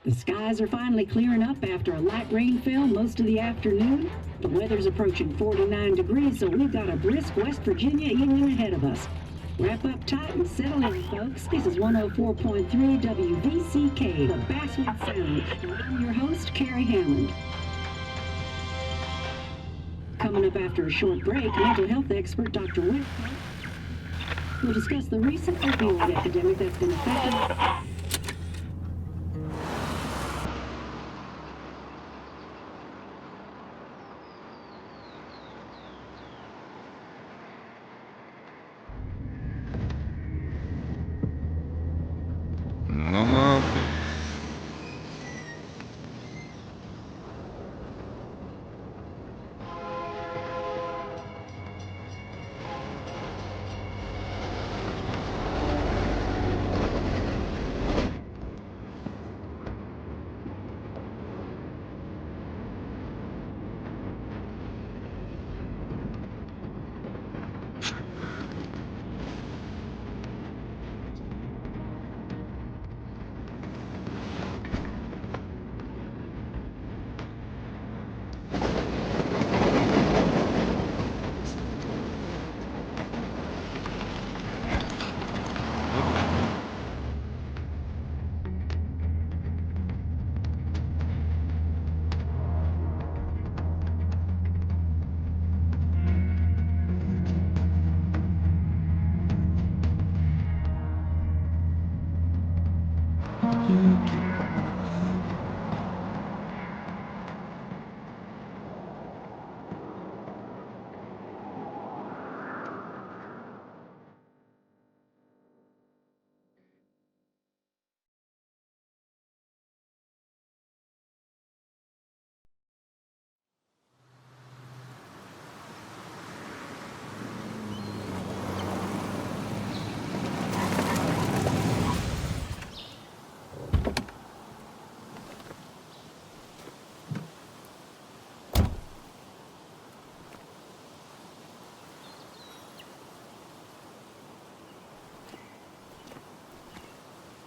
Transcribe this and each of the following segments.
The skies are finally clearing up after a light rainfall most of the afternoon. The weather's approaching 49 degrees, so we've got a brisk West Virginia evening ahead of us. Wrap up tight and settle in, folks. This is 104.3 WVCK, the Basswood Sound, and I'm your host, Carrie Hammond. Coming up after a short break, mental health expert Dr. Whitaker will discuss the recent opioid epidemic that's been affecting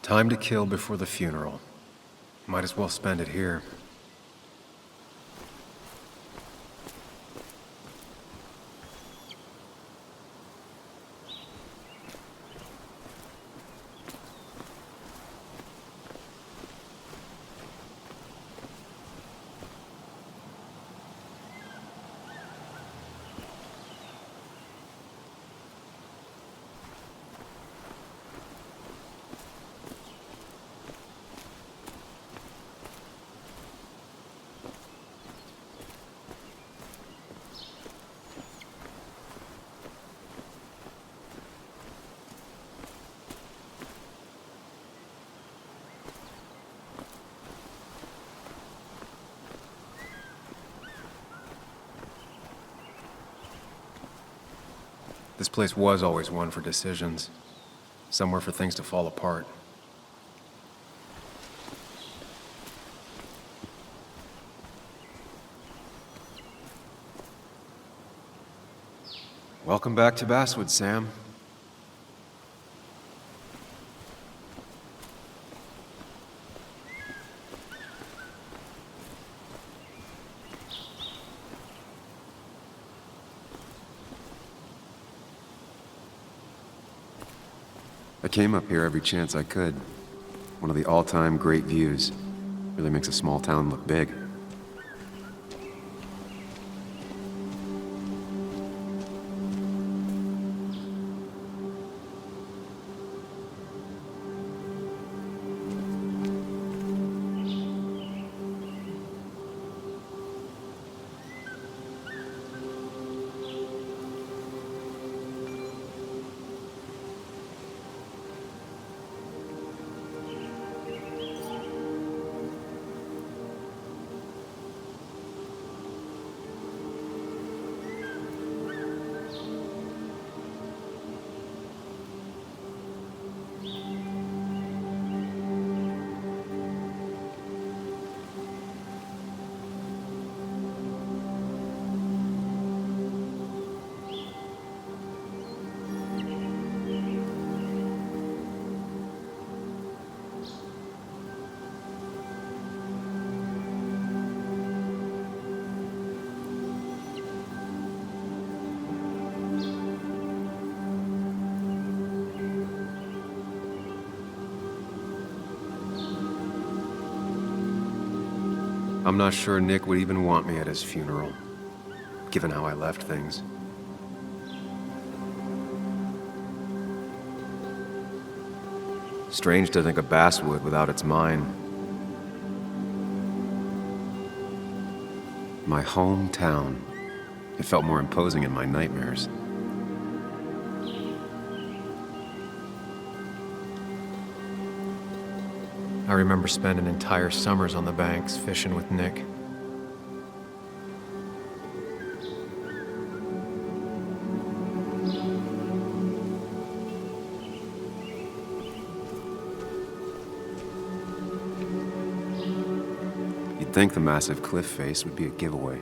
Time to kill before the funeral. Might as well spend it here. This place was always one for decisions. Somewhere for things to fall apart. Welcome back to Basswood, Sam. I came up here every chance I could. One of the all-time great views. Really makes a small town look big. I'm not sure Nick would even want me at his funeral, given how I left things. Strange to think of Basswood without its mine. My hometown. It felt more imposing in my nightmares. I remember spending entire summers on the banks fishing with Nick. You'd think the massive cliff face would be a giveaway.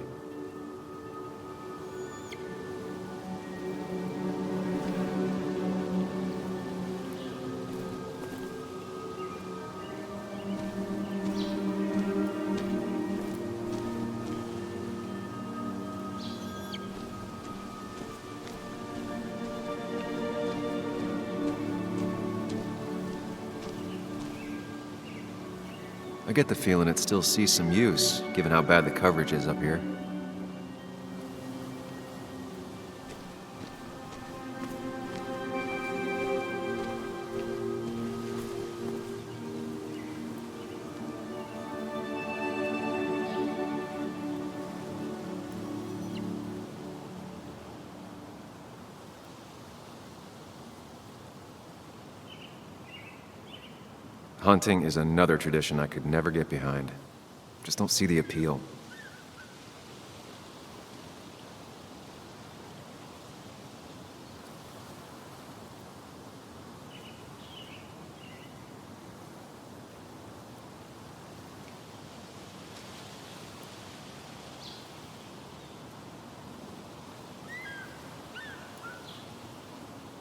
I get the feeling it still sees some use, given how bad the coverage is up here. Hunting is another tradition I could never get behind. Just don't see the appeal.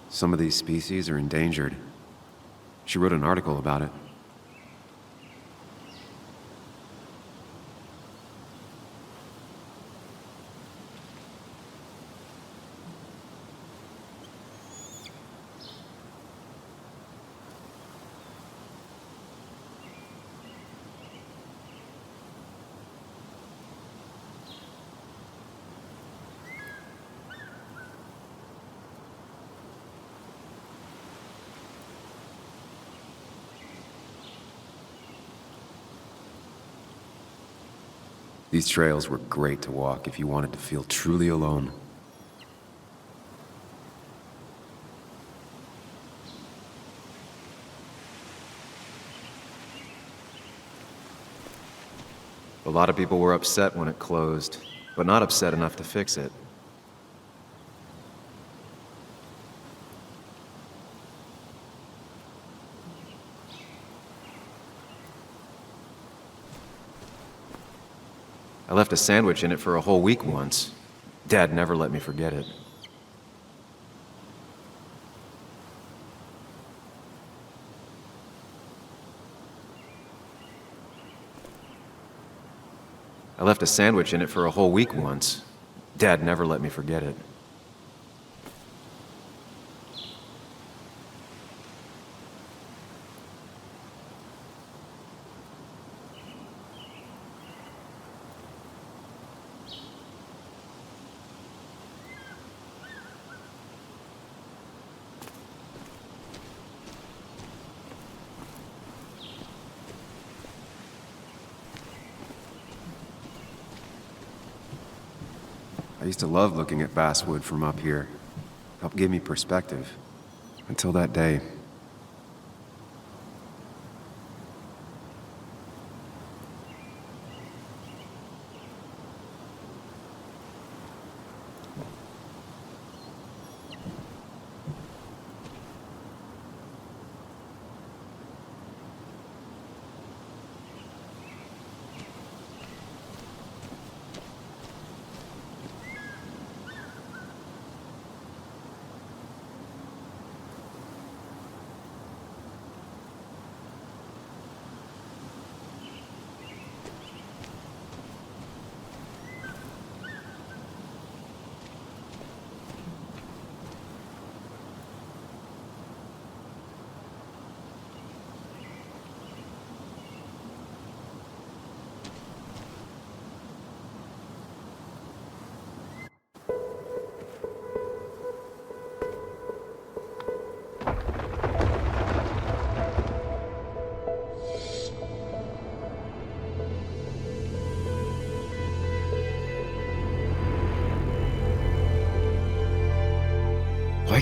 Some of these species are endangered. She wrote an article about it. These trails were great to walk if you wanted to feel truly alone. A lot of people were upset when it closed, but not upset enough to fix it. I left a sandwich in it for a whole week once. Dad never let me forget it. I left a sandwich in it for a whole week once. Dad never let me forget it. I used to love looking at Basswood from up here. Helped give me perspective. Until that day.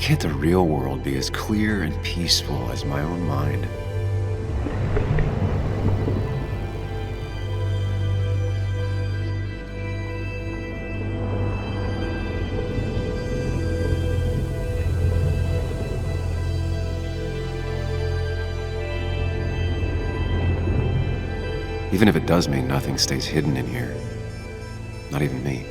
can't the real world be as clear and peaceful as my own mind? Even if it does mean nothing stays hidden in here. Not even me.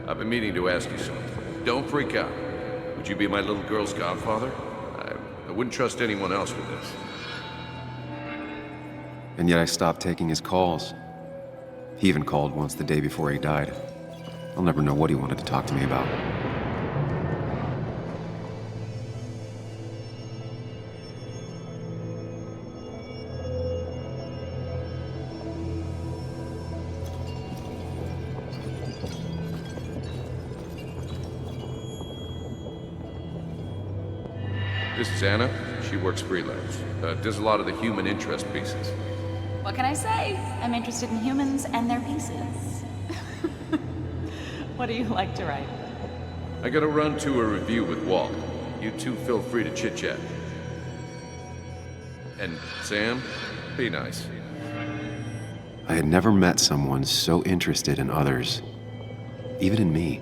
I've been meaning to ask you something. Don't freak out. Would you be my little girl's godfather? I wouldn't trust anyone else with this. And yet I stopped taking his calls. He even called once the day before he died. I'll never know what he wanted to talk to me about. This is Anna. She works freelance. Does a lot of the human interest pieces. What can I say? I'm interested in humans and their pieces. What do you like to write? I gotta run to a review with Walt. You two feel free to chit-chat. And Sam, be nice. I had never met someone so interested in others, even in me.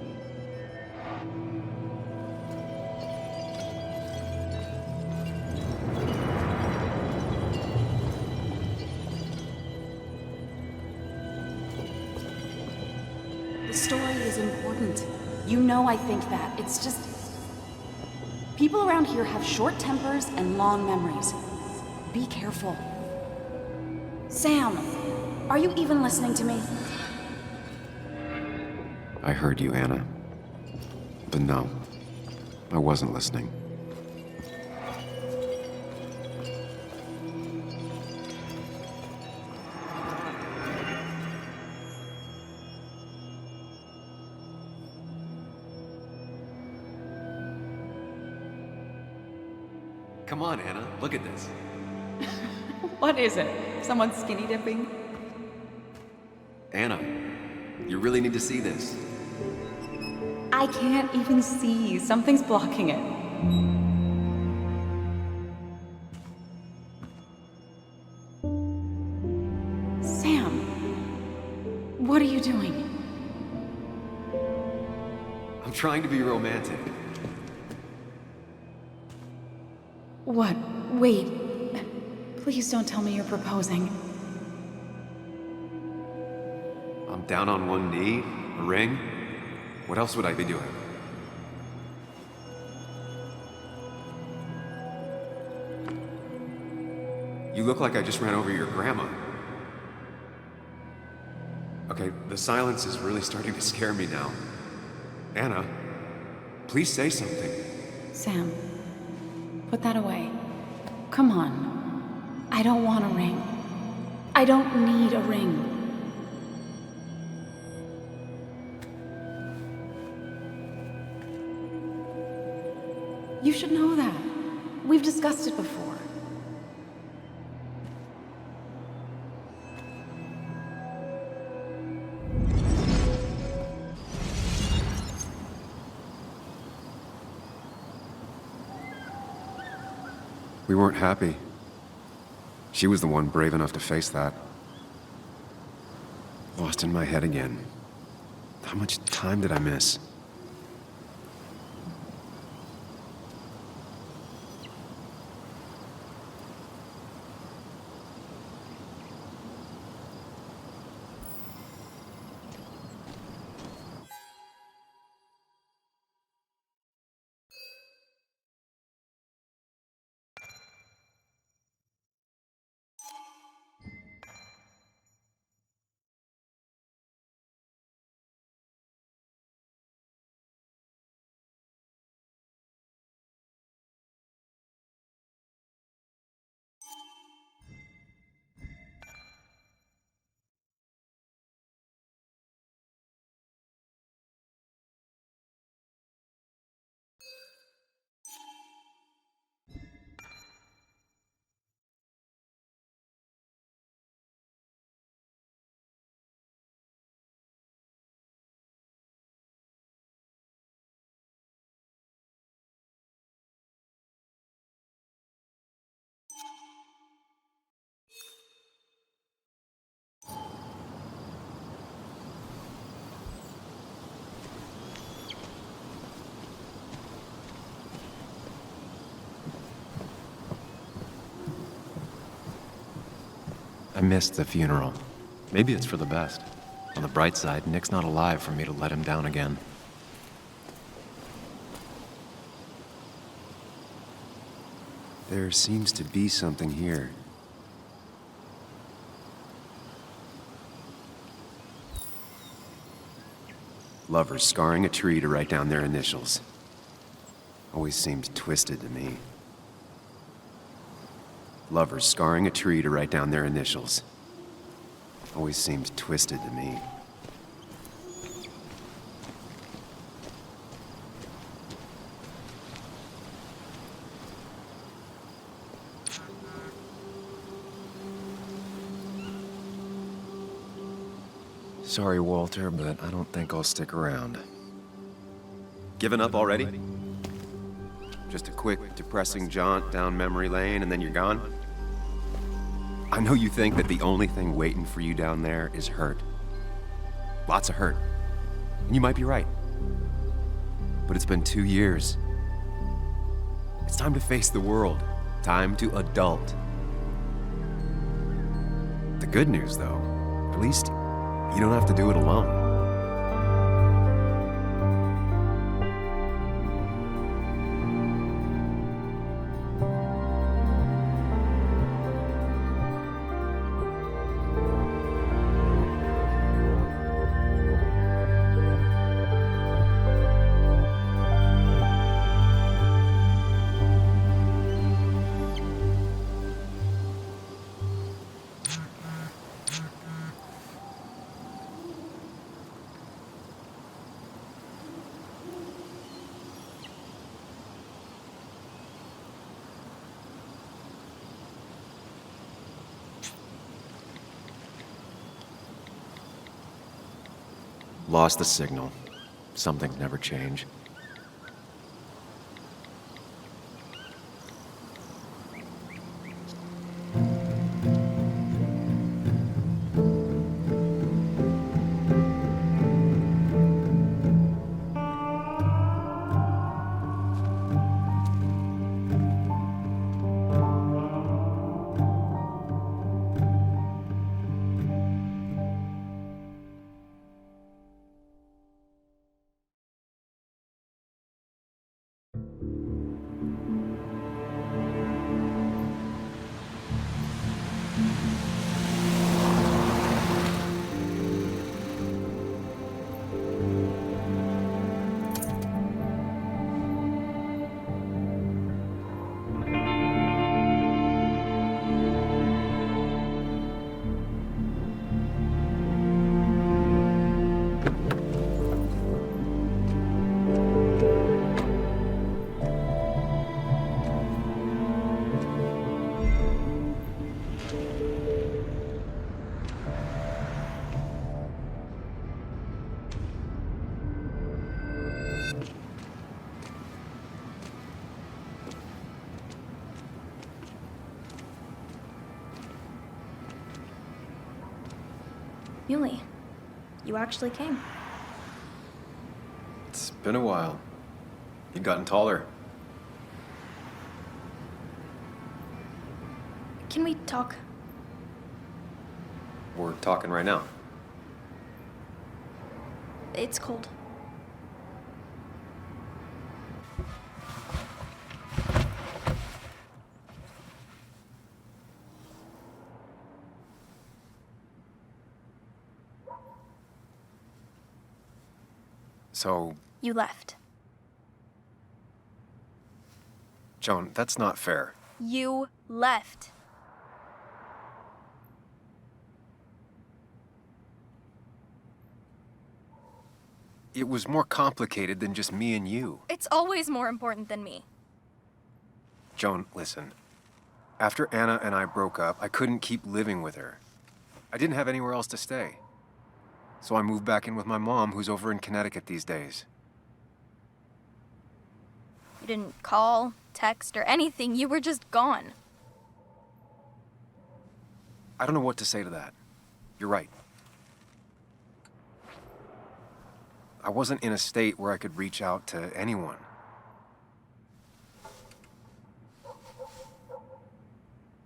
The story is important. You know I think that. It's just... people around here have short tempers and long memories. Be careful. Sam, are you even listening to me? I heard you, Anna. But no, I wasn't listening. Come on, Anna, look at this. What is it? Someone skinny dipping? Anna, you really need to see this. I can't even see. Something's blocking it. Sam, what are you doing? I'm trying to be romantic. What? Wait. Please don't tell me you're proposing. I'm down on one knee, a ring. What else would I be doing? You look like I just ran over your grandma. Okay, the silence is really starting to scare me now. Anna, please say something. Sam, put that away. Come on. I don't want a ring. I don't need a ring. You should know that. We've discussed it before. We weren't happy. She was the one brave enough to face that. Lost in my head again. How much time did I miss? I missed the funeral. Maybe it's for the best. On the bright side, Nick's not alive for me to let him down again. There seems to be something here. Lovers scarring a tree to write down their initials. Always seems twisted to me. Lovers scarring a tree to write down their initials. Always seems twisted to me. Sorry, Walter, but I don't think I'll stick around. Given up already? Just a quick, depressing jaunt down memory lane and then you're gone? I know you think that the only thing waiting for you down there is hurt. Lots of hurt. And you might be right. But it's been 2 years. It's time to face the world. Time to adult. The good news, though, at least you don't have to do it alone. Lost the signal. Some things never change. Yuli, you actually came. It's been a while. You've gotten taller. Can we talk? We're talking right now. It's cold. So, You left. Joan, that's not fair. You left. It was more complicated than just me and you. It's always more important than me. Joan, listen. After Anna and I broke up, I couldn't keep living with her. I didn't have anywhere else to stay. So I moved back in with my mom, who's over in Connecticut these days. You didn't call, text, or anything. You were just gone. I don't know what to say to that. You're right. I wasn't in a state where I could reach out to anyone.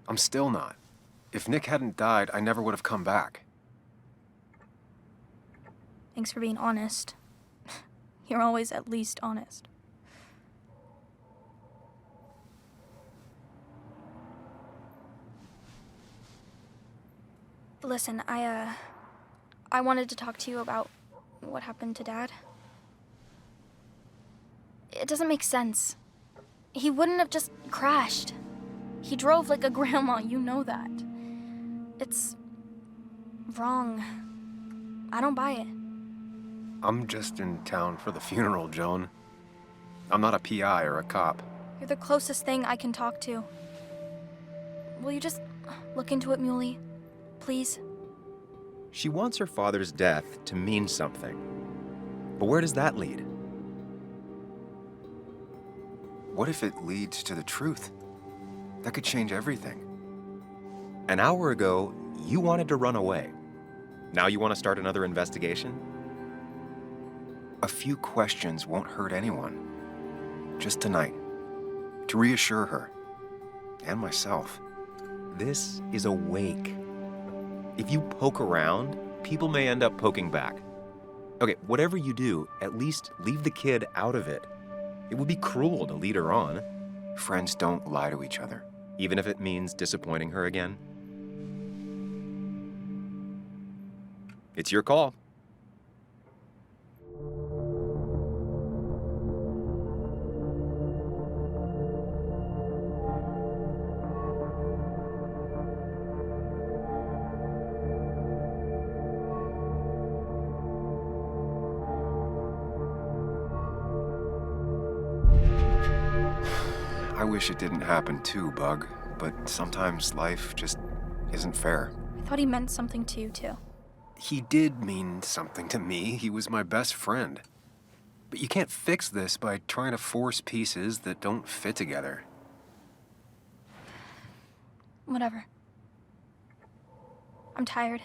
I'm still not. If Nick hadn't died, I never would have come back. Thanks for being honest. You're always at least honest. Listen, I wanted to talk to you about what happened to Dad. It doesn't make sense. He wouldn't have just crashed. He drove like a grandma, you know that. It's wrong. I don't buy it. I'm just in town for the funeral, Joan. I'm not a PI or a cop. You're the closest thing I can talk to. Will you just look into it, Muley? Please? She wants her father's death to mean something. But where does that lead? What if it leads to the truth? That could change everything. An hour ago, you wanted to run away. Now you want to start another investigation? A few questions won't hurt anyone. Just tonight. To reassure her. And myself. This is a wake. If you poke around, people may end up poking back. Okay, whatever you do, at least leave the kid out of it. It would be cruel to lead her on. Friends don't lie to each other, even if it means disappointing her again. It's your call. I wish it didn't happen too, Bug, but sometimes life just isn't fair. I thought he meant something to you, too. He did mean something to me. He was my best friend. But you can't fix this by trying to force pieces that don't fit together. Whatever. I'm tired.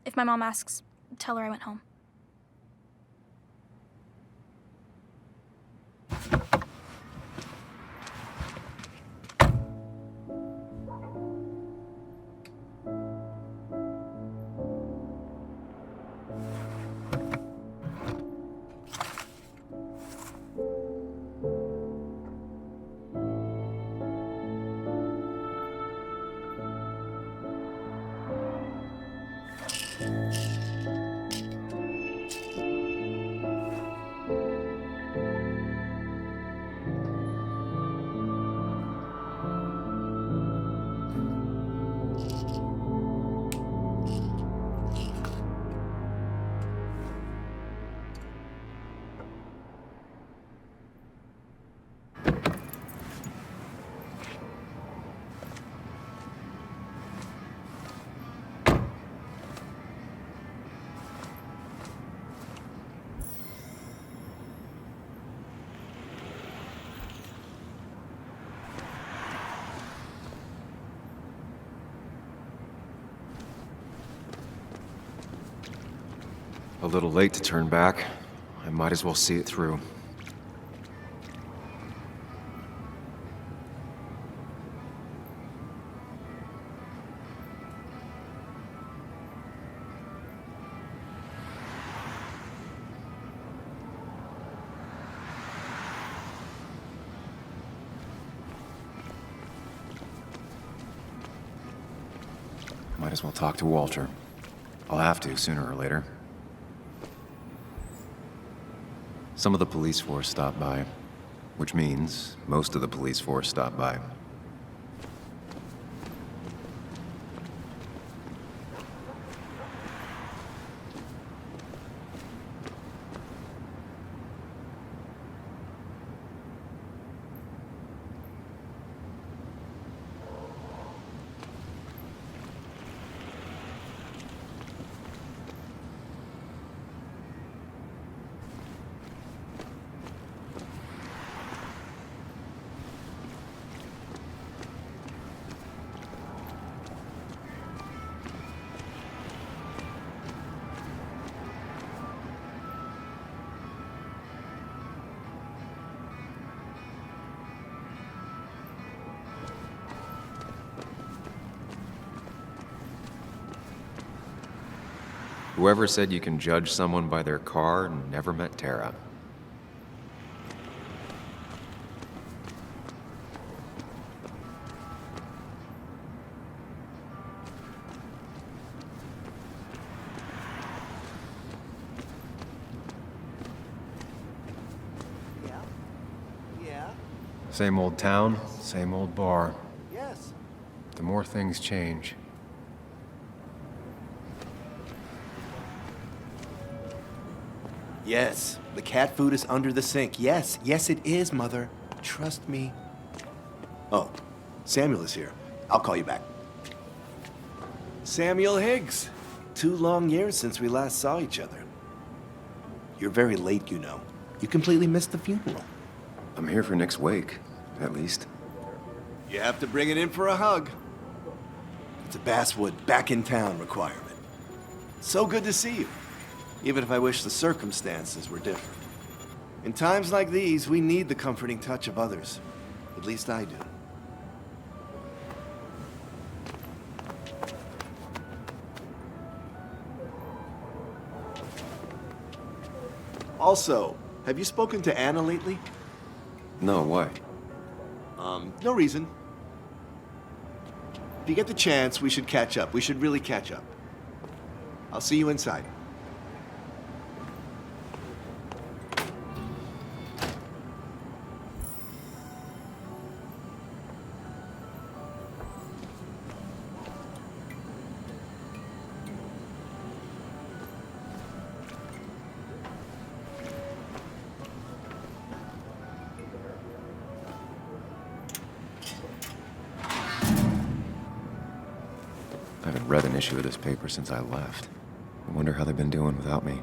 If my mom asks, tell her I went home. A little late to turn back. I might as well see it through. Might as well talk to Walter. I'll have to sooner or later. Some of the police force stopped by, which means most of the police force stopped by. Whoever said you can judge someone by their car never met Tara. Yeah? Yeah? Same old town, same old bar. Yes. The more things change. Yes, the cat food is under the sink. Yes, yes it is, Mother. Trust me. Oh, Samuel is here. I'll call you back. Samuel Higgs. 2 long years since we last saw each other. You're very late, you know. You completely missed the funeral. I'm here for Nick's wake, at least. You have to bring it in for a hug. It's a Basswood back in town requirement. So good to see you. Even if I wish the circumstances were different. In times like these, we need the comforting touch of others. At least I do. Also, have you spoken to Anna lately? No, why? No reason. If you get the chance, we should catch up. We should really catch up. I'll see you inside. I haven't read an issue of this paper since I left. I wonder how they've been doing without me.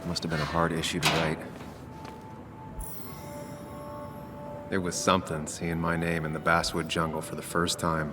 Must have been a hard issue to write. It was something seeing my name in the Basswood jungle for the first time.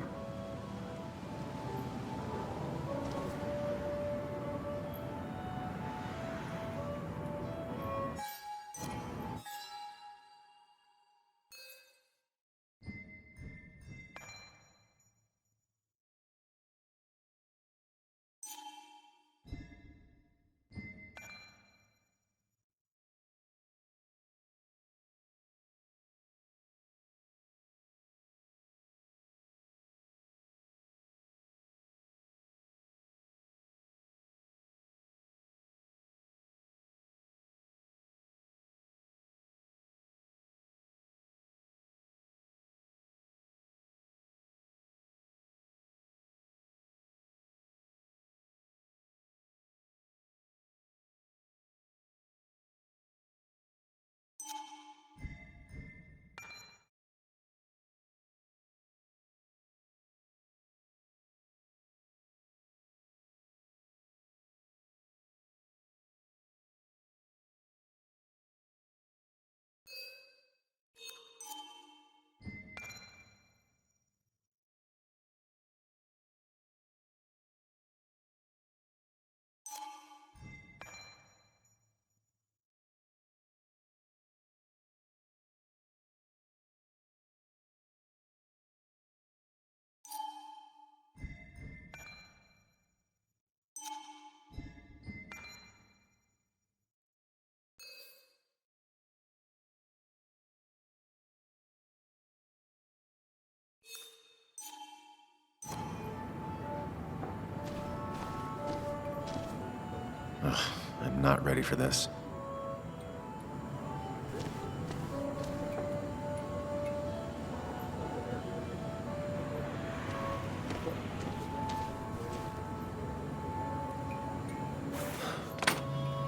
Ugh, I'm not ready for this.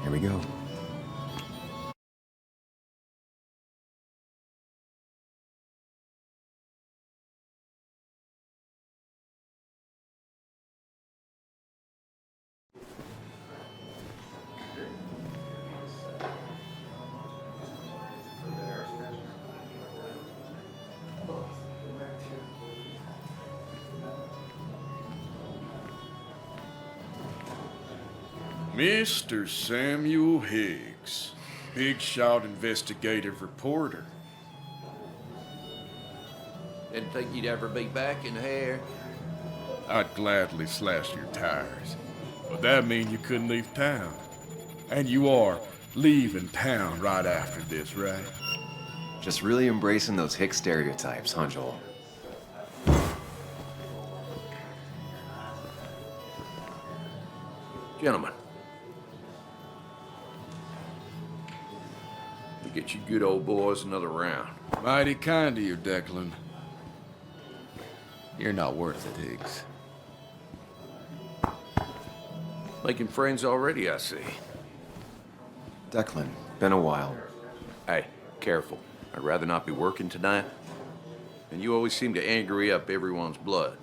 Here we go. Mr. Samuel Higgs, big shot investigative reporter. Didn't think you'd ever be back in here. I'd gladly slash your tires, but that mean you couldn't leave town. And you are leaving town right after this, right? Just really embracing those Hicks stereotypes, huh, Joel? Gentlemen. We get you good old boys another round. Mighty kind of you, Declan. You're not worth it, Higgs. Making friends already, I see. Declan, been a while. Hey, careful. I'd rather not be working tonight. And you always seem to angry up everyone's blood.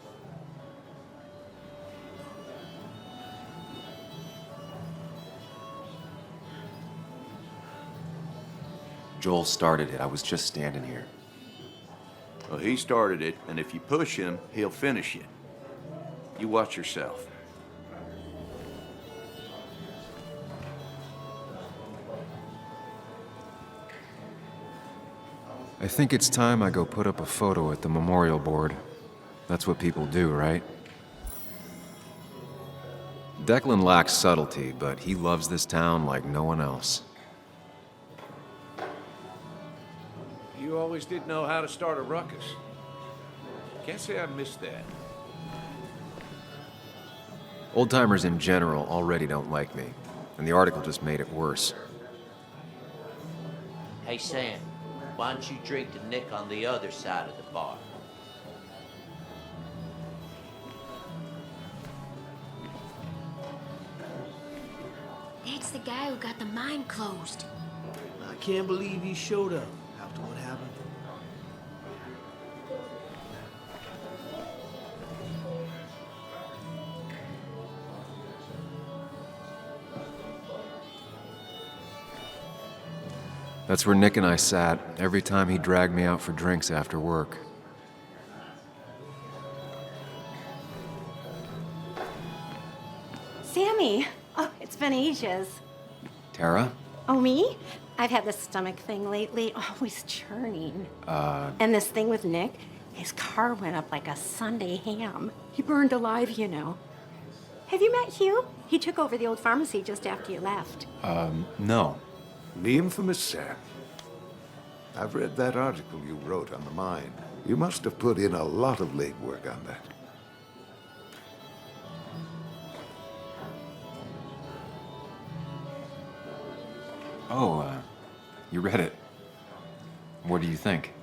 Joel started it. I was just standing here. Well, he started it, and if you push him, he'll finish it. You watch yourself. I think it's time I go put up a photo at the memorial board. That's what people do, right? Declan lacks subtlety, but he loves this town like no one else. You always did know how to start a ruckus. Can't say I missed that. Old-timers in general already don't like me, and the article just made it worse. Hey, Sam, why don't you drink to Nick on the other side of the bar? That's the guy who got the mine closed. I can't believe he showed up after what happened. That's where Nick and I sat every time he dragged me out for drinks after work. Sammy! Oh, it's been ages. Tara? Oh, me? I've had this stomach thing lately, always churning. And this thing with Nick, his car went up like a Sunday ham. He burned alive, you know. Have you met Hugh? He took over the old pharmacy just after you left. No. The infamous Sam. I've read that article you wrote on the mine. You must have put in a lot of legwork on that. Oh, you read it. What do you think?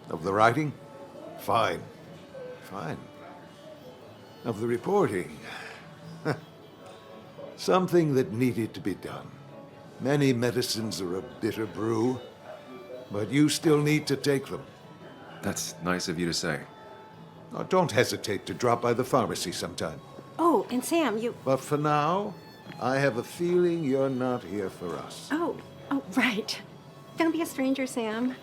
Of the writing? Fine. Fine. Of the reporting? Something that needed to be done. Many medicines are a bitter brew, but you still need to take them. That's nice of you to say. Now, don't hesitate to drop by the pharmacy sometime. Oh, and Sam, you... But for now, I have a feeling you're not here for us. Oh, right. Don't be a stranger, Sam.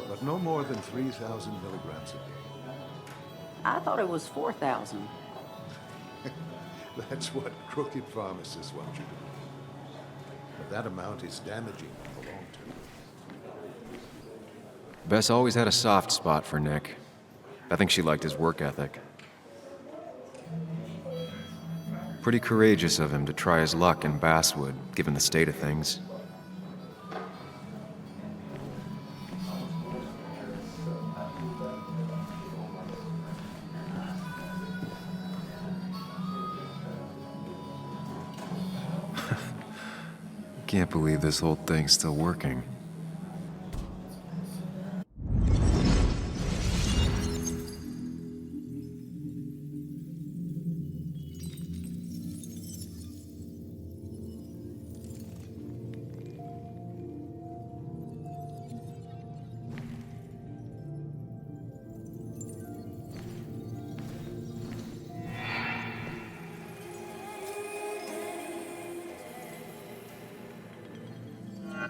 But no more than 3,000 milligrams a day. I thought it was 4,000. That's what crooked pharmacists want you to believe. But that amount is damaging in the long term. Bess always had a soft spot for Nick. I think she liked his work ethic. Pretty courageous of him to try his luck in Basswood, given the state of things. Can't believe this whole thing's still working.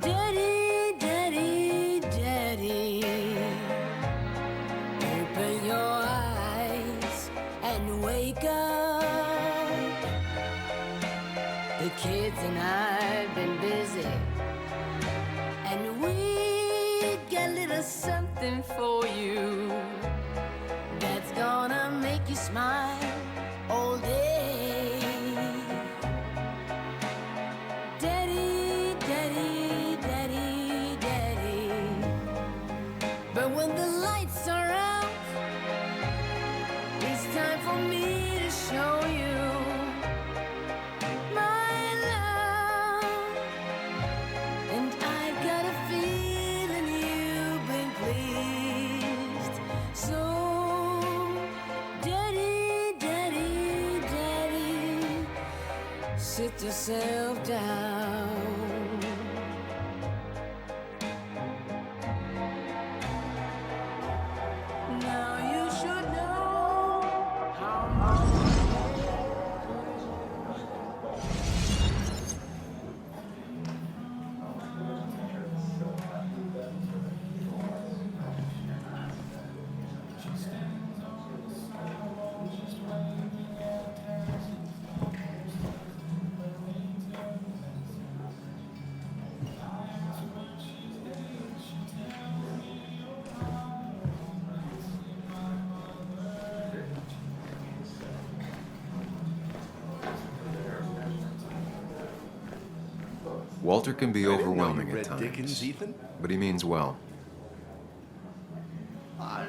Daddy, daddy, daddy, open your eyes and wake up. The kids and I've been busy, and we got a little something for you that's gonna make you smile all day. Daddy, daddy, daddy, daddy. But when the lights are out, it's time for me to show you my love. And I've got a feeling you've been pleased. So, daddy, daddy, daddy, sit yourself down. Now you should know how much. Walter can be I didn't know you overwhelming at read times. Dickens, Ethan? But he means well.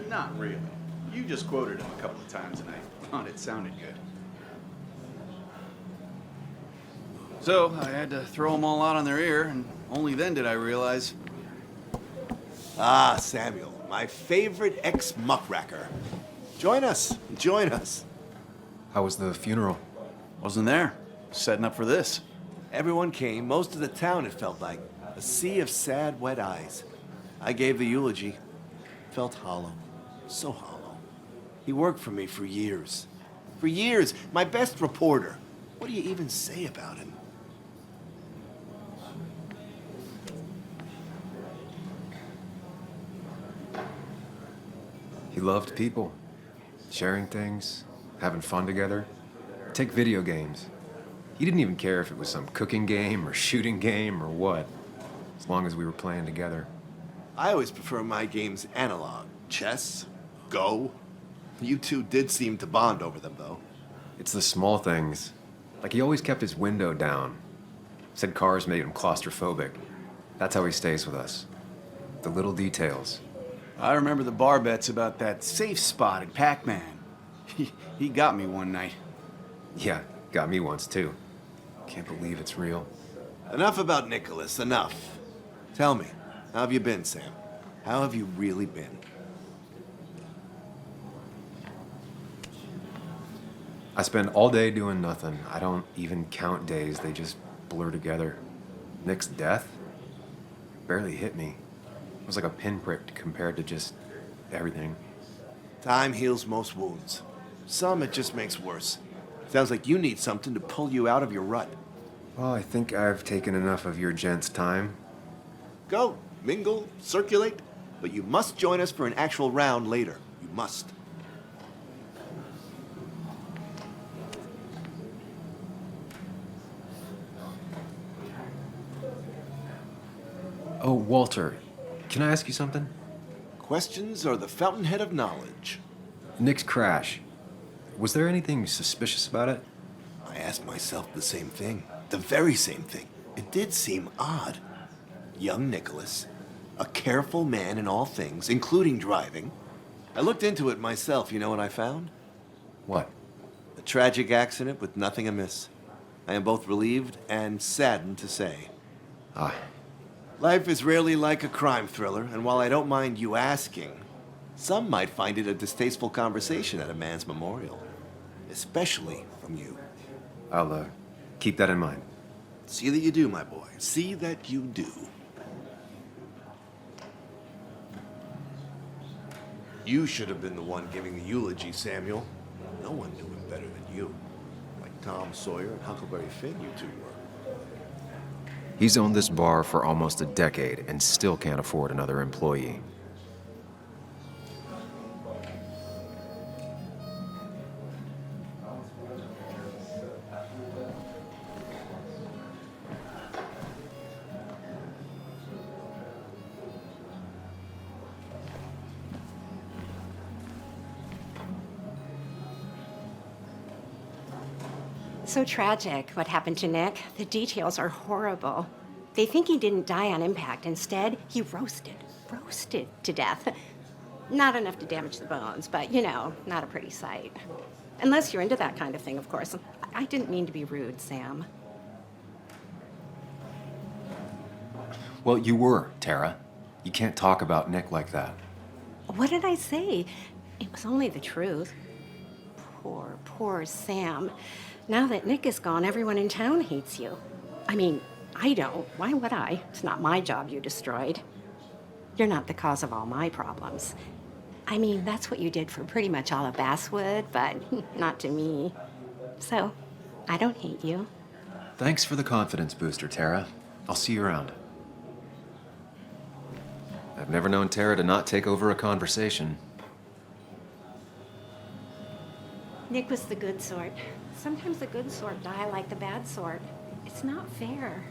Not really. You just quoted him a couple of times and I thought it sounded good. So I had to throw them all out on their ear, and only then did I realize. Ah, Samuel, my favorite ex-muckracker. Join us, join us. How was the funeral? Wasn't there. Setting up for this. Everyone came, most of the town, it felt like. A sea of sad, wet eyes. I gave the eulogy. Felt hollow. So hollow. He worked for me for years. For years, my best reporter. What do you even say about him? He loved people, sharing things, having fun together. Take video games. He didn't even care if it was some cooking game or shooting game or what, as long as we were playing together. I always prefer my games analog. Chess, Go. You two did seem to bond over them, though. It's the small things. Like he always kept his window down. Said cars made him claustrophobic. That's how he stays with us. The little details. I remember the bar bets about that safe spot at Pac-Man. He got me one night. Yeah, got me once too. Can't believe it's real. Enough about Nicholas, enough. Tell me, how have you been, Sam? How have you really been? I spend all day doing nothing. I don't even count days. They just blur together. Nick's death barely hit me. It was like a pinprick compared to just everything. Time heals most wounds. Some it just makes worse. Sounds like you need something to pull you out of your rut. Well, I think I've taken enough of your gents' time. Go, mingle, circulate, but you must join us for an actual round later. You must. Oh, Walter, can I ask you something? Questions are the fountainhead of knowledge. Nick's crash. Was there anything suspicious about it? I asked myself the same thing. The very same thing. It did seem odd. Young Nicholas, a careful man in all things, including driving. I looked into it myself. You know what I found? What? A tragic accident with nothing amiss. I am both relieved and saddened to say. Ah, Life is rarely like a crime thriller, and while I don't mind you asking, some might find it a distasteful conversation at a man's memorial. Especially from you. I'll, keep that in mind. See that you do, my boy. See that you do. You should have been the one giving the eulogy, Samuel. No one knew him better than you. Like Tom Sawyer and Huckleberry Finn, you two were. He's owned this bar for almost a decade and still can't afford another employee. So tragic what happened to Nick. The details are horrible. They think he didn't die on impact. Instead, he roasted to death. Not enough to damage the bones, but you know, not a pretty sight. Unless you're into that kind of thing, of course. I didn't mean to be rude, Sam. Well, you were, Tara. You can't talk about Nick like that. What did I say? It was only the truth. Poor Sam. Now that Nick is gone, everyone in town hates you. I mean, I don't. Why would I? It's not my job you destroyed. You're not the cause of all my problems. I mean, that's what you did for pretty much all of Basswood, but not to me. So, I don't hate you. Thanks for the confidence booster, Tara. I'll see you around. I've never known Tara to not take over a conversation. Nick was the good sort. Sometimes the good sort die like the bad sort. It's not fair.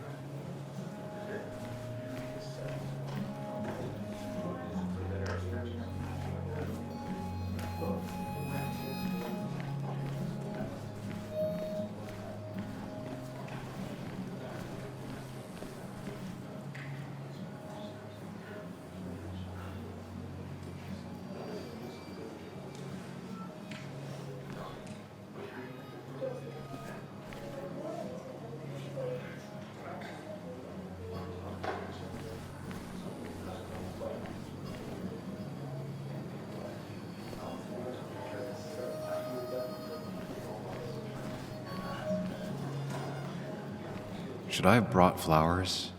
Should I have brought flowers?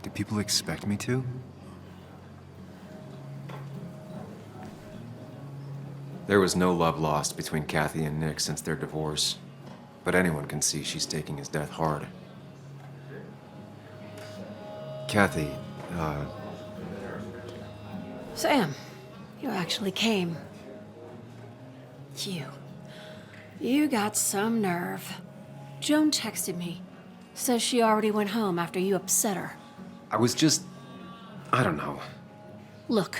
Do people expect me to? There was no love lost between Kathy and Nick since their divorce, but anyone can see she's taking his death hard. Kathy, Sam, you actually came. You got some nerve. Joan texted me. Says she already went home after you upset her. I was just... I don't know. Look,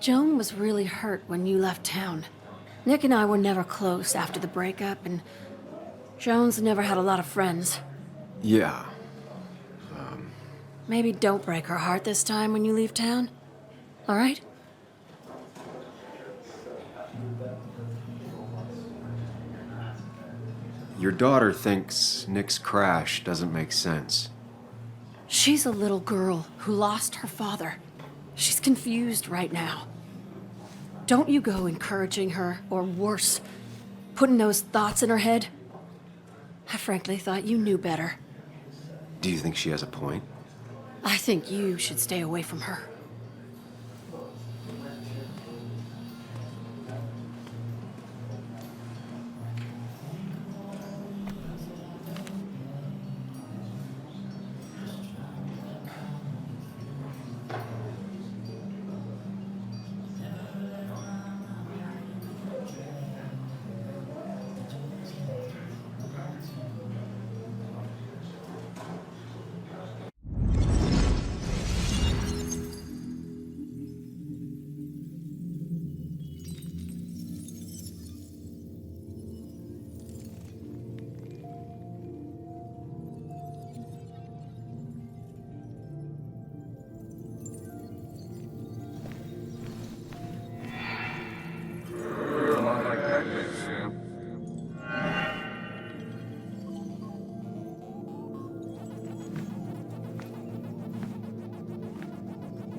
Joan was really hurt when you left town. Nick and I were never close after the breakup, and Joan's never had a lot of friends. Yeah. Maybe don't break her heart this time when you leave town. All right? Your daughter thinks Nick's crash doesn't make sense. She's a little girl who lost her father. She's confused right now. Don't you go encouraging her, or worse, putting those thoughts in her head. I frankly thought you knew better. Do you think she has a point? I think you should stay away from her.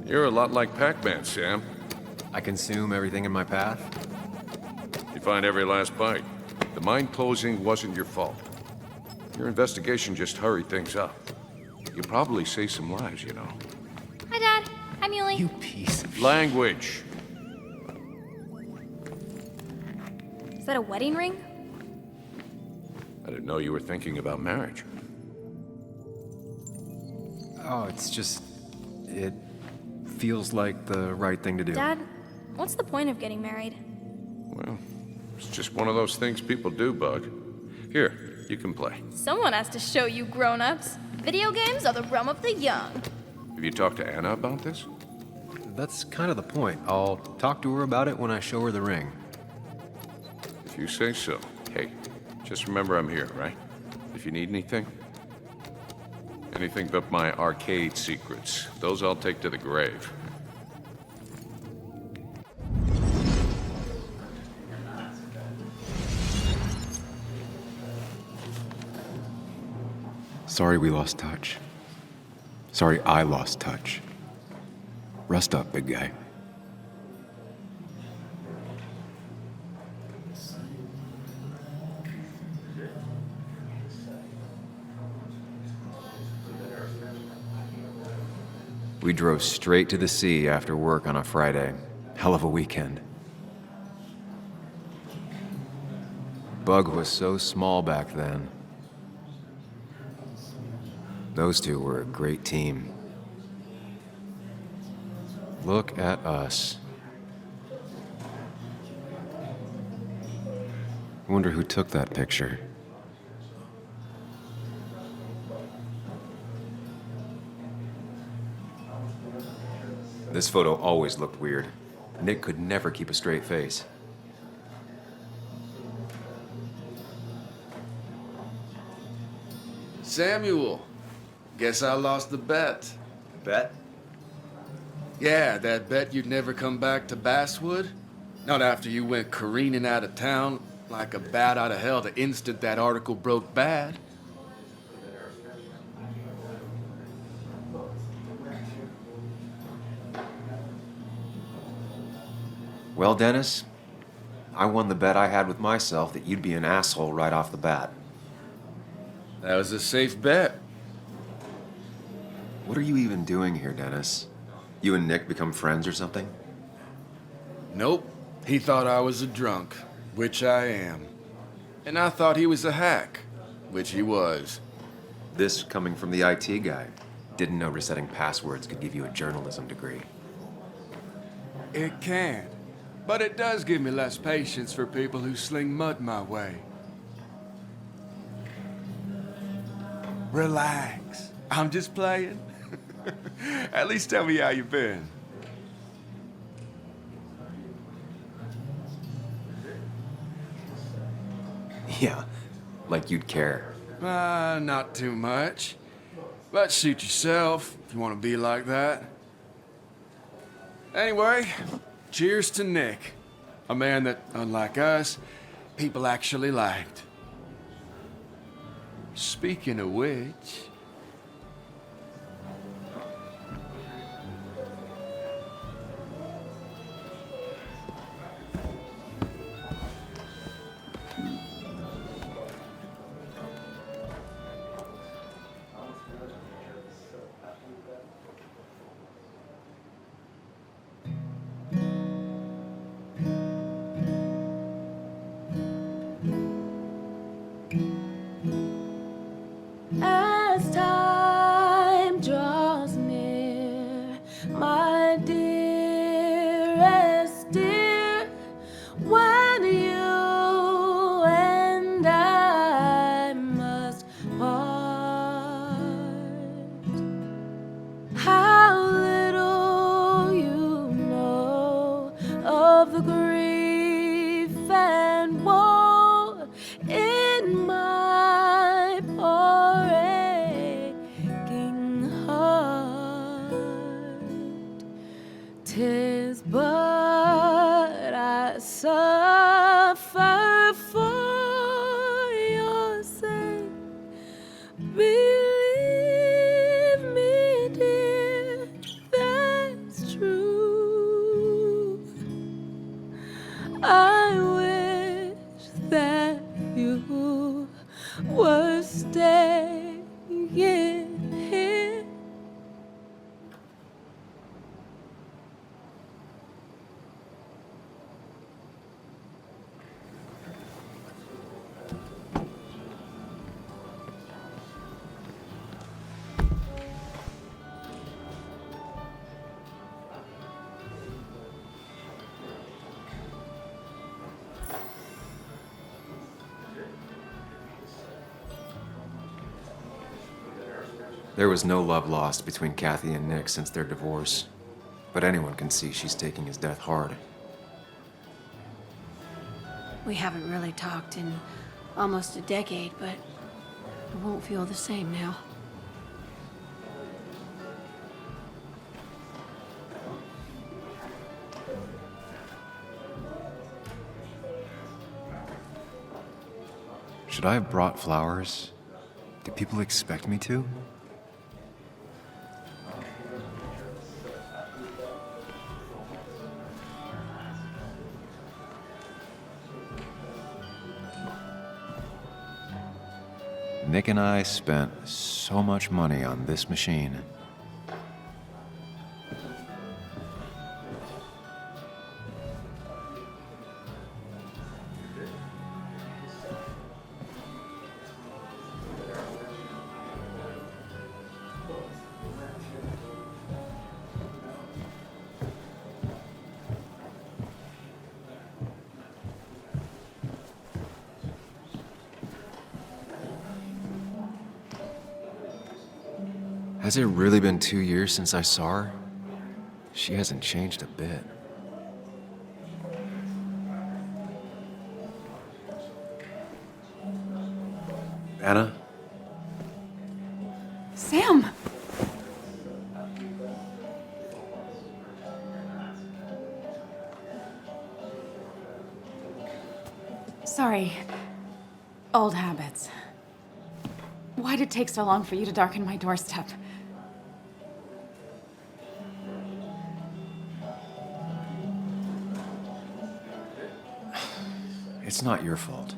You're a lot like Pac-Man, Sam. I consume everything in my path? You find every last bite. The mine closing wasn't your fault. Your investigation just hurried things up. You probably saved some lives, you know. Hi, Dad. Hi, Muley. You piece of Language. Is that a wedding ring? I didn't know you were thinking about marriage. Oh, it's just... it feels like the right thing to do. Dad, what's the point of getting married? Well, it's just one of those things people do, Bug. Here, you can play. Someone has to show you grown-ups. Video games are the realm of the young. Have you talked to Anna about this? That's kind of the point. I'll talk to her about it when I show her the ring. If you say so. Hey, just remember I'm here, right? If you need anything. Anything but my arcade secrets. Those I'll take to the grave. Sorry we lost touch. Sorry I lost touch. Rest up, big guy. We drove straight to the sea after work on a Friday. Hell of a weekend. Bug was so small back then. Those two were a great team. Look at us. I wonder who took that picture. This photo always looked weird. Nick could never keep a straight face. Samuel, guess I lost the bet. Bet? Yeah, that bet you'd never come back to Basswood? Not after you went careening out of town like a bat out of hell the instant that article broke bad. Well, Dennis, I won the bet I had with myself that you'd be an asshole right off the bat. That was a safe bet. What are you even doing here, Dennis? You and Nick become friends or something? Nope. He thought I was a drunk, which I am. And I thought he was a hack, which he was. This coming from the IT guy. Didn't know resetting passwords could give you a journalism degree. It can. But it does give me less patience for people who sling mud my way. Relax. I'm just playing. At least tell me how you been. Yeah, like you'd care. Not too much. But suit yourself if you want to be like that. Anyway, cheers to Nick. A man that, unlike us, people actually liked. Speaking of which... As time draws near, my dearest dear, when you and I must part, how little you know of the grief and woe in my poor aching heart. 'Tis but I suffer for your sake. Believe me, dear, there's There was no love lost between Kathy and Nick since their divorce, but anyone can see she's taking his death hard. We haven't really talked in almost a decade, but it won't feel the same now. Should I have brought flowers? Do people expect me to? Nick and I spent so much money on this machine. Has it really been 2 years since I saw her? She hasn't changed a bit. Anna? Sam! Sorry. Old habits. Why'd it take so long for you to darken my doorstep? It's not your fault.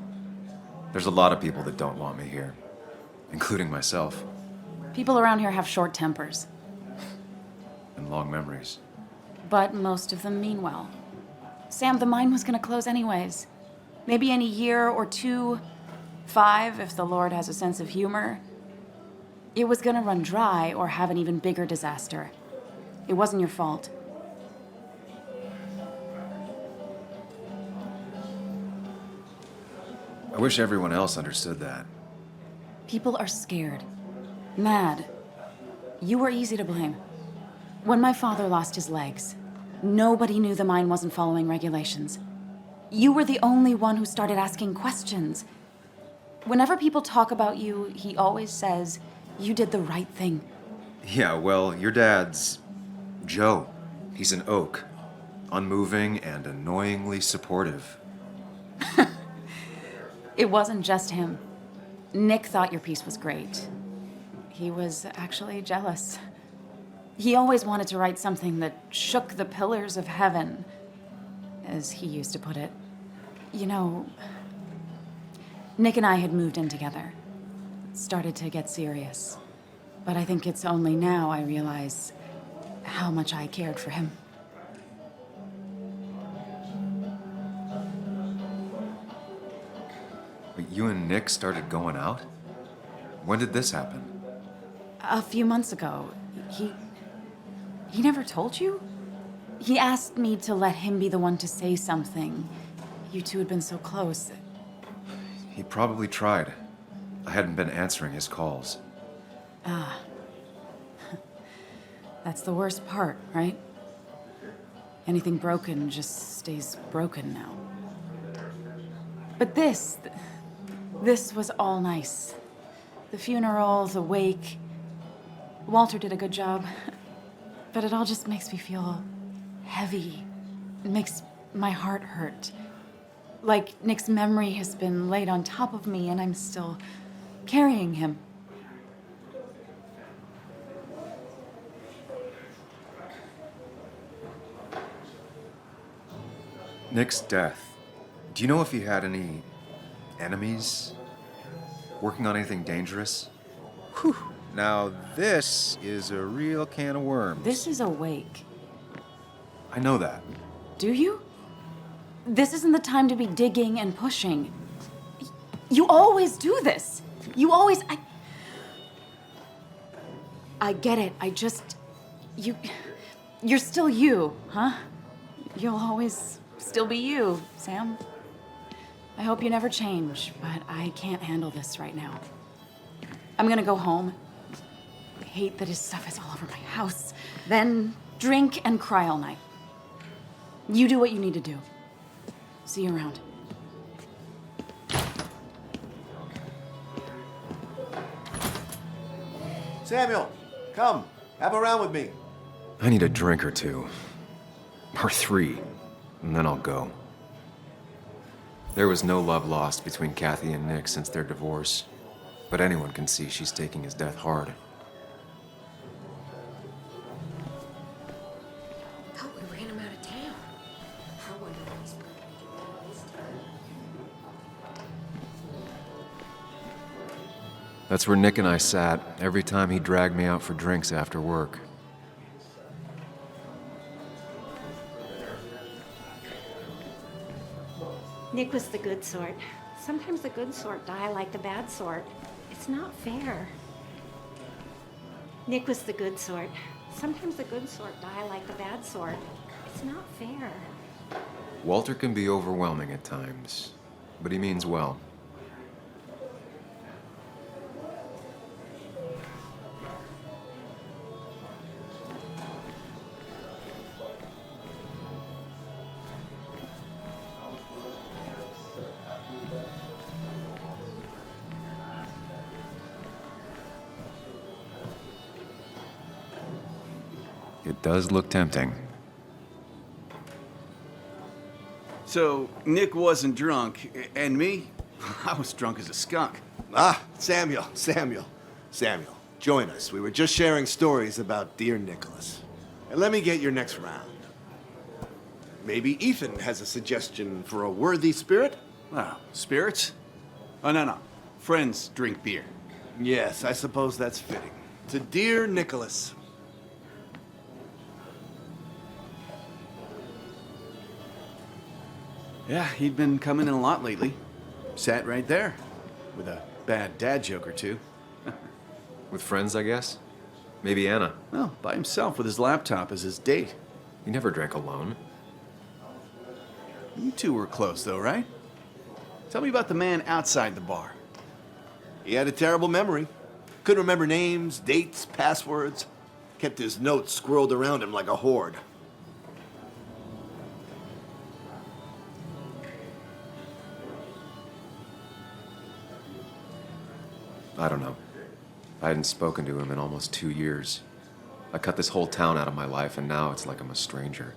There's a lot of people that don't want me here, including myself. People around here have short tempers, And long memories. but most of them mean well. Sam, the mine was gonna close anyways. Maybe in a year or 2, 5, if the Lord has a sense of humor. It was gonna run dry or have an even bigger disaster. It wasn't your fault. I wish everyone else understood that. People are scared. Mad. You were easy to blame. When my father lost his legs, nobody knew the mine wasn't following regulations. You were the only one who started asking questions. Whenever people talk about you, he always says, you did the right thing. Yeah, well, your dad's Joe. He's an oak. Unmoving and annoyingly supportive. It wasn't just him. Nick thought your piece was great. He was actually jealous. He always wanted to write something that shook the pillars of heaven, as he used to put it. You know, Nick and I had moved in together. Started to get serious. But I think it's only now I realize how much I cared for him. But you and Nick started going out? When did this happen? A few months ago, he never told you? He asked me to let him be the one to say something. You two had been so close. He probably tried. I hadn't been answering his calls. Ah. That's the worst part, right? Anything broken just stays broken now. But this was all nice. The funeral, the wake. Walter did a good job. But it all just makes me feel heavy. It makes my heart hurt. Like Nick's memory has been laid on top of me and I'm still carrying him. Nick's death. Do you know if he had any enemies? Working on anything dangerous? Whew. Now this is a real can of worms. This is a wake. I know that. Do you? This isn't the time to be digging and pushing. You always do this. You always... I get it. I just... You're still you, huh? You'll always still be you, Sam. I hope you never change, but I can't handle this right now. I'm gonna go home. I hate that his stuff is all over my house. Then drink and cry all night. You do what you need to do. See you around. Samuel, come. Have a round with me. I need a drink or two. Or 3, and then I'll go. There was no love lost between Kathy and Nick since their divorce, but anyone can see she's taking his death hard. Thought we ran him out of town. I wonder what he's planning to do this time. That's where Nick and I sat every time he dragged me out for drinks after work. Nick was the good sort. Sometimes the good sort die like the bad sort. It's not fair. Nick was the good sort. Sometimes the good sort die like the bad sort. It's not fair. Walter can be overwhelming at times, but he means well. It does look tempting. So, Nick wasn't drunk, and me? I was drunk as a skunk. Ah, Samuel, join us. We were just sharing stories about dear Nicholas. And let me get your next round. Maybe Ethan has a suggestion for a worthy spirit? Oh, spirits? Oh, no. Friends drink beer. Yes, I suppose that's fitting. To dear Nicholas. Yeah, he'd been coming in a lot lately. Sat right there, with a bad dad joke or two. With friends, I guess? Maybe Anna. Well, by himself with his laptop as his date. He never drank alone. You two were close, though, right? Tell me about the man outside the bar. He had a terrible memory. Couldn't remember names, dates, passwords. Kept his notes squirreled around him like a hoard. I don't know. I hadn't spoken to him in almost 2 years. I cut this whole town out of my life, and now it's like I'm a stranger.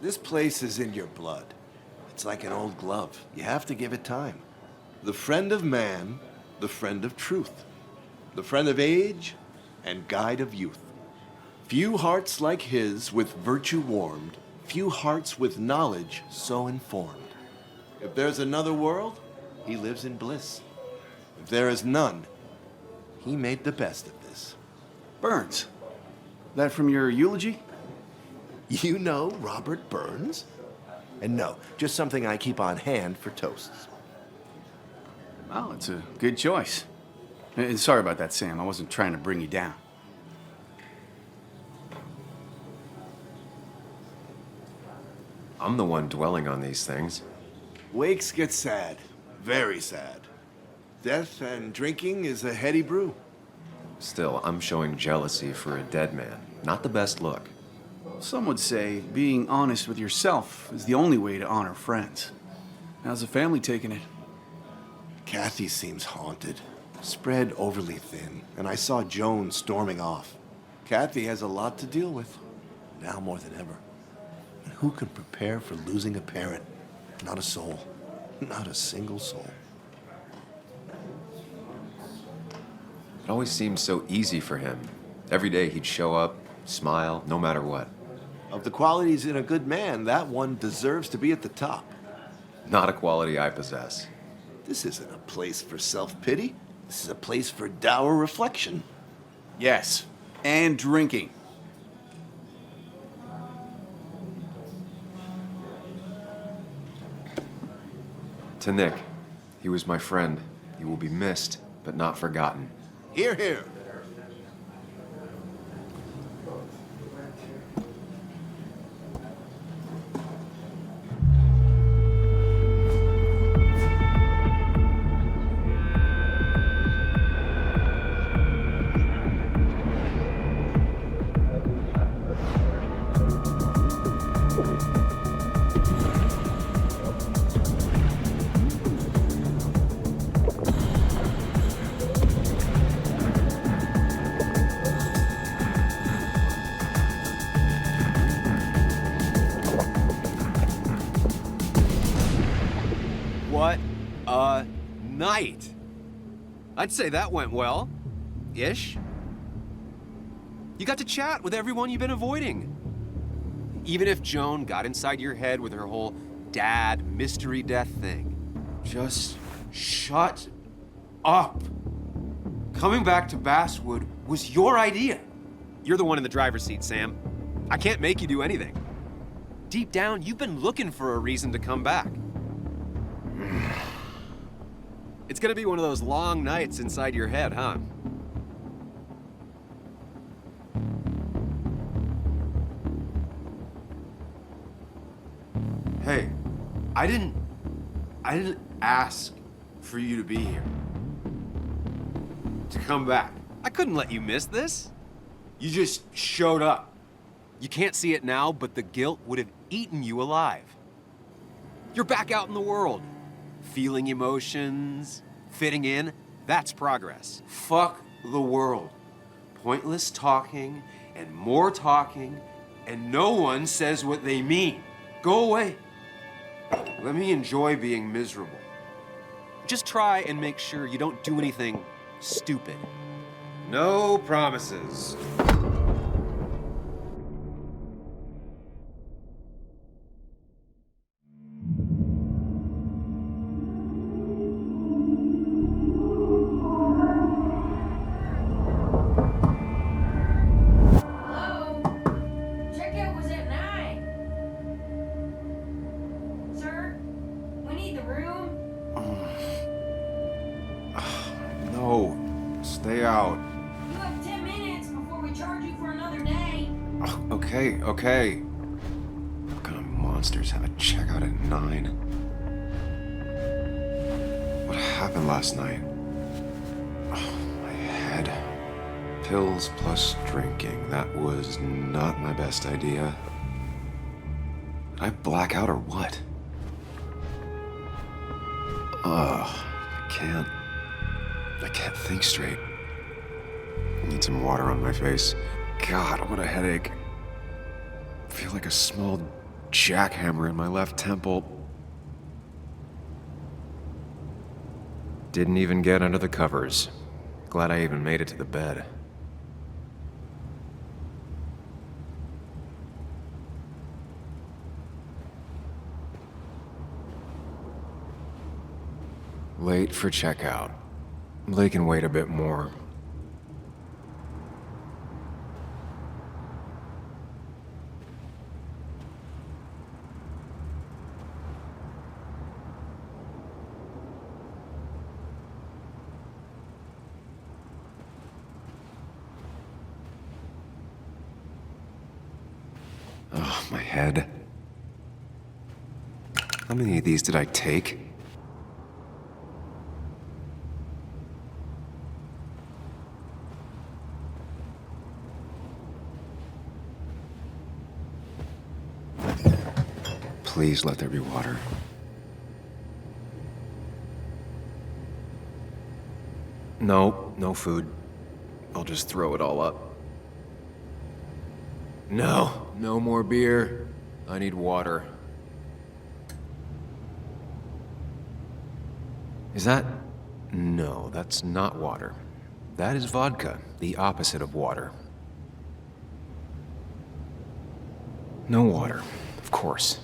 This place is in your blood. It's like an old glove. You have to give it time. The friend of man, the friend of truth. The friend of age, and guide of youth. Few hearts like his with virtue warmed, few hearts with knowledge so informed. If there's another world, he lives in bliss. If there is none, he made the best of this. Burns. That from your eulogy? You know Robert Burns? And no, just something I keep on hand for toasts. Well, it's a good choice. And sorry about that, Sam. I wasn't trying to bring you down. I'm the one dwelling on these things. Wakes get sad. Very sad. Death and drinking is a heady brew. Still, I'm showing jealousy for a dead man. Not the best look. Some would say being honest with yourself is the only way to honor friends. How's the family taking it? Kathy seems haunted. Spread overly thin, and I saw Joan storming off. Kathy has a lot to deal with, now more than ever. And who can prepare for losing a parent? Not a soul. Not a single soul. It always seemed so easy for him. Every day he'd show up, smile, no matter what. Of the qualities in a good man, that one deserves to be at the top. Not a quality I possess. This isn't a place for self-pity. This is a place for dour reflection. Yes, and drinking. To Nick, he was my friend. He will be missed, but not forgotten. Hear, hear. What a night! I'd say that went well. Ish. You got to chat with everyone you've been avoiding. Even if Joan got inside your head with her whole dad mystery death thing. Just shut up. Coming back to Basswood was your idea. You're the one in the driver's seat, Sam. I can't make you do anything. Deep down, you've been looking for a reason to come back. It's gonna be one of those long nights inside your head, huh? Hey, I didn't ask for you to be here. To come back. I couldn't let you miss this. You just showed up. You can't see it now, but the guilt would have eaten you alive. You're back out in the world. Feeling emotions, fitting in, that's progress. Fuck the world. Pointless talking and more talking, and no one says what they mean. Go away. Let me enjoy being miserable. Just try and make sure you don't do anything stupid. No promises. Stay out. You have 10 minutes before we charge you for another day. Okay. What kind of monsters have a checkout at 9? What happened last night? Oh, my head. Pills plus drinking. That was not my best idea. Did I black out or what? I can't think straight. I need some water on my face. God, what a headache. I feel like a small jackhammer in my left temple. Didn't even get under the covers. Glad I even made it to the bed. Late for checkout. They can wait a bit more. Oh, my head. How many of these did I take? Please let there be water. No food. I'll just throw it all up. No more beer. I need water. Is that? No, that's not water. That is vodka, the opposite of water. No water, of course.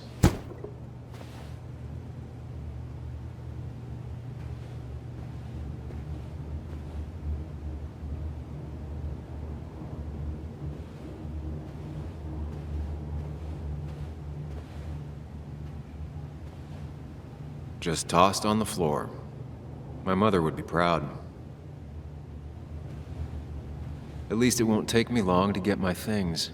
Just tossed on the floor. My mother would be proud. At least it won't take me long to get my things.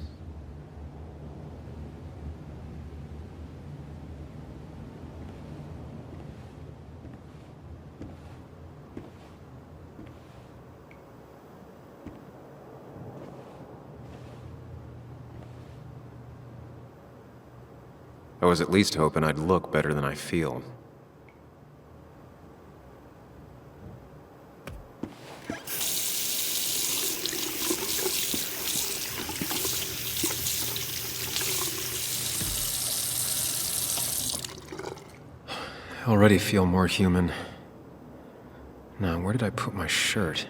I was at least hoping I'd look better than I feel. already feel more human. Now, where did I put my shirt?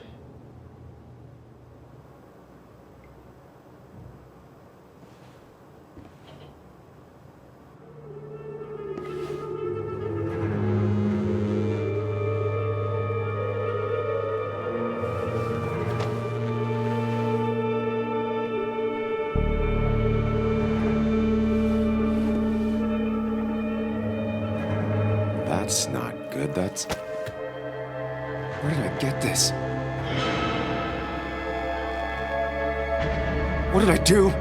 That's not good. That's... Where did I get this? What did I do?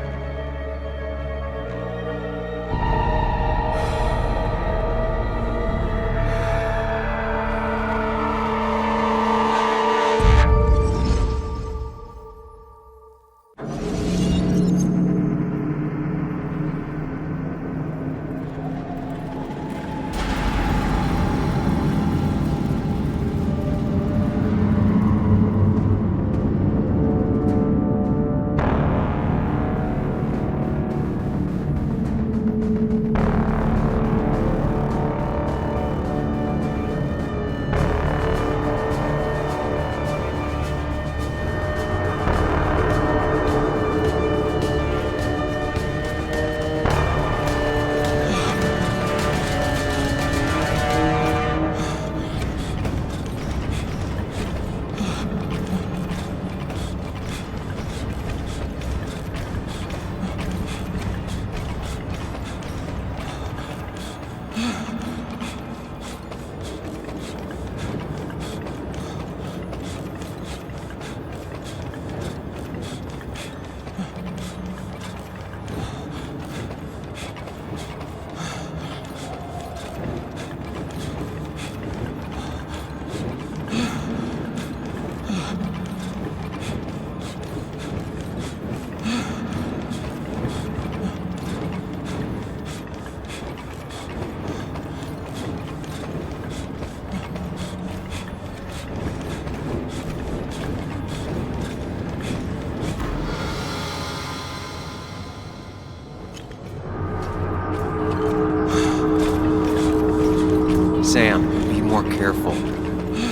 Sam, be more careful.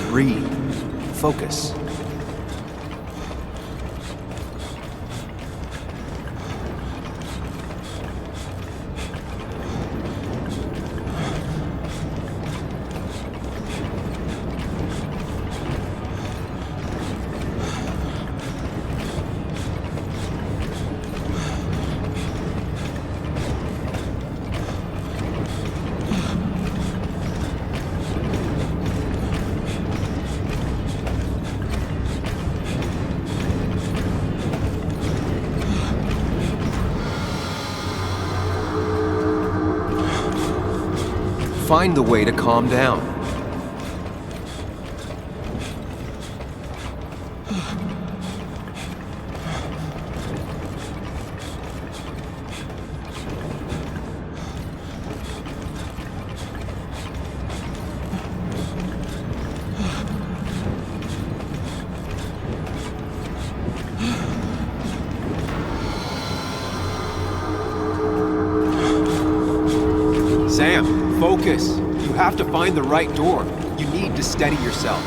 Breathe. Focus. Find the way to calm down. Sam, focus. You have to find the right door. You need to steady yourself.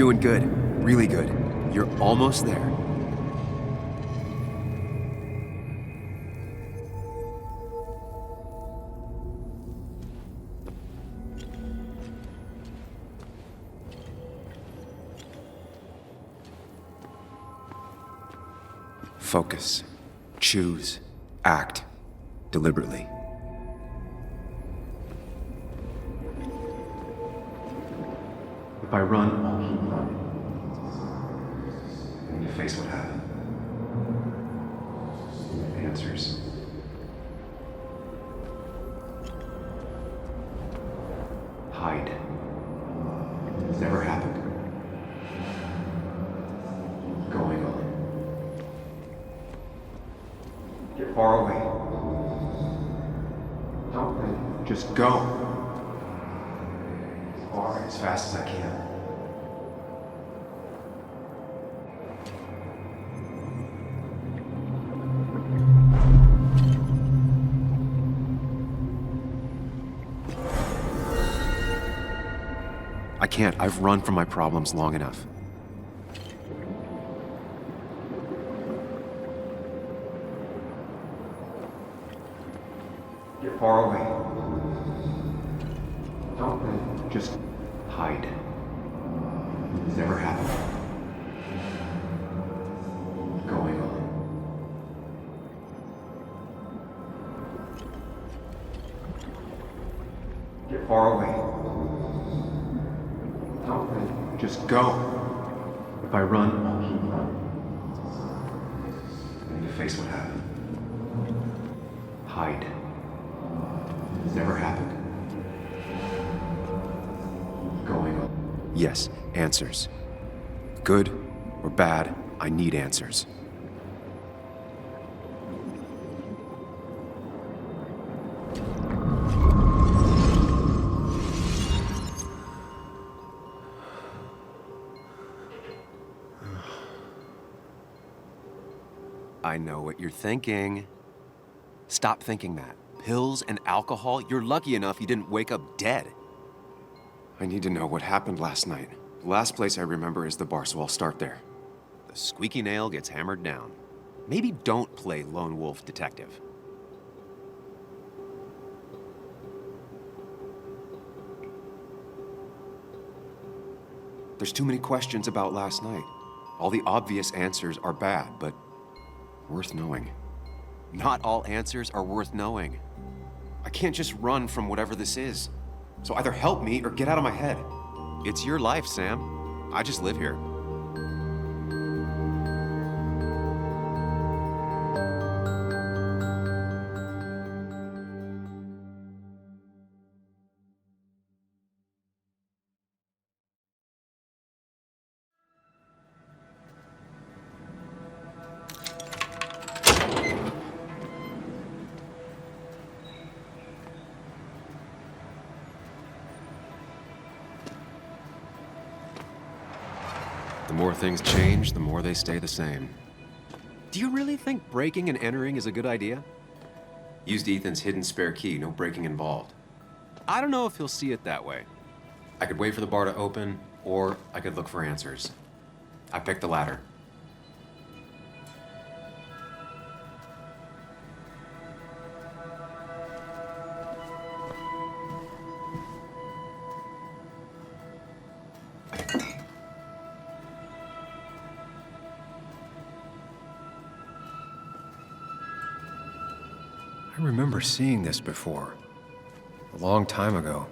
doing good. Really good. You're almost there. Focus. Choose. Act. Deliberately. If I run, I'll keep running. And you face what happened. Answers. Hide. It's never happened. Going on. Get far away. Don't think. Just go. As far, as fast as I can. I can't. I've run from my problems long enough. Get far away. Don't think. Just hide. It's never happened. Going on. Get far away. Don't think. Just go. If I run, I'll keep running. I need to face what happened. Hide. It's never happened. Going on. Yes, answers. Good or bad, I need answers. I know what you're thinking. Stop thinking that. Pills and alcohol? You're lucky enough you didn't wake up dead. I need to know what happened last night. The last place I remember is the bar, so I'll start there. The squeaky nail gets hammered down. Maybe don't play lone wolf detective. There's too many questions about last night. All the obvious answers are bad, but worth knowing. Not all answers are worth knowing. I can't just run from whatever this is. So either help me or get out of my head. It's your life, Sam. I just live here. The more things change, the more they stay the same. Do you really think breaking and entering is a good idea? Used Ethan's hidden spare key, no breaking involved. I don't know if he'll see it that way. I could wait for the bar to open, or I could look for answers. I picked the latter. I remember seeing this before, a long time ago.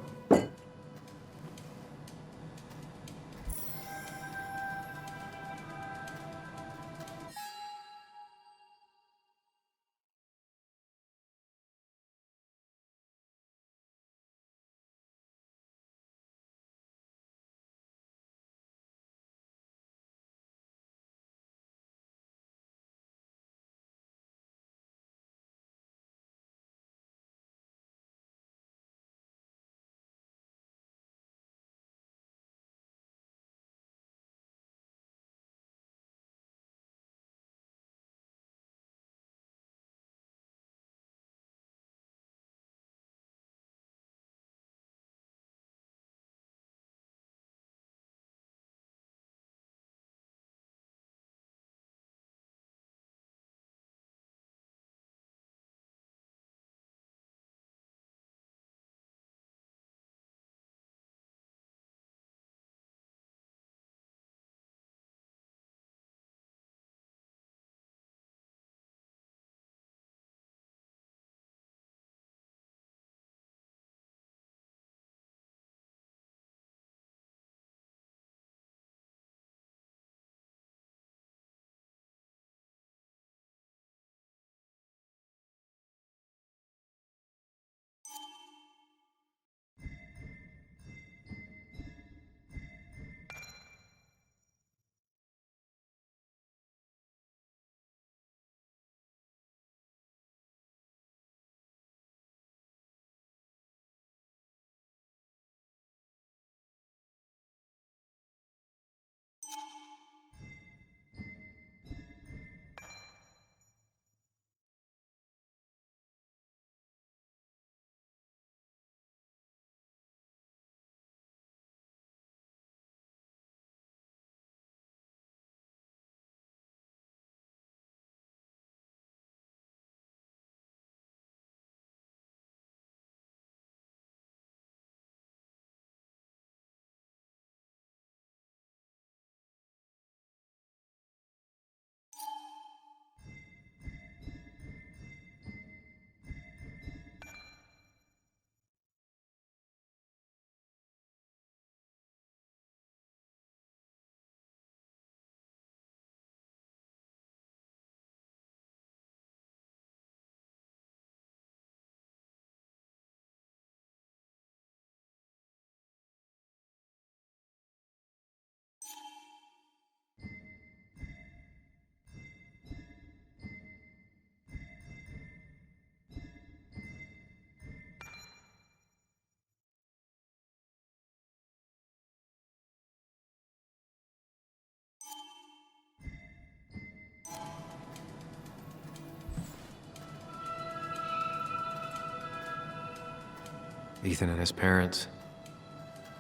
Ethan and his parents.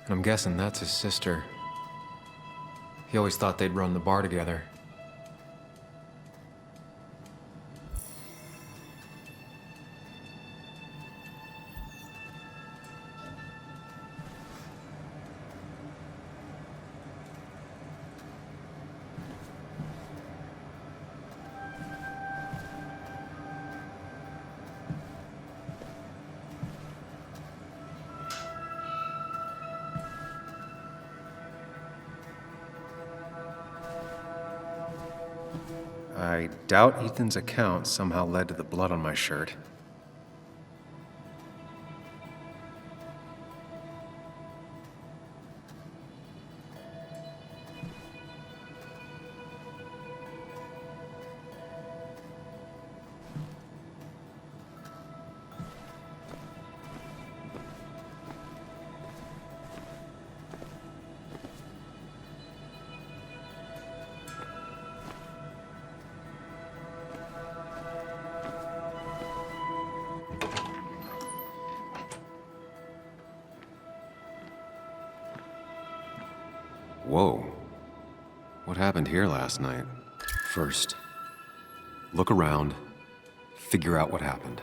And I'm guessing that's his sister. He always thought they'd run the bar together. I doubt Ethan's account somehow led to the blood on my shirt. Whoa. What happened here last night? First, look around, figure out what happened.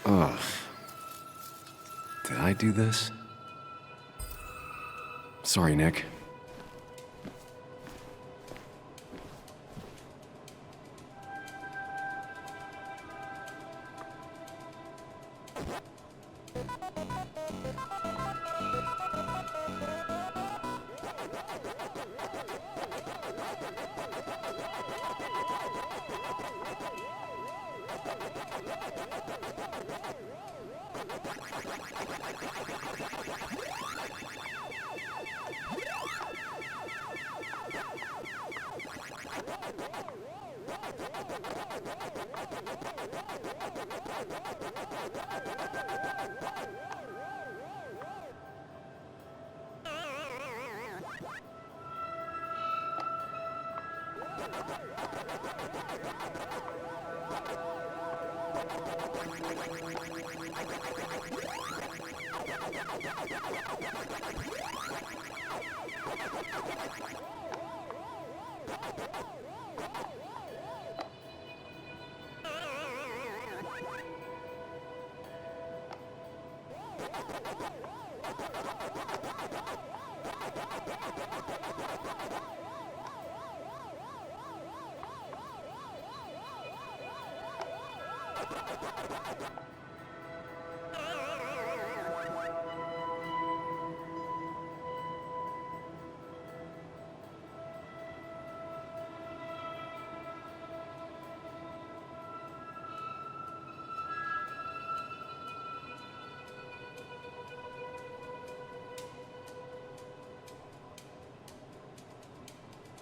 Ugh. Did I do this? Sorry, Nick.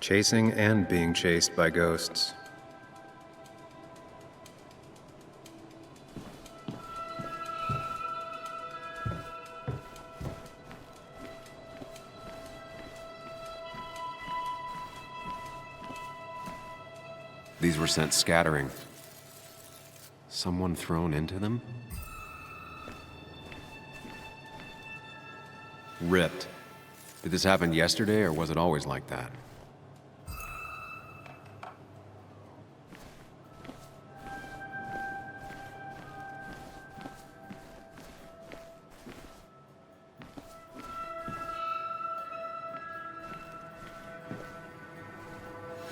Chasing and being chased by ghosts. These were sent scattering. Someone thrown into them? Ripped. Did this happen yesterday, or was it always like that?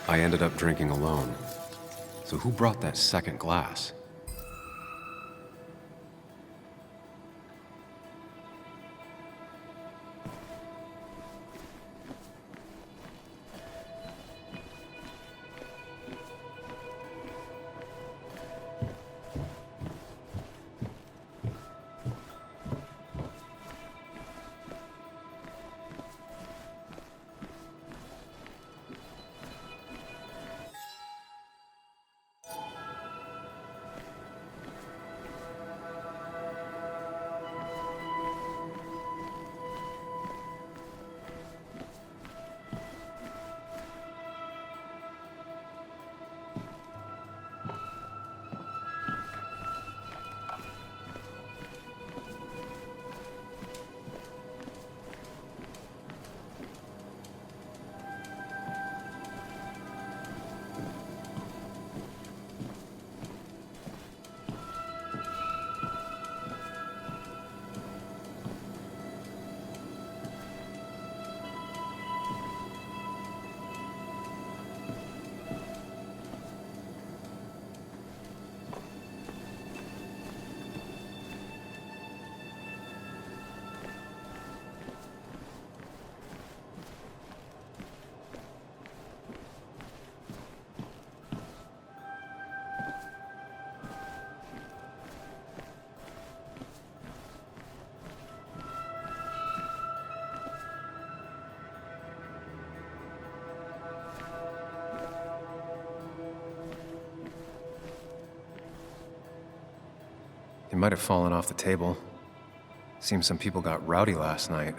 I ended up drinking alone. So who brought that second glass? It might have fallen off the table. Seems some people got rowdy last night.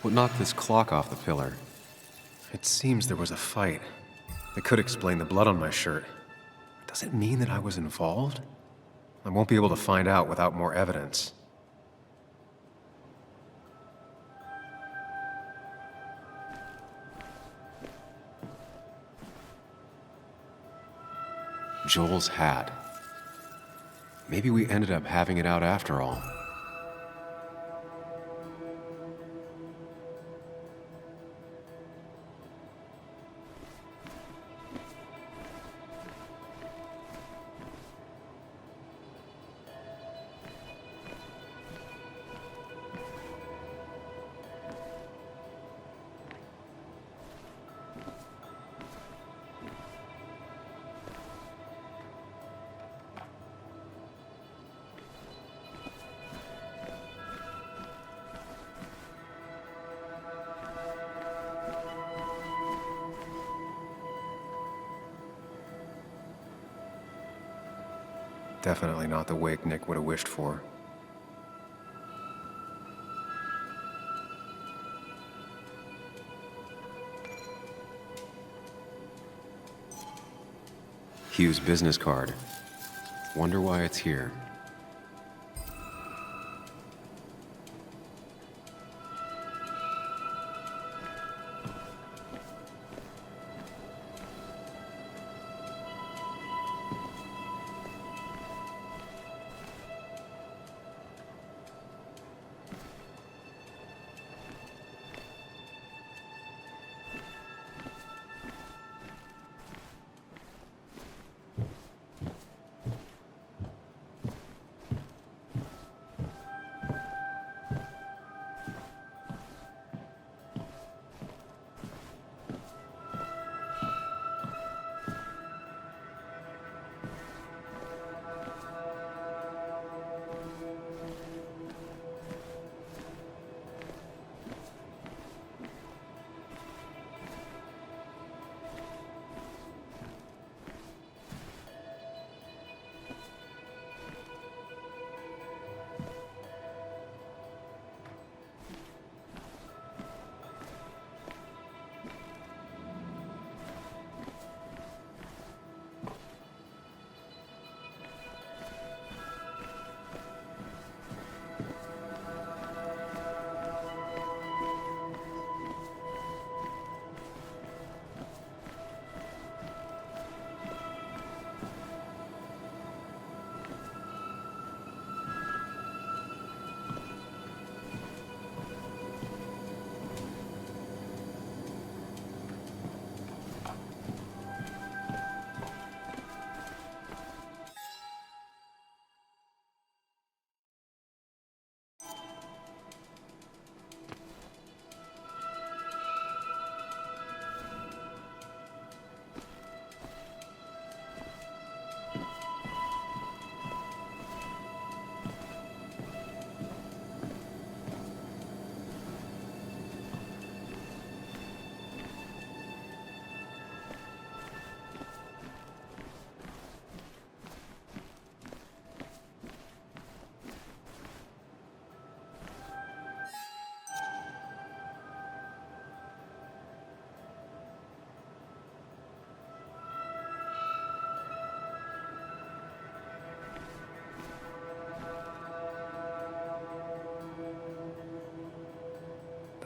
What knocked this clock off the pillar? It seems there was a fight. It could explain the blood on my shirt. Does it mean that I was involved? I won't be able to find out without more evidence. Joel's hat. Maybe we ended up having it out after all. Definitely not the wake Nick would have wished for. Hugh's business card. Wonder why it's here.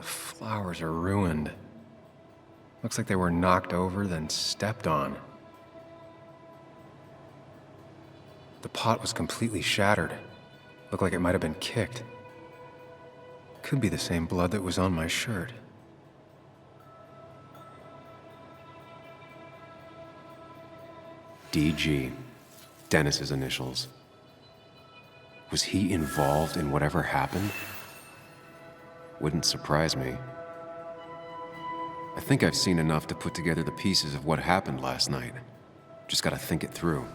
Flowers are ruined. Looks like they were knocked over, then stepped on. The pot was completely shattered. Looked like it might have been kicked. Could be the same blood that was on my shirt. DG. Dennis's initials. Was he involved in whatever happened? Wouldn't surprise me. I think I've seen enough to put together the pieces of what happened last night. Just gotta think it through.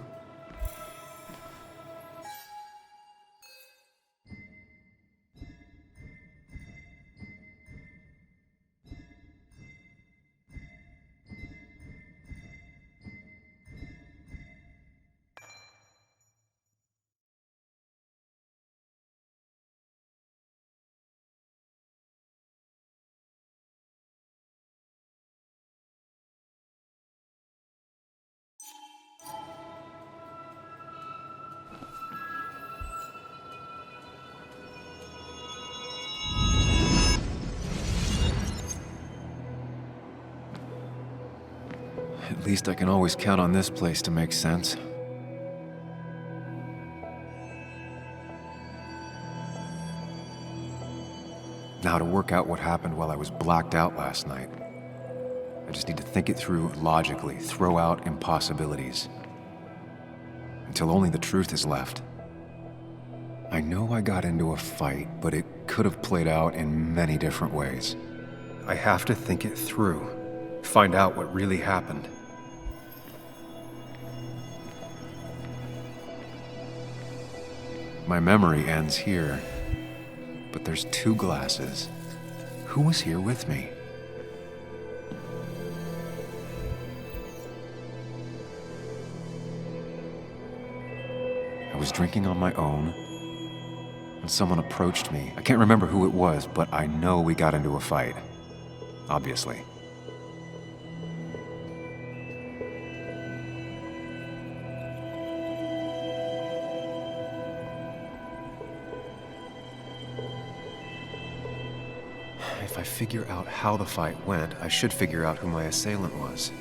At least I can always count on this place to make sense. Now to work out what happened while I was blacked out last night. I just need to think it through logically, throw out impossibilities. Until only the truth is left. I know I got into a fight, but it could have played out in many different ways. I have to think it through, find out what really happened. My memory ends here, but there's two glasses. Who was here with me? I was drinking on my own when someone approached me. I can't remember who it was, but I know we got into a fight. Obviously. if I figure out how the fight went, I should figure out who my assailant was.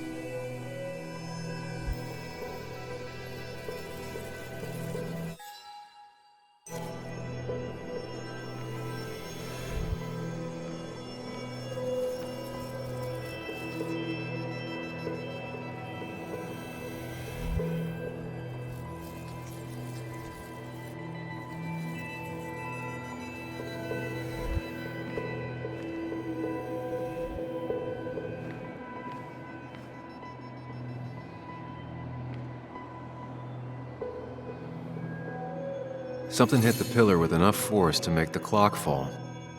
Something hit the pillar with enough force to make the clock fall.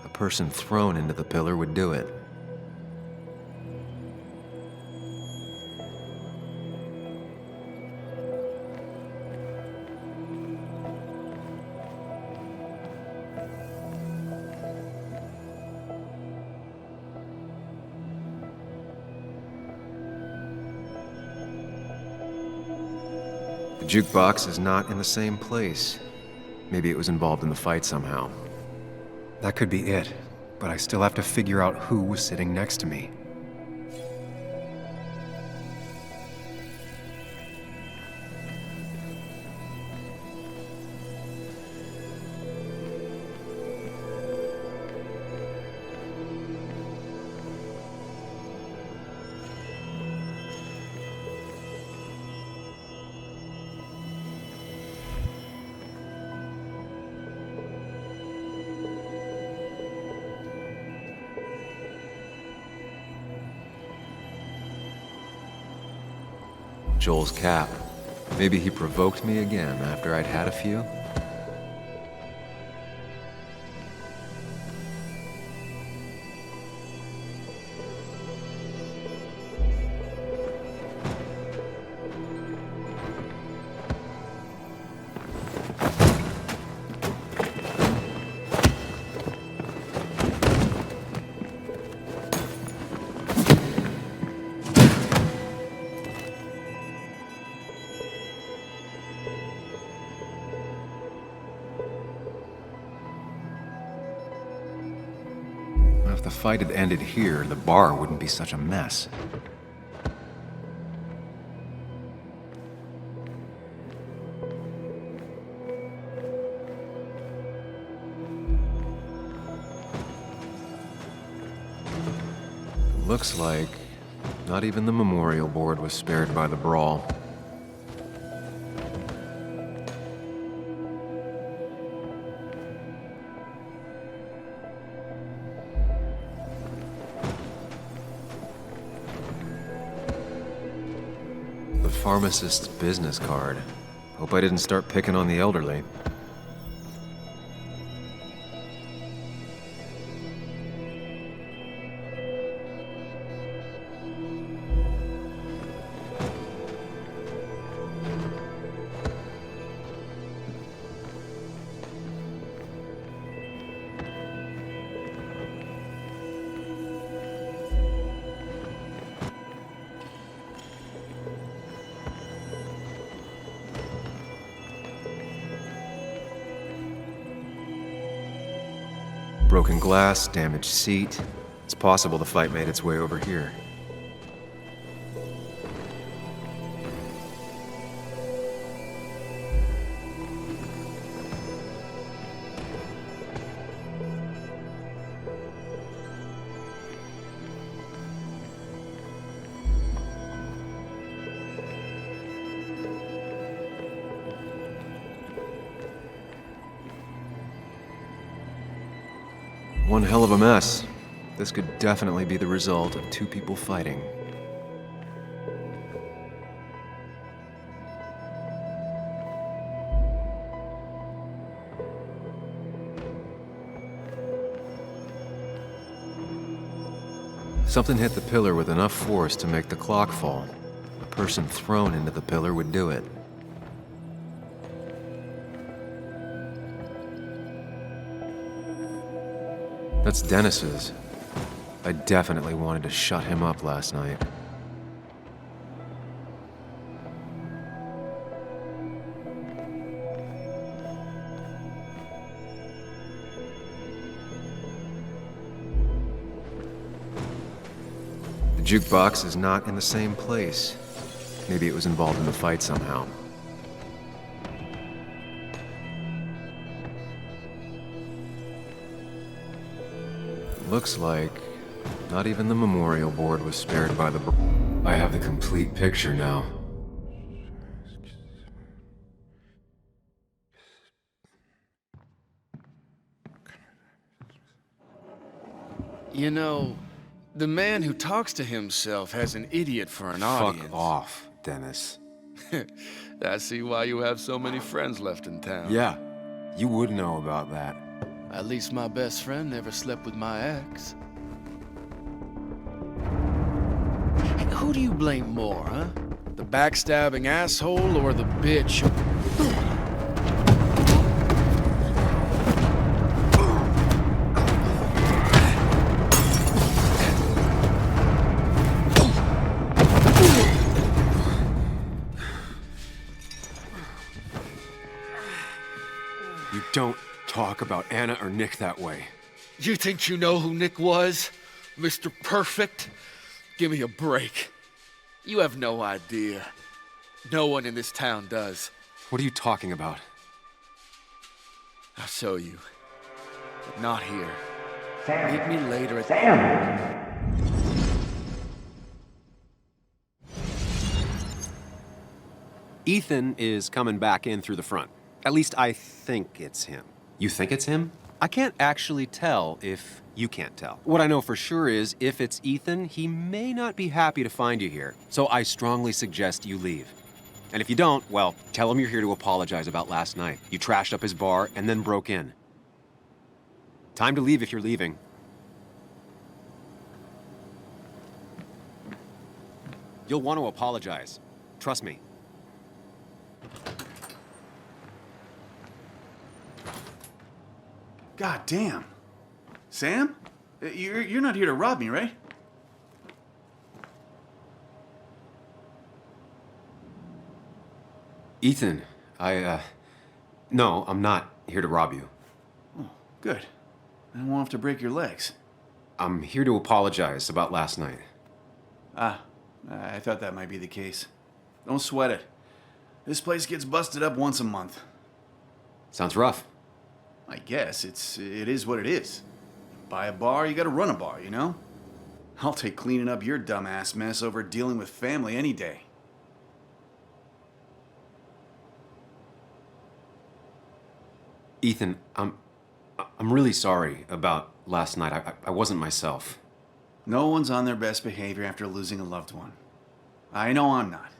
A person thrown into the pillar would do it. The jukebox is not in the same place. Maybe it was involved in the fight somehow. That could be it, but I still have to figure out who was sitting next to me. Joel's cap. Maybe he provoked me again after I'd had a few? If the fight had ended here, the bar wouldn't be such a mess. Looks like not even the memorial board was spared by the brawl. The pharmacist's business card. Hope I didn't start picking on the elderly. Broken glass, damaged seat. It's possible the fight made its way over here. One hell of a mess. This could definitely be the result of two people fighting. Something hit the pillar with enough force to make the clock fall. A person thrown into the pillar would do it. That's Dennis's. I definitely wanted to shut him up last night. jukebox is not in the same place. Maybe it was involved in the fight somehow. Looks like not even the memorial board was spared by the... I have the complete picture now. You know, the man who talks to himself has an idiot for an audience. Fuck off, Dennis. I see why you have so many friends left in town. Yeah, you would know about that. At least my best friend never slept with my ex. Hey, who do you blame more, huh? The backstabbing asshole or the bitch? You don't talk about Anna or Nick that way. You think you know who Nick was? Mr. Perfect? Give me a break. You have no idea. No one in this town does. What are you talking about? I'll show you. But not here. Meet me later at... Sam! Ethan is coming back in through the front. At least I think it's him. You think it's him? I can't actually tell if you can't tell. What I know for sure is if it's Ethan, he may not be happy to find you here. So I strongly suggest you leave. And if you don't, well, tell him you're here to apologize about last night. You trashed up his bar and then broke in. Time to leave if you're leaving. You'll want to apologize. Trust me. God damn. Sam? You're not here to rob me, right? Ethan, no, I'm not here to rob you. Oh, good. I won't have to break your legs. I'm here to apologize about last night. Ah, I thought that might be the case. Don't sweat it. This place gets busted up once a month. Sounds rough. I guess it is what it is. Buy a bar, you gotta run a bar, you know? I'll take cleaning up your dumbass mess over dealing with family any day. Ethan, I'm really sorry about last night. I wasn't myself. No one's on their best behavior after losing a loved one. I know I'm not.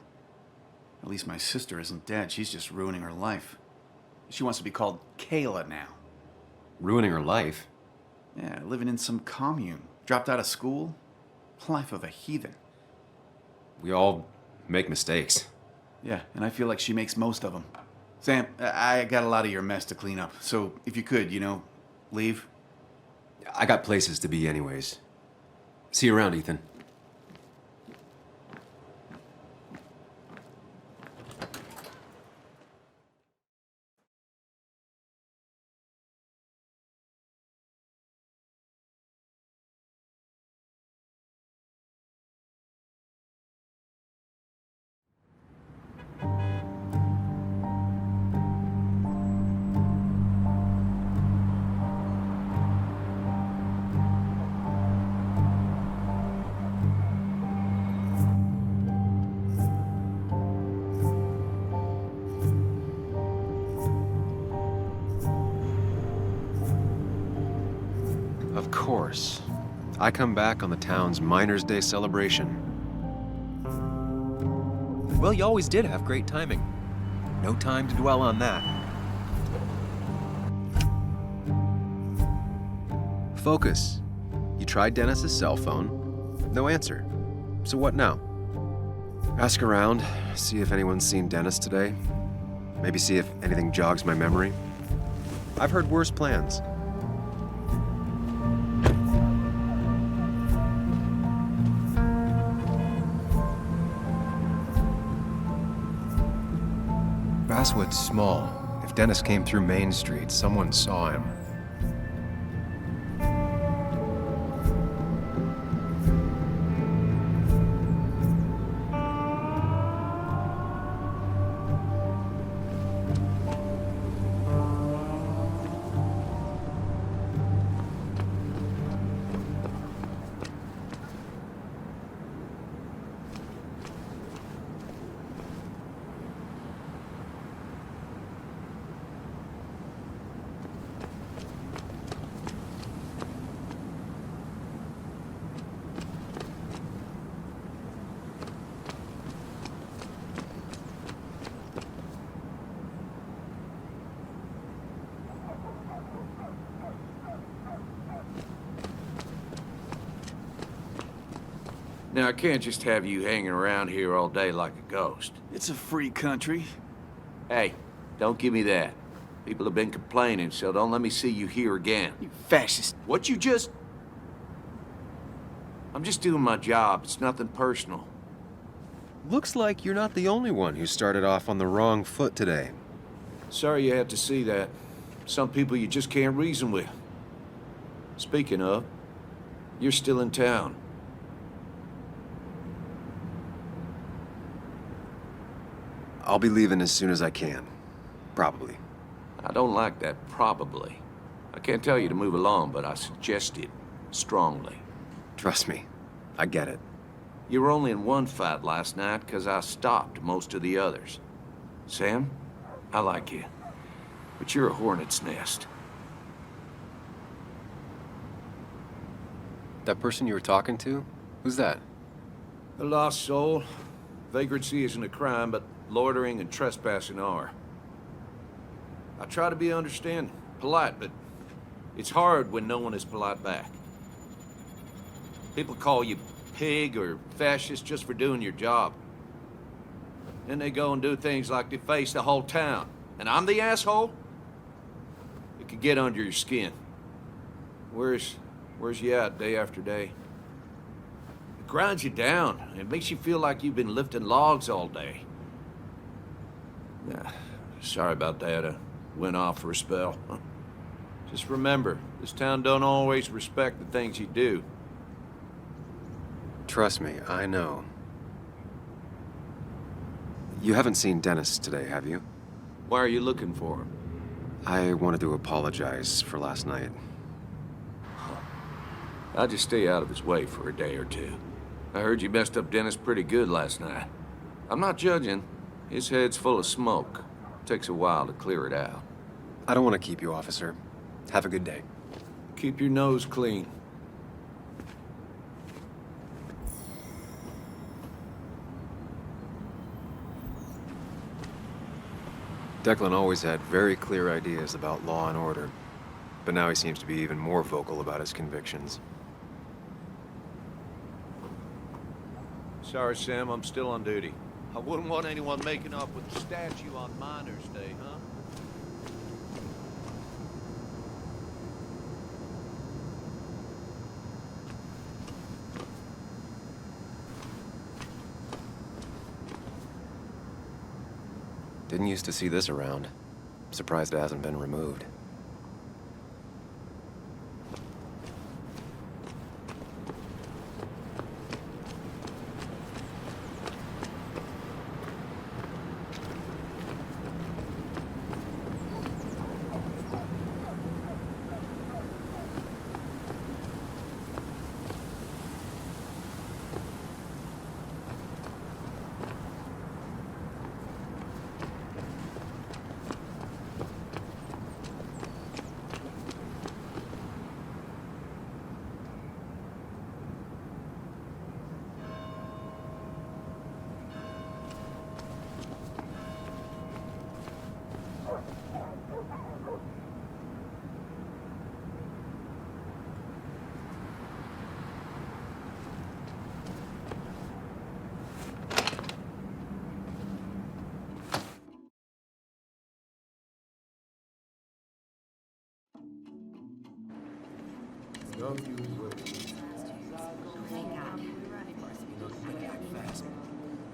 At least my sister isn't dead. She's just ruining her life. She wants to be called Kayla now. Ruining her life? Yeah, living in some commune. Dropped out of school. Life of a heathen. We all make mistakes. Yeah, and I feel like she makes most of them. Sam, I got a lot of your mess to clean up, so if you could, leave. I got places to be anyways. See you around, Ethan. Of course. I come back on the town's Miners' Day celebration. Well, you always did have great timing. No time to dwell on that. Focus. You tried Dennis's cell phone. No answer. So what now? Ask around, see if anyone's seen Dennis today. Maybe see if anything jogs my memory. I've heard worse plans. Basswood's small. If Dennis came through Main Street, someone saw him. Now, I can't just have you hanging around here all day like a ghost. It's a free country. Hey, don't give me that. People have been complaining, so don't let me see you here again. You fascist. What you just... I'm just doing my job. It's nothing personal. Looks like you're not the only one who started off on the wrong foot today. Sorry you had to see that. Some people you just can't reason with. Speaking of, you're still in town. I'll be leaving as soon as I can. Probably. I don't like that probably. I can't tell you to move along, but I suggest it strongly. Trust me, I get it. You were only in one fight last night because I stopped most of the others. Sam, I like you, but you're a hornet's nest. That person you were talking to? Who's that? A lost soul. Vagrancy isn't a crime, but loitering and trespassing are. I try to be understanding, polite, but it's hard when no one is polite back. People call you pig or fascist just for doing your job. Then they go and do things like deface the whole town. And I'm the asshole? It could get under your skin. Where's you at day after day? It grinds you down. It makes you feel like you've been lifting logs all day. Sorry about that. I went off for a spell. Just remember, this town don't always respect the things you do. Trust me, I know. You haven't seen Dennis today, have you? Why are you looking for him? I wanted to apologize for last night. I'll just stay out of his way for a day or two. I heard you messed up Dennis pretty good last night. I'm not judging. His head's full of smoke. Takes a while to clear it out. I don't want to keep you, officer. Have a good day. Keep your nose clean. Declan always had very clear ideas about law and order, but now he seems to be even more vocal about his convictions. Sorry, Sam, I'm still on duty. I wouldn't want anyone making off with the statue on Miners' Day, huh? Didn't used to see this around. Surprised it hasn't been removed. Don't use weapons. Thank God.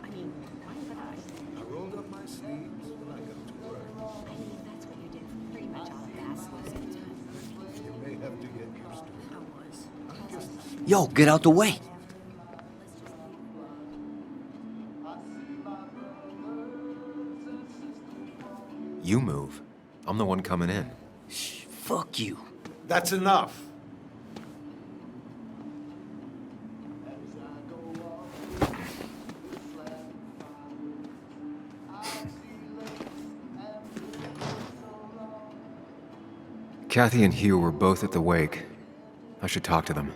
I mean, why would I? I rolled up my sleeves when I got to work. I mean, that's what you did for pretty much all of Basswood. You may have to get used to it. Yo, get out the way. You move. I'm the one coming in. Shh, fuck you. That's enough. Kathy and Hugh were both at the wake. I should talk to them.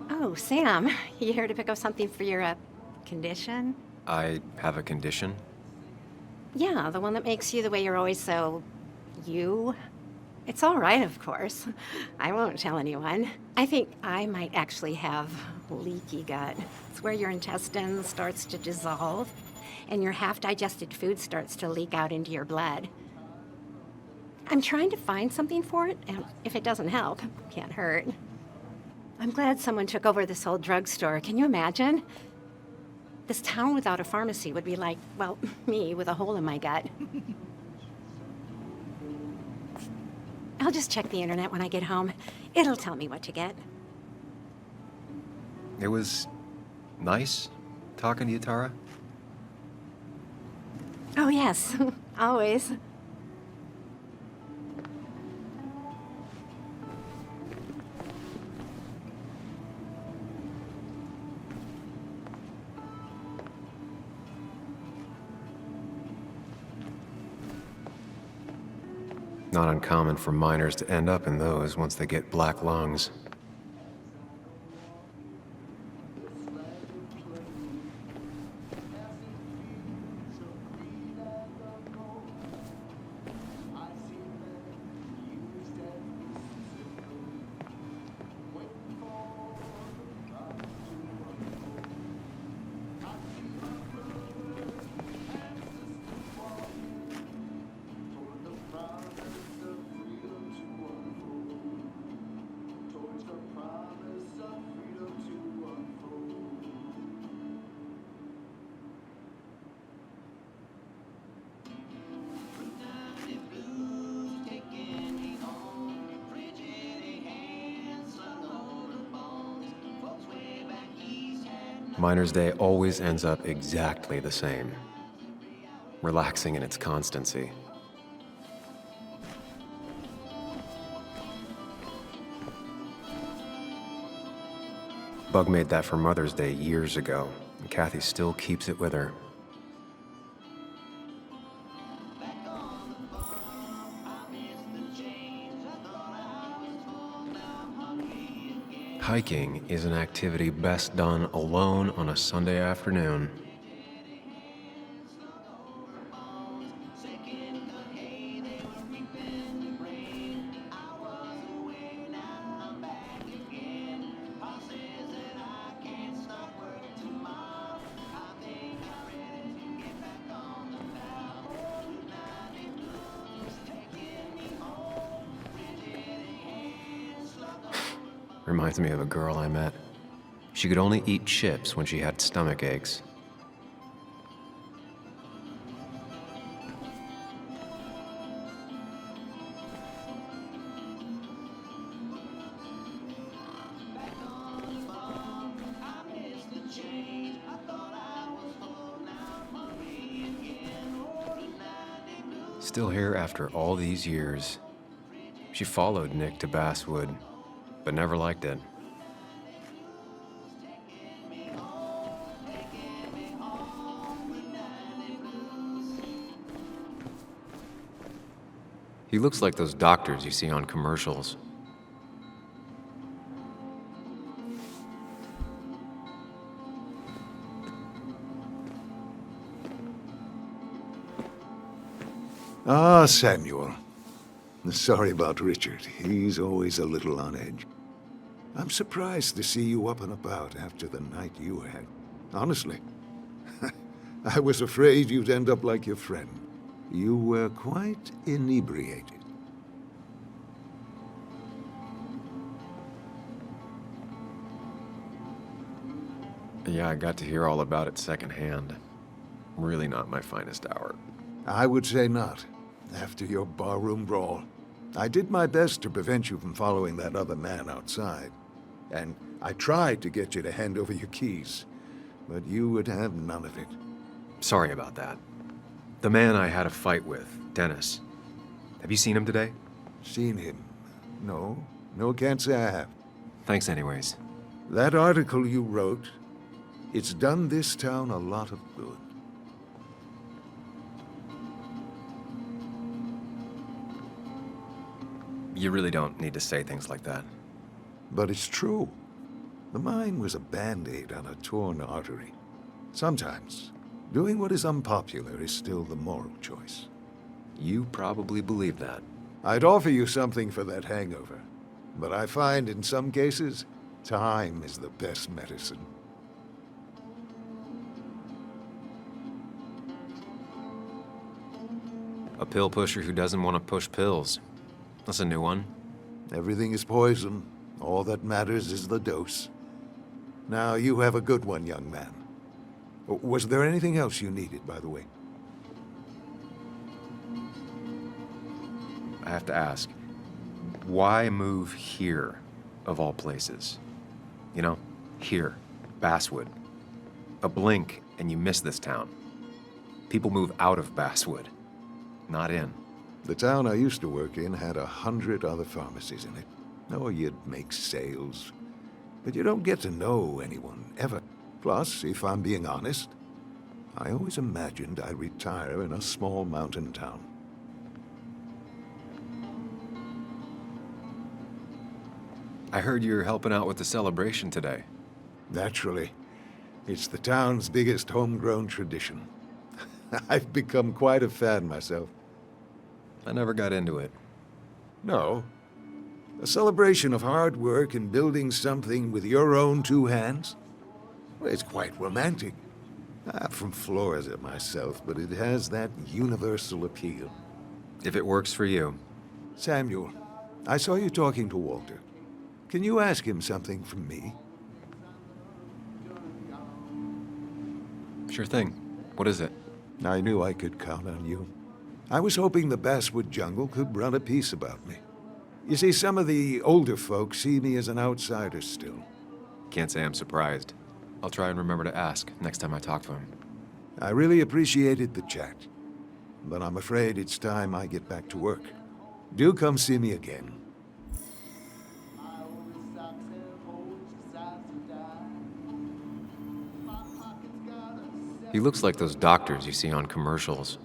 Oh, Sam, you here to pick up something for your condition? I have a condition? Yeah, the one that makes you the way you're always so... you? It's all right, of course. I won't tell anyone. I think I might actually have leaky gut. It's where your intestine starts to dissolve and your half-digested food starts to leak out into your blood. I'm trying to find something for it, and if it doesn't help, can't hurt. I'm glad someone took over this old drugstore. Can you imagine? This town without a pharmacy would be like, well, me with a hole in my gut. I'll just check the internet when I get home. It'll tell me what to get. It was nice talking to you, Tara. Oh, yes. Always. Not uncommon for miners to end up in those once they get black lungs. Miner's Day always ends up exactly the same, relaxing in its constancy. Bug made that for Mother's Day years ago, and Kathy still keeps it with her. Hiking is an activity best done alone on a Sunday afternoon. Reminds me of a girl I met. She could only eat chips when she had stomach aches. Still here after all these years. She followed Nick to Basswood, but never liked it. He looks like those doctors you see on commercials. Ah, Samuel. Sorry about Richard. He's always a little on edge. I'm surprised to see you up and about after the night you had. Honestly. I was afraid you'd end up like your friend. You were quite inebriated. Yeah, I got to hear all about it secondhand. Really not my finest hour. I would say not, after your barroom brawl. I did my best to prevent you from following that other man outside. And I tried to get you to hand over your keys, but you would have none of it. Sorry about that. The man I had a fight with, Dennis. Have you seen him today? Seen him? No. No, can't say I have. Thanks anyways. That article you wrote, it's done this town a lot of good. You really don't need to say things like that. But it's true. The mine was a band-aid on a torn artery. Sometimes, doing what is unpopular is still the moral choice. You probably believe that. I'd offer you something for that hangover, but I find in some cases, time is the best medicine. A pill pusher who doesn't want to push pills. That's a new one. Everything is poison. All that matters is the dose. Now, you have a good one, young man. Was there anything else you needed, by the way? I have to ask, why move here, of all places? You know, here, Basswood. A blink and you miss this town. People move out of Basswood, not in. The town I used to work in had 100 other pharmacies in it. Oh, you'd make sales. But you don't get to know anyone, ever. Plus, if I'm being honest, I always imagined I'd retire in a small mountain town. I heard you're helping out with the celebration today. Naturally. It's the town's biggest homegrown tradition. I've become quite a fan myself. I never got into it. No. A celebration of hard work and building something with your own two hands? Well, it's quite romantic. I'm from Florida myself, but it has that universal appeal. If it works for you. Samuel, I saw you talking to Walter. Can you ask him something from me? Sure thing. What is it? I knew I could count on you. I was hoping the Basswood jungle could run a piece about me. You see, some of the older folks see me as an outsider still. Can't say I'm surprised. I'll try and remember to ask next time I talk to him. I really appreciated the chat, but I'm afraid it's time I get back to work. Do come see me again. He looks like those doctors you see on commercials.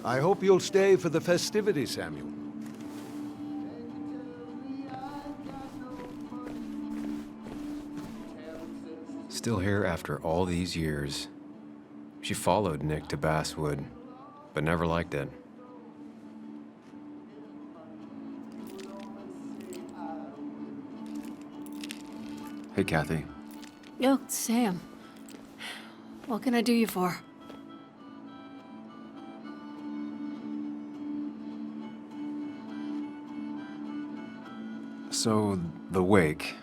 I hope you'll stay for the festivities, Samuel. Still here after all these years. She followed Nick to Basswood, but never liked it. Hey, Kathy. Yo, Sam. What can I do you for? So, the wake.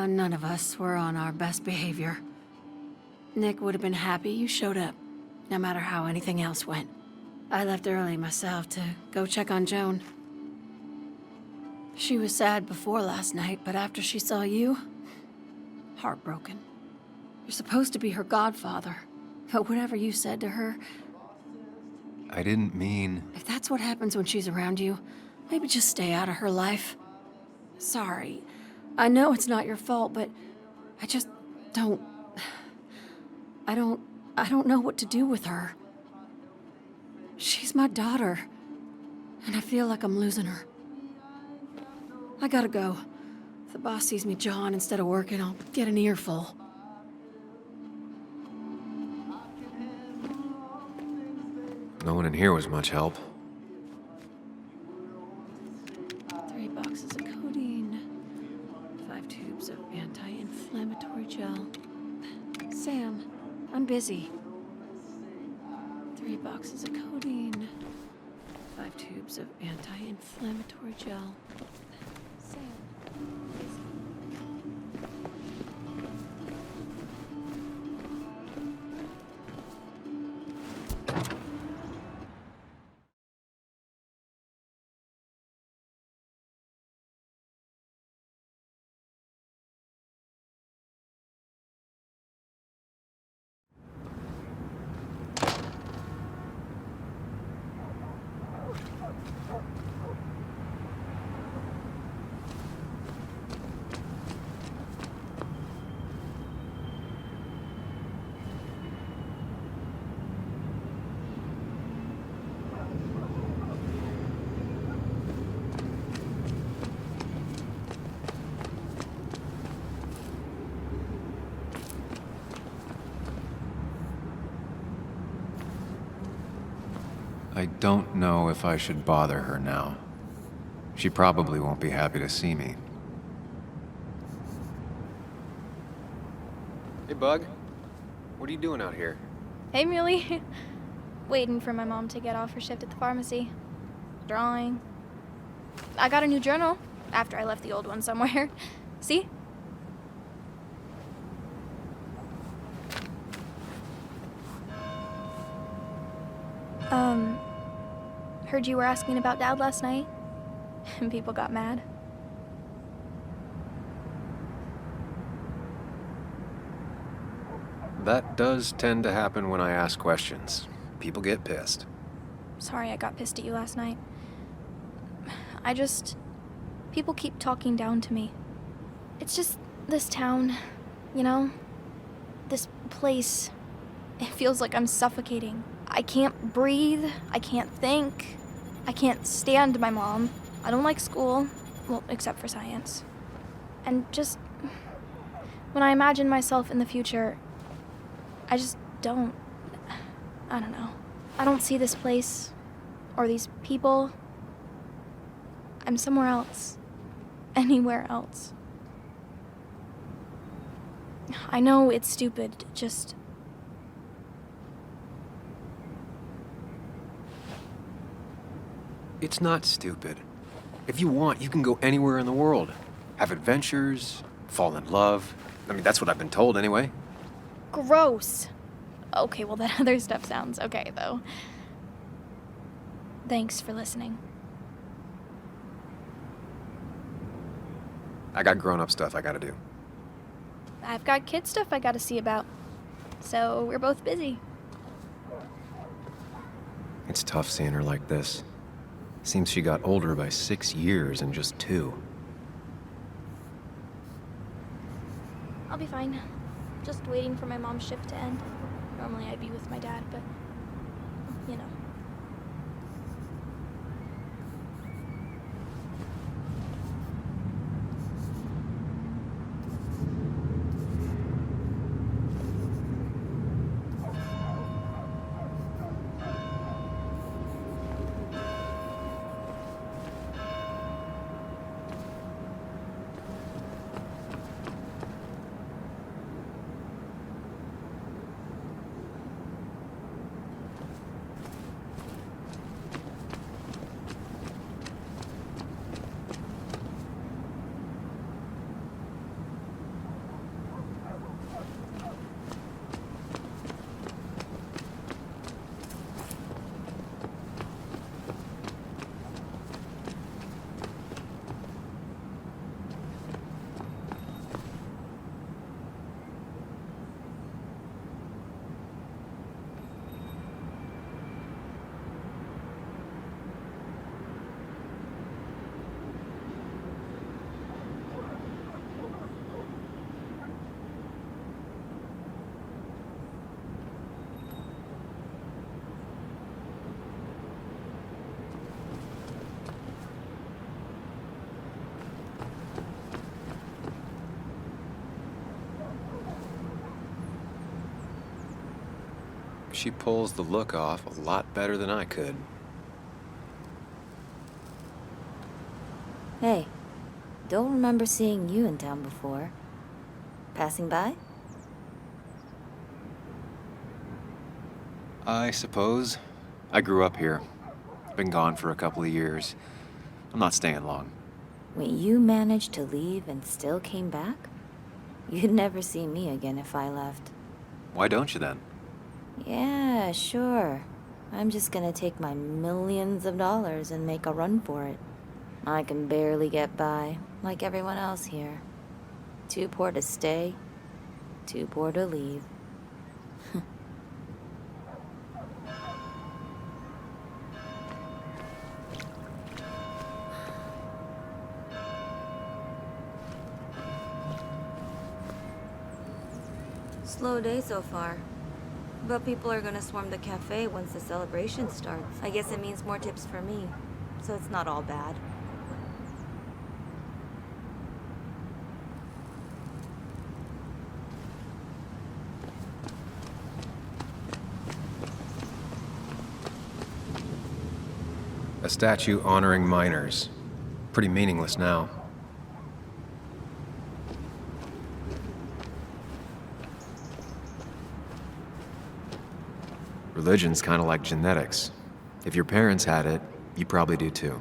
None of us were on our best behavior. Nick would have been happy you showed up, no matter how anything else went. I left early myself to go check on Joan. She was sad before last night, but after she saw you, heartbroken. You're supposed to be her godfather, but whatever you said to her... I didn't mean... If that's what happens when she's around you, maybe just stay out of her life. Sorry. I know it's not your fault, but I just don't... I don't know what to do with her. She's my daughter, and I feel like I'm losing her. I gotta go. If the boss sees me jawing instead of working, I'll get an earful. No one in here was much help. 3 boxes of codeine. 5 tubes of anti-inflammatory gel. Sam, I'm busy. 3 boxes of codeine. 5 tubes of anti-inflammatory gel. Sam, I'm busy. I don't know if I should bother her now. She probably won't be happy to see me. Hey, Bug. What are you doing out here? Hey, Muley. Waiting for my mom to get off her shift at the pharmacy. Drawing. I got a new journal after I left the old one somewhere. See? Heard you were asking about Dad last night, and people got mad. That does tend to happen when I ask questions. People get pissed. Sorry I got pissed at you last night. People keep talking down to me. It's just this town, you know? This place. It feels like I'm suffocating. I can't breathe. I can't think. I can't stand my mom. I don't like school. Well, except for science. And just... when I imagine myself in the future, I just don't... I don't know. I don't see this place. Or these people. I'm somewhere else. Anywhere else. I know it's stupid, just... It's not stupid. If you want, you can go anywhere in the world. Have adventures, fall in love. I mean, that's what I've been told anyway. Gross. Okay, well, that other stuff sounds okay, though. Thanks for listening. I got grown-up stuff I gotta do. I've got kid stuff I gotta see about. So we're both busy. It's tough seeing her like this. Seems she got older by 6 years in just 2. I'll be fine. Just waiting for my mom's shift to end. Normally I'd be with my dad, but... you know. She pulls the look off a lot better than I could. Hey, don't remember seeing you in town before. Passing by? I suppose. I grew up here. Been gone for a couple of years. I'm not staying long. Wait, you managed to leave and still came back? You'd never see me again if I left. Why don't you then? Yeah, sure. I'm just gonna take my millions of dollars and make a run for it. I can barely get by, like everyone else here. Too poor to stay, too poor to leave. Slow day so far. But people are gonna swarm the cafe once the celebration starts. I guess it means more tips for me, so it's not all bad. statue honoring miners. Pretty meaningless now. Religion's kind of like genetics. If your parents had it, you probably do too.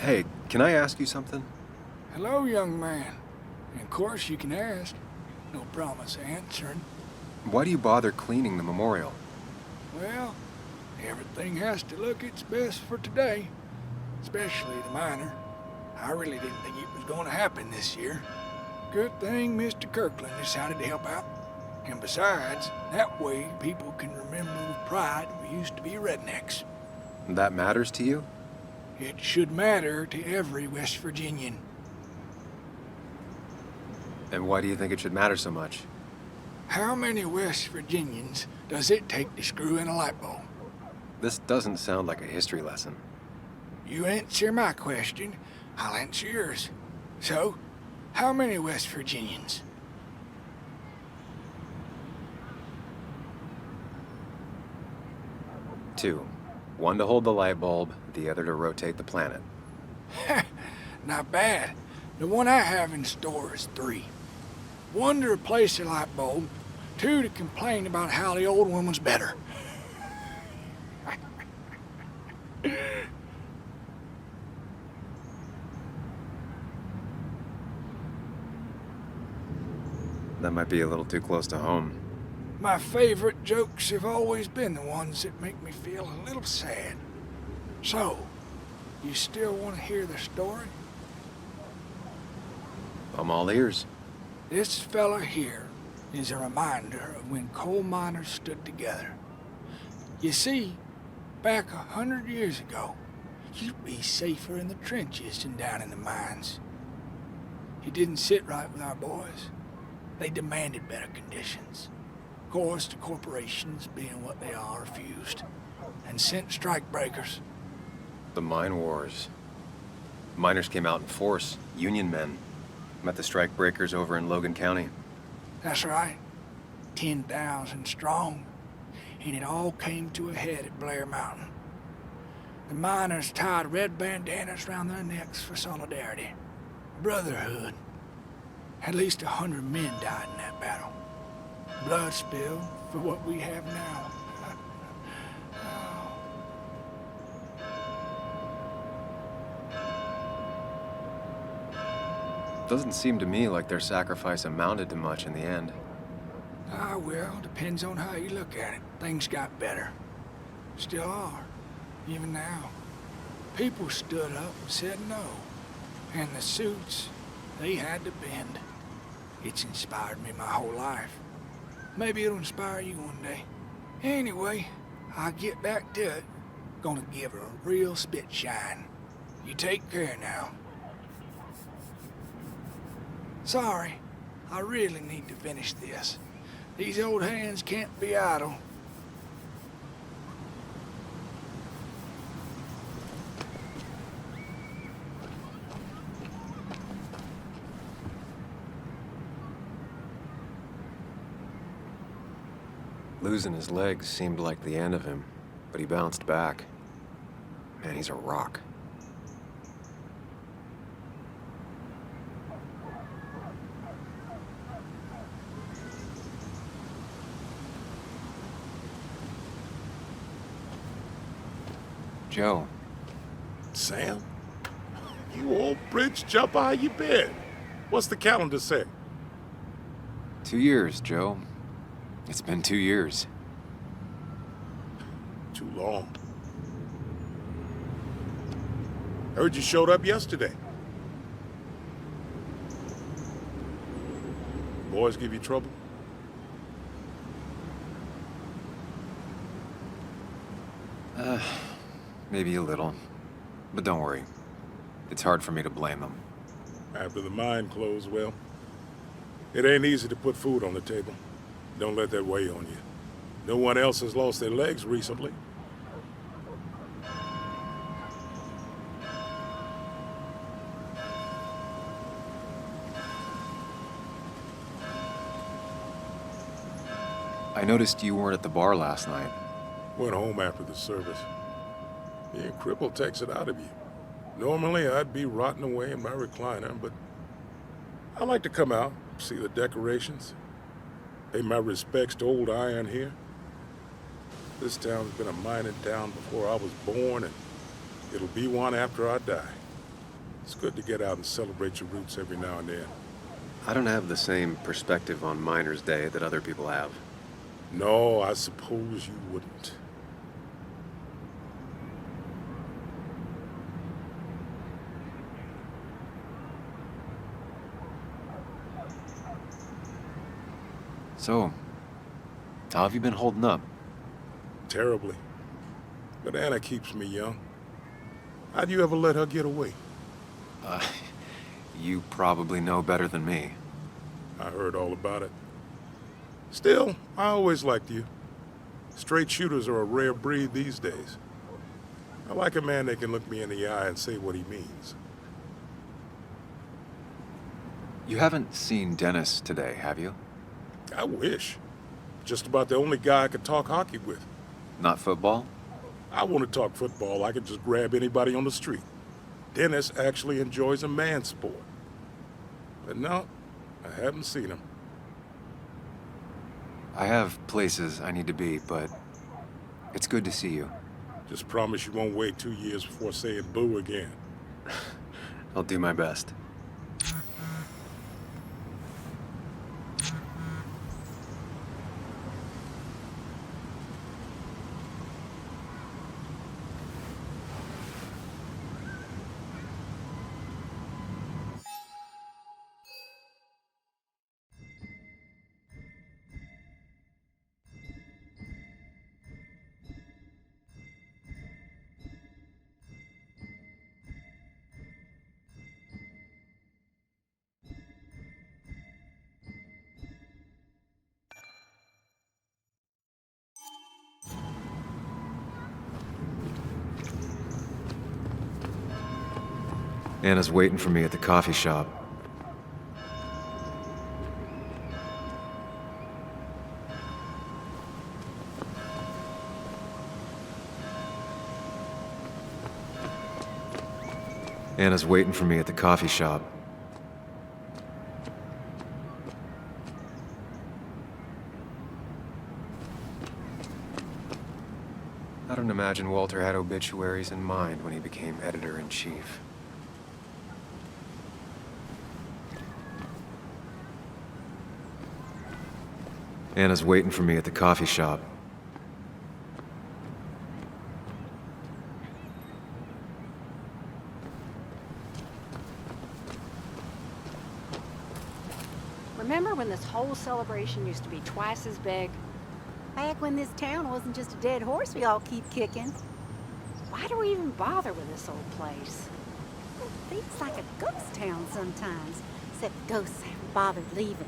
Hey, can I ask you something? Hello, young man. And of course you can ask. No promise answering. Why do you bother cleaning the memorial? Well, everything has to look its best for today. Especially the miner. I really didn't think it was going to happen this year. Good thing Mr. Kirkland decided to help out. And besides, that way people can remember with pride we used to be rednecks. That matters to you? It should matter to every West Virginian. And why do you think it should matter so much? How many West Virginians does it take to screw in a light bulb? This doesn't sound like a history lesson. You answer my question, I'll answer yours. So, how many West Virginians? Two. One to hold the light bulb, the other to rotate the planet. Not bad. The one I have in store is 3. 1 to replace the light bulb, 2 to complain about how the old one was better. That might be a little too close to home. My favorite jokes have always been the ones that make me feel a little sad. So, you still want to hear the story? I'm all ears. This fella here is a reminder of when coal miners stood together. You see, back 100 years ago, you'd be safer in the trenches than down in the mines. He didn't sit right with our boys. They demanded better conditions. Of course, the corporations, being what they are, refused and sent strikebreakers. The mine wars. Miners came out in force, Union men. Met the strikebreakers over in Logan County. That's right. 10,000 strong. And it all came to a head at Blair Mountain. The miners tied red bandanas around their necks for solidarity. Brotherhood. At least 100 men died in that battle. Blood spilled for what we have now. Doesn't seem to me like their sacrifice amounted to much in the end. Well, depends on how you look at it. Things got better. Still are, even now. People stood up and said no. And the suits, they had to bend. It's inspired me my whole life. Maybe it'll inspire you one day. Anyway, I'll get back to it. Gonna give her a real spit shine. You take care now. Sorry, I really need to finish this. These old hands can't be idle. Losing his legs seemed like the end of him, but he bounced back. Man, he's a rock. Joe, Sam? You old bridge jumper, how you been? What's the calendar say? 2 years, Joe. It's been 2 years. Too long. Heard you showed up yesterday. Boys give you trouble? Maybe a little. But don't worry. It's hard for me to blame them. After the mine closed, well, it ain't easy to put food on the table. Don't let that weigh on you. No one else has lost their legs recently. I noticed you weren't at the bar last night. Went home after the service. Being crippled takes it out of you. Normally, I'd be rotting away in my recliner, but I like to come out, see the decorations, pay my respects to old iron here. This town's been a mining town before I was born, and it'll be one after I die. It's good to get out and celebrate your roots every now and then. I don't have the same perspective on Miners' Day that other people have. No, I suppose you wouldn't. So, how have you been holding up? Terribly. But Anna keeps me young. How'd you ever let her get away? You probably know better than me. I heard all about it. Still, I always liked you. Straight shooters are a rare breed these days. I like a man that can look me in the eye and say what he means. You haven't seen Dennis today, have you? I wish. Just about the only guy I could talk hockey with. Not football? I want to talk football. I could just grab anybody on the street. Dennis actually enjoys a man's sport. But no, I haven't seen him. I have places I need to be, but it's good to see you. Just promise you won't wait 2 years before saying boo again. I'll do my best. Anna's waiting for me at the coffee shop. Anna's waiting for me at the coffee shop. I don't imagine Walter had obituaries in mind when he became editor-in-chief. Anna's waiting for me at the coffee shop. Remember when this whole celebration used to be twice as big? Back when this town wasn't just a dead horse we all keep kicking. Why do we even bother with this old place? It feels like a ghost town sometimes, except ghosts haven't bothered leaving.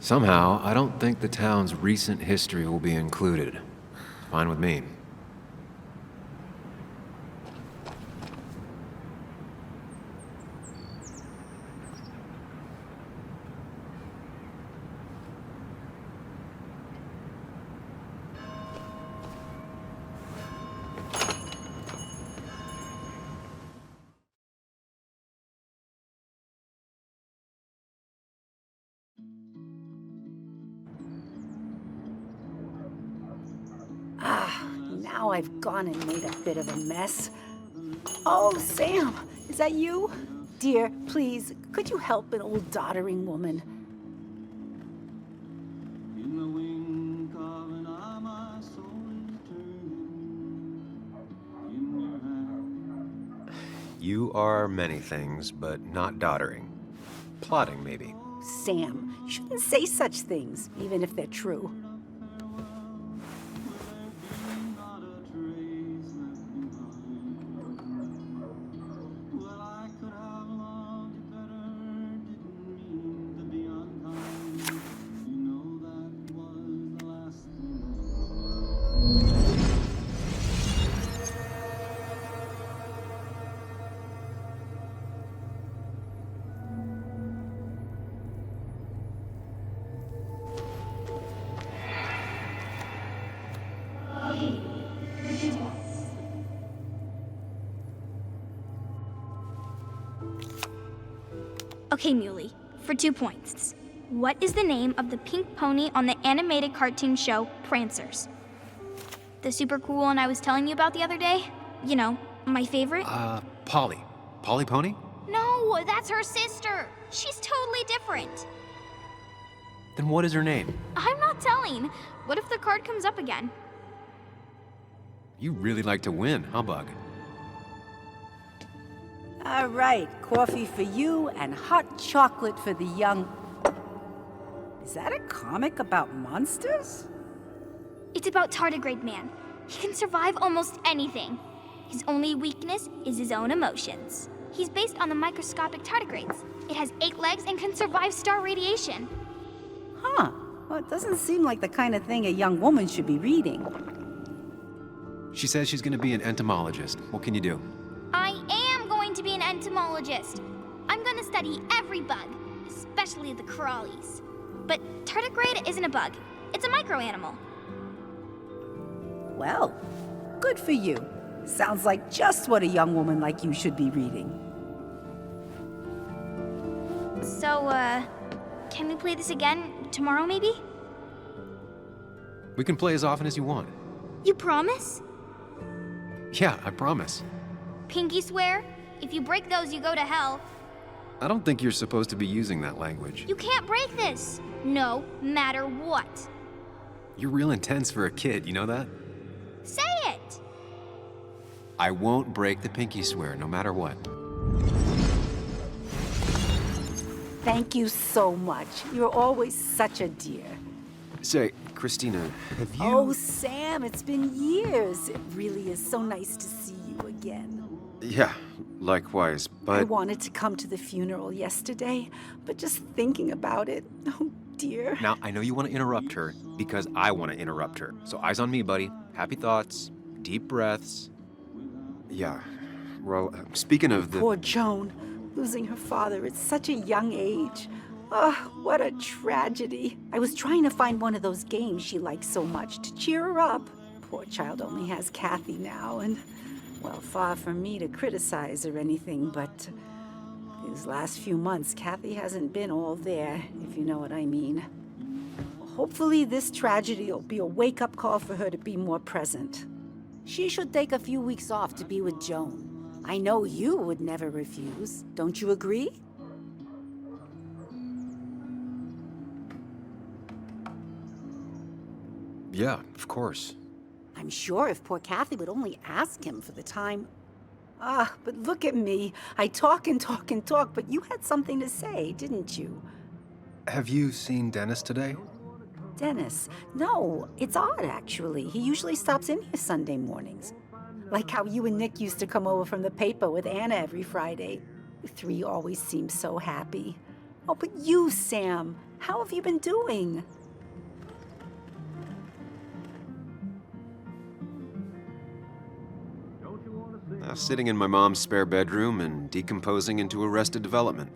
Somehow, I don't think the town's recent history will be included. Fine with me. Now I've gone and made a bit of a mess. Oh, Sam, is that you? Dear, please, could you help an old doddering woman? You are many things, but not doddering. Plotting, maybe. Sam, you shouldn't say such things, even if they're true. Okay, Muley, for 2 points. What is the name of the pink pony on the animated cartoon show Prancers? The super cool one I was telling you about the other day? You know, my favorite? Polly. Polly Pony? No, that's her sister. She's totally different. Then what is her name? I'm not telling. What if the card comes up again? You really like to win, huh, Bug? All right, coffee for you and hot chocolate for the young... Is that a comic about monsters? It's about Tardigrade Man. He can survive almost anything. His only weakness is his own emotions. He's based on the microscopic tardigrades. It has 8 legs and can survive star radiation. Huh. Well, it doesn't seem like the kind of thing a young woman should be reading. She says she's gonna be an entomologist. What can you do? I am going to be an entomologist. I'm going to study every bug, especially the crawlies. But tardigrade isn't a bug. It's a microanimal. Well, good for you. Sounds like just what a young woman like you should be reading. So, can we play this again tomorrow, maybe? We can play as often as you want. You promise? Yeah, I promise. Pinky swear? If you break those, you go to hell. I don't think you're supposed to be using that language. You can't break this. No matter what. You're real intense for a kid, you know that? Say it! I won't break the pinky swear, no matter what. Thank you so much. You're always such a dear. Say, Christina, have you... Oh, Sam, it's been years. It really is so nice to see you again. Yeah, likewise, but... I wanted to come to the funeral yesterday, but just thinking about it, oh dear. Now, I know you want to interrupt her because I want to interrupt her. So eyes on me, buddy. Happy thoughts, deep breaths. Yeah, well, speaking of the... Poor Joan, losing her father at such a young age. Oh, what a tragedy. I was trying to find one of those games she likes so much to cheer her up. Poor child only has Kathy now, and, well, far from me to criticize or anything, but these last few months, Kathy hasn't been all there, if you know what I mean. Hopefully this tragedy will be a wake-up call for her to be more present. She should take a few weeks off to be with Joan. I know you would never refuse. Don't you agree? Yeah, of course. I'm sure if poor Kathy would only ask him for the time... but look at me. I talk and talk and talk, but you had something to say, didn't you? Have you seen Dennis today? Dennis? No, it's odd, actually. He usually stops in here Sunday mornings. Like how you and Nick used to come over from the paper with Anna every Friday. You 3 always seem so happy. Oh, but you, Sam, how have you been doing? Sitting in my mom's spare bedroom and decomposing into Arrested Development.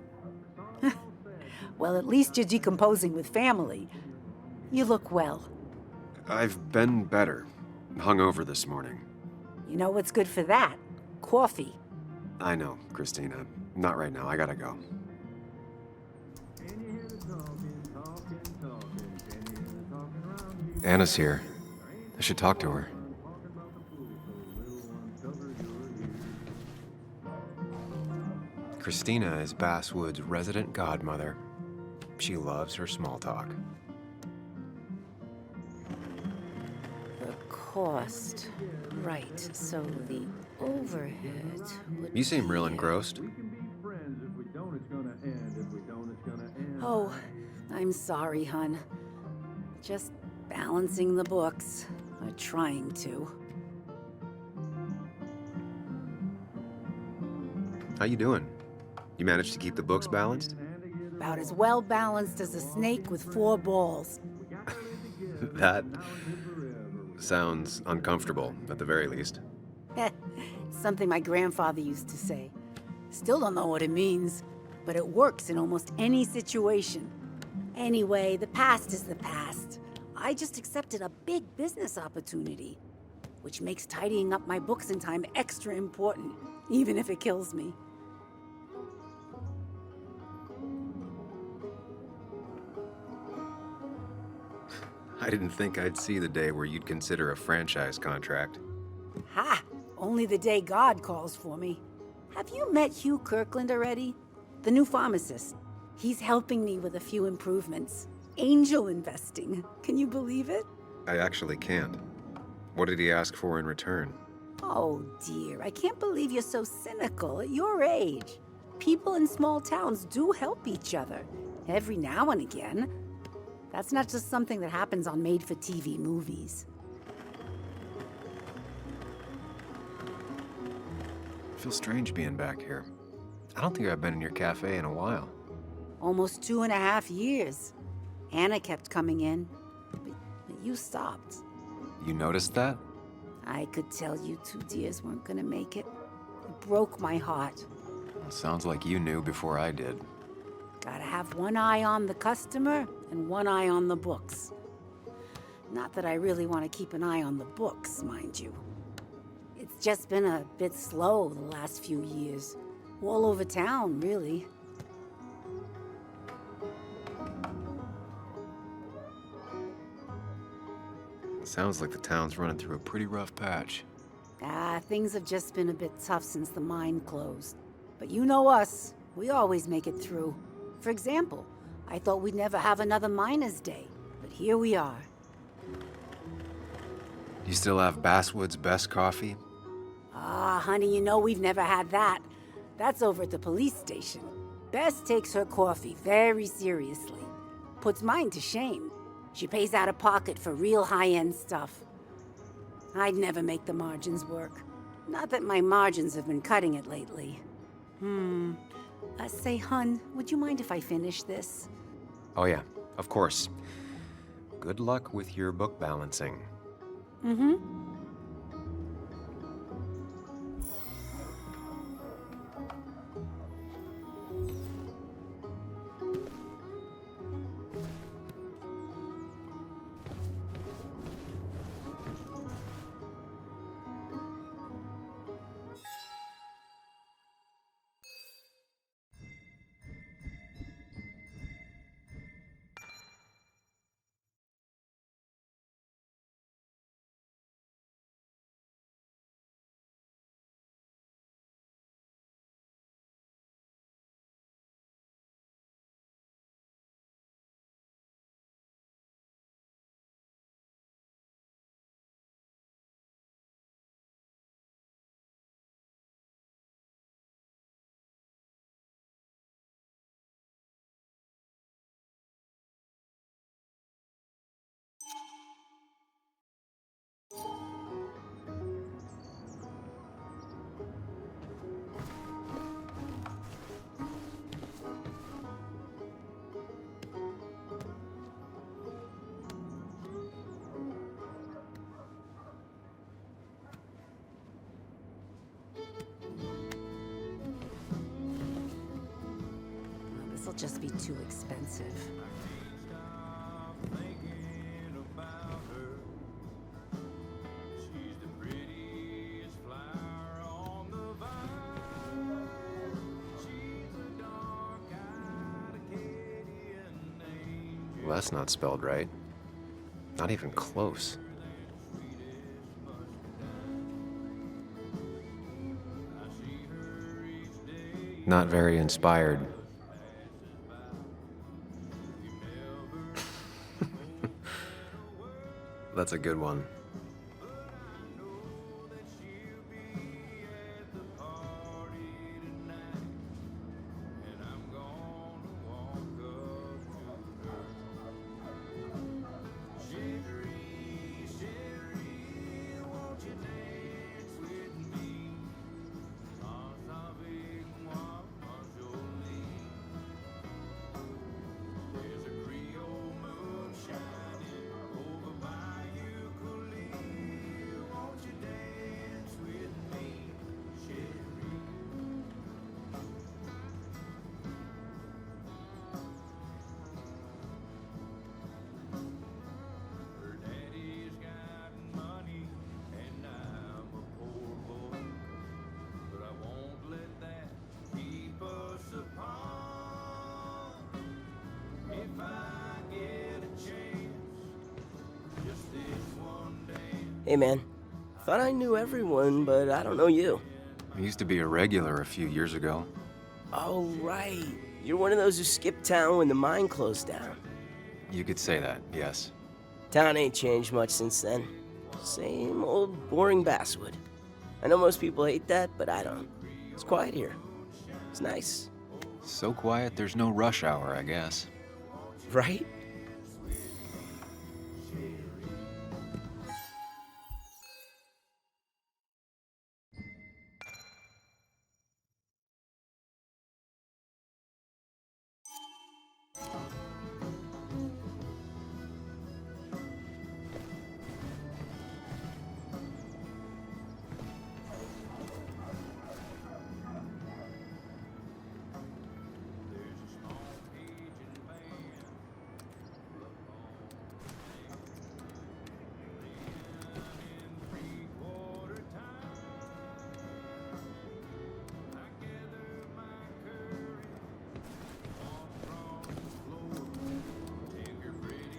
Well, at least you're decomposing with family. You look well. I've been better. Hungover this morning. You know what's good for that? Coffee. I know, Christina. Not right now. I gotta go. Anna's here. I should talk to her. Christina is Basswood's resident godmother. She loves her small talk. The cost. Right, so the overhead would... You seem real engrossed. Oh, I'm sorry, hun. Just balancing the books. Or trying to. How you doing? You managed to keep the books balanced? About as well balanced as a snake with 4 balls. That sounds uncomfortable, at the very least. Something my grandfather used to say. Still don't know what it means, but it works in almost any situation. Anyway, the past is the past. I just accepted a big business opportunity, which makes tidying up my books in time extra important, even if it kills me. I didn't think I'd see the day where you'd consider a franchise contract. Ha! Only the day God calls for me. Have you met Hugh Kirkland already? The new pharmacist. He's helping me with a few improvements. Angel investing. Can you believe it? I actually can't. What did he ask for in return? Oh dear, I can't believe you're so cynical at your age. People in small towns do help each other. Every now and again. That's not just something that happens on made-for-TV movies. I feel strange being back here. I don't think I've been in your cafe in a while. Almost 2.5 years. Anna kept coming in, but you stopped. You noticed that? I could tell you 2 dears weren't gonna make it. It broke my heart. Well, sounds like you knew before I did. Gotta have one eye on the customer and one eye on the books. Not that I really want to keep an eye on the books, mind you. It's just been a bit slow the last few years. All over town, really. Sounds like the town's running through a pretty rough patch. Things have just been a bit tough since the mine closed. But you know us. We always make it through. For example, I thought we'd never have another Miners' Day, but here we are. You still have Basswood's best coffee? Honey, you know we've never had that. That's over at the police station. Bess takes her coffee very seriously. Puts mine to shame. She pays out of pocket for real high-end stuff. I'd never make the margins work. Not that my margins have been cutting it lately. Say, hun, would you mind if I finish this? Oh yeah, of course. Good luck with your book balancing. Mm-hmm. This'll just be too expensive. Well, that's not spelled right. Not even close. Not very inspired. That's a good one. Hey man, thought I knew everyone, but I don't know you. I used to be a regular a few years ago. Oh, right. You're one of those who skipped town when the mine closed down. You could say that, yes. Town ain't changed much since then. Same old boring Basswood. I know most people hate that, but I don't. It's quiet here. It's nice. So quiet, there's no rush hour, I guess. Right?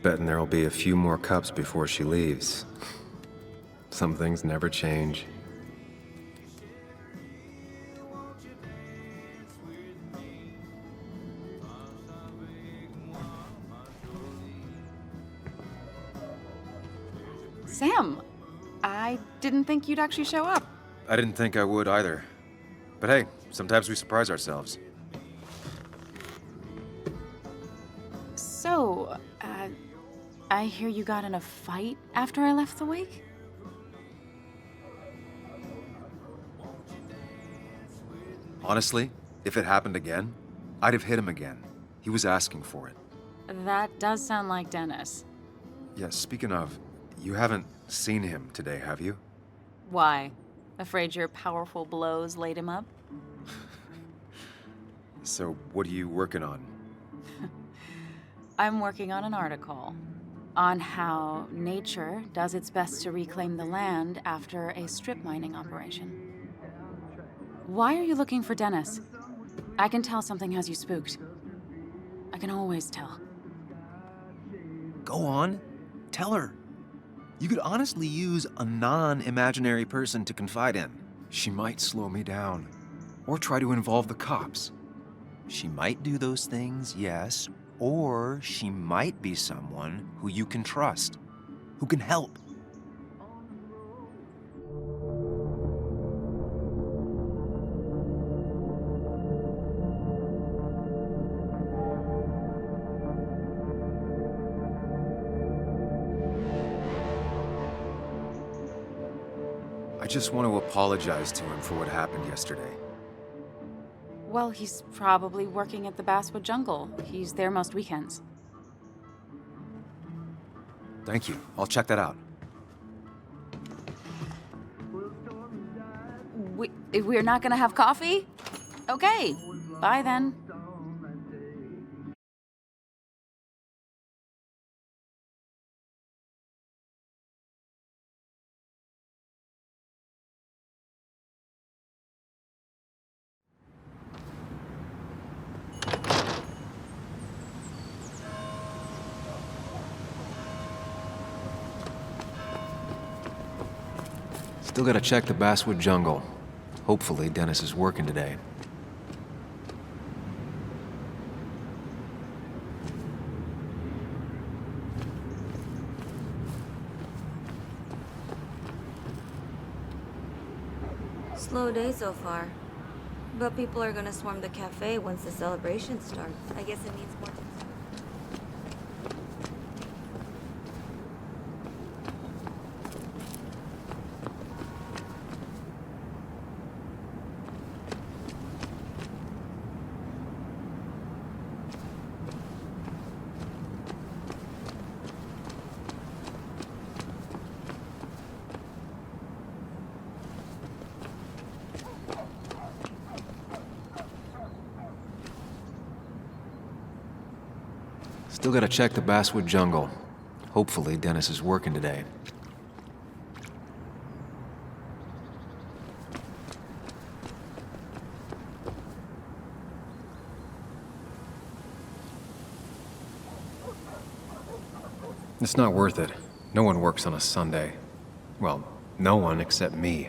Betting there'll be a few more cups before she leaves. Some things never change. Sam, I didn't think you'd actually show up. I didn't think I would either. But hey, sometimes we surprise ourselves. So, I hear you got in a fight after I left the wake? Honestly, if it happened again, I'd have hit him again. He was asking for it. That does sound like Dennis. Yeah, speaking of, you haven't seen him today, have you? Why? Afraid your powerful blows laid him up? So, what are you working on? I'm working on an article on how nature does its best to reclaim the land after a strip mining operation. Why are you looking for Dennis? I can tell something has you spooked. I can always tell. Go on. Tell her. You could honestly use a non-imaginary person to confide in. She might slow me down. Or try to involve the cops. She might do those things, yes. Or she might be someone who you can trust. Who can help. I just want to apologize to him for what happened yesterday. Well, he's probably working at the Basswood jungle. He's there most weekends. Thank you. I'll check that out. We're not gonna have coffee? Okay, bye then. Still gotta check the Basswood jungle. Hopefully Dennis is working today. Slow day so far. But people are gonna swarm the cafe once the celebration starts. I guess it means more. Still gotta check the Basswood jungle. Hopefully Dennis is working today. It's not worth it. No one works on a Sunday. Well, no one except me.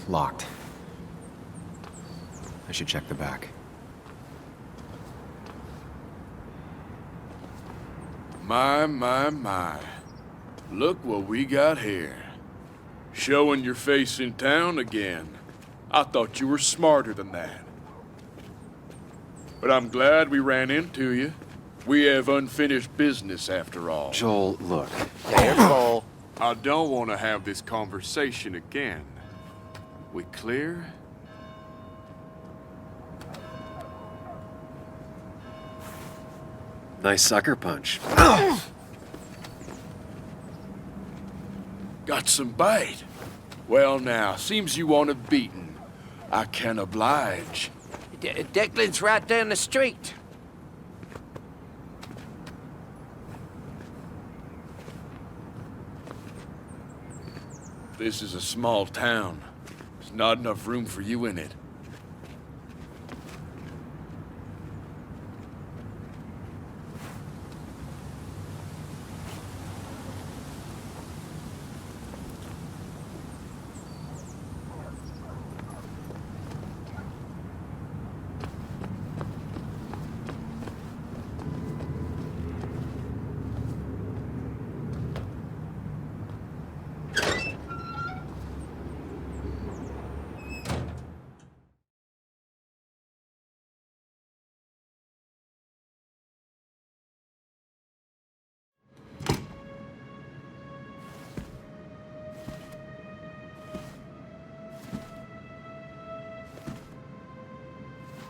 Locked. I should check the back. My. Look what we got here. Showing your face in town again. I thought you were smarter than that. But I'm glad we ran into you. We have unfinished business after all. Joel, look. Careful. I don't want to have this conversation again. We clear? Nice sucker punch. Got some bite. Well now, seems you want a beating. I can oblige. Declan's right down the street. This is a small town. There's not enough room for you in it.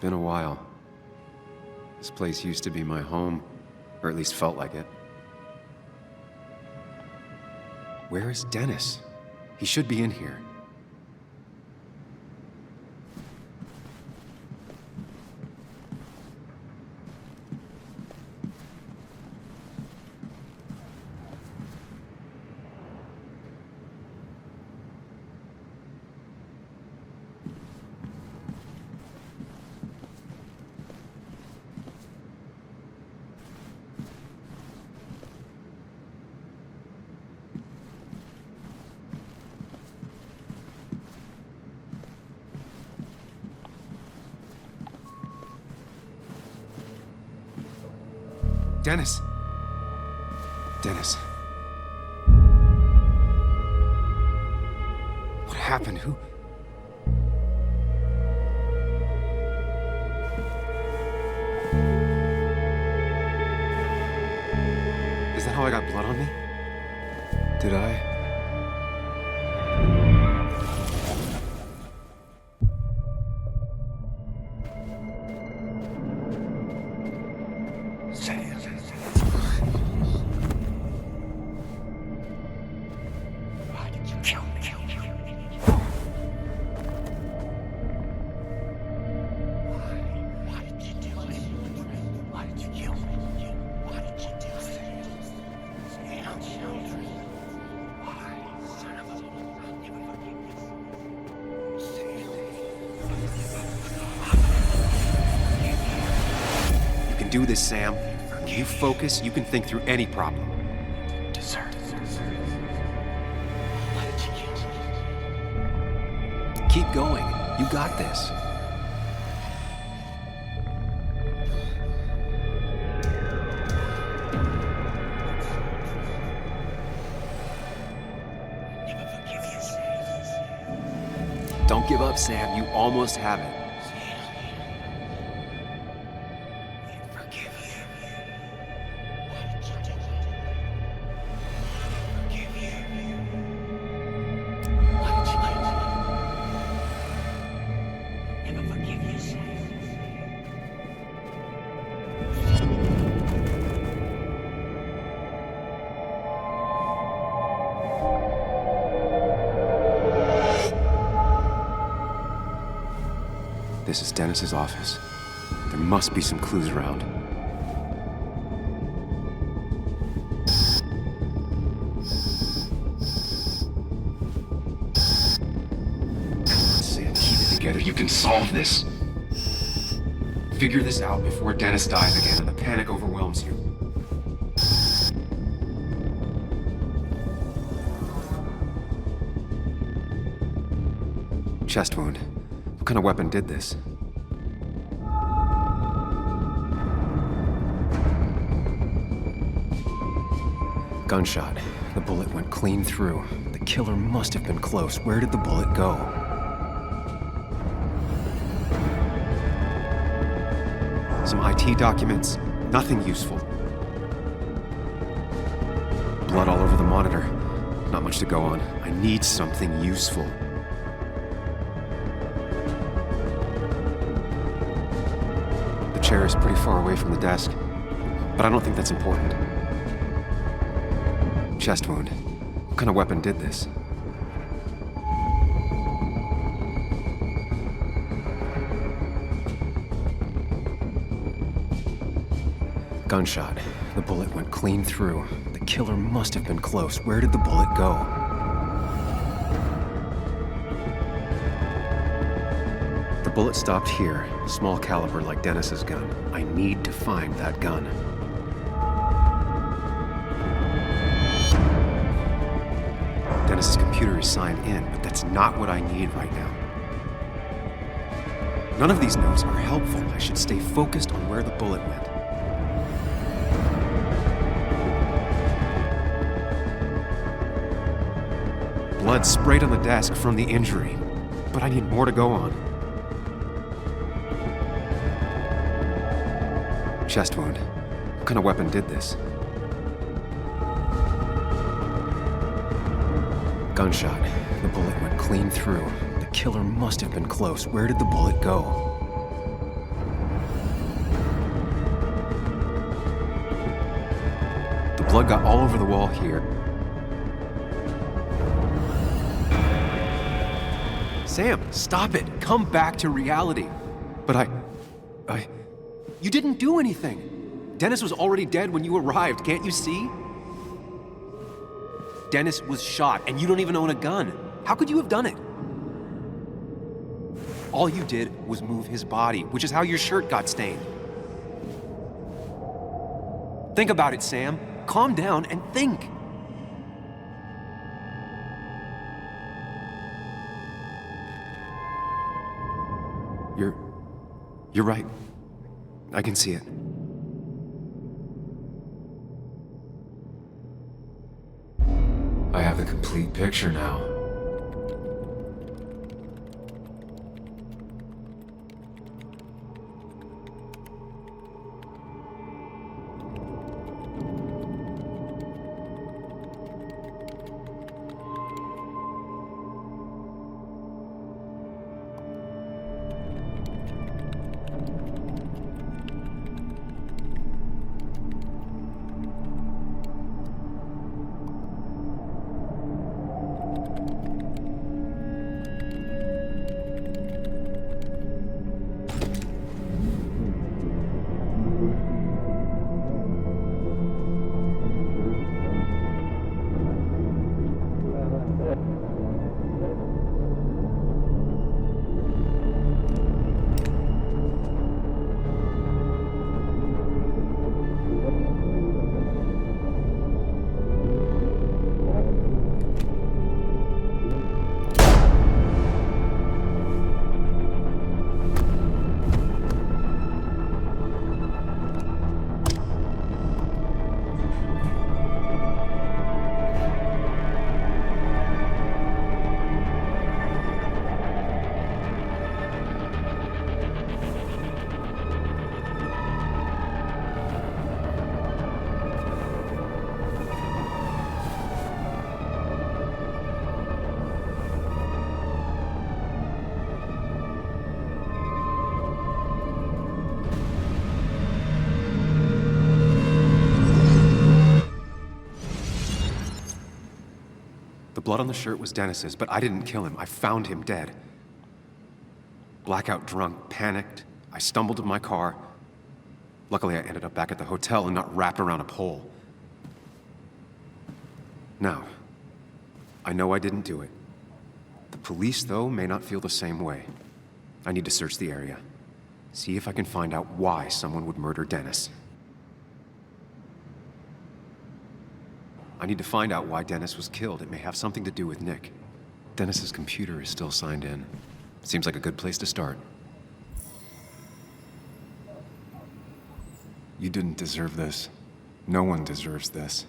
Been a while. This place used to be my home, or at least felt like it. Where is Dennis? He should be in here. Dennis! Dennis. What happened? Who? Is that how I got blood on me? Did I? do this, Sam. You focus, you can think through any problem. Keep going. You got this. Don't give up, Sam. You almost have it. This is Dennis's office. There must be some clues around. Sam, keep it together. You can solve this. Figure this out before Dennis dies again and the panic overwhelms you. Chest wound. What kind of weapon did this? Gunshot. The bullet went clean through. The killer must have been close. Where did the bullet go? Some IT documents. Nothing useful. Blood all over the monitor. Not much to go on. I need something useful. The chair is pretty far away from the desk, but I don't think that's important. Chest wound. What kind of weapon did this? Gunshot. The bullet went clean through. The killer must have been close. Where did the bullet go? The bullet stopped here. Small caliber like Dennis's gun. I need to find that gun. Dennis's computer is signed in, but that's not what I need right now. None of these notes are helpful. I should stay focused on where the bullet went. Blood sprayed on the desk from the injury, but I need more to go on. Chest wound. What kind of weapon did this? Gunshot. The bullet went clean through. The killer must have been close. Where did the bullet go? The blood got all over the wall here. Sam, stop it. Come back to reality. But you didn't do anything. Dennis was already dead when you arrived, can't you see? Dennis was shot, and you don't even own a gun. How could you have done it? All you did was move his body, which is how your shirt got stained. Think about it, Sam. Calm down and think. You're right. I can see it. I have the complete picture now. blood on the shirt was Dennis's, but I didn't kill him. I found him dead. Blackout drunk, panicked. I stumbled to my car. Luckily, I ended up back at the hotel and not wrapped around a pole. Now, I know I didn't do it. The police, though, may not feel the same way. I need to search the area. See if I can find out why someone would murder Dennis. I need to find out why Dennis was killed. It may have something to do with Nick. Dennis's computer is still signed in. Seems like a good place to start. You didn't deserve this. No one deserves this.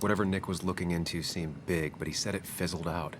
Whatever Nick was looking into seemed big, but he said it fizzled out.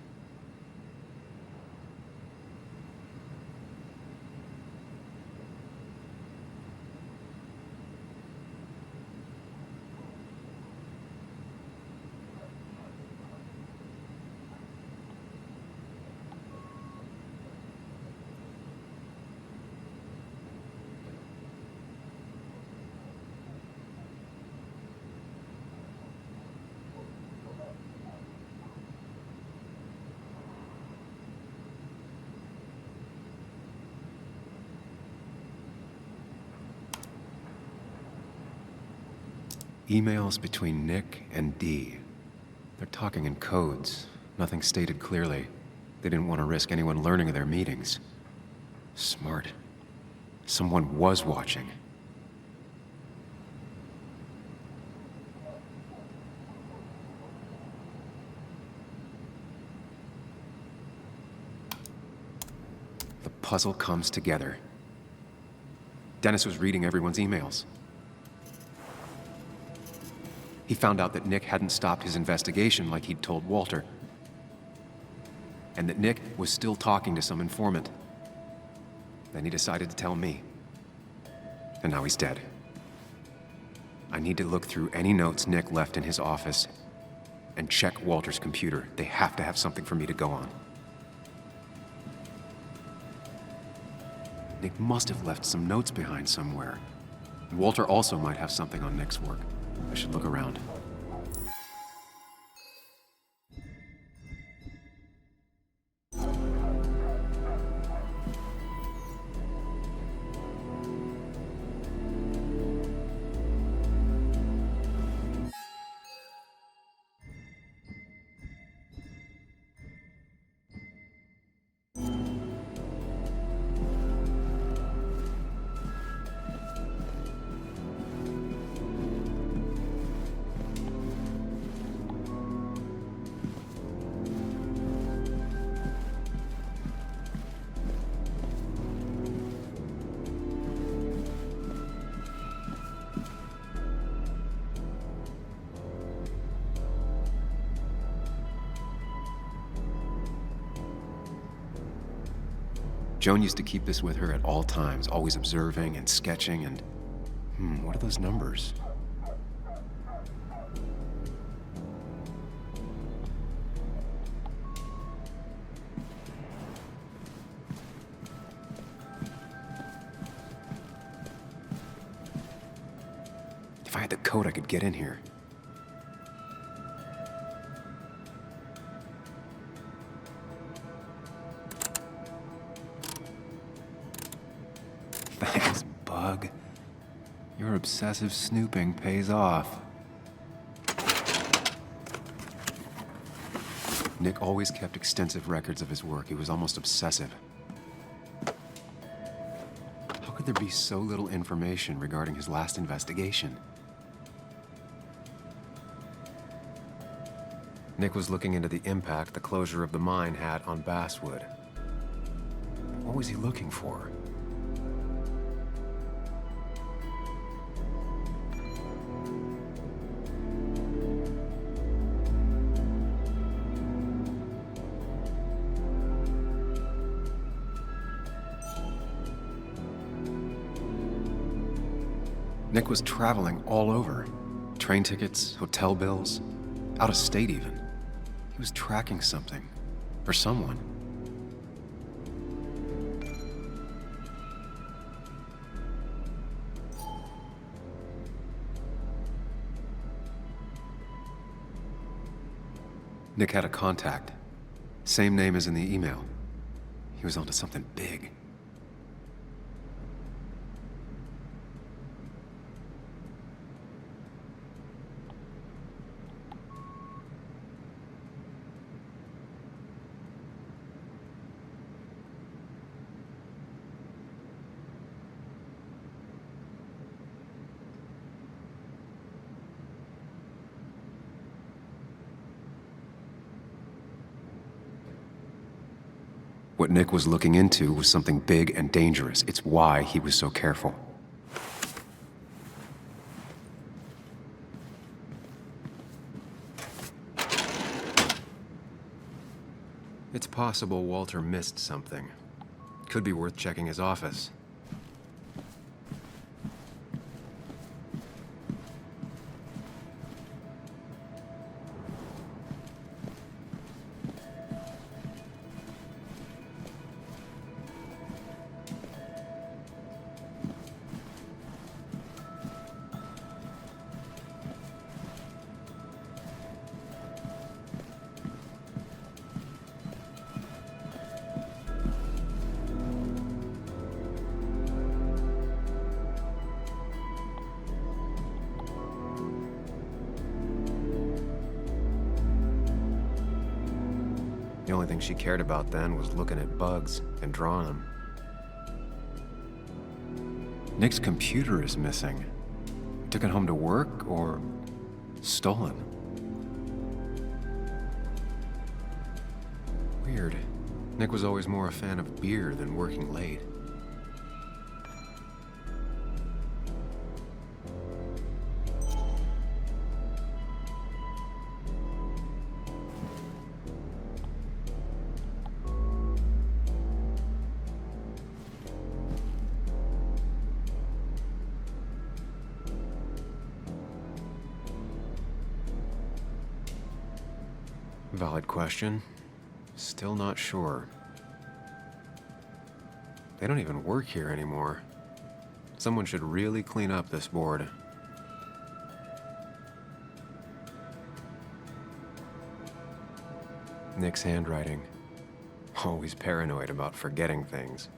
Emails between Nick and Dee. They're talking in codes. Nothing stated clearly. They didn't want to risk anyone learning of their meetings. Smart. Someone was watching. The puzzle comes together. Dennis was reading everyone's emails. He found out that Nick hadn't stopped his investigation like he'd told Walter. And that Nick was still talking to some informant. Then he decided to tell me. And now he's dead. I need to look through any notes Nick left in his office and check Walter's computer. They have to have something for me to go on. Nick must have left some notes behind somewhere. Walter also might have something on Nick's work. I should look around. Joan used to keep this with her at all times, always observing and sketching and... what are those numbers? If I had the code, I could get in here. hug. Your obsessive snooping pays off. Nick always kept extensive records of his work. He was almost obsessive. How could there be so little information regarding his last investigation? Nick was looking into the impact the closure of the mine had on Basswood. What was he looking for? Nick was traveling all over. Train tickets, hotel bills, out of state even. He was tracking something, or someone. Nick had a contact. Same name as in the email. He was onto something big. What Nick was looking into was something big and dangerous. It's why he was so careful. It's possible Walter missed something. Could be worth checking his office. The only thing she cared about then was looking at bugs and drawing them. Nick's computer is missing. Took it home to work or stolen? Weird. Nick was always more a fan of beer than working late. Valid question. Still not sure. They don't even work here anymore. Someone should really clean up this board. Nick's handwriting. Always paranoid about forgetting things.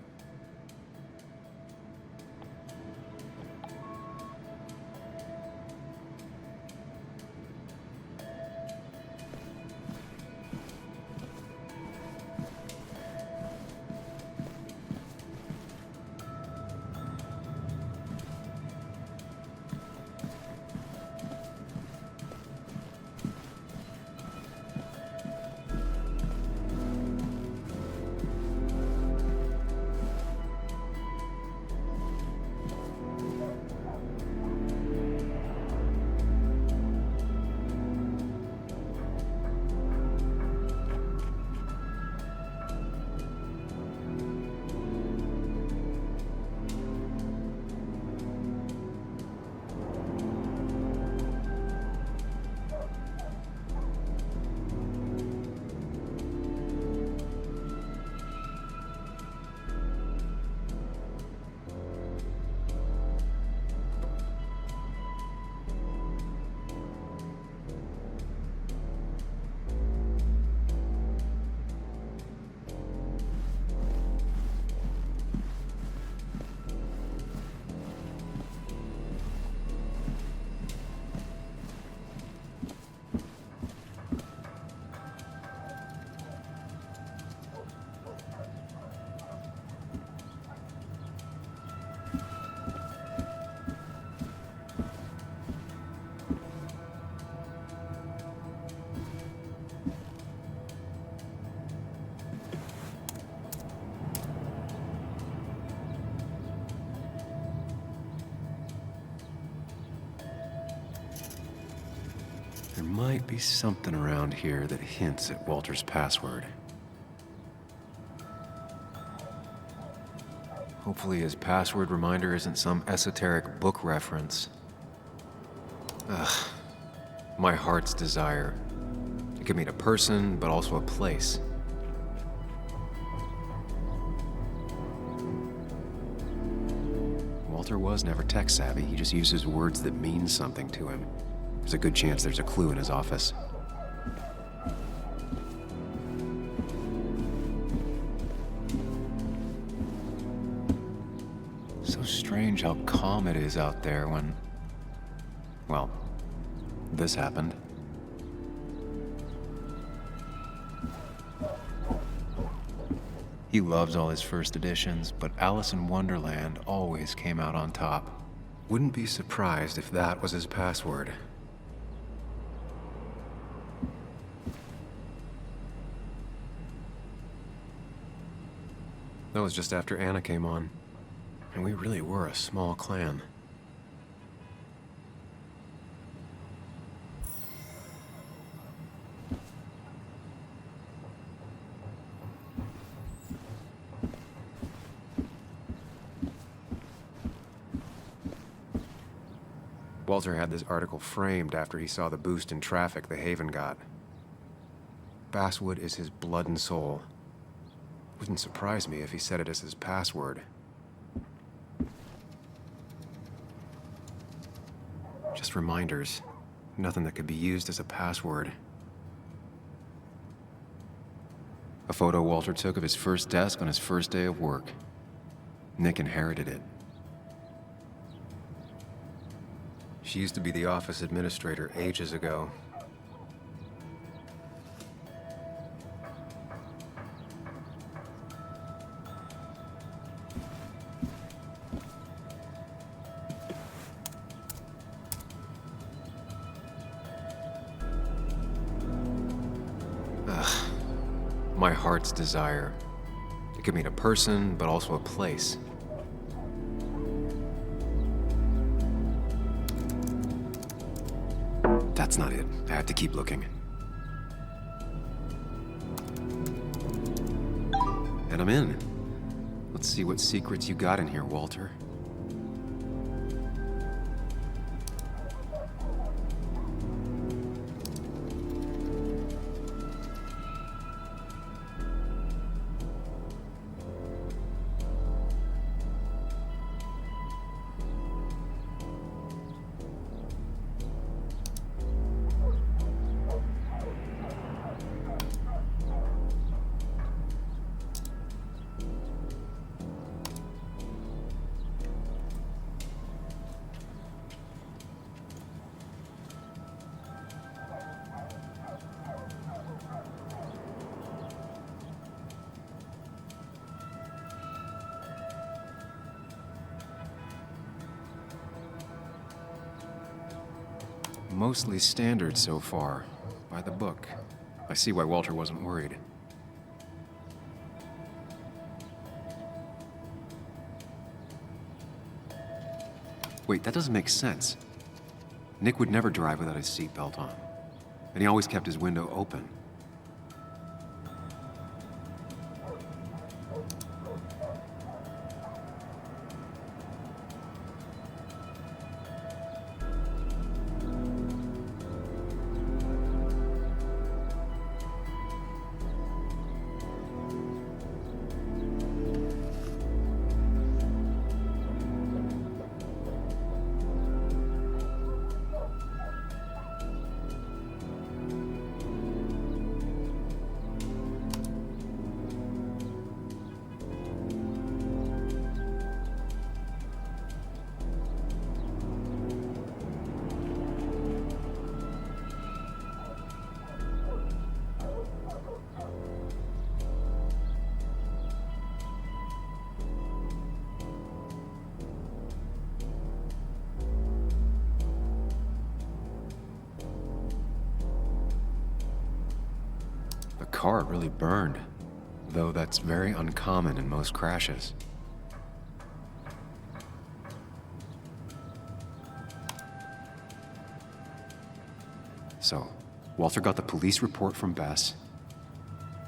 might be something around here that hints at Walter's password. Hopefully his password reminder isn't some esoteric book reference. Ugh. My heart's desire. It could mean a person, but also a place. Walter was never tech-savvy. He just uses words that mean something to him. There's a good chance there's a clue in his office. So strange how calm it is out there when... well, this happened. He loves all his first editions, but Alice in Wonderland always came out on top. Wouldn't be surprised if that was his password. That was just after Anna came on, and we really were a small clan. Walter had this article framed after he saw the boost in traffic the Haven got. Basswood is his blood and soul. Wouldn't surprise me if he said it as his password. Just reminders. Nothing that could be used as a password. A photo Walter took of his first desk on his first day of work. Nick inherited it. She used to be the office administrator ages ago. Ugh. My heart's desire. It could mean a person, but also a place. That's not it. I have to keep looking. And I'm in. Let's see what secrets you got in here, Walter. Mostly standard so far, by the book. I see why Walter wasn't worried. Wait, that doesn't make sense. Nick would never drive without his seatbelt on. And he always kept his window open. The car really burned, though that's very uncommon in most crashes. So, Walter got the police report from Bess.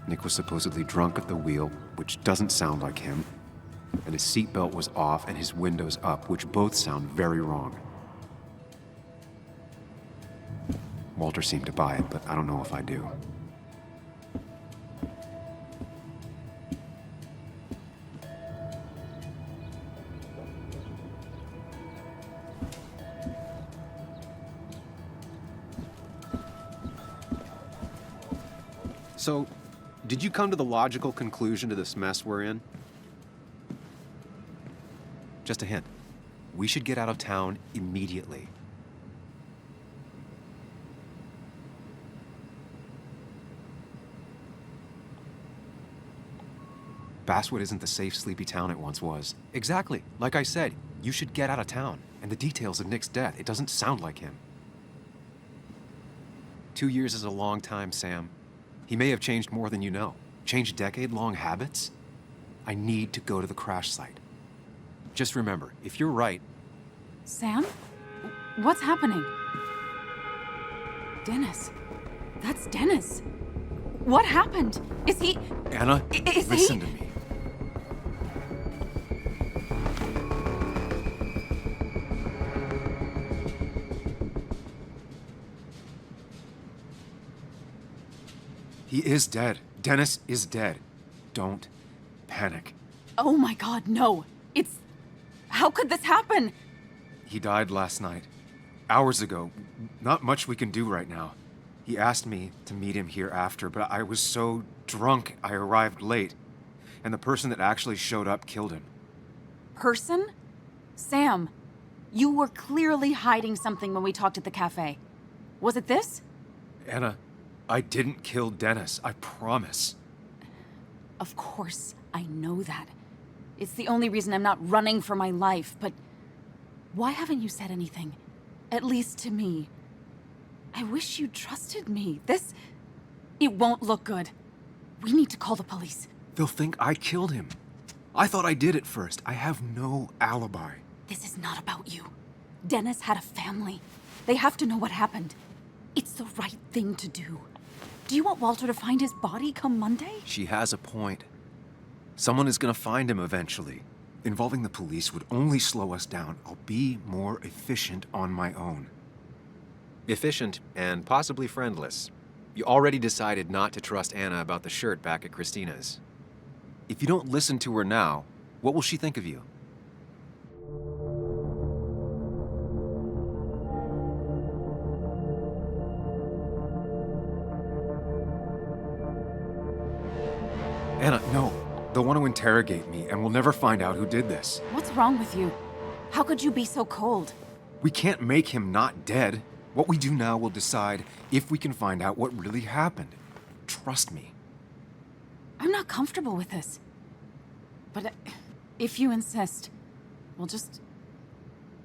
Nick was supposedly drunk at the wheel, which doesn't sound like him. And his seatbelt was off and his windows up, which both sound very wrong. Walter seemed to buy it, but I don't know if I do. So, did you come to the logical conclusion to this mess we're in? Just a hint. We should get out of town immediately. Basswood isn't the safe, sleepy town it once was. Exactly. Like I said, you should get out of town. And the details of Nick's death, it doesn't sound like him. 2 years is a long time, Sam. He may have changed more than you know. Changed decade-long habits? I need to go to the crash site. Just remember, if you're right... Sam? What's happening? Dennis. That's Dennis. What happened? Is he... Anna, listen to me. He is dead. Dennis is dead. Don't panic. Oh my God, no. It's... How could this happen? He died last night. Hours ago. Not much we can do right now. He asked me to meet him here after, but I was so drunk I arrived late. And the person that actually showed up killed him. Person? Sam, you were clearly hiding something when we talked at the cafe. Was it this? Anna, I didn't kill Dennis. I promise. Of course, I know that. It's the only reason I'm not running for my life, but why haven't you said anything? At least to me. I wish you trusted me. It won't look good. We need to call the police. They'll think I killed him. I thought I did at first. I have no alibi. This is not about you. Dennis had a family. They have to know what happened. It's the right thing to do. Do you want Walter to find his body come Monday? She has a point. Someone is gonna find him eventually. Involving the police would only slow us down. I'll be more efficient on my own. Efficient and possibly friendless. You already decided not to trust Anna about the shirt back at Christina's. If you don't listen to her now, what will she think of you? Anna, no. They'll want to interrogate me, and we'll never find out who did this. What's wrong with you? How could you be so cold? We can't make him not dead. What we do now will decide if we can find out what really happened. Trust me. I'm not comfortable with this. But if you insist, we'll just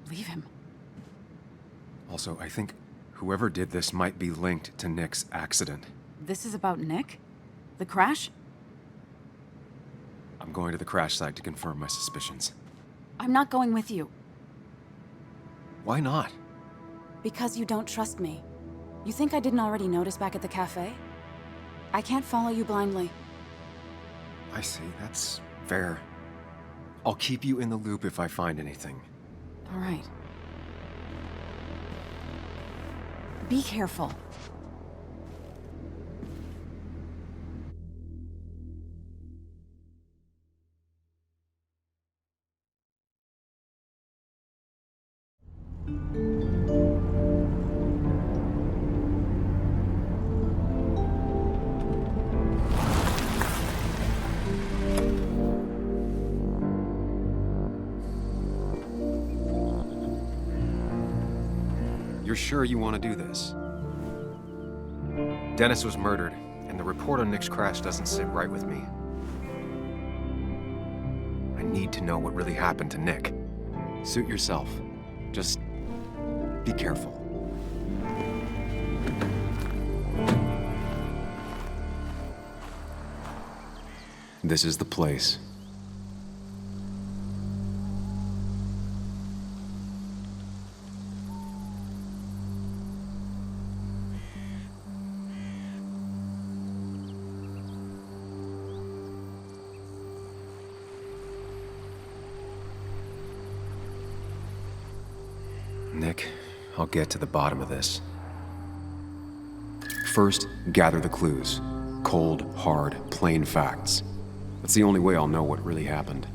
leave him. Also, I think whoever did this might be linked to Nick's accident. This is about Nick? The crash? I'm going to the crash site to confirm my suspicions. I'm not going with you. Why not? Because you don't trust me. You think I didn't already notice back at the cafe? I can't follow you blindly. I see, that's fair. I'll keep you in the loop if I find anything. All right. Be careful. You're sure you want to do this? Dennis was murdered, and the report on Nick's crash doesn't sit right with me. I need to know what really happened to Nick. Suit yourself. Just be careful. This is the place. Nick, I'll get to the bottom of this. First, gather the clues. Cold, hard, plain facts. That's the only way I'll know what really happened.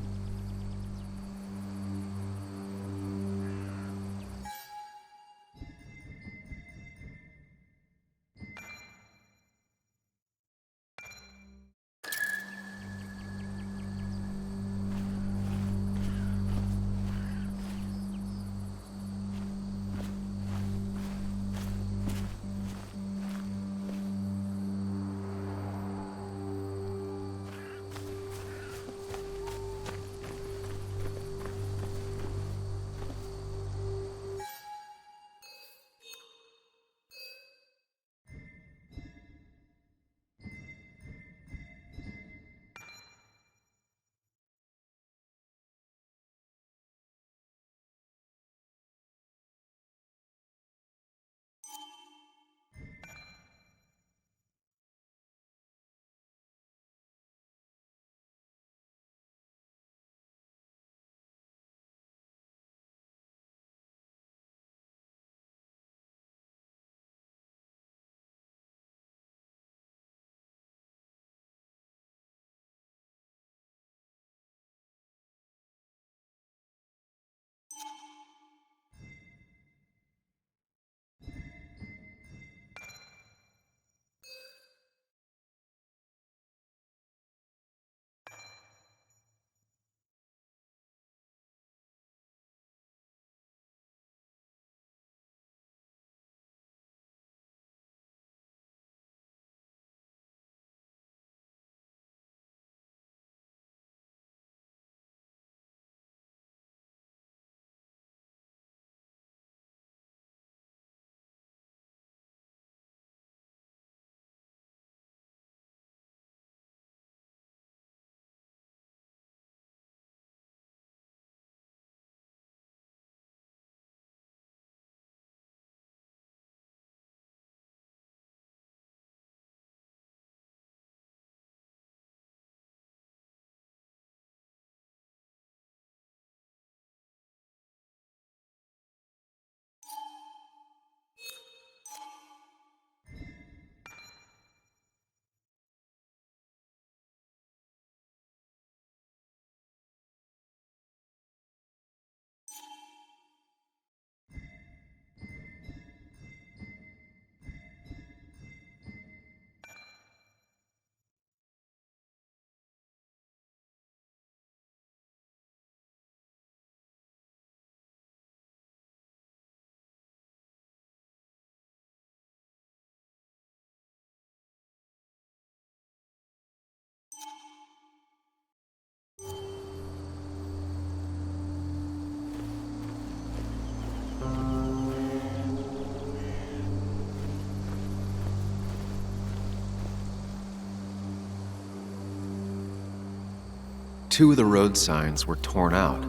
Two of the road signs were torn out.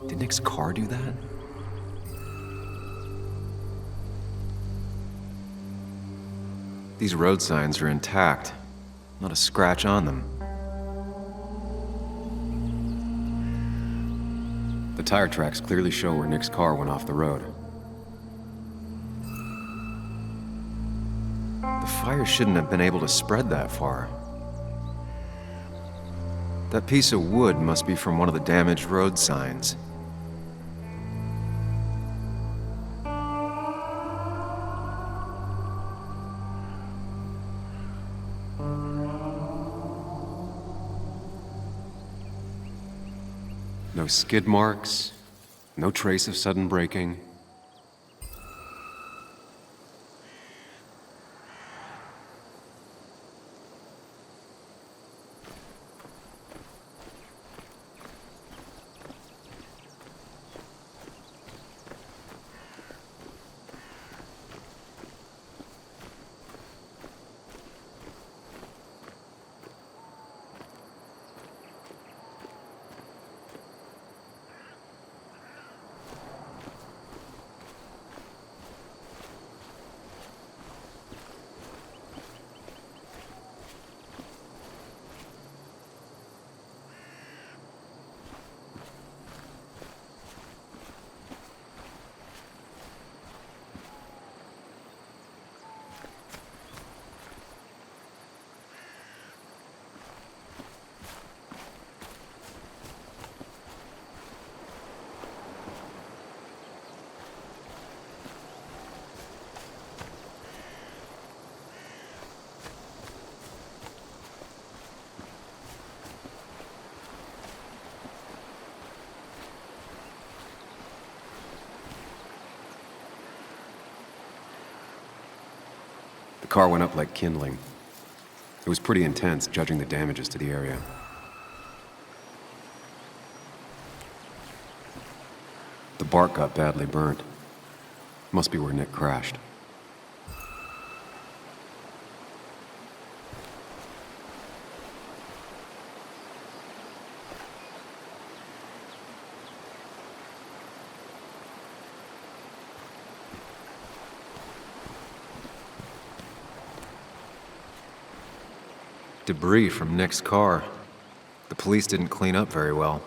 Did Nick's car do that? These road signs are intact. Not a scratch on them. The tire tracks clearly show where Nick's car went off the road. The fire shouldn't have been able to spread that far. That piece of wood must be from one of the damaged road signs. No skid marks, no trace of sudden braking. car went up like kindling. It was pretty intense, judging the damages to the area. The bark got badly burnt. Must be where Nick crashed. Debris from Nick's car. The police didn't clean up very well.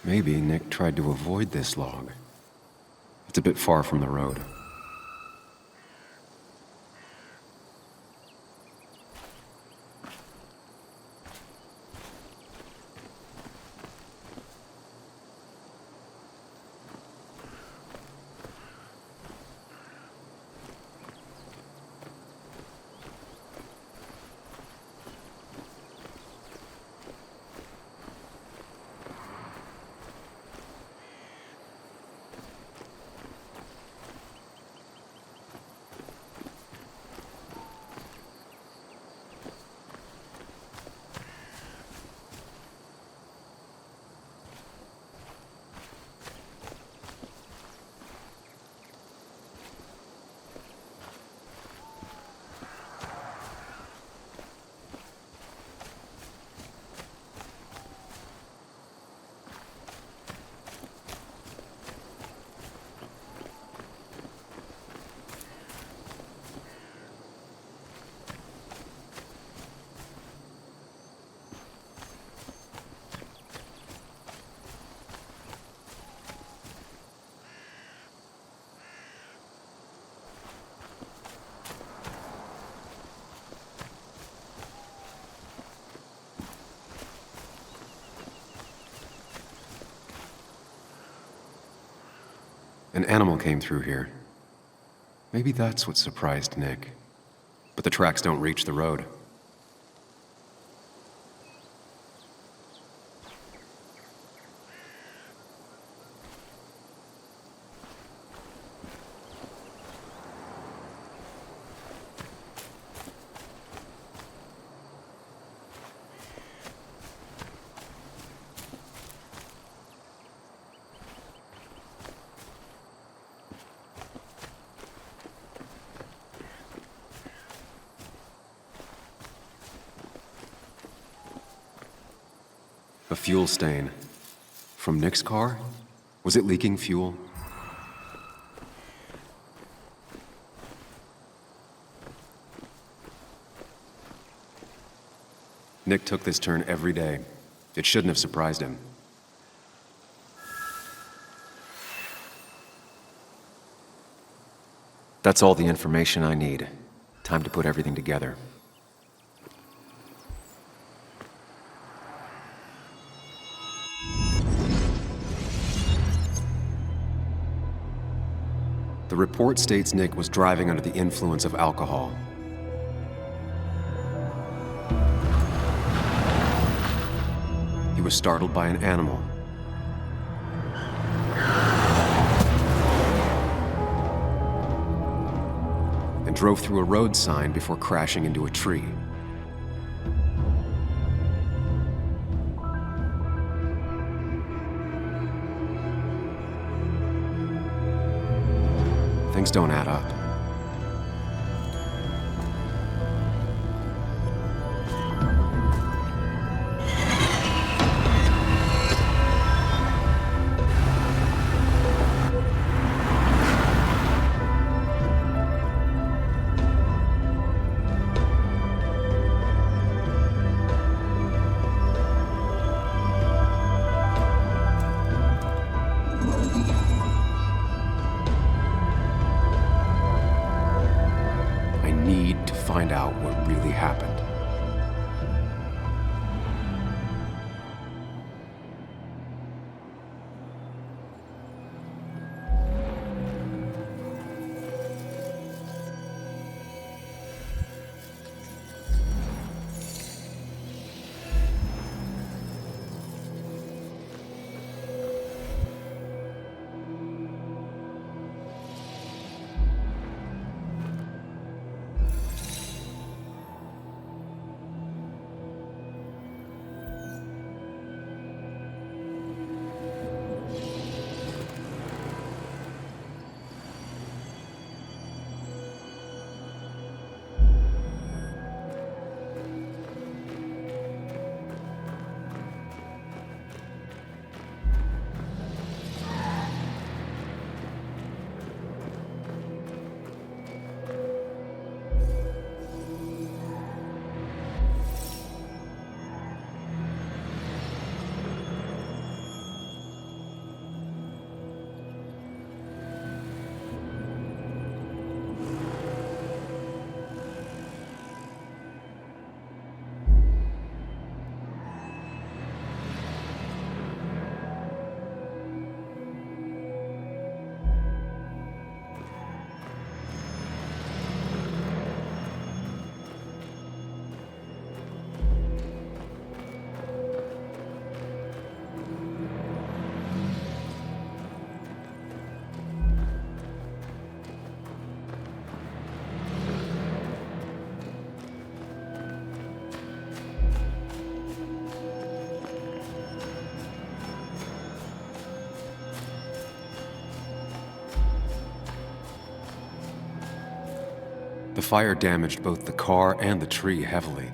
Maybe Nick tried to avoid this log. It's a bit far from the road. An animal came through here. Maybe that's what surprised Nick. But the tracks don't reach the road. A fuel stain. From Nick's car? Was it leaking fuel? Nick took this turn every day. It shouldn't have surprised him. That's all the information I need. Time to put everything together. The report states Nick was driving under the influence of alcohol. He was startled by an animal. And drove through a road sign before crashing into a tree. Things don't add up. Find out what really happened. The fire damaged both the car and the tree heavily.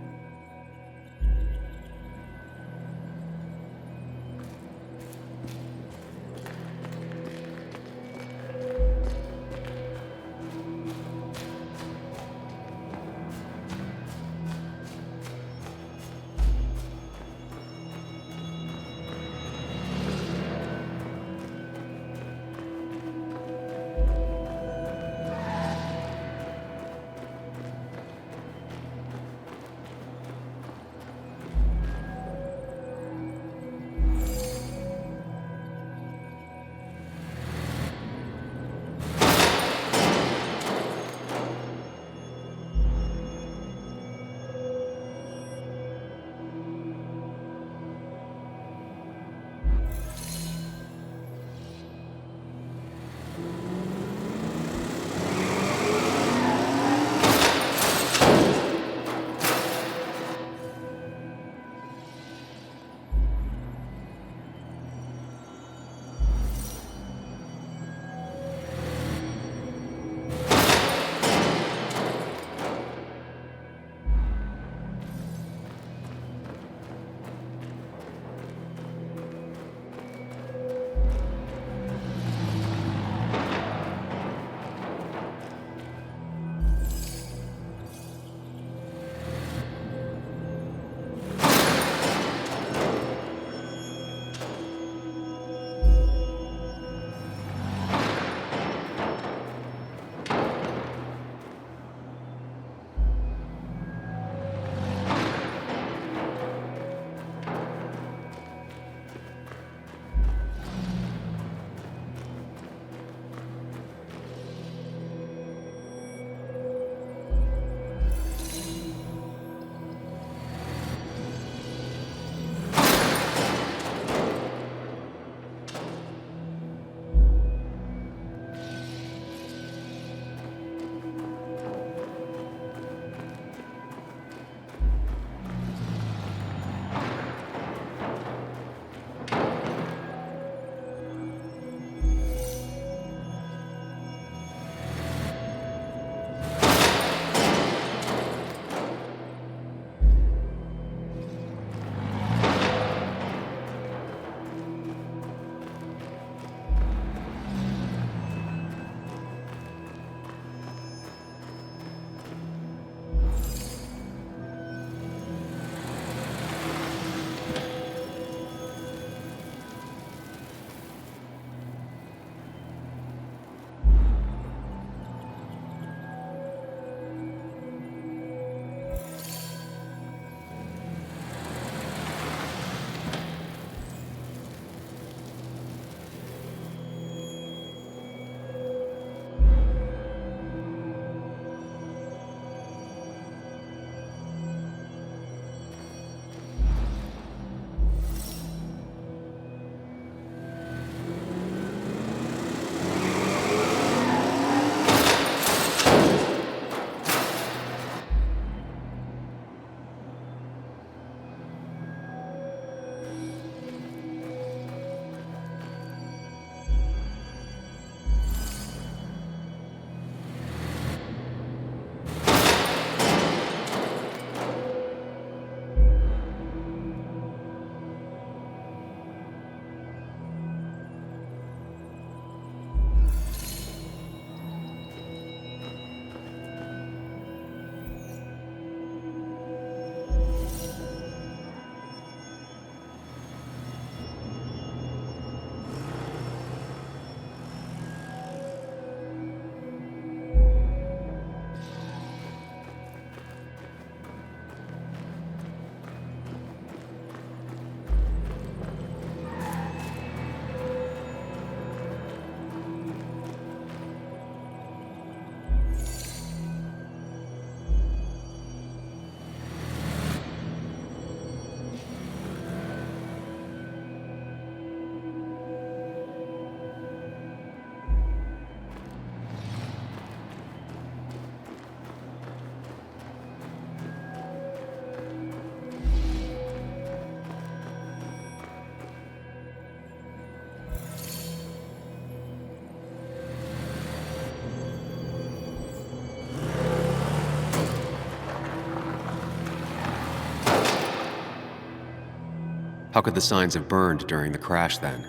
How could the signs have burned during the crash then?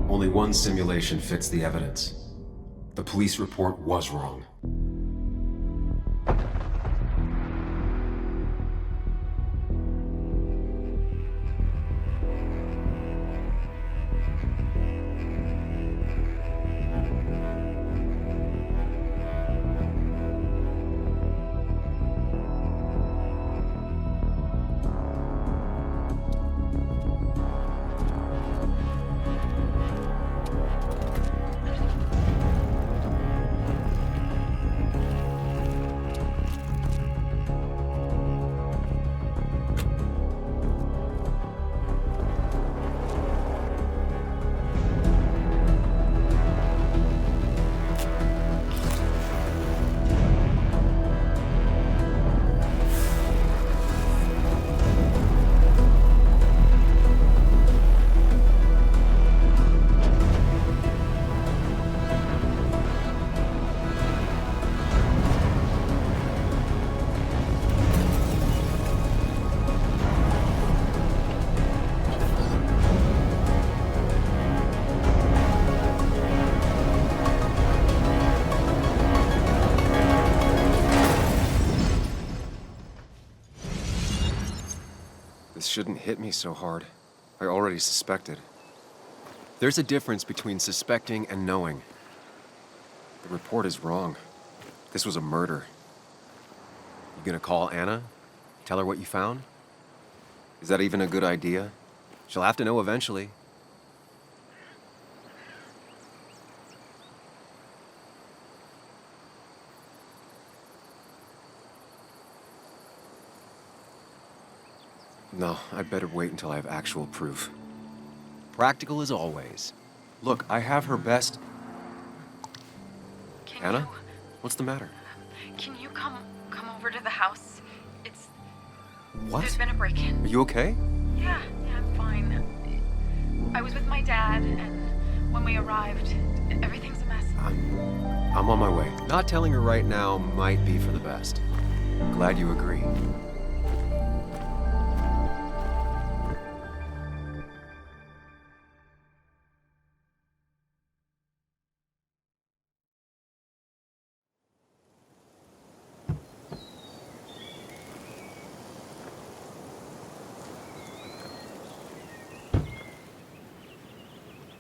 Only one simulation fits the evidence. The police report was wrong. This shouldn't hit me so hard. I already suspected. There's a difference between suspecting and knowing. The report is wrong. This was a murder. You gonna call Anna? Tell her what you found? Is that even a good idea? She'll have to know eventually. No, I'd better wait until I have actual proof. Practical as always. Look, I have her best... Anna? What's the matter? Can you come over to the house? It's... What? There's been a break-in. Are you okay? Yeah, I'm fine. I was with my dad, and when we arrived, everything's a mess. I'm on my way. Not telling her right now might be for the best. Glad you agree.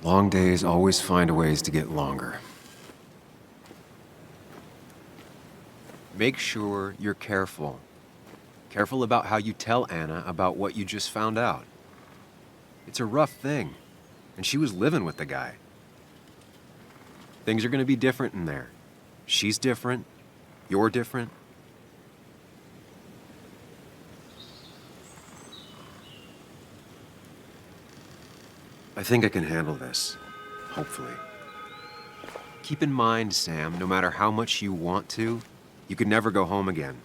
Long days always find ways to get longer. Make sure you're careful. Careful about how you tell Anna about what you just found out. It's a rough thing, and she was living with the guy. Things are gonna be different in there. She's different, you're different. I think I can handle this, hopefully. Keep in mind, Sam, no matter how much you want to, you could never go home again.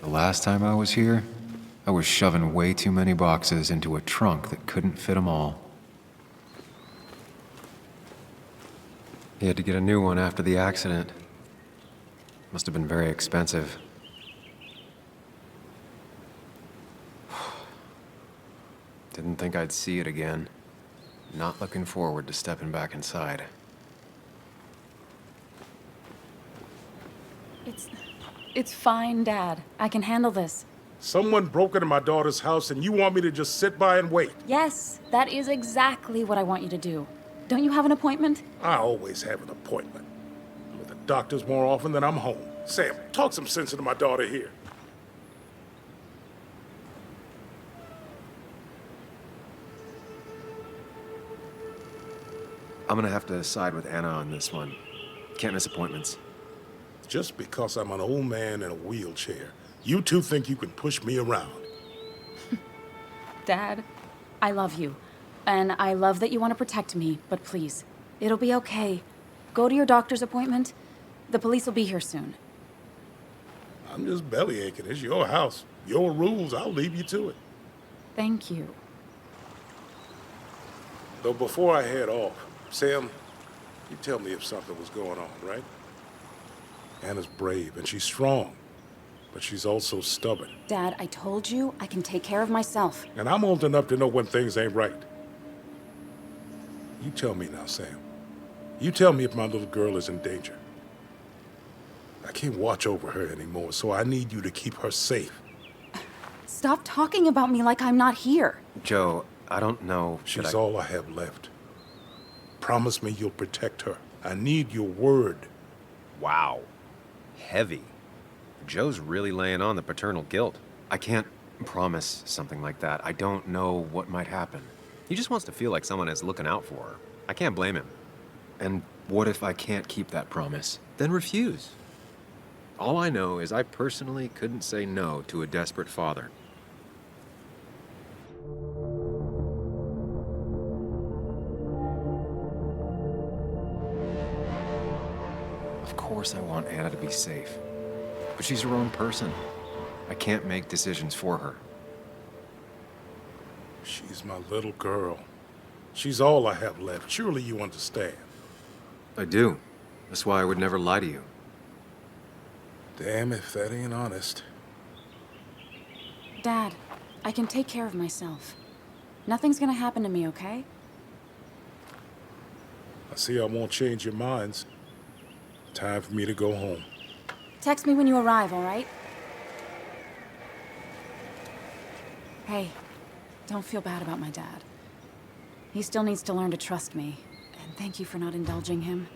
The last time I was here, I was shoving way too many boxes into a trunk that couldn't fit them all. He had to get a new one after the accident. Must have been very expensive. Didn't think I'd see it again. Not looking forward to stepping back inside. It's fine, Dad. I can handle this. Someone broke into my daughter's house and you want me to just sit by and wait? Yes, that is exactly what I want you to do. Don't you have an appointment? I always have an appointment. I'm at the doctor's more often than I'm home. Sam, talk some sense into my daughter here. I'm gonna have to side with Anna on this one. Can't miss appointments. Just because I'm an old man in a wheelchair, you two think you can push me around. Dad, I love you. And I love that you want to protect me, but please, it'll be okay. Go to your doctor's appointment. The police will be here soon. I'm just belly aching. It's your house. Your rules. I'll leave you to it. Thank you. Though before I head off, Sam, you tell me if something was going on, right? Anna's brave and she's strong, but she's also stubborn. Dad, I told you I can take care of myself. And I'm old enough to know when things ain't right. You tell me now, Sam. You tell me if my little girl is in danger. I can't watch over her anymore, so I need you to keep her safe. Stop talking about me like I'm not here. Joe, I don't know. She's all I have left. Promise me you'll protect her. I need your word. Wow. Heavy. Joe's really laying on the paternal guilt. I can't promise something like that. I don't know what might happen. He just wants to feel like someone is looking out for her. I can't blame him. And what if I can't keep that promise? Then refuse. All I know is I personally couldn't say no to a desperate father. Of course I want Anna to be safe. But she's her own person. I can't make decisions for her. She's my little girl. She's all I have left. Surely you understand. I do. That's why I would never lie to you. Damn if that ain't honest. Dad, I can take care of myself. Nothing's gonna happen to me, okay? I see I won't change your minds. Time for me to go home. Text me when you arrive, all right? Hey, don't feel bad about my dad. He still needs to learn to trust me. And thank you for not indulging him.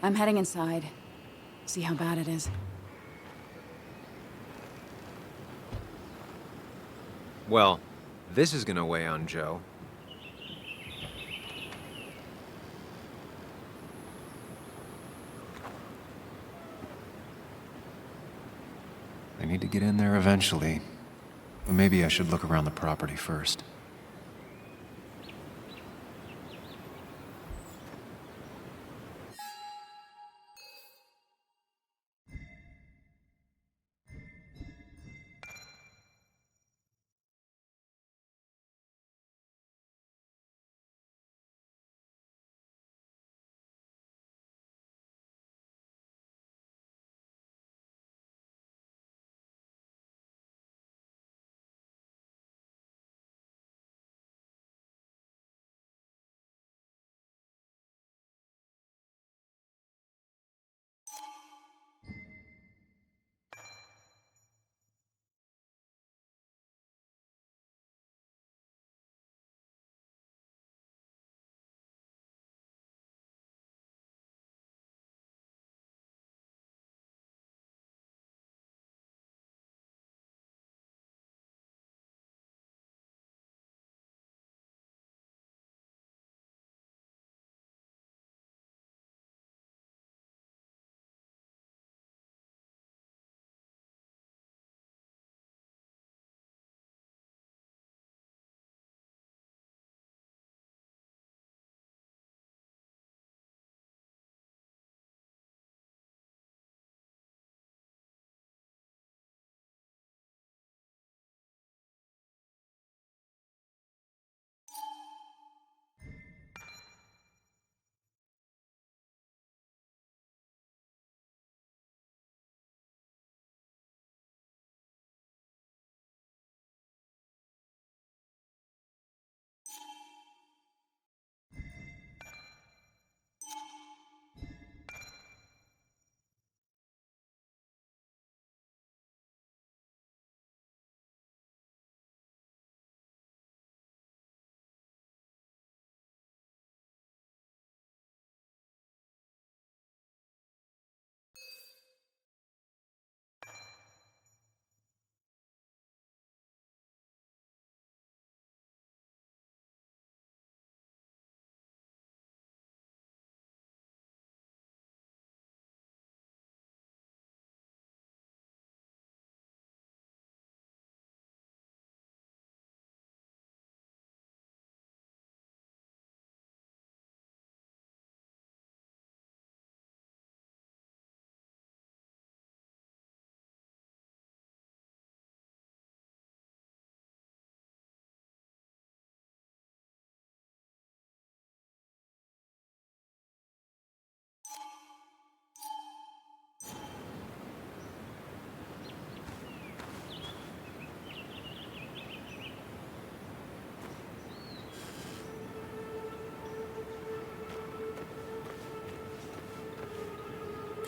I'm heading inside. See how bad it is. Well, this is gonna weigh on Joe. I need to get in there eventually. But maybe I should look around the property first.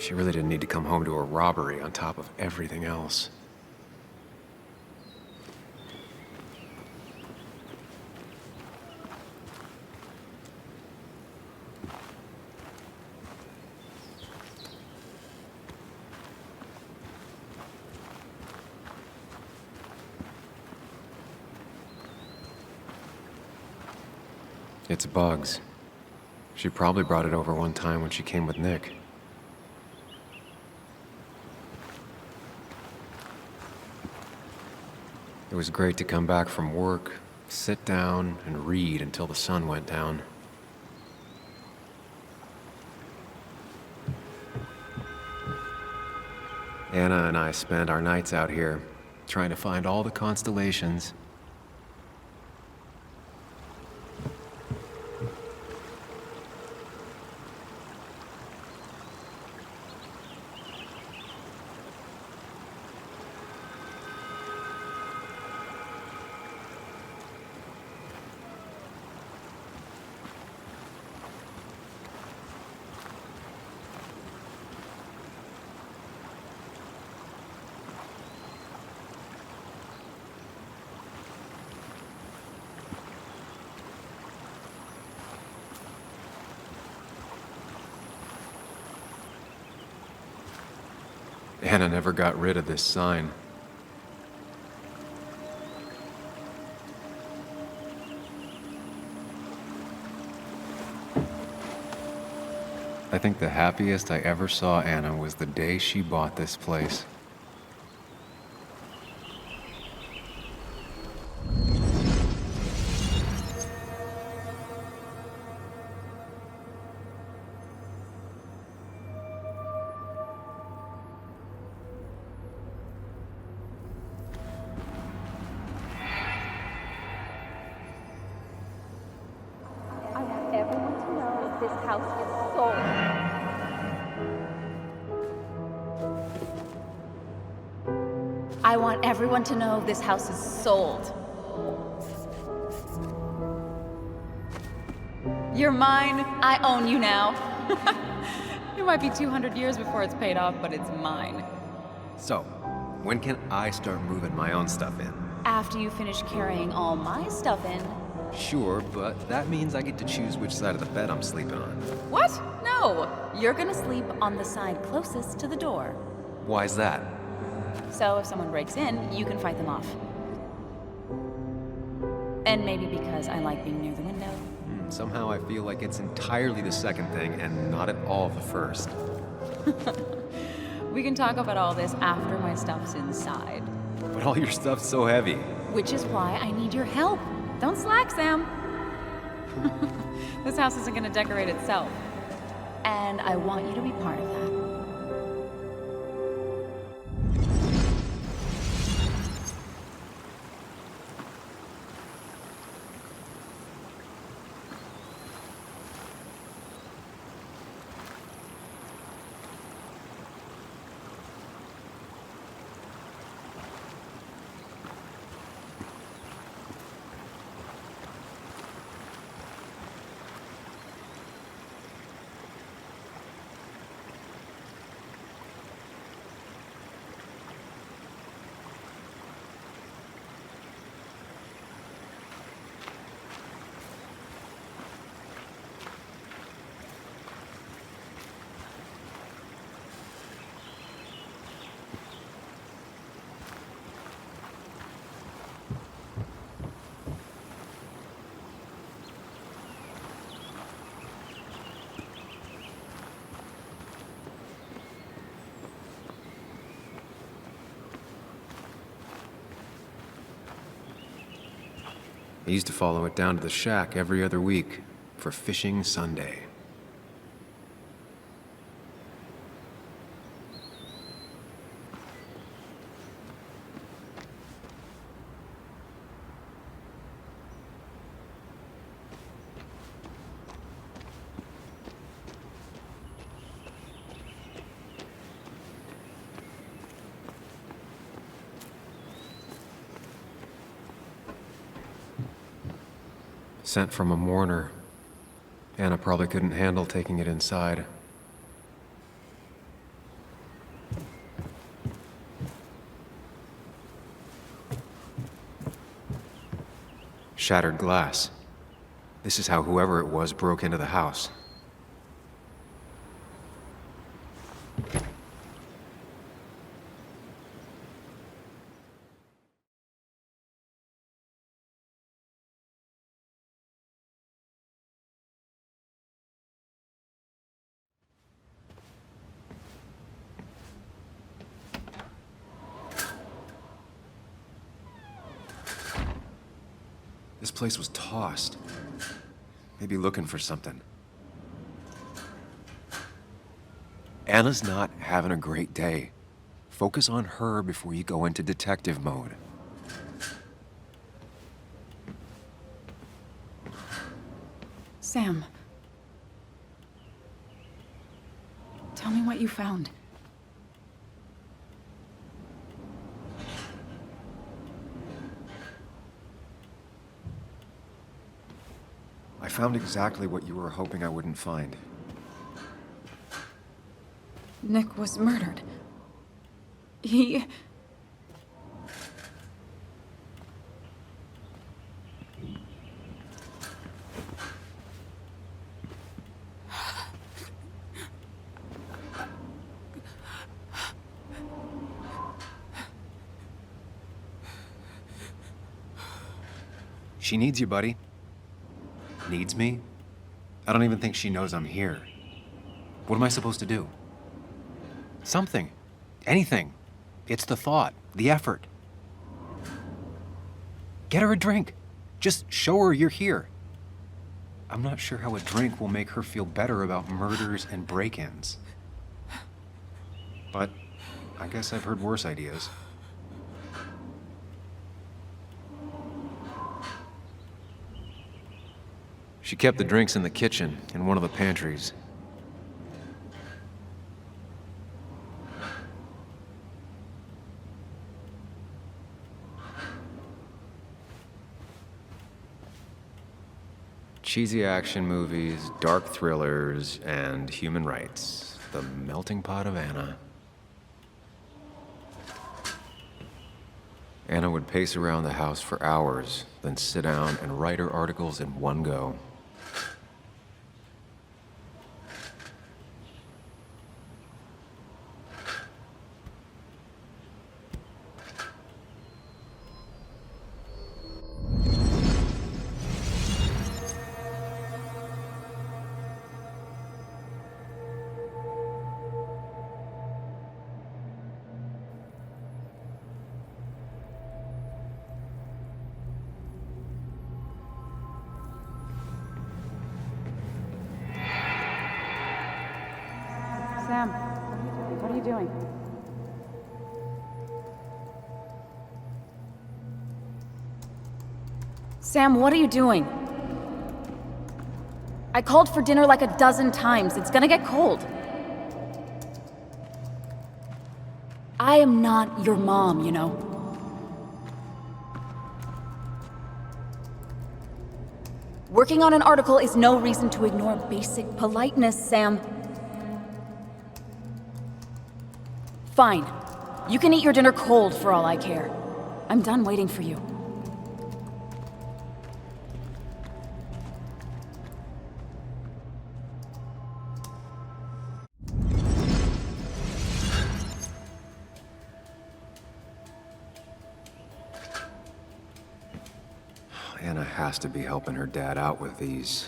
She really didn't need to come home to a robbery on top of everything else. It's bugs. She probably brought it over one time when she came with Nick. It was great to come back from work, sit down, and read until the sun went down. Anna and I spent our nights out here, trying to find all the constellations. Anna never got rid of this sign. I think the happiest I ever saw Anna was the day she bought this place. I want everyone to know this house is sold. You're mine. I own you now. It might be 200 years before it's paid off, but it's mine. So, when can I start moving my own stuff in? After you finish carrying all my stuff in. Sure, but that means I get to choose which side of the bed I'm sleeping on. What? No. You're gonna sleep on the side closest to the door. Why's that? So if someone breaks in, you can fight them off. And maybe because I like being near the window. Somehow I feel like it's entirely the second thing and not at all the first. We can talk about all this after my stuff's inside. But all your stuff's so heavy. Which is why I need your help. Don't slack, Sam. This house isn't gonna decorate itself. And I want you to be part of that. I used to follow it down to the shack every other week for Fishing Sunday. Sent from a mourner. Anna probably couldn't handle taking it inside. Shattered glass. This is how whoever it was broke into the house. This place was tossed. Maybe looking for something. Anna's not having a great day. Focus on her before you go into detective mode. Sam. Tell me what you found. I found exactly what you were hoping I wouldn't find. Nick was murdered. He... She needs you, buddy. Needs me? I don't even think she knows I'm here. What am I supposed to do? Something. Anything. It's the thought, the effort. Get her a drink. Just show her you're here. I'm not sure how a drink will make her feel better about murders and break-ins. But I guess I've heard worse ideas. She kept the drinks in the kitchen, in one of the pantries. Cheesy action movies, dark thrillers, and human rights. The melting pot of Anna. Anna would pace around the house for hours, then sit down and write her articles in one go. Sam, what are you doing? Sam, what are you doing? I called for dinner like a dozen times. It's gonna get cold. I am not your mom, you know. Working on an article is no reason to ignore basic politeness, Sam. Fine. You can eat your dinner cold for all I care. I'm done waiting for you. Anna has to be helping her dad out with these.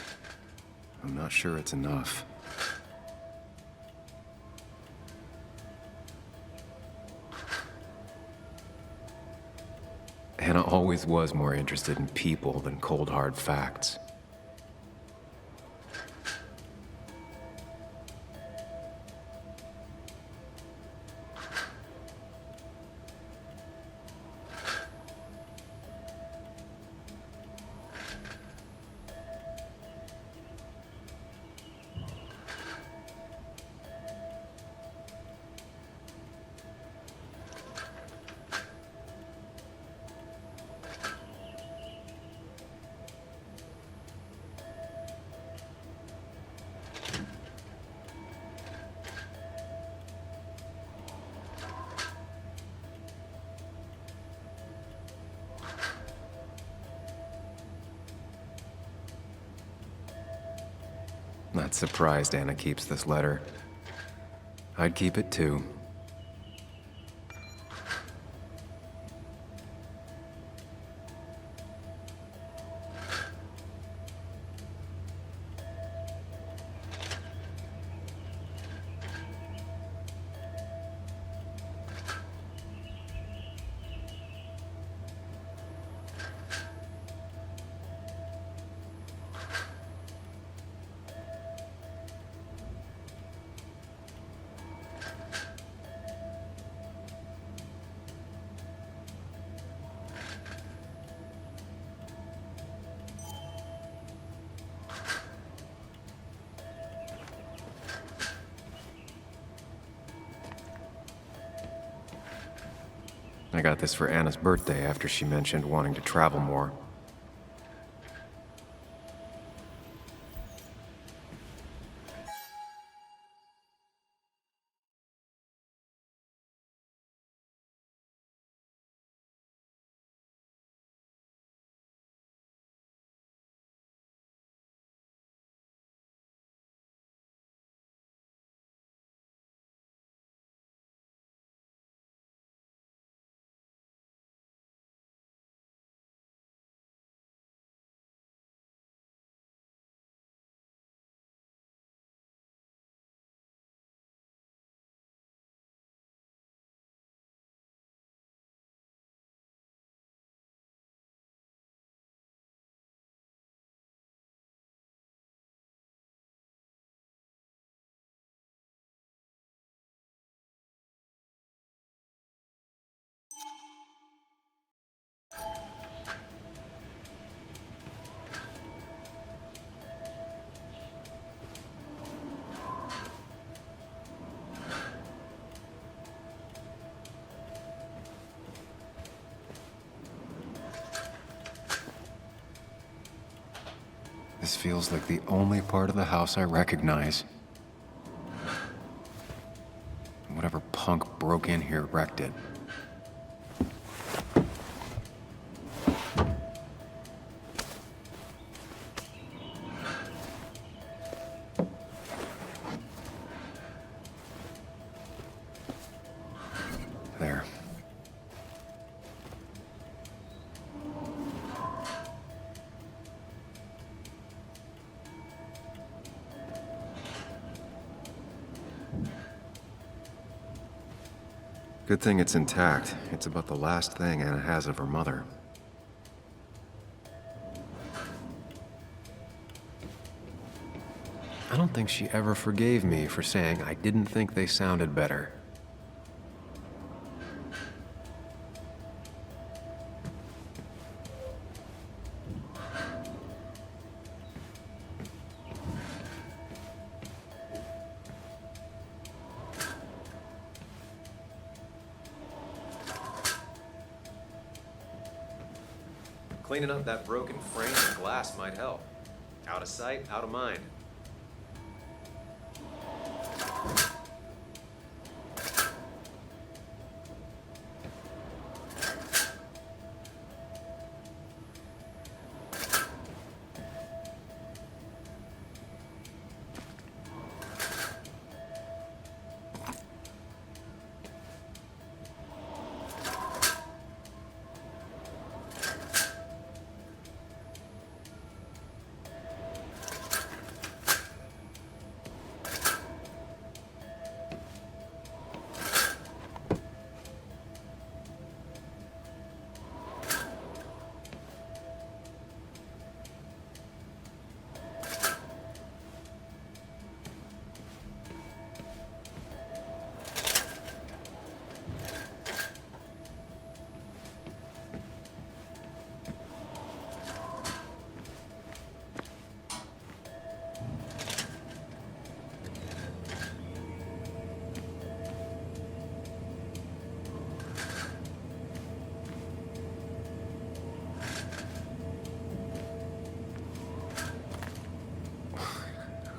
I'm not sure it's enough. Anna always was more interested in people than cold, hard facts. not surprised Anna keeps this letter. I'd keep it too. I got this for Anna's birthday after she mentioned wanting to travel more. This feels like the only part of the house I recognize. Whatever punk broke in here wrecked it. There. Good thing it's intact. It's about the last thing Anna has of her mother. I don't think she ever forgave me for saying I didn't think they sounded better. Cleaning up that broken frame of glass might help. Out of sight, out of mind.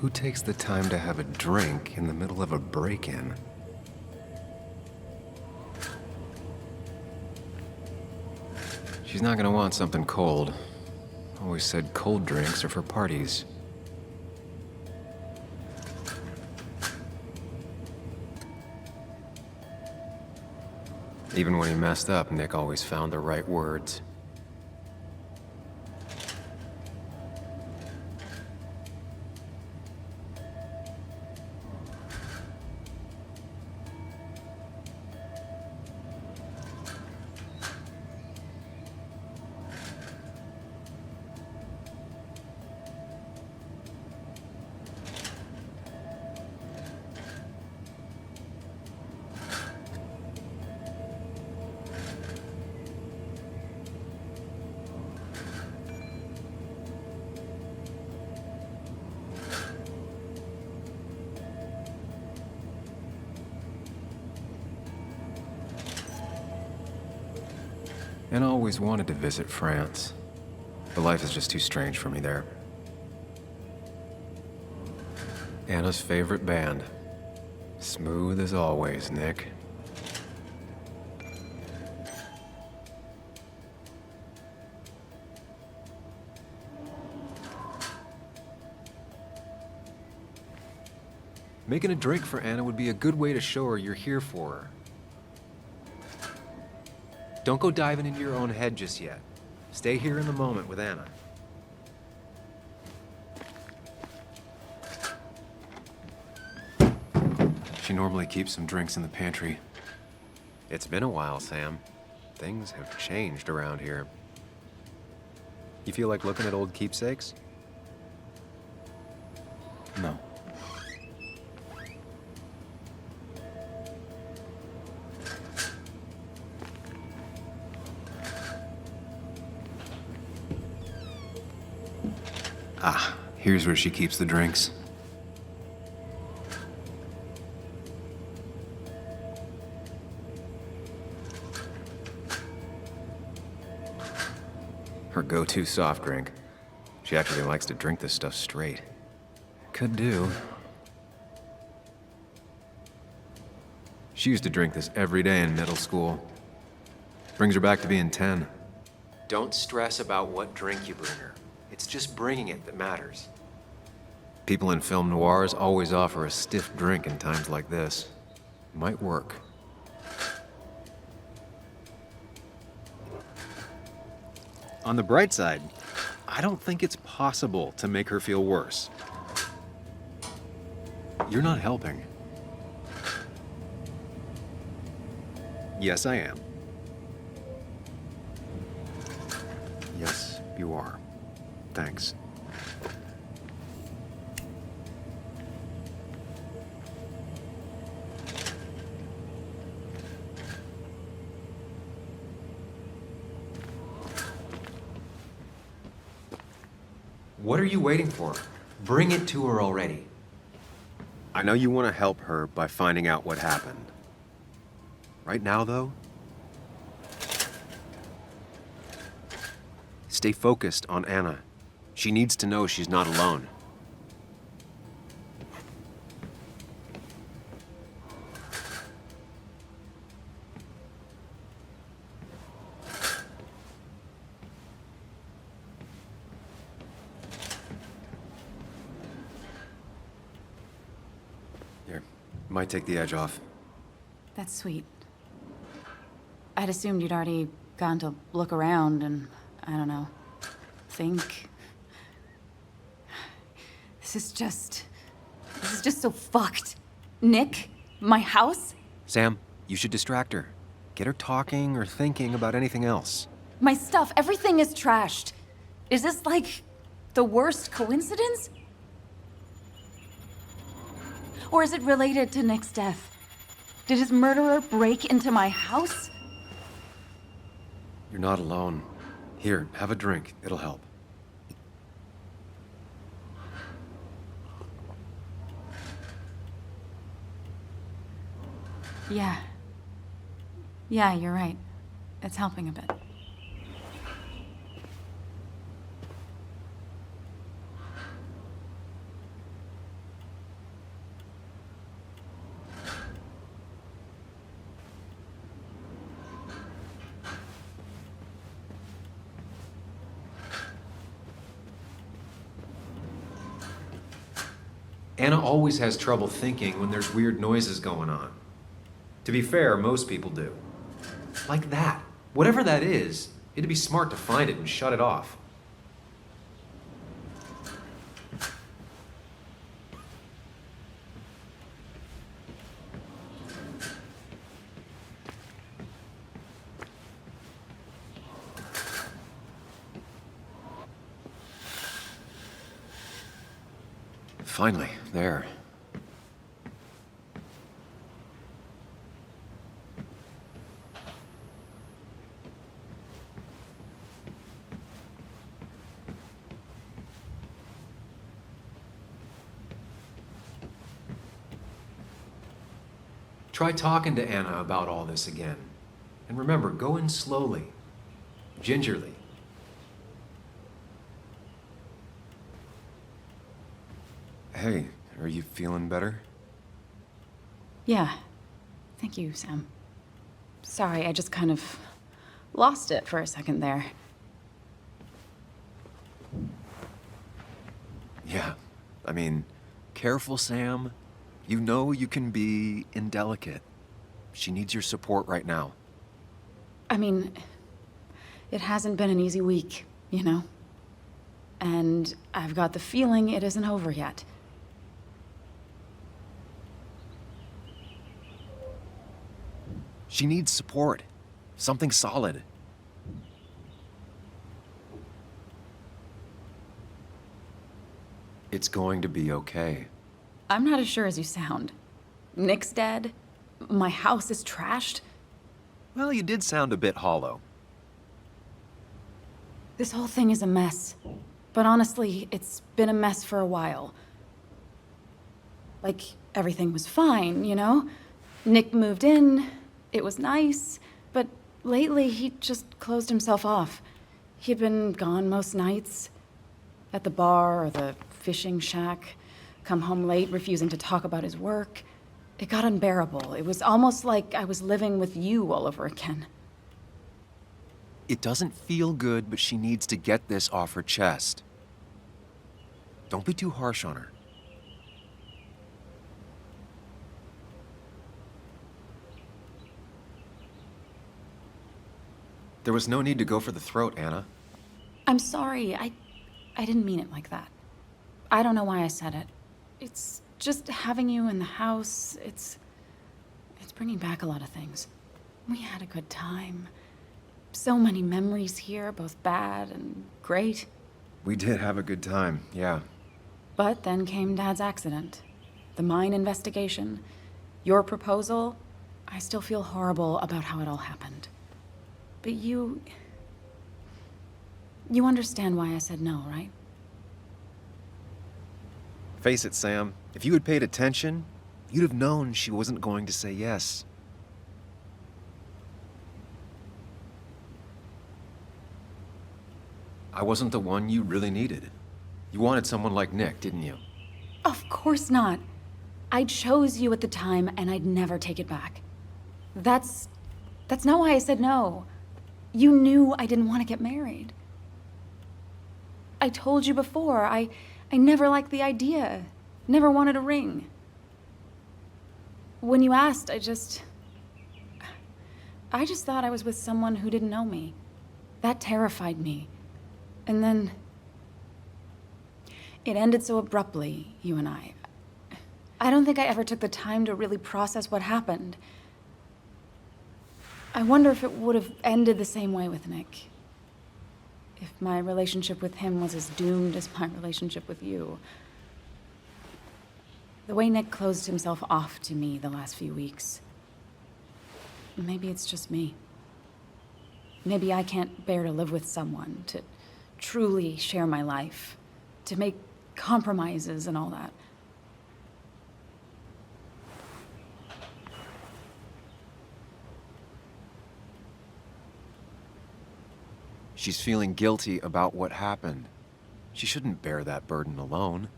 Who takes the time to have a drink in the middle of a break-in? She's not gonna want something cold. Always said cold drinks are for parties. Even when he messed up, Nick always found the right words. And I always wanted to visit France, but life is just too strange for me there. Anna's favorite band. Smooth as always, Nick. Making a drink for Anna would be a good way to show her you're here for her. Don't go diving into your own head just yet. Stay here in the moment with Anna. She normally keeps some drinks in the pantry. It's been a while, Sam. Things have changed around here. You feel like looking at old keepsakes? No. Ah, here's where she keeps the drinks. Her go-to soft drink. She actually likes to drink this stuff straight. Could do. She used to drink this every day in middle school. Brings her back to being 10. Don't stress about what drink you bring her. It's just bringing it that matters. People in film noirs always offer a stiff drink in times like this. Might work. On the bright side, I don't think it's possible to make her feel worse. You're not helping. Yes, I am. Yes, you are. Thanks. What are you waiting for? Bring it to her already. I know you want to help her by finding out what happened. Right now, though, stay focused on Anna. She needs to know she's not alone. Here, might take the edge off. That's sweet. I'd assumed you'd already gone to look around and, I don't know, think. This is just so fucked. Nick, my house, Sam, you should distract her. Get her talking or thinking about anything else. my stuff, everything is trashed. Is this like the worst coincidence? Or is it related to Nick's death? Did his murderer break into my house? You're not alone. Here, have a drink. It'll help. Yeah. Yeah, you're right. It's helping a bit. Anna always has trouble thinking when there's weird noises going on. To be fair, most people do. Like that. Whatever that is, it'd be smart to find it and shut it off. Finally, there. Try talking to Anna about all this again. And remember, go in slowly, gingerly. Hey, are you feeling better? Yeah. Thank you, Sam. Sorry, I just kind of lost it for a second there. Yeah, I mean, careful, Sam. You know you can be indelicate. She needs your support right now. I mean, it hasn't been an easy week, you know? And I've got the feeling it isn't over yet. She needs support. Something solid. It's going to be okay. I'm not as sure as you sound. Nick's dead. My house is trashed. Well, you did sound a bit hollow. This whole thing is a mess. But honestly, it's been a mess for a while. Like, everything was fine, you know? Nick moved in, it was nice, but lately he just closed himself off. He'd been gone most nights. At the bar or the fishing shack. Come home late, refusing to talk about his work. It got unbearable. It was almost like I was living with you all over again. It doesn't feel good, but she needs to get this off her chest. Don't be too harsh on her. There was no need to go for the throat, Anna. I'm sorry. I didn't mean it like that. I don't know why I said it. It's just having you in the house. It's bringing back a lot of things. We had a good time. So many memories here, both bad and great. We did have a good time, yeah. But then came Dad's accident. The mine investigation. Your proposal. I still feel horrible about how it all happened. But you understand why I said no, right? Face it, Sam. If you had paid attention, you'd have known she wasn't going to say yes. I wasn't the one you really needed. You wanted someone like Nick, didn't you? Of course not. I chose you at the time, and I'd never take it back. That's not why I said no. You knew I didn't want to get married. I told you before, I never liked the idea. Never wanted a ring. When you asked, I just thought I was with someone who didn't know me. That terrified me. And then it ended so abruptly, you and I. I don't think I ever took the time to really process what happened. I wonder if it would have ended the same way with Nick. If my relationship with him was as doomed as my relationship with you. The way Nick closed himself off to me the last few weeks. Maybe it's just me. Maybe I can't bear to live with someone, to truly share my life, to make compromises and all that. She's feeling guilty about what happened. She shouldn't bear that burden alone.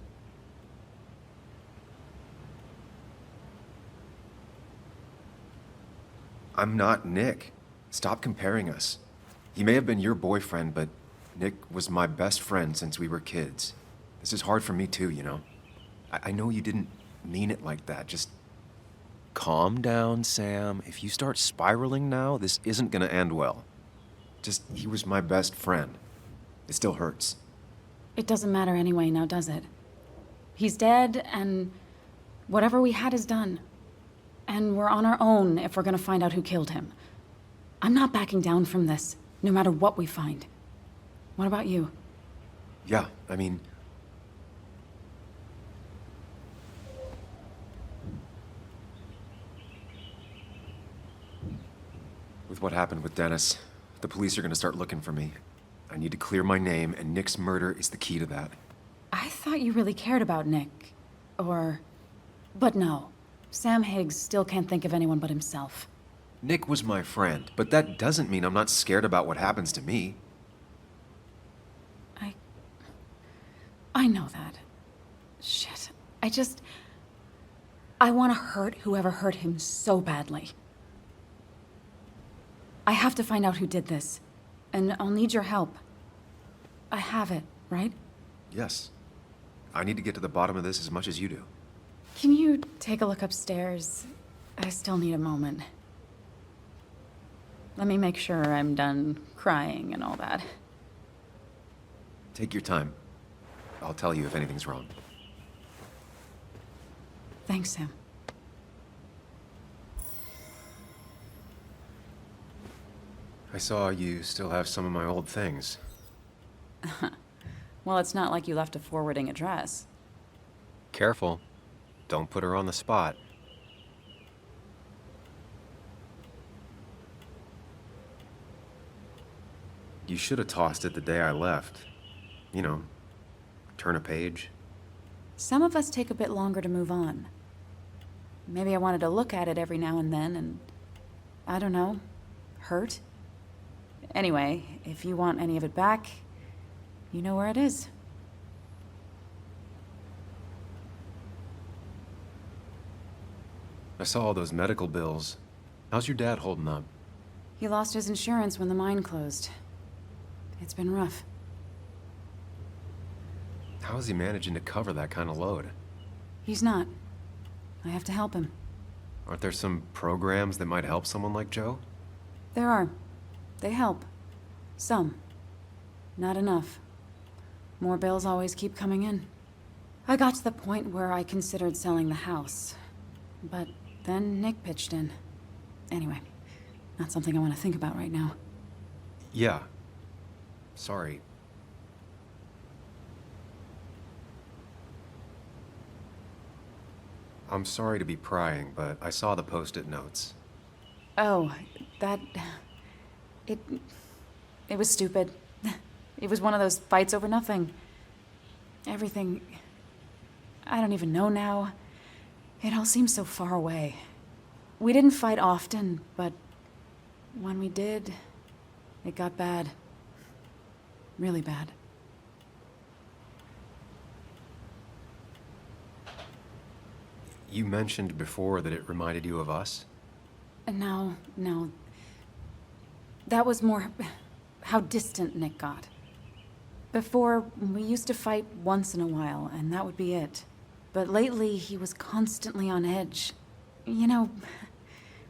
I'm not Nick. Stop comparing us. He may have been your boyfriend, but Nick was my best friend since we were kids. This is hard for me too, you know? I know you didn't mean it like that. Just Calm down, Sam. If you start spiraling now, this isn't gonna end well. He was my best friend. It still hurts. It doesn't matter anyway, now does it? He's dead, and whatever we had is done. And we're on our own if we're gonna find out who killed him. I'm not backing down from this, no matter what we find. What about you? Yeah, I mean... With what happened with Dennis, the police are gonna start looking for me. I need to clear my name, and Nick's murder is the key to that. I thought you really cared about Nick. But no. Sam Higgs still can't think of anyone but himself. Nick was my friend, but that doesn't mean I'm not scared about what happens to me. I know that. Shit. I want to hurt whoever hurt him so badly. I have to find out who did this, and I'll need your help. I have it, right? Yes. I need to get to the bottom of this as much as you do. Can you take a look upstairs? I still need a moment. Let me make sure I'm done crying and all that. Take your time. I'll tell you if anything's wrong. Thanks, Sam. I saw you still have some of my old things. Well, it's not like you left a forwarding address. Careful. Don't put her on the spot. You should have tossed it the day I left. You know, turn a page. Some of us take a bit longer to move on. Maybe I wanted to look at it every now and then and, I don't know, hurt. Anyway, if you want any of it back, you know where it is. I saw all those medical bills. How's your dad holding up? He lost his insurance when the mine closed. It's been rough. How is he managing to cover that kind of load? He's not. I have to help him. Aren't there some programs that might help someone like Joe? There are. They help. Some. Not enough. More bills always keep coming in. I got to the point where I considered selling the house. But then Nick pitched in. Anyway, not something I want to think about right now. Yeah. Sorry. I'm sorry to be prying, but I saw the post-it notes. Oh, It was stupid. It was one of those fights over nothing. Everything... I don't even know now. It all seems so far away. We didn't fight often, but when we did, it got bad. Really bad. You mentioned before that it reminded you of us? No. That was more how distant Nick got. Before, we used to fight once in a while, and that would be it. But lately, he was constantly on edge. You know,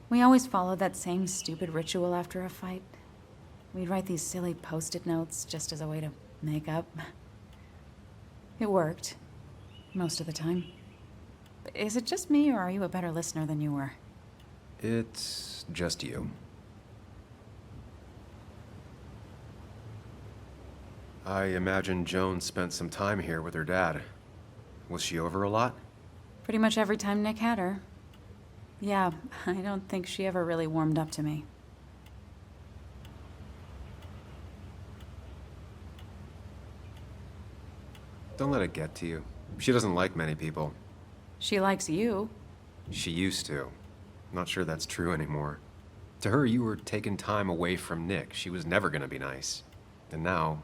we always followed that same stupid ritual after a fight. We'd write these silly post-it notes just as a way to make up. It worked. Most of the time. Is it just me, or are you a better listener than you were? It's just you. I imagine Joan spent some time here with her dad. Was she over a lot? Pretty much every time Nick had her. Yeah, I don't think she ever really warmed up to me. Don't let it get to you. She doesn't like many people. She likes you. She used to. Not sure that's true anymore. To her, you were taking time away from Nick. She was never gonna be nice. And now,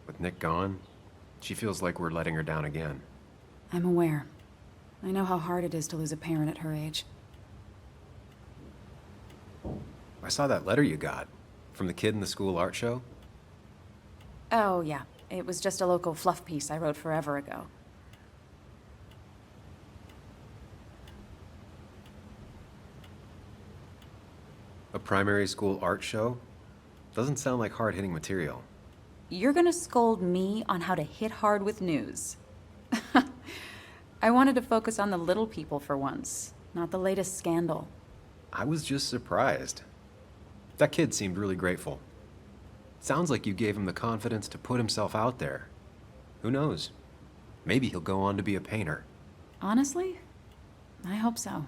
with Nick gone, she feels like we're letting her down again. I'm aware. I know how hard it is to lose a parent at her age. I saw that letter you got from the kid in the school art show. Oh, yeah. It was just a local fluff piece I wrote forever ago. primary school art show? Doesn't sound like hard-hitting material. You're gonna scold me on how to hit hard with news. I wanted to focus on the little people for once, not the latest scandal. I was just surprised. That kid seemed really grateful. Sounds like you gave him the confidence to put himself out there. Who knows? Maybe he'll go on to be a painter. Honestly, I hope so.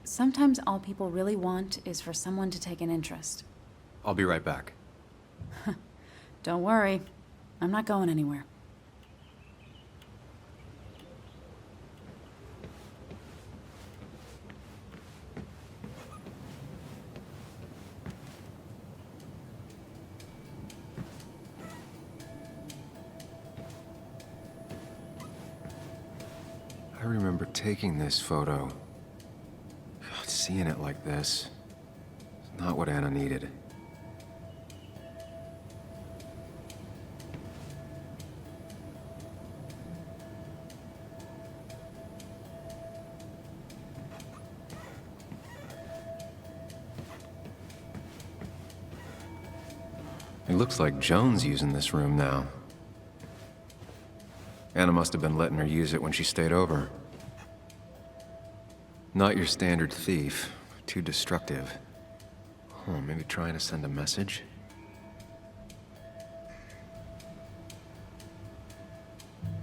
Sometimes all people really want is for someone to take an interest. I'll be right back. Don't worry, I'm not going anywhere. I remember taking this photo. God, seeing it like this. It's not what Anna needed. It looks like Joan's using this room now. Anna must have been letting her use it when she stayed over. Not your standard thief. Too destructive. Oh, maybe trying to send a message?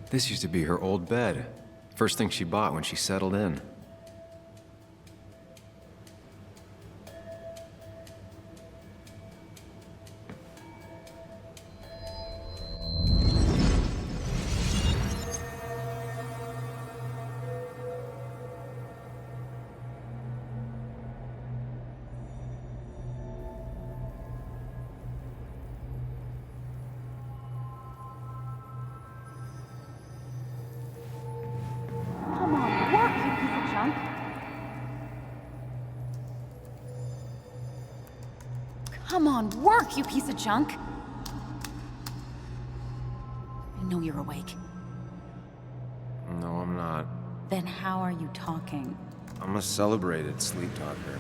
This used to be her old bed. First thing she bought when she settled in. Come on, work, you piece of junk! Come on, work, you piece of junk! I know you're awake. No, I'm not. Then how are you talking? I'm a celebrated sleep talker.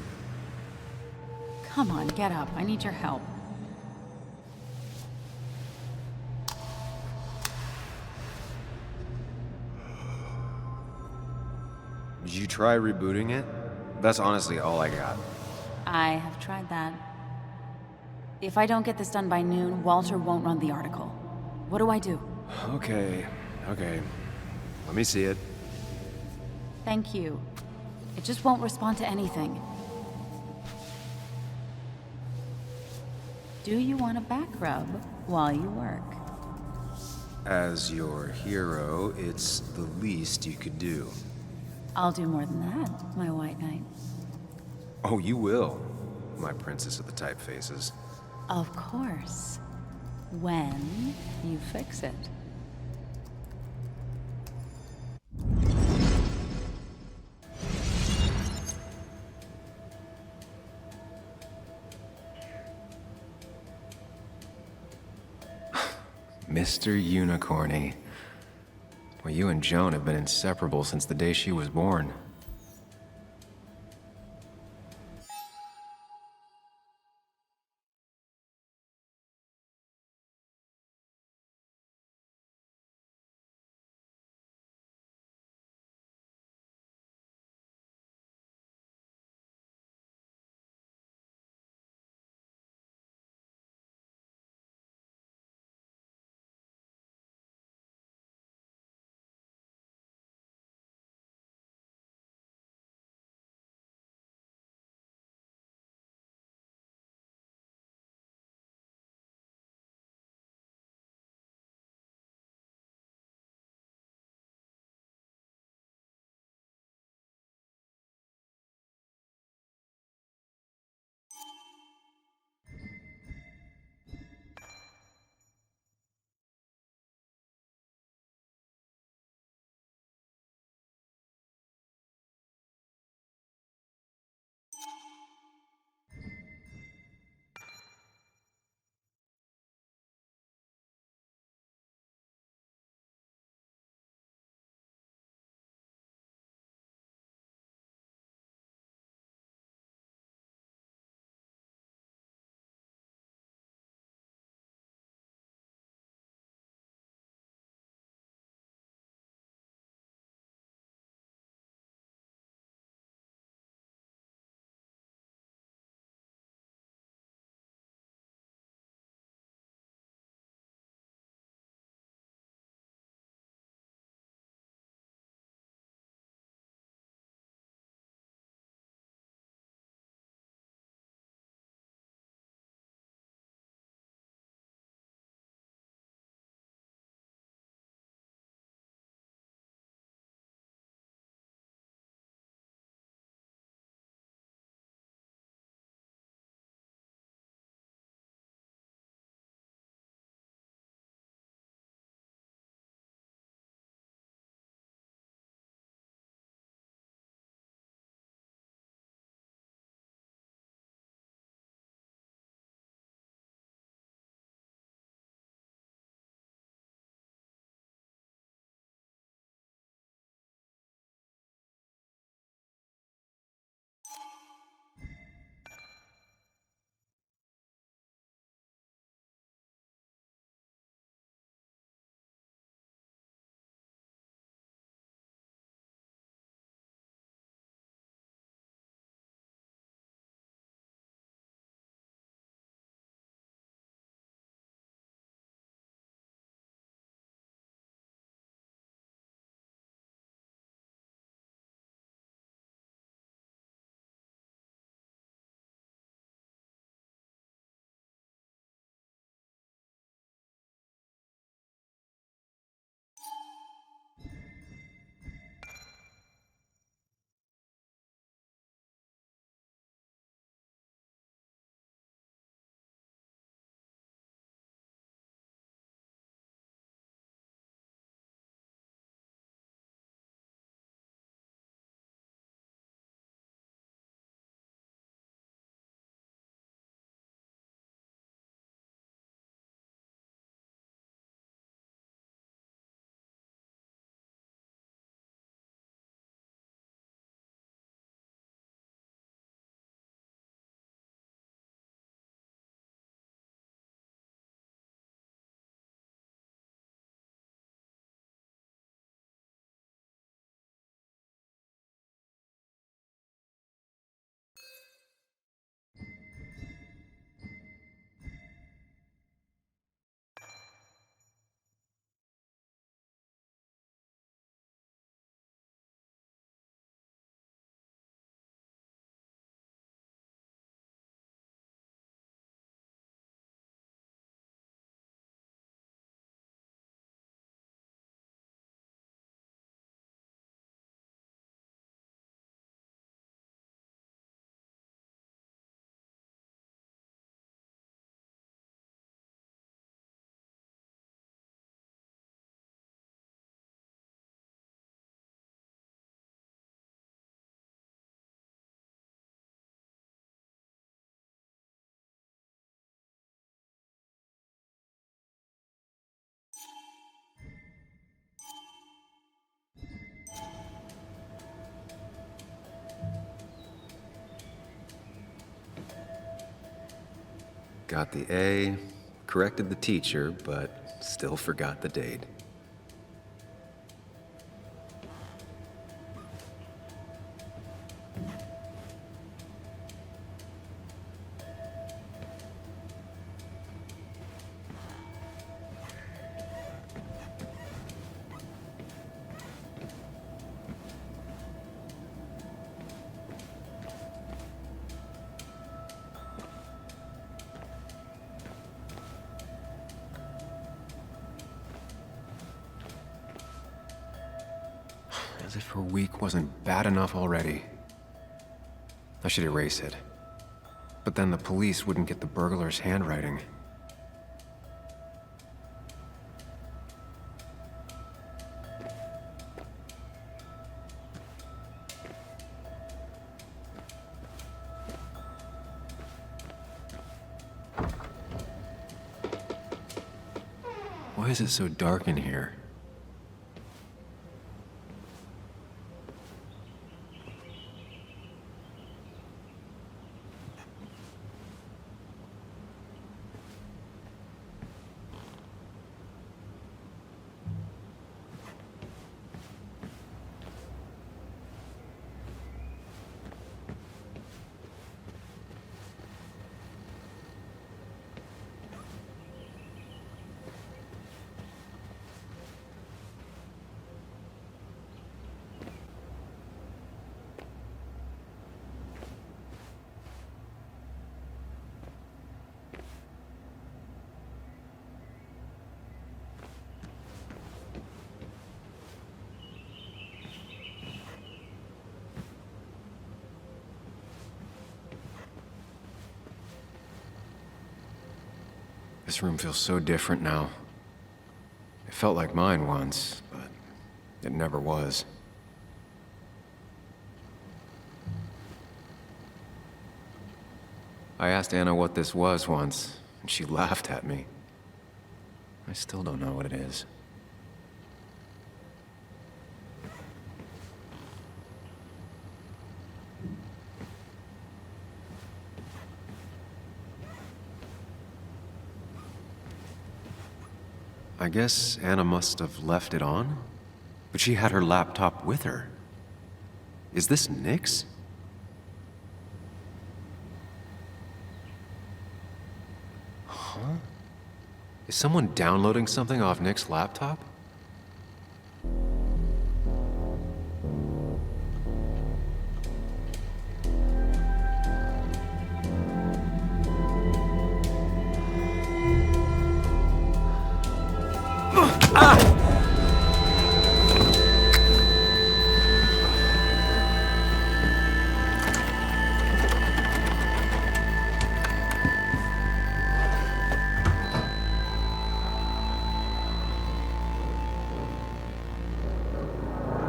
Come on, get up. I need your help. Did you try rebooting it? That's honestly all I got. I have tried that. If I don't get this done by noon, Walter won't run the article. What do I do? Okay. Let me see it. Thank you. It just won't respond to anything. Do you want a back rub while you work? As your hero, it's the least you could do. I'll do more than that, my white knight. Oh, you will, my princess of the typefaces. Of course. When you fix it. Mr. Unicorny. Well, you and Joan have been inseparable since the day she was born. Got the A, corrected the teacher, but still forgot the date. As if her week wasn't bad enough already. I should erase it. But then the police wouldn't get the burglar's handwriting. Why is it so dark in here? This room feels so different now. It felt like mine once, but it never was. I asked Anna what this was once, and she laughed at me. I still don't know what it is. I guess Anna must have left it on, but she had her laptop with her. Is this Nick's? Huh? Is someone downloading something off Nick's laptop?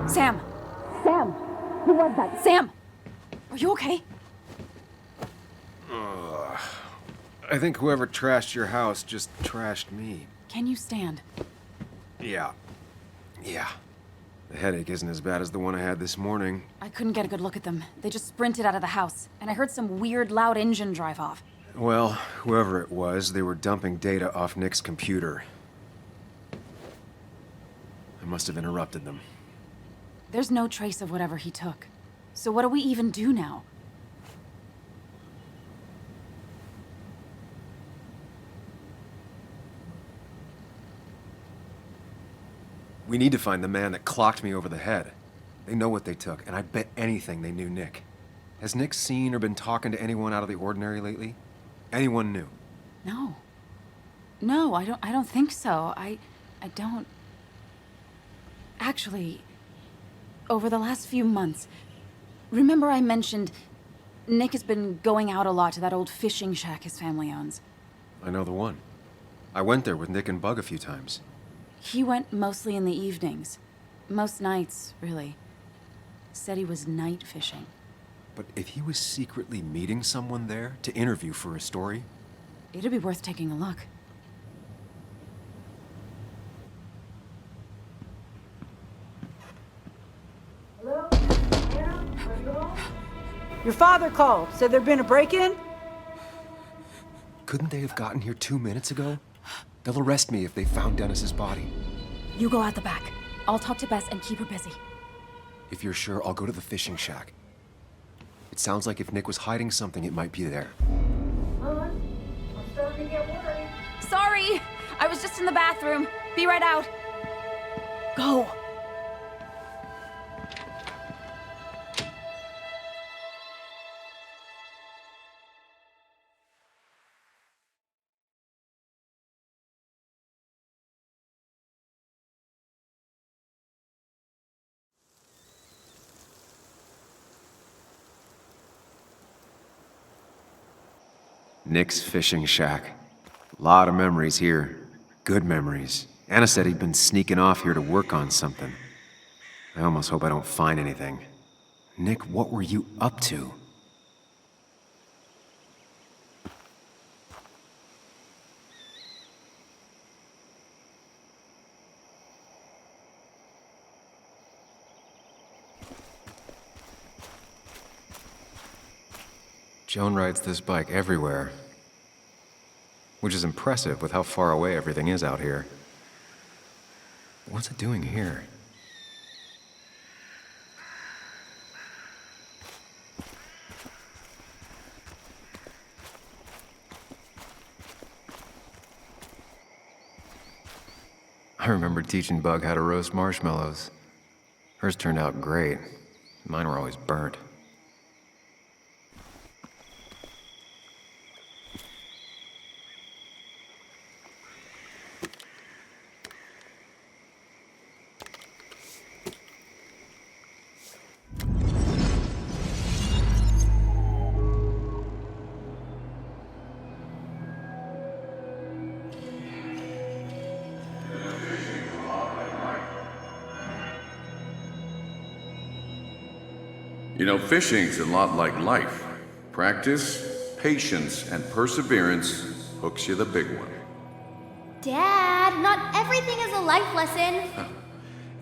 Sam! Sam! Who was that? Sam! Are you okay? I think whoever trashed your house just trashed me. Can you stand? Yeah. The headache isn't as bad as the one I had this morning. I couldn't get a good look at them. They just sprinted out of the house, and I heard some weird, loud engine drive off. Well, whoever it was, they were dumping data off Nick's computer. I must have interrupted them. There's no trace of whatever he took. So what do we even do now? We need to find the man that clocked me over the head. They know what they took, and I bet anything they knew Nick. Has Nick seen or been talking to anyone out of the ordinary lately? Anyone new? No. No, I don't think so. I don't... Actually, over the last few months, remember I mentioned Nick has been going out a lot to that old fishing shack his family owns? I know the one. I went there with Nick and Bug a few times. He went mostly in the evenings. Most nights, really. Said he was night fishing. But if he was secretly meeting someone there to interview for a story... It'd be worth taking a look. Hello? Anna? Are you home? Your father called. Said there'd been a break-in? Couldn't they have gotten here 2 minutes ago? They'll arrest me if they found Dennis's body. You go out the back. I'll talk to Bess and keep her busy. If you're sure, I'll go to the fishing shack. It sounds like if Nick was hiding something, it might be there. I'm starting to get worried. Sorry! I was just in the bathroom. Be right out. Go! Nick's fishing shack. A lot of memories here. Good memories. Anna said he'd been sneaking off here to work on something. I almost hope I don't find anything. Nick, what were you up to? Joan rides this bike everywhere. Which is impressive with how far away everything is out here. What's it doing here? I remember teaching Bug how to roast marshmallows. Hers turned out great. Mine were always burnt. You know, fishing's a lot like life. Practice, patience, and perseverance hooks you the big one. Dad, not everything is a life lesson.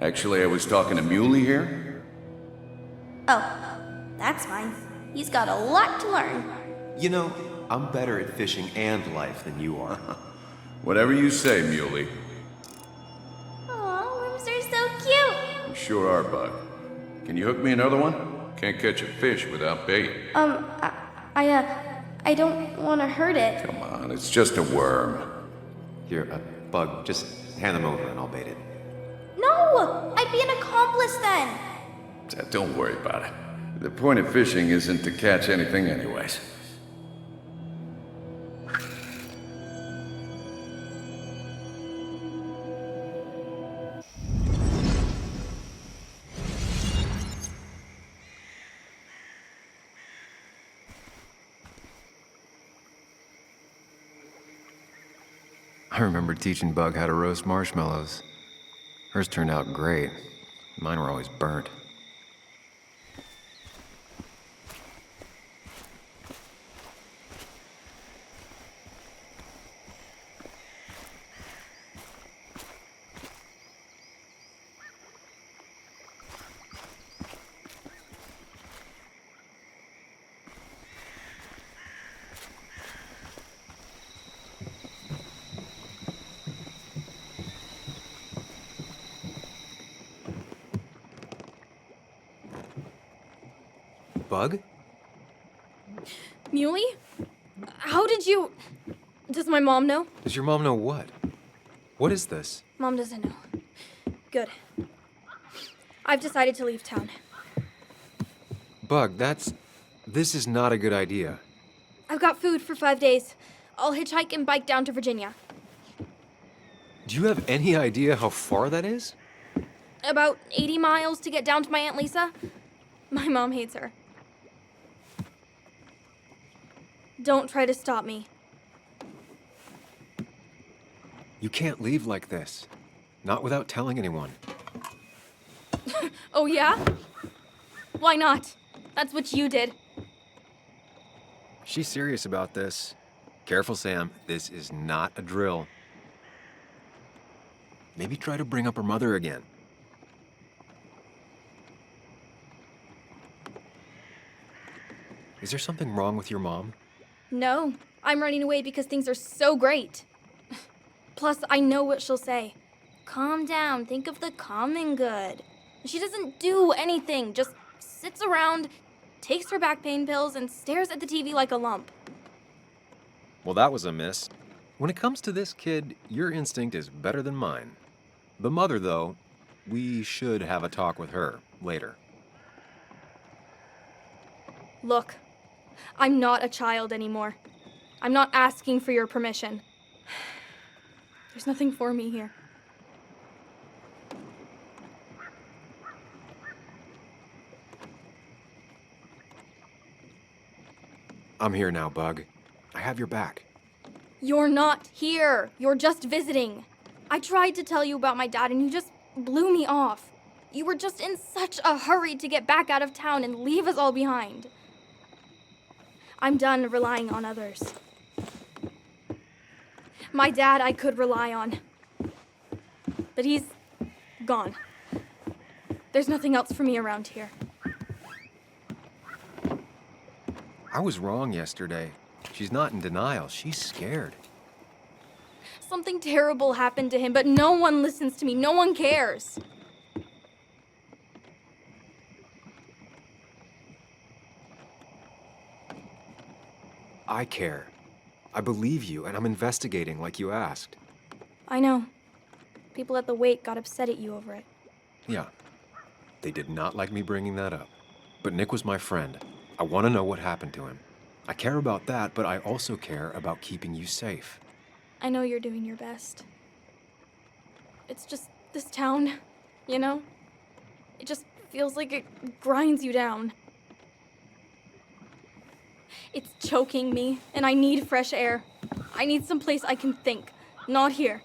Actually, I was talking to Muley here. Oh, that's fine. He's got a lot to learn. You know, I'm better at fishing and life than you are. Whatever you say, Muley. Aw, worms are so cute. You sure are, Bug. Can you hook me another one? Can't catch a fish without bait. I don't want to hurt it. Come on, it's just a worm. Here, Bug, just hand them over and I'll bait it. No! I'd be an accomplice then. Don't worry about it. The point of fishing isn't to catch anything anyways. I remember teaching Bug how to roast marshmallows. Hers turned out great. Mine were always burnt. Bug? Muley? How did you... Does my mom know? Does your mom know what? What is this? Mom doesn't know. Good. I've decided to leave town. Bug, this is not a good idea. I've got food for 5 days. I'll hitchhike and bike down to Virginia. Do you have any idea how far that is? About 80 miles to get down to my Aunt Lisa. My mom hates her. Don't try to stop me. You can't leave like this. Not without telling anyone. Oh, yeah? Why not? That's what you did. She's serious about this. Careful, Sam. This is not a drill. Maybe try to bring up her mother again. Is there something wrong with your mom? No, I'm running away because things are so great. Plus, I know what she'll say. Calm down, think of the common good. She doesn't do anything, just sits around, takes her back pain pills, and stares at the TV like a lump. Well, that was a miss. When it comes to this kid, your instinct is better than mine. The mother, though, we should have a talk with her later. Look, I'm not a child anymore. I'm not asking for your permission. There's nothing for me here. I'm here now, Bug. I have your back. You're not here. You're just visiting. I tried to tell you about my dad and you just blew me off. You were just in such a hurry to get back out of town and leave us all behind. I'm done relying on others. My dad I could rely on. But he's gone. There's nothing else for me around here. I was wrong yesterday. She's not in denial. She's scared. Something terrible happened to him, but no one listens to me. No one cares. I care. I believe you, and I'm investigating like you asked. I know. People at the wake got upset at you over it. Yeah. They did not like me bringing that up. But Nick was my friend. I want to know what happened to him. I care about that, but I also care about keeping you safe. I know you're doing your best. It's just this town, you know? It just feels like it grinds you down. It's choking me, and I need fresh air. I need someplace I can think, not here.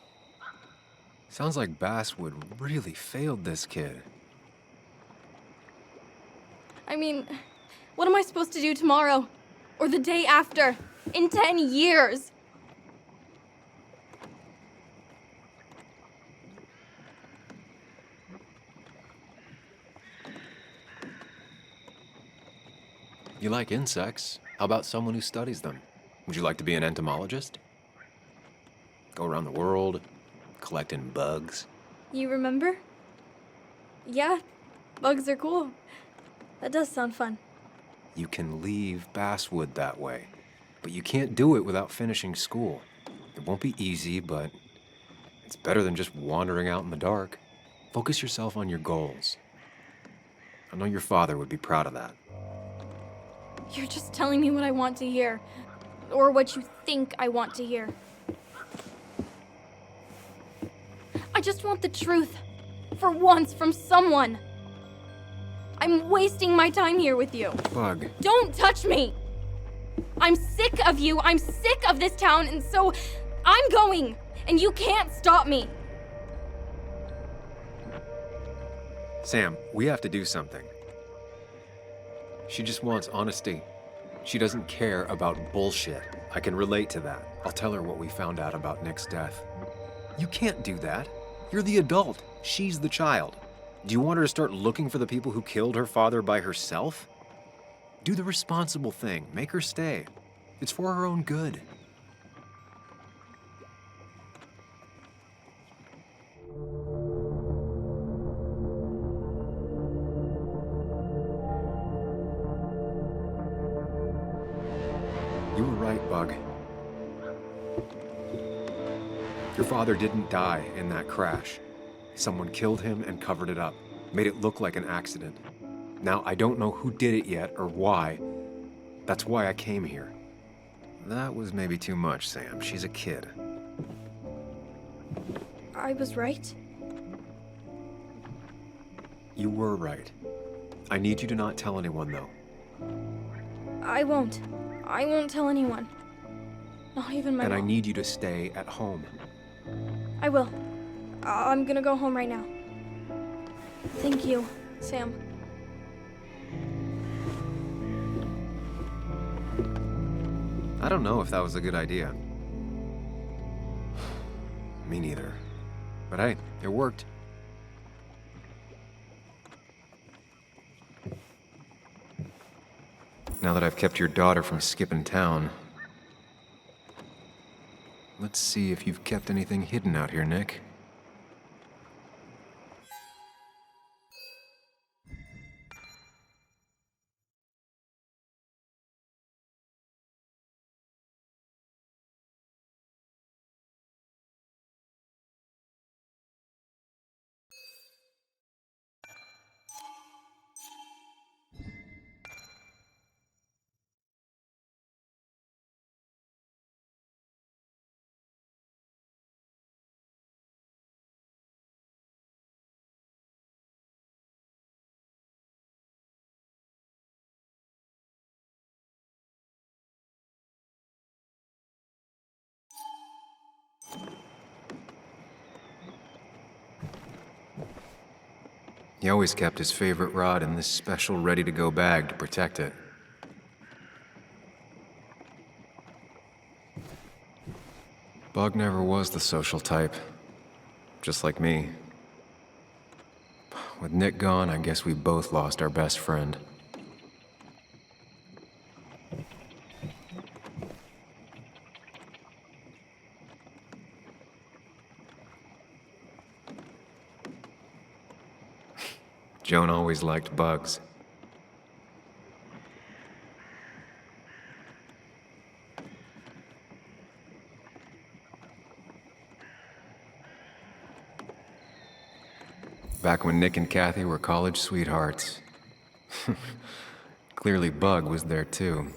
Sounds like Basswood really failed this kid. I mean, what am I supposed to do tomorrow? Or the day after? In 10 years? You like insects? How about someone who studies them? Would you like to be an entomologist? Go around the world, collecting bugs? You remember? Yeah, bugs are cool. That does sound fun. You can leave Basswood that way, but you can't do it without finishing school. It won't be easy, but it's better than just wandering out in the dark. Focus yourself on your goals. I know your father would be proud of that. You're just telling me what I want to hear. Or what you think I want to hear. I just want the truth. For once, from someone. I'm wasting my time here with you. Bug. Don't touch me! I'm sick of you, I'm sick of this town, and so I'm going, and you can't stop me. Sam, we have to do something. She just wants honesty. She doesn't care about bullshit. I can relate to that. I'll tell her what we found out about Nick's death. You can't do that. You're the adult. She's the child. Do you want her to start looking for the people who killed her father by herself? Do the responsible thing. Make her stay. It's for her own good. You were right, Bug. Your father didn't die in that crash. Someone killed him and covered it up, made it look like an accident. Now, I don't know who did it yet or why. That's why I came here. That was maybe too much, Sam. She's a kid. I was right? You were right. I need you to not tell anyone, though. I won't. I won't tell anyone. Not even my And mom. I need you to stay at home. I will. I'm gonna go home right now. Thank you, Sam. I don't know if that was a good idea. Me neither. But hey, it worked. Now that I've kept your daughter from skipping town, Let's see if you've kept anything hidden out here, Nick. He always kept his favorite rod in this special ready-to-go bag to protect it. Bug never was the social type, just like me. With Nick gone, I guess we both lost our best friend. Joan always liked bugs. Back when Nick and Kathy were college sweethearts. Clearly Bug was there too.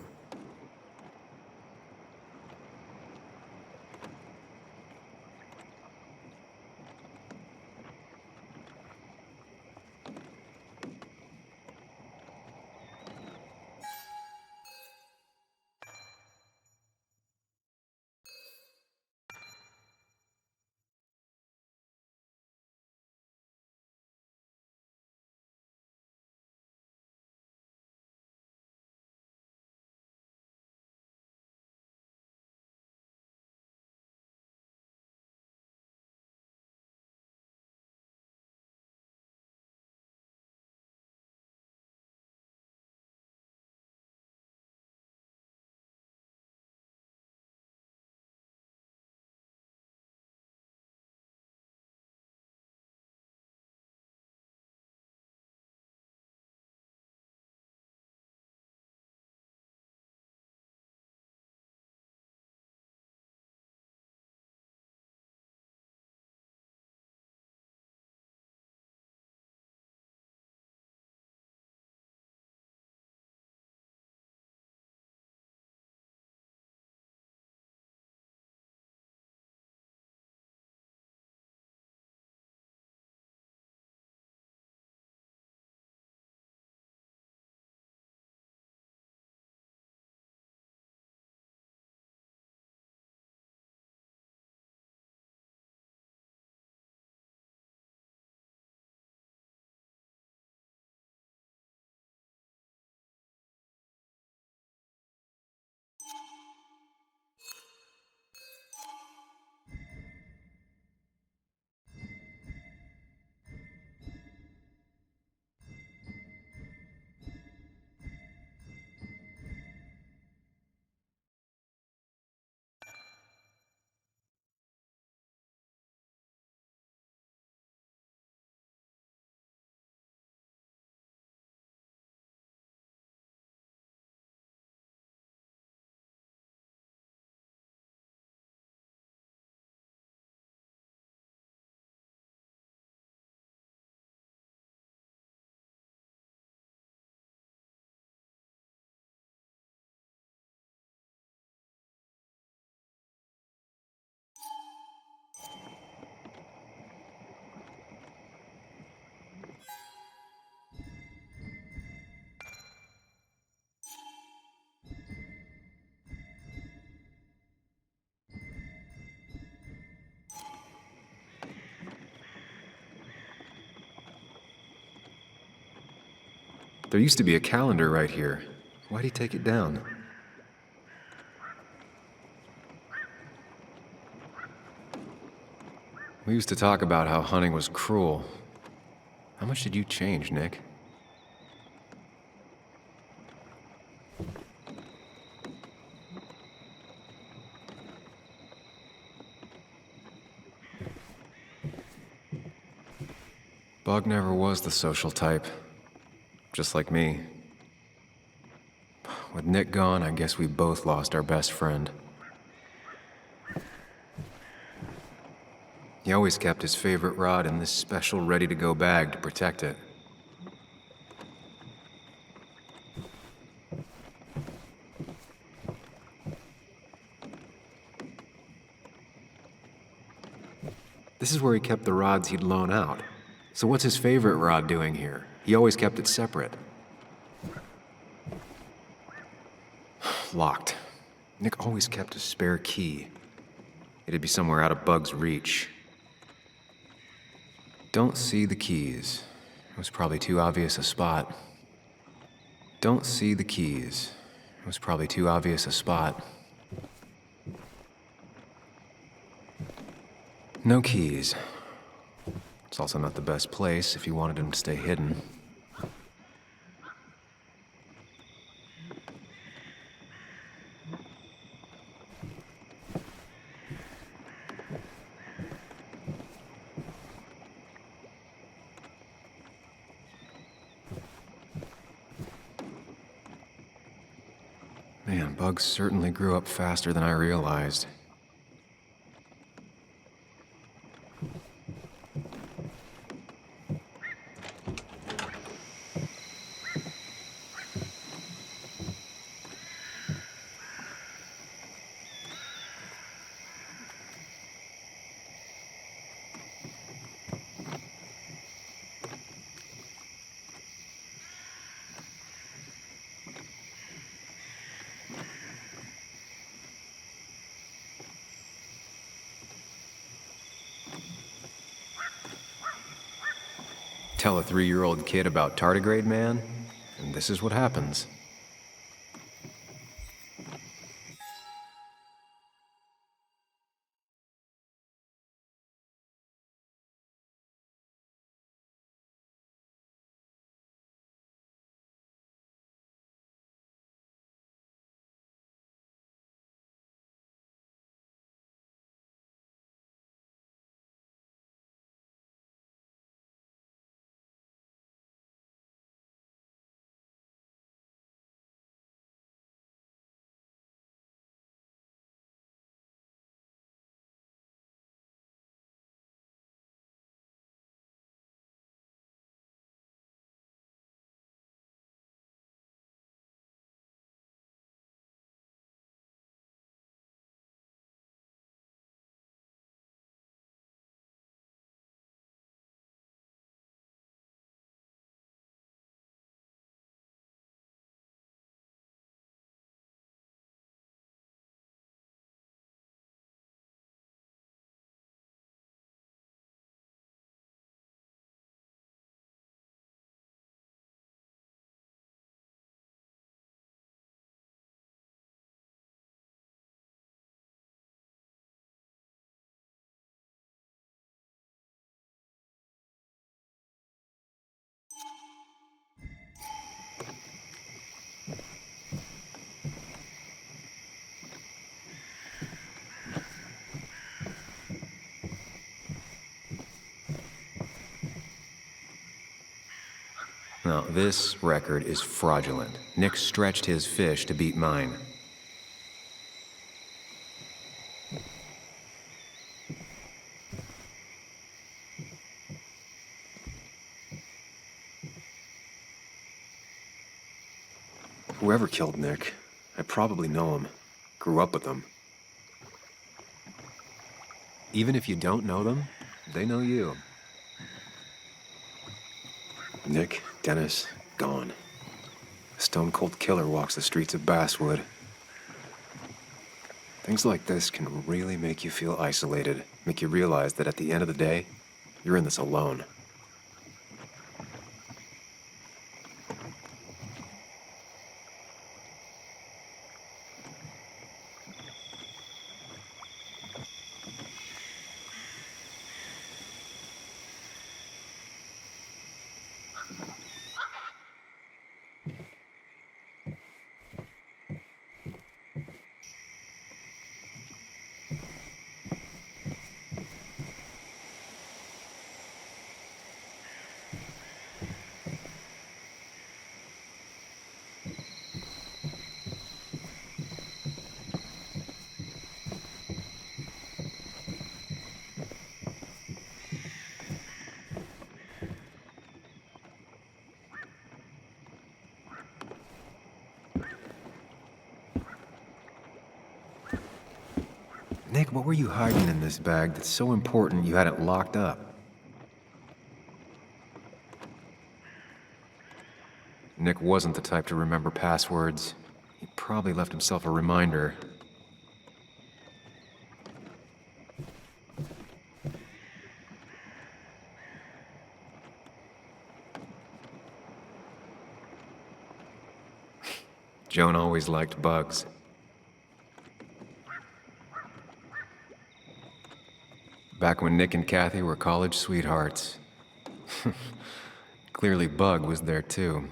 There used to be a calendar right here. Why'd he take it down? We used to talk about how hunting was cruel. How much did you change, Nick? Bug never was the social type. Just like me. With Nick gone, I guess we both lost our best friend. He always kept his favorite rod in this special ready-to-go bag to protect it. This is where he kept the rods he'd loan out. So what's his favorite rod doing here? He always kept it separate. Locked. Nick always kept a spare key. It'd be somewhere out of Bug's reach. Don't see the keys. It was probably too obvious a spot. Don't see the keys. It was probably too obvious a spot. No keys. It's also not the best place if you wanted him to stay hidden. Man, Bugs certainly grew up faster than I realized. Tell a 3-year-old kid about tardigrade man, and this is what happens. Now, this record is fraudulent. Nick stretched his fish to beat mine. Whoever killed Nick, I probably know him. Grew up with them. Even if you don't know them, they know you. Nick, Dennis, gone. A stone-cold killer walks the streets of Basswood. Things like this can really make you feel isolated, make you realize that at the end of the day, you're in this alone. Nick, what were you hiding in this bag that's so important you had it locked up? Nick wasn't the type to remember passwords. He probably left himself a reminder. Joan always liked bugs. Back when Nick and Kathy were college sweethearts. Clearly Bug was there too.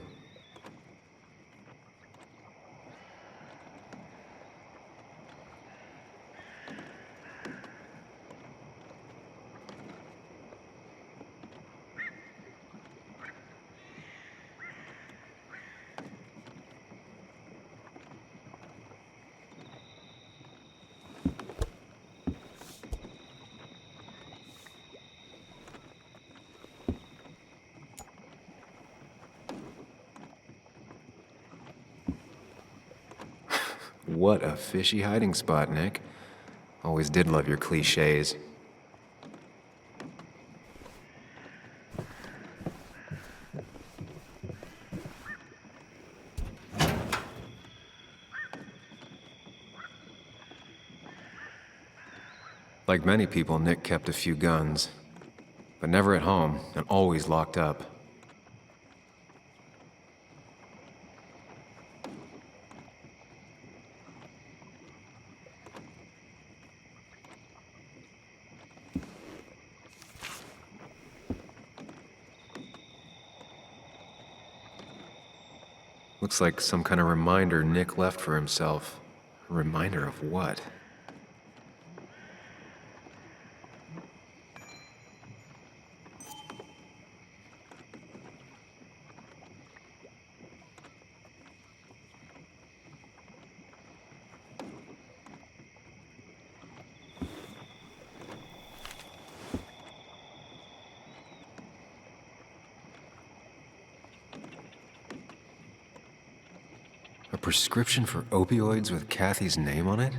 What a fishy hiding spot, Nick. Always did love your cliches. Like many people, Nick kept a few guns, but never at home and always locked up. Looks like some kind of reminder Nick left for himself. A reminder of what? A prescription for opioids with Kathy's name on it?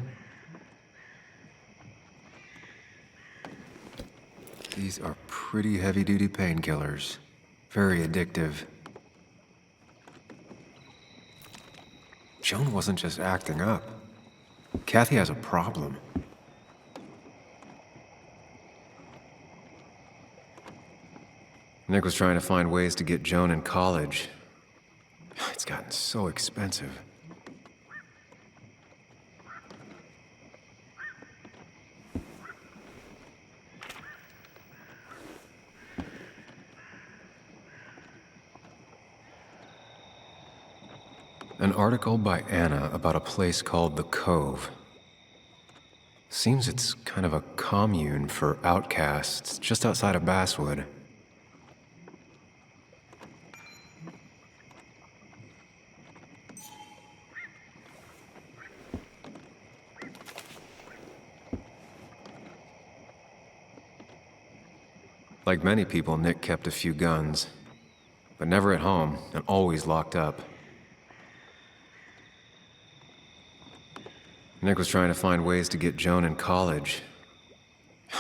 These are pretty heavy-duty painkillers. Very addictive. Joan wasn't just acting up. Kathy has a problem. Nick was trying to find ways to get Joan in college. It's gotten so expensive. An article by Anna about a place called the Cove. Seems it's kind of a commune for outcasts just outside of Basswood. Like many people, Nick kept a few guns, but never at home and always locked up. Nick was trying to find ways to get Joan in college.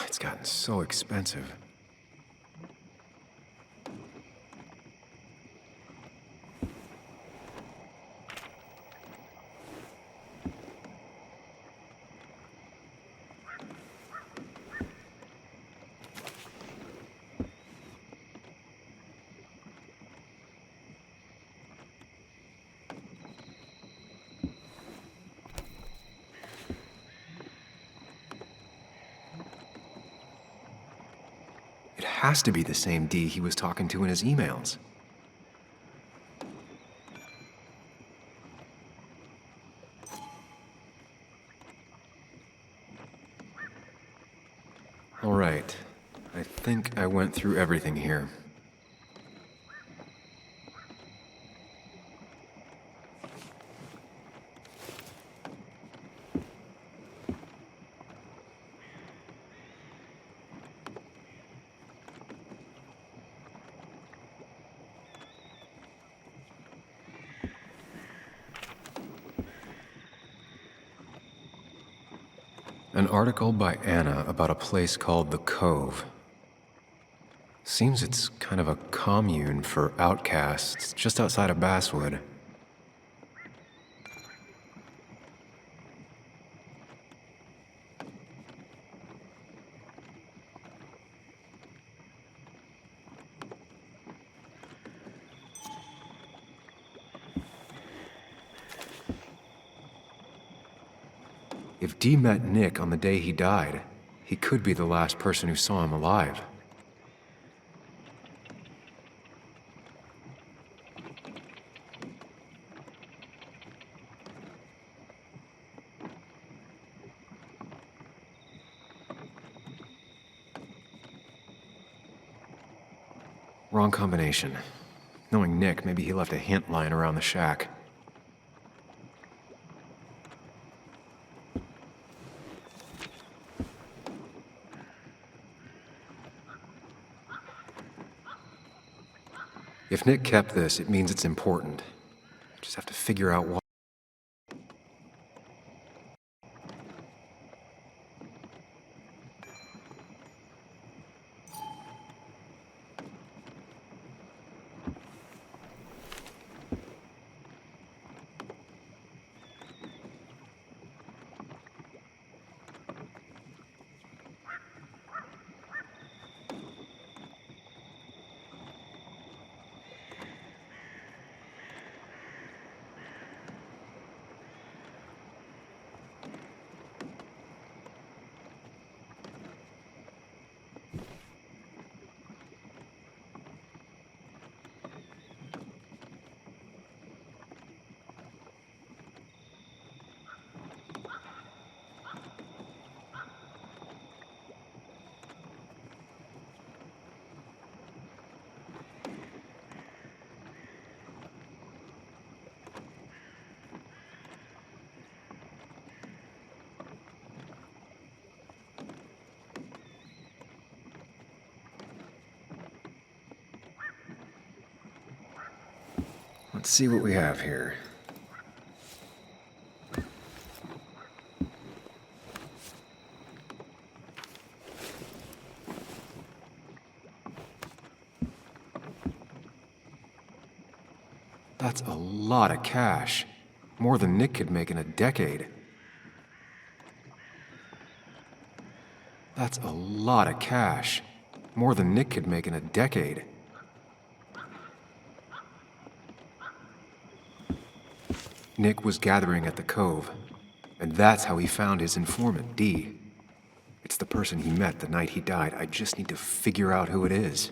It's gotten so expensive. It has to be the same D he was talking to in his emails. All right. I think I went through everything here. An article by Anna about a place called the Cove. Seems it's kind of a commune for outcasts just outside of Basswood. If Dee met Nick on the day he died, he could be the last person who saw him alive. Wrong combination. Knowing Nick, maybe he left a hint lying around the shack. If Nick kept this, it means it's important. Just have to figure out why. Let's see what we have here. That's a lot of cash. More than Nick could make in a decade. That's a lot of cash. More than Nick could make in a decade. Nick was gathering at the Cove, and that's how he found his informant, Dee. It's the person he met the night he died. I just need to figure out who it is.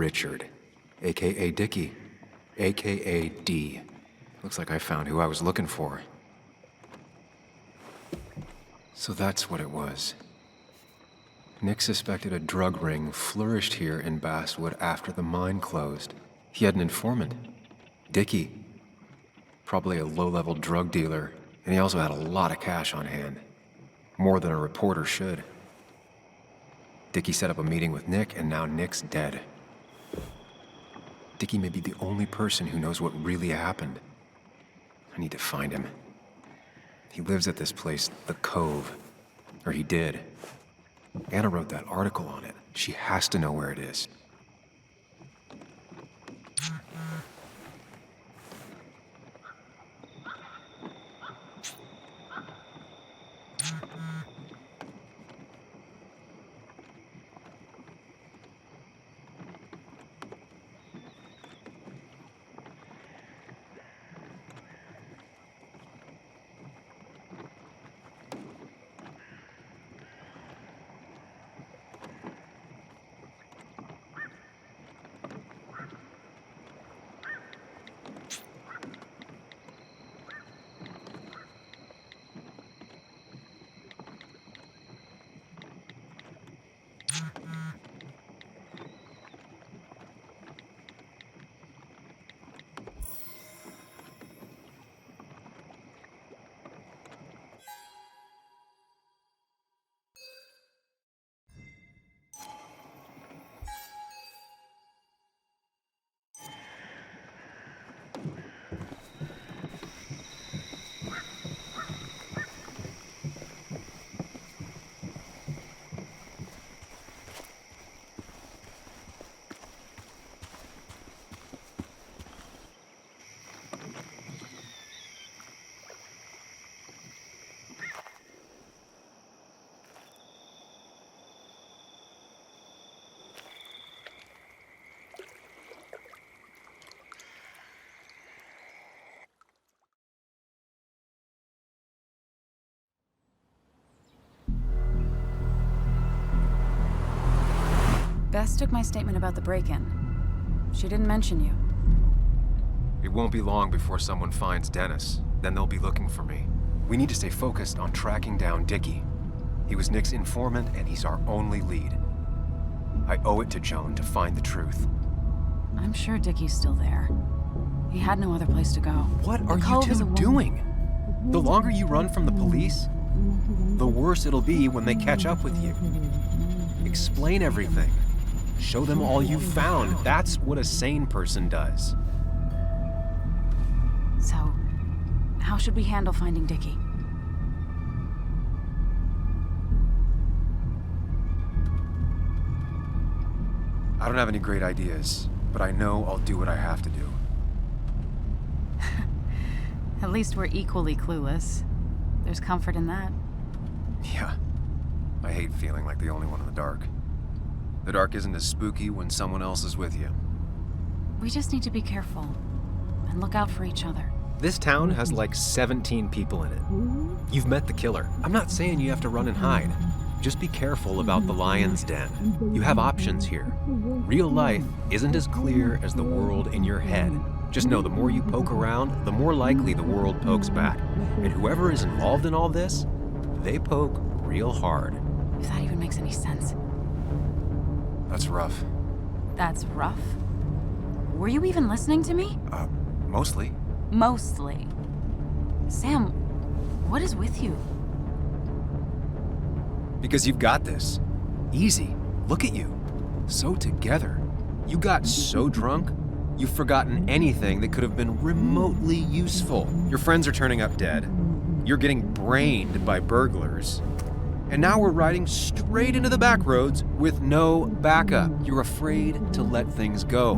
Richard, aka Dickie, aka D. Looks like I found who I was looking for. So that's what it was. Nick suspected a drug ring flourished here in Basswood after the mine closed. He had an informant, Dickie. Probably a low-level drug dealer, and he also had a lot of cash on hand. More than a reporter should. Dickie set up a meeting with Nick, and now Nick's dead. Dickie may be the only person who knows what really happened. I need to find him. He lives at this place, The Cove. Or he did. Anna wrote that article on it. She has to know where it is. Bess took my statement about the break-in. She didn't mention you. It won't be long before someone finds Dennis. Then they'll be looking for me. We need to stay focused on tracking down Dickie. He was Nick's informant, and he's our only lead. I owe it to Joan to find the truth. I'm sure Dickie's still there. He had no other place to go. What are you two doing? The longer you run from the police, the worse it'll be when they catch up with you. Explain everything. Show them all you've found. That's what a sane person does. So, how should we handle finding Dickie? I don't have any great ideas, but I know I'll do what I have to do. At least we're equally clueless. There's comfort in that. Yeah. I hate feeling like the only one in the dark. The dark isn't as spooky when someone else is with you. We just need to be careful and look out for each other. This town has like 17 people in it. You've met the killer. I'm not saying you have to run and hide. Just be careful about the lion's den. You have options here. Real life isn't as clear as the world in your head. Just know the more you poke around, the more likely the world pokes back. And whoever is involved in all this, they poke real hard. If that even makes any sense. That's rough. That's rough? Were you even listening to me? Mostly. Mostly. Sam, what is with you? Because you've got this. Easy. Look at you. So together. You got so drunk, you've forgotten anything that could have been remotely useful. Your friends are turning up dead. You're getting brained by burglars. And now we're riding straight into the back roads with no backup. You're afraid to let things go.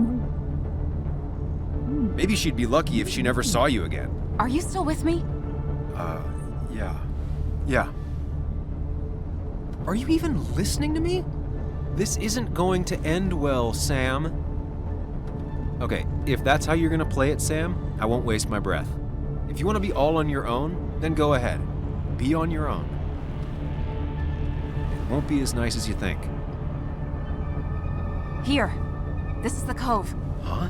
Maybe she'd be lucky if she never saw you again. Are you still with me? Yeah. Are you even listening to me? This isn't going to end well, Sam. Okay, if that's how you're gonna play it, Sam, I won't waste my breath. If you want to be all on your own, then go ahead. Be on your own. It won't be as nice as you think. Here. This is the Cove. Huh?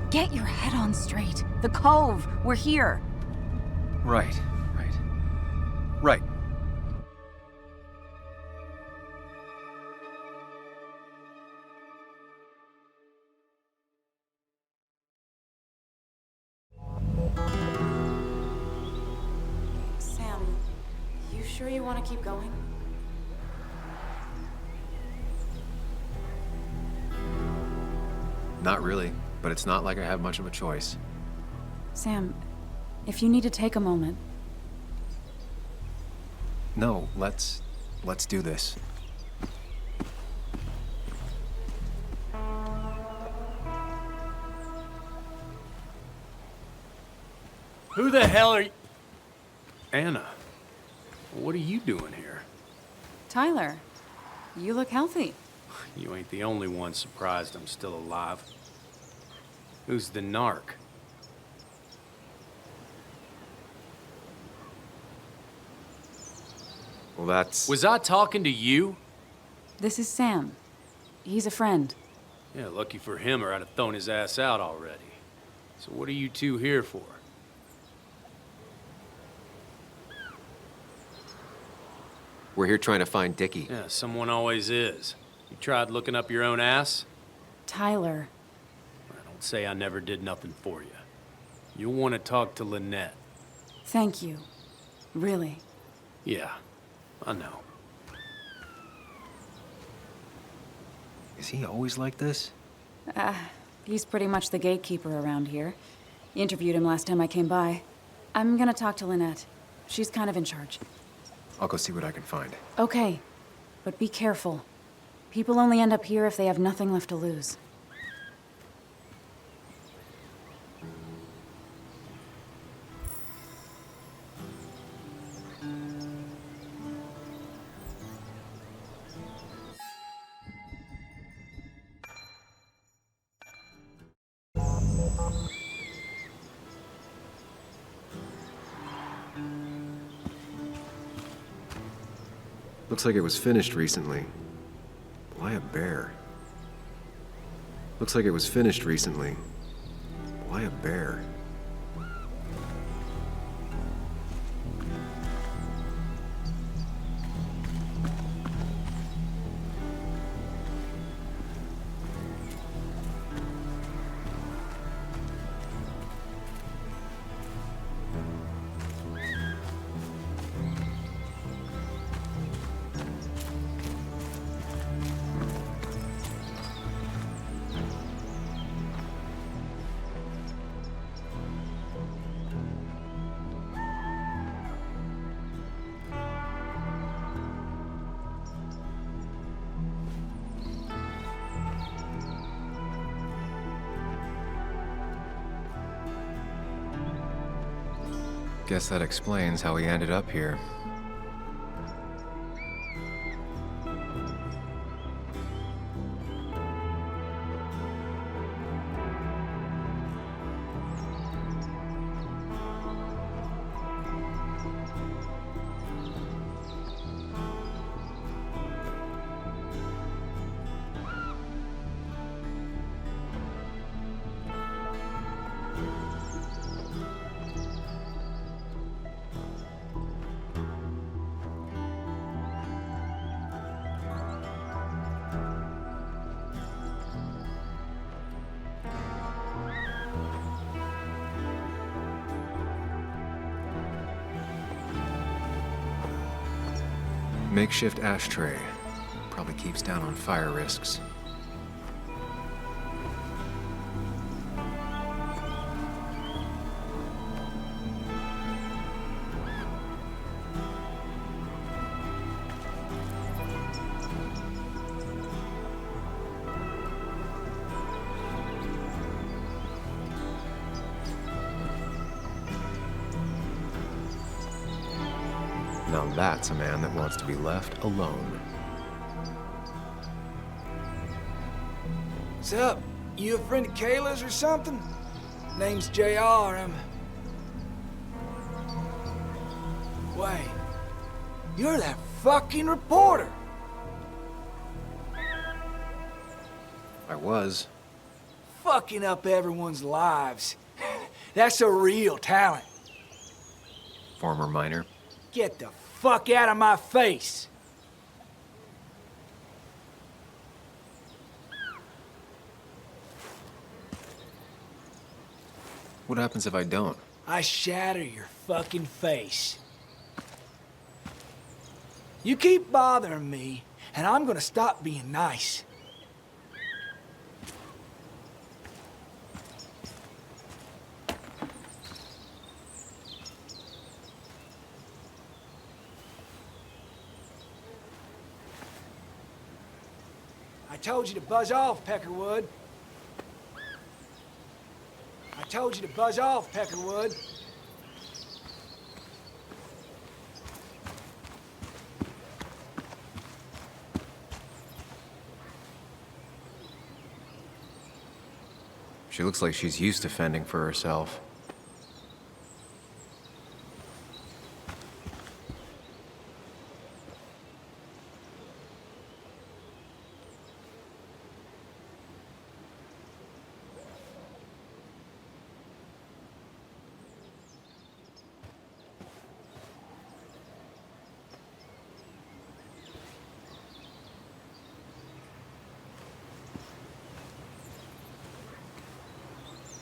Get your head on straight. The Cove. We're here. Right. Right. Sam, you sure you want to keep going? Not really, but it's not like I have much of a choice. Sam, if you need to take a moment. No, let's do this. Who the hell are you? Anna, what are you doing here? Tyler, you look healthy. You ain't the only one surprised I'm still alive. Who's the narc? Well, that's... Was I talking to you? This is Sam. He's a friend. Yeah, lucky for him, or I'd have thrown his ass out already. So what are you two here for? We're here trying to find Dickie. Yeah, someone always is. You tried looking up your own ass? Tyler. Don't say I never did nothing for you. You'll want to talk to Lynette. Thank you. Really. Yeah, I know. Is he always like this? He's pretty much the gatekeeper around here. Interviewed him last time I came by. I'm gonna talk to Lynette. She's kind of in charge. I'll go see what I can find. Okay, but be careful. People only end up here if they have nothing left to lose. Looks like it was finished recently. Why a bear? Looks like it was finished recently. Why a bear? Guess that explains how he ended up here. Makeshift ashtray. Probably keeps down on fire risks. Now that's a man that wants to be left alone. What's up? You a friend of Kayla's or something? Name's JR. Wait. You're that fucking reporter! I was. Fucking up everyone's lives. That's a real talent. Former miner. Get the fuck out of my face. What happens if I don't? I shatter your fucking face. You keep bothering me, and I'm gonna stop being nice. I told you to buzz off, Peckerwood. I told you to buzz off, Peckerwood. She looks like she's used to fending for herself.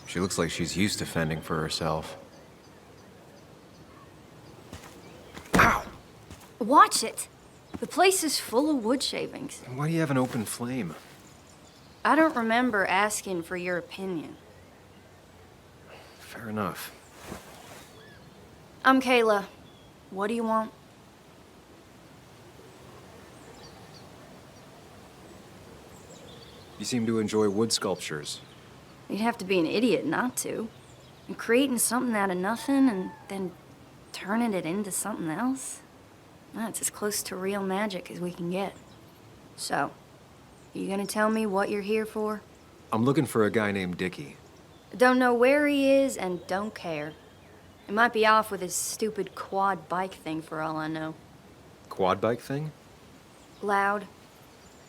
She looks like she's used to fending for herself. Ow! Watch it! The place is full of wood shavings. Why do you have an open flame? I don't remember asking for your opinion. Fair enough. I'm Kayla. What do you want? You seem to enjoy wood sculptures. You'd have to be an idiot not to. And creating something out of nothing and then turning it into something else? That's as close to real magic as we can get. So, you gonna tell me what you're here for? I'm looking for a guy named Dickie. Don't know where he is and don't care. He might be off with his stupid quad bike thing for all I know. Quad bike thing? Loud,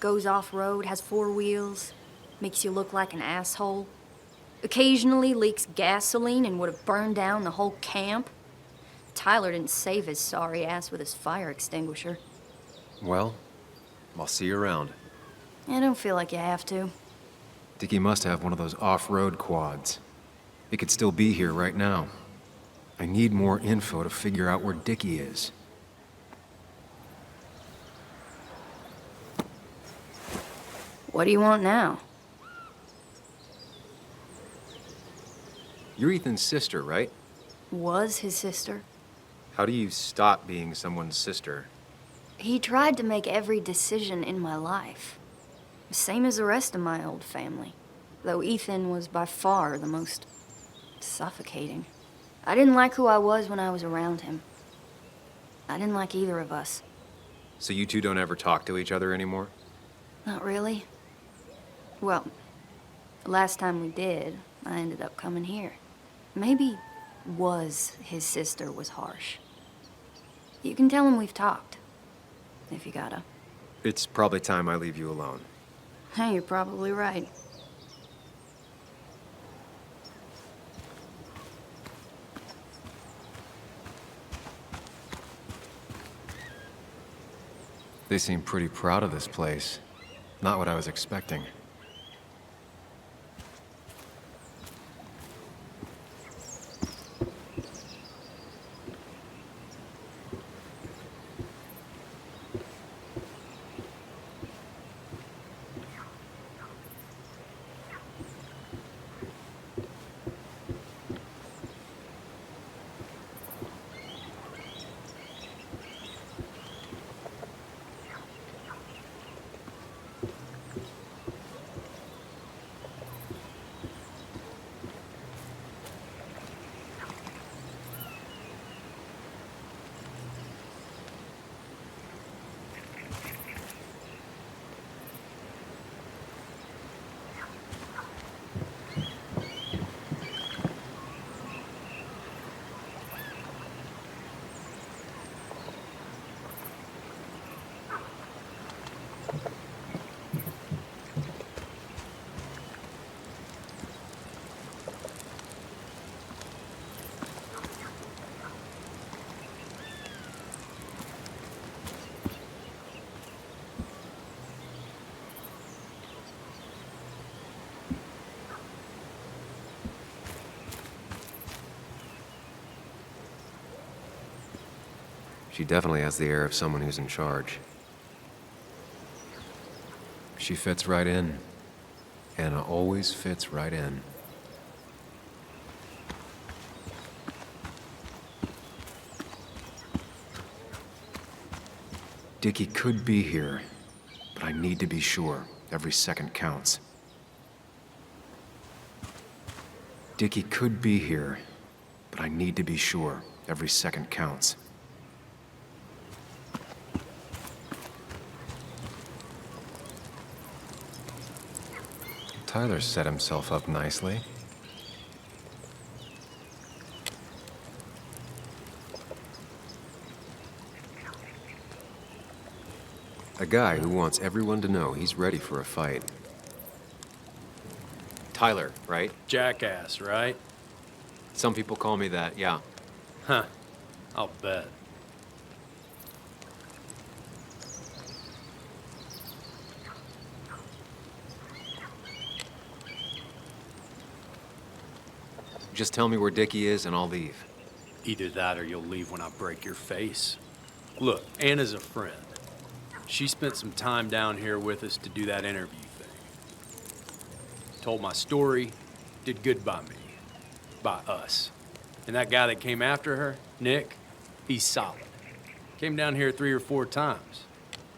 goes off-road, has 4 wheels, makes you look like an asshole. Occasionally leaks gasoline and would have burned down the whole camp. Tyler didn't save his sorry ass with his fire extinguisher. Well, I'll see you around. I don't feel like you have to. Dickie must have one of those off-road quads. He could still be here right now. I need more info to figure out where Dickie is. What do you want now? You're Ethan's sister, right? Was his sister. How do you stop being someone's sister? He tried to make every decision in my life. Same as the rest of my old family. Though Ethan was by far the most suffocating. I didn't like who I was when I was around him. I didn't like either of us. So you two don't ever talk to each other anymore? Not really. Well, the last time we did, I ended up coming here. Maybe was his sister was harsh. You can tell him we've talked, if you gotta. It's probably time I leave you alone. Hey, you're probably right. They seem pretty proud of this place. Not what I was expecting. She definitely has the air of someone who's in charge. She fits right in. Anna always fits right in. Dickie could be here, but I need to be sure. Every second counts. Dickie could be here, but I need to be sure. Every second counts. Tyler set himself up nicely. A guy who wants everyone to know he's ready for a fight. Tyler, right? Jackass, right? Some people call me that, yeah. Huh. I'll bet. Just tell me where Dickie is and I'll leave. Either that or you'll leave when I break your face. Look, Anna's a friend. She spent some time down here with us to do that interview thing. Told my story, did good by me. By us. And that guy that came after her, Nick, he's solid. Came down here 3 or 4 times.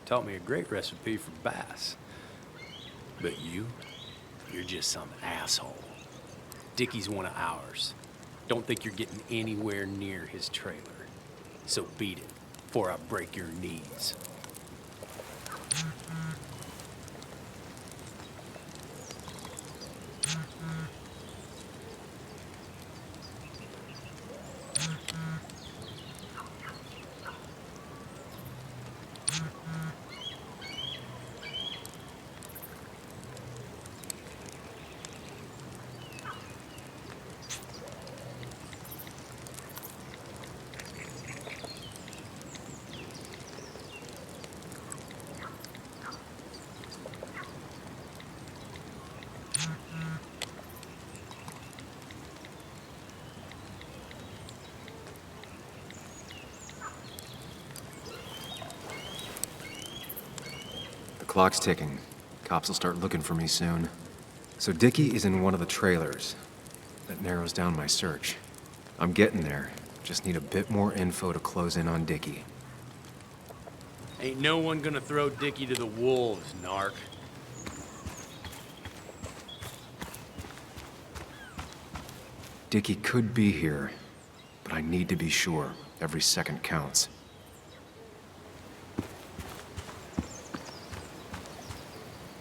Taught me a great recipe for bass. But you're just some asshole. Dickie's one of ours. Don't think you're getting anywhere near his trailer. So beat it, before I break your knees. The clock's ticking. Cops will start looking for me soon. So Dickie is in one of the trailers. That narrows down my search. I'm getting there. Just need a bit more info to close in on Dickie. Ain't no one gonna throw Dickie to the wolves, narc. Dickie could be here, but I need to be sure. Every second counts.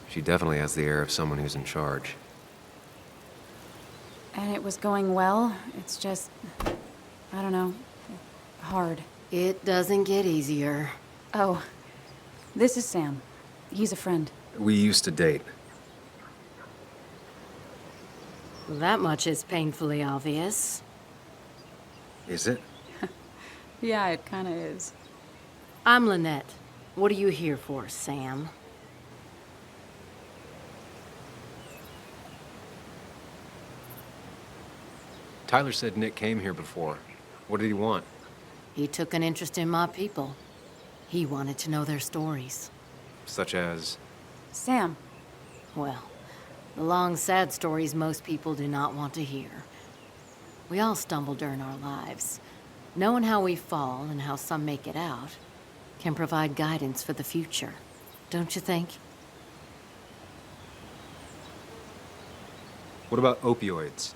She definitely has the air of someone who's in charge. And it was going well. It's just, I don't know, hard. It doesn't get easier. Oh, this is Sam. He's a friend. We used to date. That much is painfully obvious. Is it? Yeah, it kinda is. I'm Lynette. What are you here for, Sam? Tyler said Nick came here before. What did he want? He took an interest in my people. He wanted to know their stories. Such as? Sam. Well, the long, sad stories most people do not want to hear. We all stumble during our lives. Knowing how we fall and how some make it out can provide guidance for the future, don't you think? What about opioids?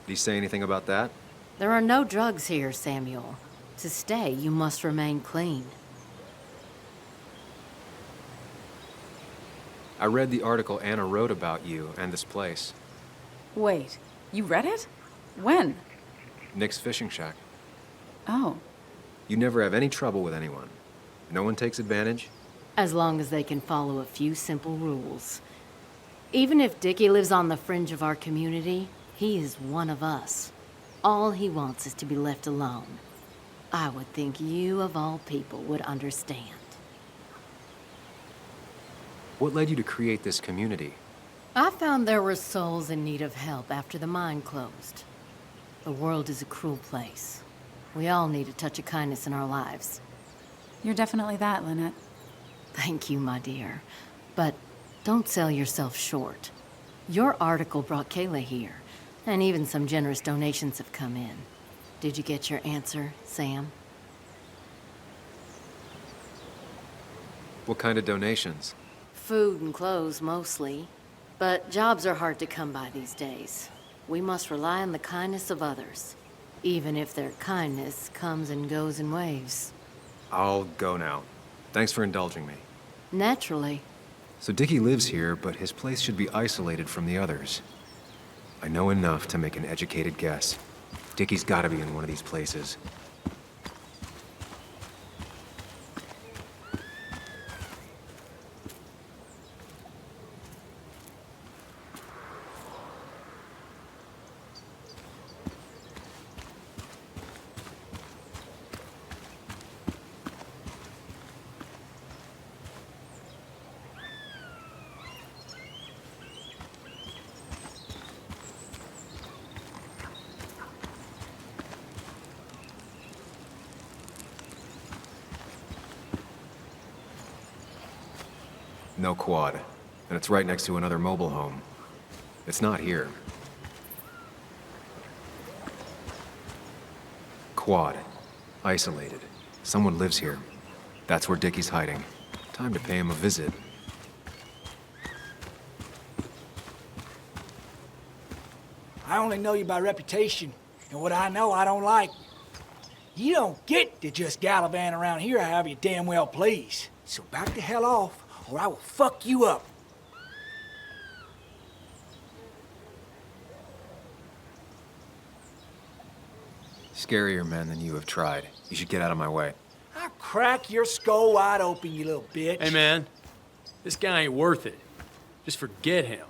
Did he say anything about that? There are no drugs here, Samuel. To stay, you must remain clean. I read the article Anna wrote about you and this place. Wait, you read it? When? Nick's fishing shack. Oh. You never have any trouble with anyone. No one takes advantage. As long as they can follow a few simple rules. Even if Dickie lives on the fringe of our community, he is one of us. All he wants is to be left alone. I would think you, of all people, would understand. What led you to create this community? I found there were souls in need of help after the mine closed. The world is a cruel place. We all need a touch of kindness in our lives. You're definitely that, Lynette. Thank you, my dear. But don't sell yourself short. Your article brought Kayla here, and even some generous donations have come in. Did you get your answer, Sam? What kind of donations? Food and clothes, mostly. But jobs are hard to come by these days. We must rely on the kindness of others, even if their kindness comes and goes in waves. I'll go now. Thanks for indulging me. Naturally. So Dickie lives here, but his place should be isolated from the others. I know enough to make an educated guess. Dickie's gotta be in one of these places. No quad, and it's right next to another mobile home. It's not here. Quad. Isolated. Someone lives here. That's where Dickie's hiding. Time to pay him a visit. I only know you by reputation, and what I know I don't like. You don't get to just gallivant around here however you damn well please. So back the hell off, or I will fuck you up. Scarier men than you have tried. You should get out of my way. I'll crack your skull wide open, you little bitch. Hey, man. This guy ain't worth it. Just forget him.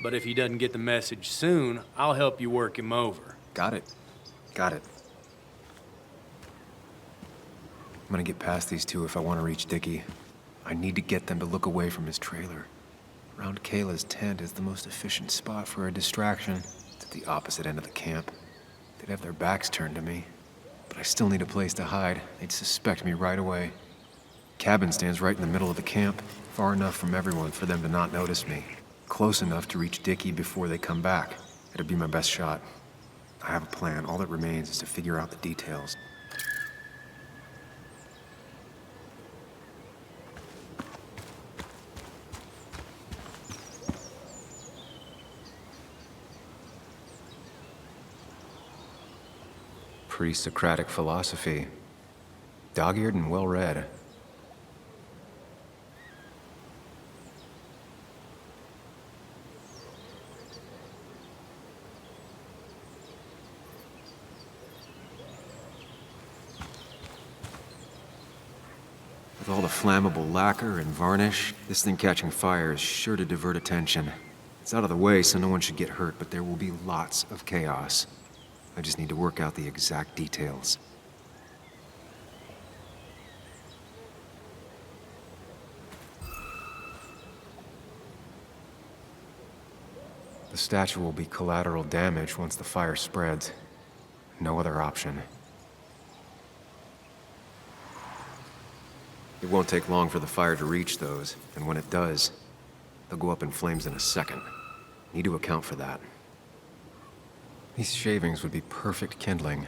But if he doesn't get the message soon, I'll help you work him over. Got it. Got it. I'm gonna get past these two if I want to reach Dickie. I need to get them to look away from his trailer. Around Kayla's tent is the most efficient spot for a distraction. It's at the opposite end of the camp. They'd have their backs turned to me. But I still need a place to hide. They'd suspect me right away. Cabin stands right in the middle of the camp, far enough from everyone for them to not notice me. Close enough to reach Dickie before they come back. It'd be my best shot. I have a plan. All that remains is to figure out the details. Pre-Socratic philosophy. Dog-eared and well-read. With all the flammable lacquer and varnish, this thing catching fire is sure to divert attention. It's out of the way, so no one should get hurt, but there will be lots of chaos. I just need to work out the exact details. The statue will be collateral damage once the fire spreads. No other option. It won't take long for the fire to reach those, and when it does, they'll go up in flames in a second. Need to account for that. These shavings would be perfect kindling.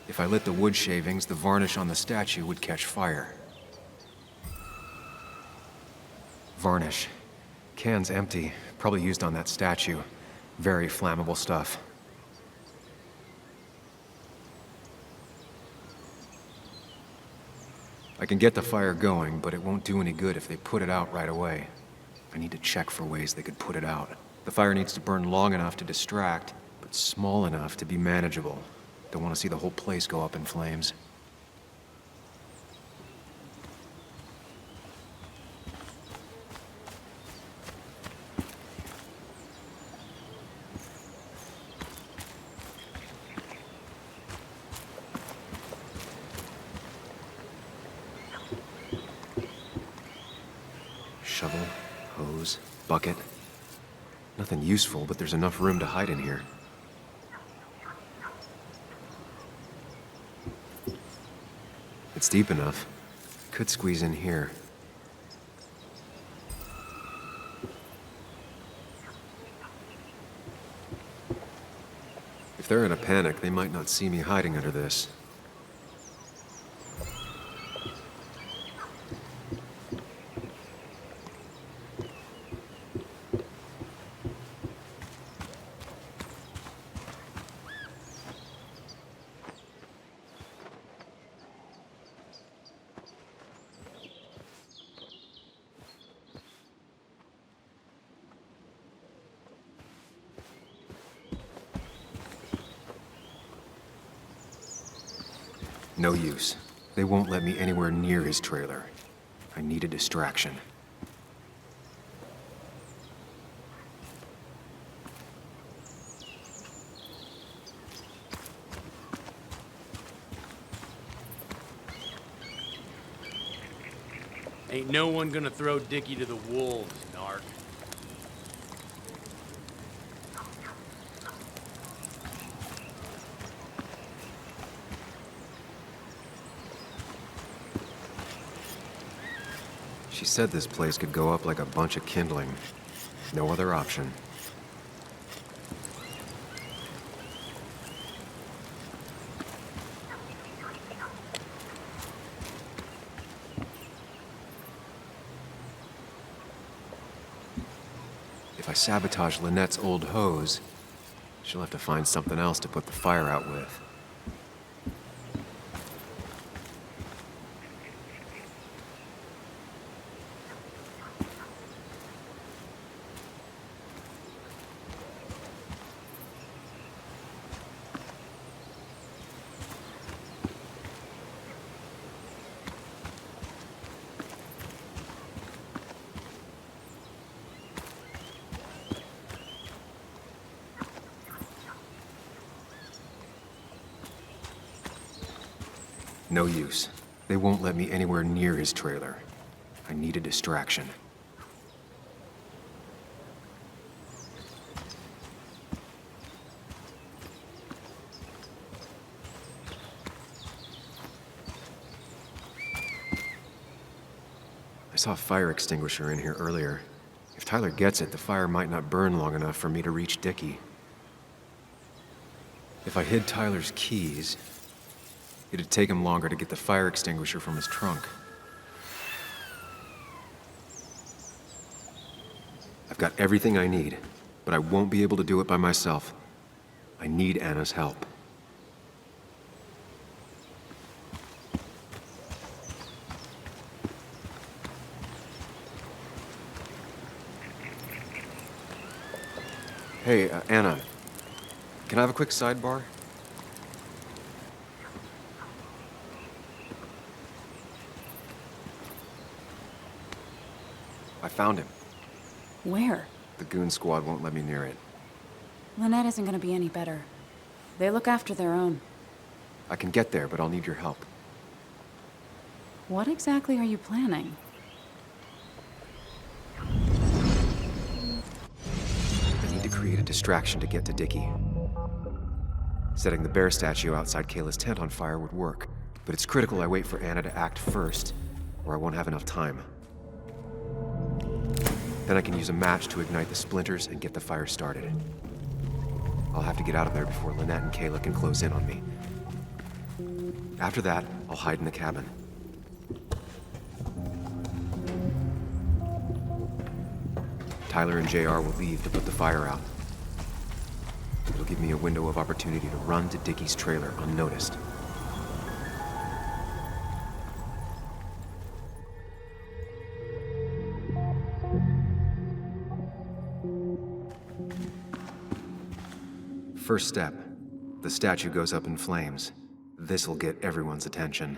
If I lit the wood shavings, the varnish on the statue would catch fire. Varnish. Can's empty. Probably used on that statue. Very flammable stuff. I can get the fire going, but it won't do any good if they put it out right away. I need to check for ways they could put it out. The fire needs to burn long enough to distract, but small enough to be manageable. Don't want to see the whole place go up in flames. Shovel. Hose, bucket. Nothing useful, but there's enough room to hide in here. It's deep enough. Could squeeze in here. If they're in a panic, they might not see me hiding under this. No use. They won't let me anywhere near his trailer. I need a distraction. Ain't no one gonna throw Dickie to the wolves, narc. She said this place could go up like a bunch of kindling. No other option. If I sabotage Lynette's old hose, she'll have to find something else to put the fire out with. No use. They won't let me anywhere near his trailer. I need a distraction. I saw a fire extinguisher in here earlier. If Tyler gets it, the fire might not burn long enough for me to reach Dickie. If I hid Tyler's keys, it'd take him longer to get the fire extinguisher from his trunk. I've got everything I need, but I won't be able to do it by myself. I need Anna's help. Hey, Anna, can I have a quick sidebar? I found him. Where? The goon squad won't let me near it. Lynette isn't gonna be any better. They look after their own. I can get there, but I'll need your help. What exactly are you planning? I need to create a distraction to get to Dickie. Setting the bear statue outside Kayla's tent on fire would work, but it's critical I wait for Anna to act first, or I won't have enough time. Then I can use a match to ignite the splinters and get the fire started. I'll have to get out of there before Lynette and Kayla can close in on me. After that, I'll hide in the cabin. Tyler and JR will leave to put the fire out. It'll give me a window of opportunity to run to Dickie's trailer unnoticed. First step, the statue goes up in flames. This'll get everyone's attention.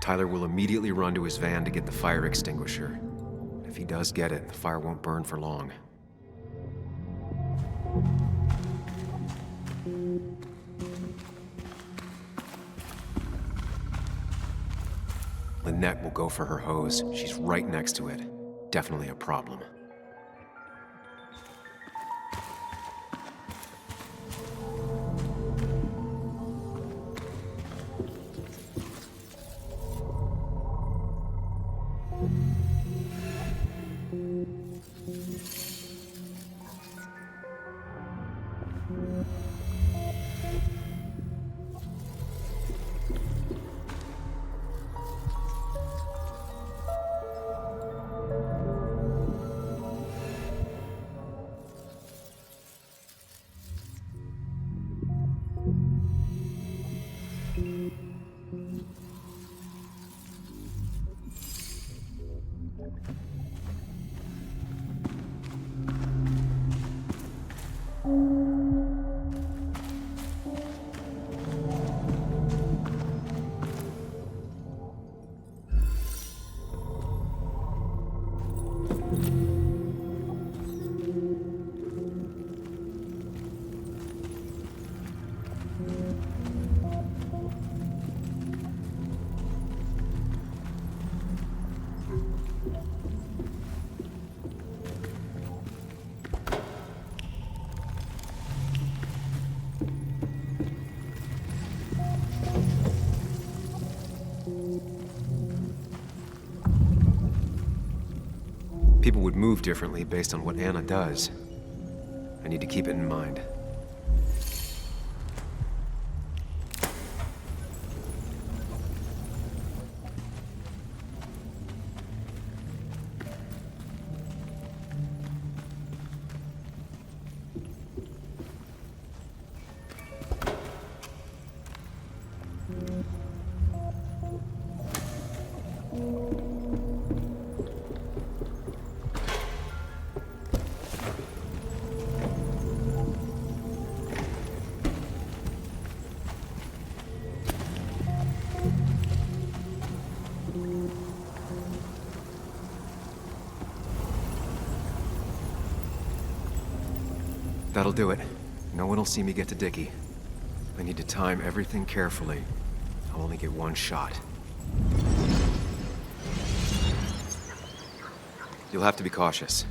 Tyler will immediately run to his van to get the fire extinguisher. If he does get it, the fire won't burn for long. Lynette will go for her hose. She's right next to it. Definitely a problem. People would move differently based on what Anna does. I need to keep it in mind. That'll do it. No one will see me get to Dickie. I need to time everything carefully. I'll only get one shot. You'll have to be cautious.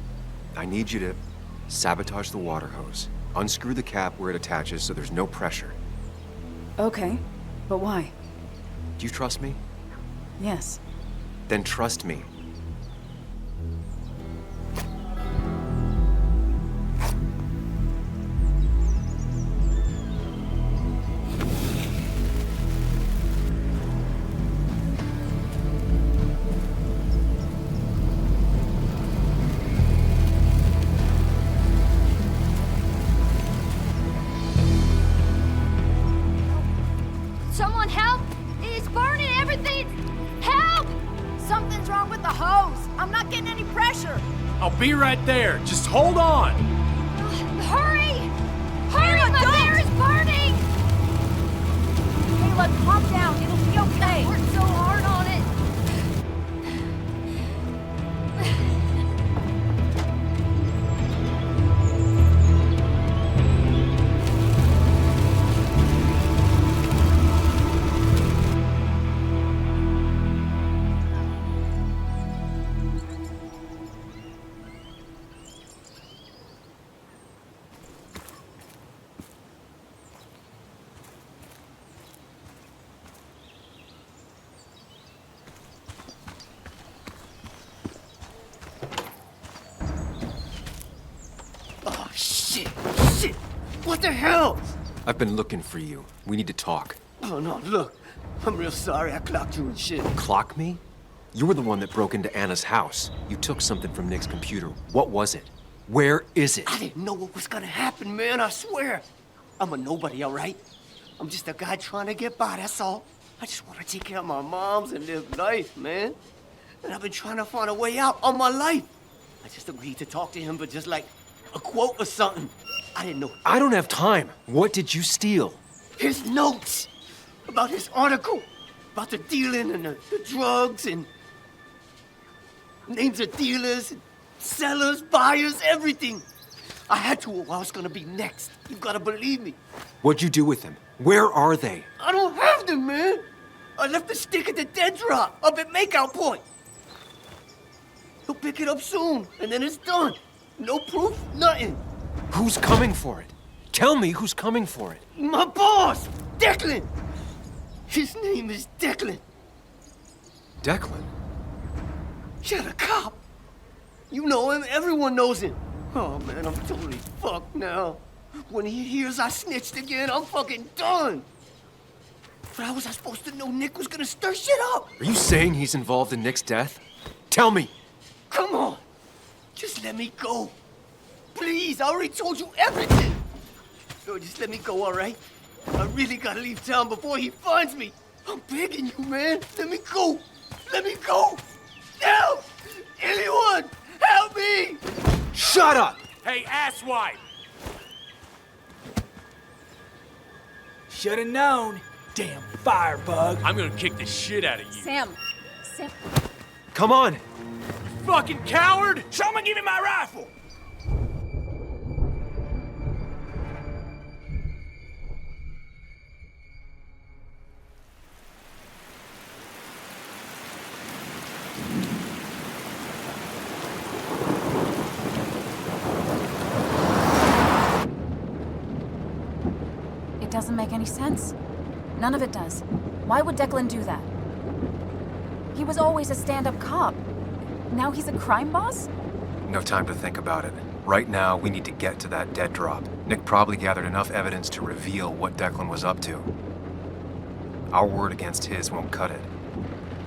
I need you to sabotage the water hose. Unscrew the cap where it attaches so there's no pressure. Okay, but why? Do you trust me? Yes. Then trust me. Someone help! It's burning everything! Help! Something's wrong with the hose. I'm not getting any pressure. I'll be right there. Just hold on. Hurry! Hurry! My bear is burning! Caleb, calm down. It'll be okay. I worked so hard on it. Shit! What the hell? I've been looking for you. We need to talk. Oh no, look. I'm real sorry I clocked you and shit. Clock me? You were the one that broke into Anna's house. You took something from Nick's computer. What was it? Where is it? I didn't know what was gonna happen, man, I swear. I'm a nobody, all right? I'm just a guy trying to get by, that's all. I just want to take care of my moms and live life, man. And I've been trying to find a way out all my life. I just agreed to talk to him for just like a quote or something. I didn't know. I don't have time. What did you steal? His notes about his article about the dealing and the drugs and names of dealers, and sellers, buyers, everything. I had to, or I was gonna be next. You gotta believe me. What'd you do with them? Where are they? I don't have them, man. I left the stick at the dead drop up at Makeout Point. He'll pick it up soon, and then it's done. No proof, nothing. Who's coming for it? Tell me who's coming for it. My boss, Declan. His name is Declan. Declan? Yeah, the cop. You know him, everyone knows him. Oh man, I'm totally fucked now. When he hears I snitched again, I'm fucking done. But how was I supposed to know Nick was gonna stir shit up? Are you saying he's involved in Nick's death? Tell me! Come on! Just let me go. Please, I already told you everything! No, just let me go, all right? I really gotta leave town before he finds me. I'm begging you, man. Let me go! Let me go! Help! Anyone! Help me! Shut up! Hey, asswipe! Should've known. Damn firebug. I'm gonna kick the shit out of you. Sam. Come on! Fucking coward! Someone give me my rifle! It doesn't make any sense. None of it does. Why would Declan do that? He was always a stand-up cop. Now he's a crime boss? No time to think about it. Right now, we need to get to that dead drop. Nick probably gathered enough evidence to reveal what Declan was up to. Our word against his won't cut it.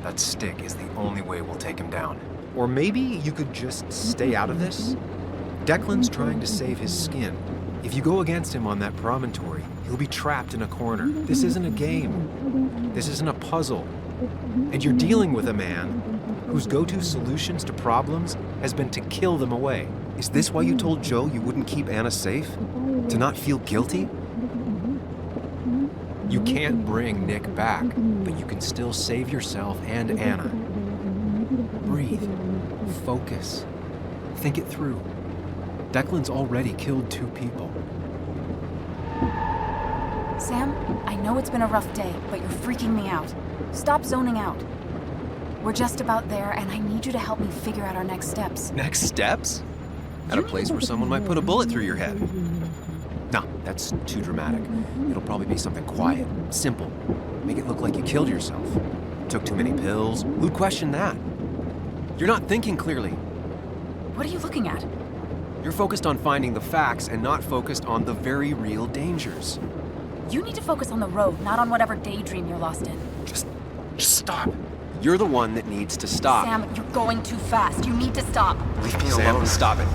That stick is the only way we'll take him down. Or maybe you could just stay out of this? Declan's trying to save his skin. If you go against him on that promontory, he'll be trapped in a corner. This isn't a game. This isn't a puzzle. And you're dealing with a man whose go-to solutions to problems has been to kill them away. Is this why you told Joe you wouldn't keep Anna safe? To not feel guilty? You can't bring Nick back, but you can still save yourself and Anna. Breathe. Focus. Think it through. Declan's already killed 2 people. Sam, I know it's been a rough day, but you're freaking me out. Stop zoning out. We're just about there, and I need you to help me figure out our next steps. Next steps? At a place where someone might put a bullet through your head. No, that's too dramatic. It'll probably be something quiet, simple. Make it look like you killed yourself. Took too many pills. Who'd question that? You're not thinking clearly. What are you looking at? You're focused on finding the facts and not focused on the very real dangers. You need to focus on the road, not on whatever daydream you're lost in. Just stop. You're the one that needs to stop. Sam, you're going too fast. You need to stop. Leave me alone. Stop it.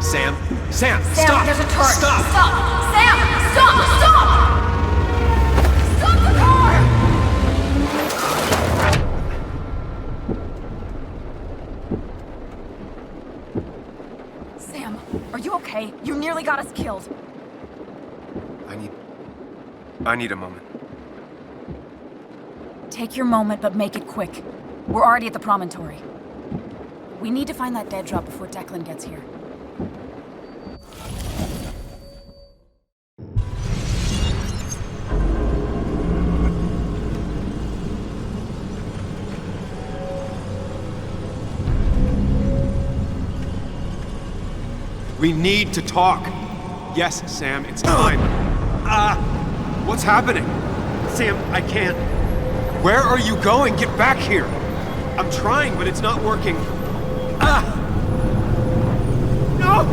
Sam, Sam, stop. There's a turret. Stop. Sam, stop. Stop the car! Sam, are you okay? You nearly got us killed. I need a moment. Take your moment, but make it quick. We're already at the promontory. We need to find that dead drop before Declan gets here. We need to talk. Yes, Sam, it's time. What's happening? Sam, I can't. Where are you going? Get back here. I'm trying, but it's not working. No!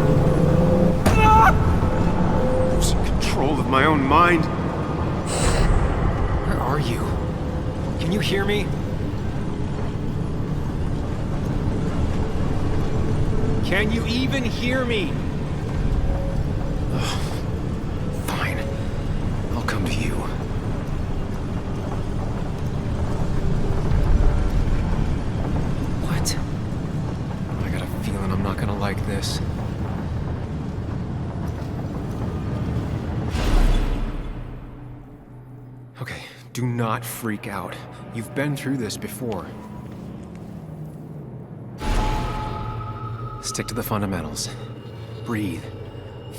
Losing control of my own mind. Where are you? Can you hear me? Can you even hear me? Fine. I'll come to you. What? I got a feeling I'm not gonna like this. Okay, Do not freak out. You've been through this before. Stick to the fundamentals. Breathe.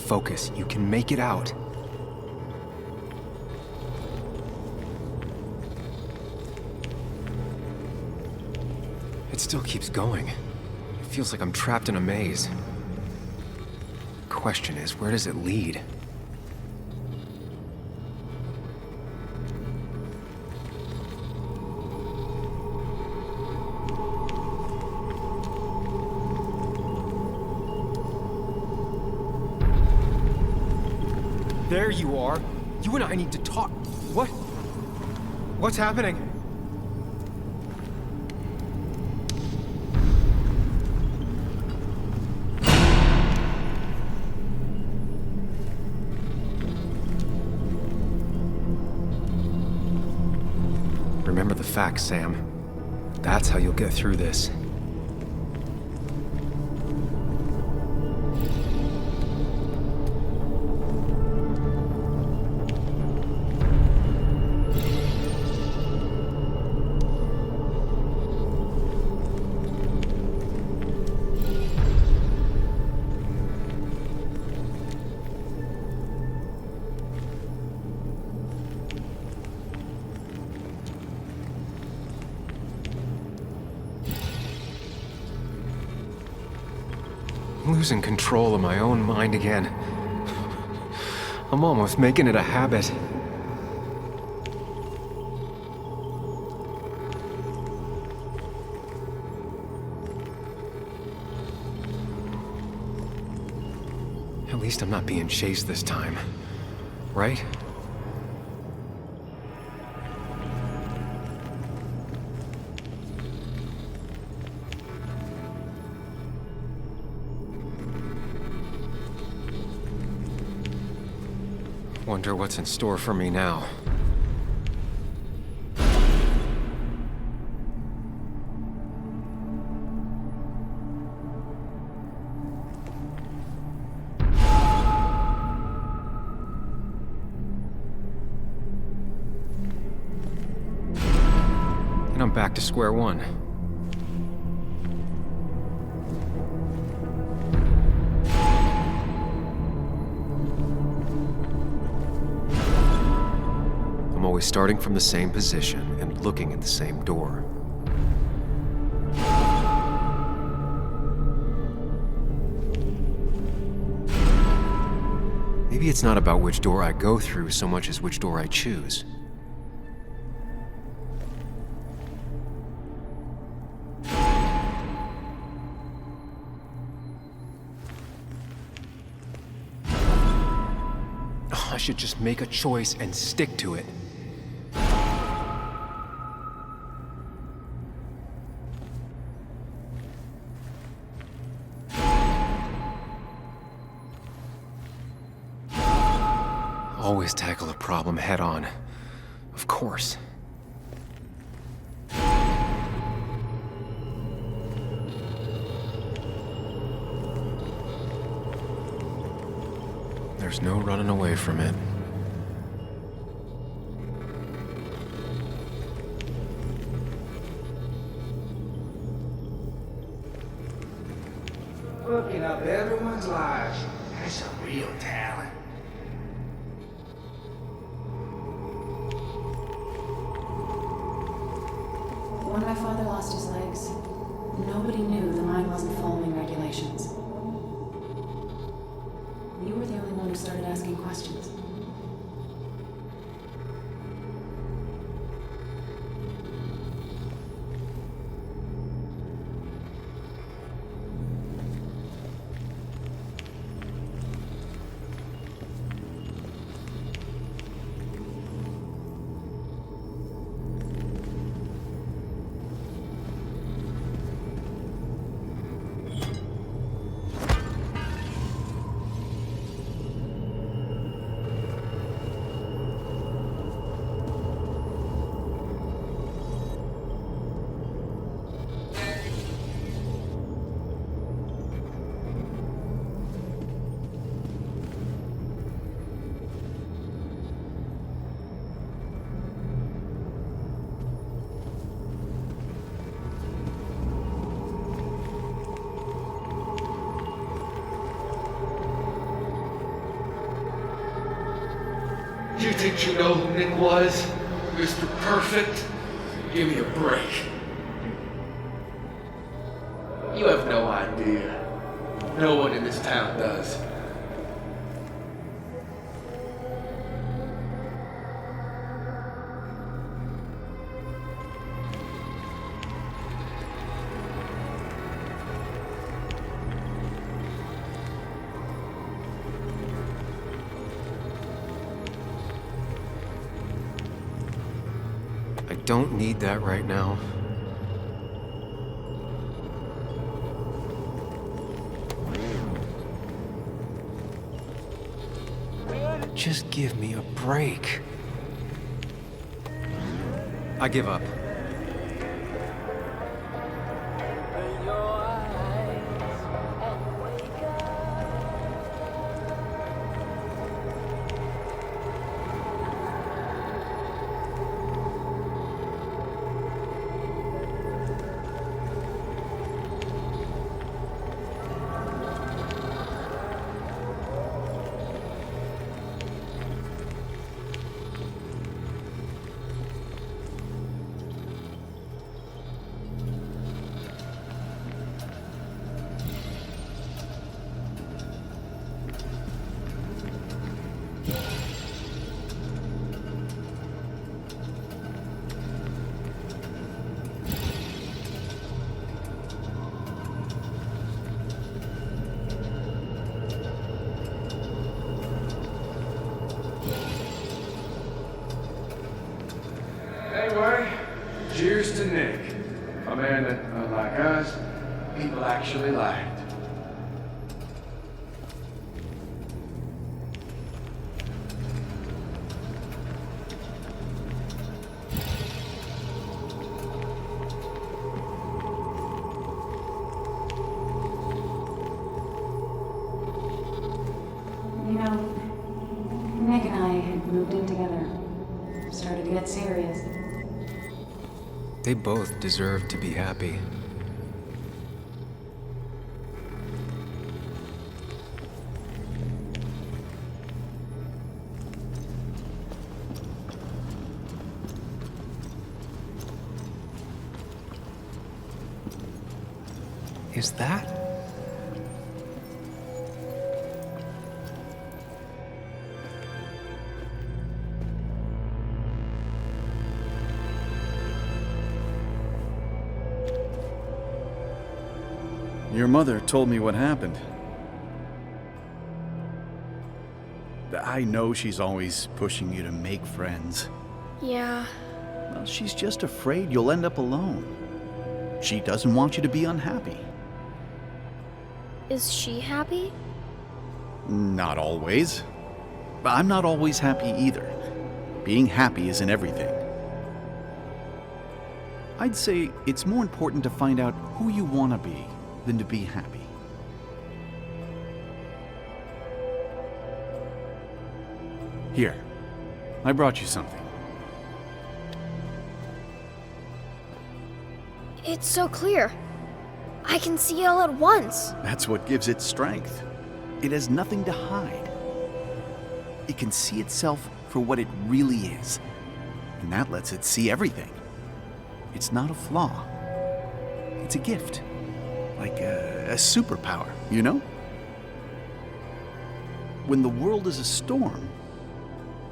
Focus. You can make it out. It still keeps going. It feels like I'm trapped in a maze. Question is, where does it lead? There you are. You and I need to talk. What? What's happening? Remember the facts, Sam. That's how you'll get through this. I'm losing control of my own mind again. I'm almost making it a habit. At least I'm not being chased this time, right? Wonder what's in store for me now. And I'm back to square one. I'm always starting from the same position and looking at the same door. Maybe it's not about which door I go through so much as which door I choose. I should just make a choice and stick to it. Always tackle a problem head on. Of course. There's no running away from it. Looking up everyone's lives. That's a real talent. When my father lost his legs, nobody knew the mine wasn't following regulations. You were the only one who started asking questions. Do you think you know who Nick was? Mr. Perfect? Give me a break. You have no idea. No one in this town does. I don't need that right now. Just give me a break. I give up. Anyway, cheers to Nick. A man that, unlike us, people actually liked. You know, Nick and I had moved in together. Started to get serious. They both deserve to be happy. Is that? Your mother told me what happened. I know she's always pushing you to make friends. Yeah. Well, she's just afraid you'll end up alone. She doesn't want you to be unhappy. Is she happy? Not always. I'm not always happy either. Being happy isn't everything. I'd say it's more important to find out who you want to be than to be happy. Here, I brought you something. It's so clear. I can see it all at once. That's what gives it strength. It has nothing to hide. It can see itself for what it really is, and that lets it see everything. It's not a flaw. It's a gift. Like a superpower, you know? When the world is a storm,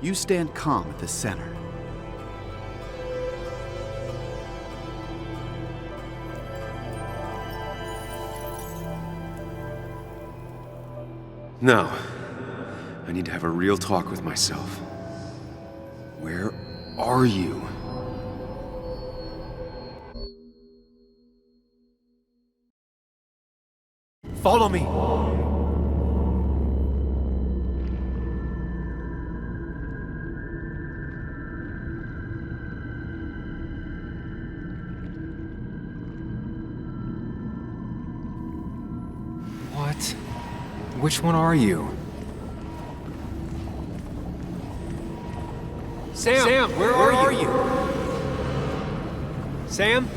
you stand calm at the center. No. I need to have a real talk with myself. Where are you? Follow me! What? Which one are you? Sam, where are you? Sam?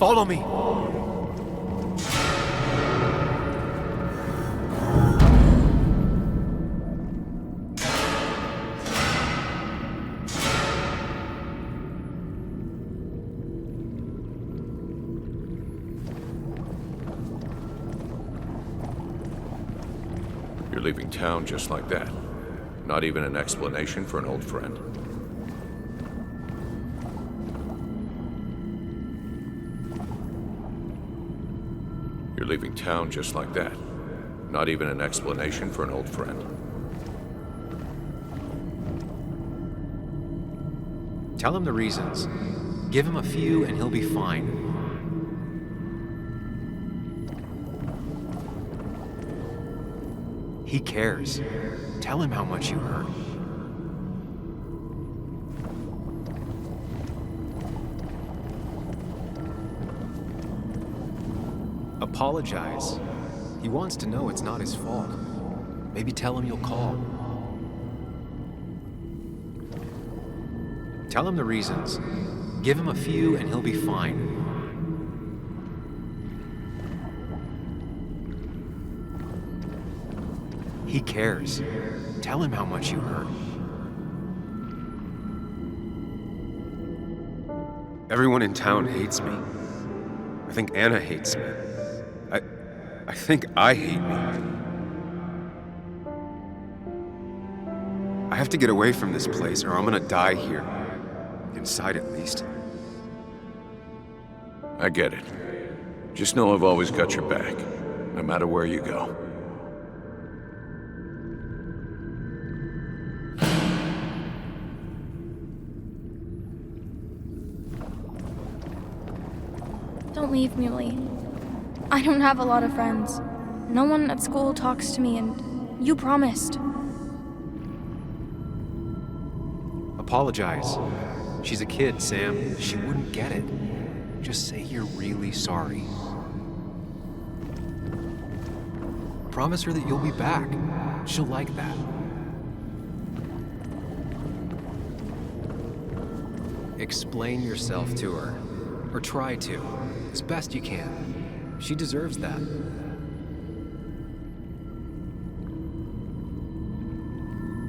Follow me. You're leaving town just like that. Not even an explanation for an old friend. You're leaving town just like that. Not even an explanation for an old friend. Tell him the reasons. Give him a few and he'll be fine. He cares. Tell him how much you hurt. Apologize. He wants to know it's not his fault. Maybe tell him you'll call. Tell him the reasons. Give him a few and he'll be fine. He cares. Tell him how much you hurt. Everyone in town hates me. I think Anna hates me. I think I hate me. I have to get away from this place or I'm gonna die here. Inside at least. I get it. Just know I've always got your back, no matter where you go. Don't leave, Muley. I don't have a lot of friends. No one at school talks to me, and you promised. Apologize. She's a kid, Sam. She wouldn't get it. Just say you're really sorry. Promise her that you'll be back. She'll like that. Explain yourself to her. Or try to. As best you can. She deserves that.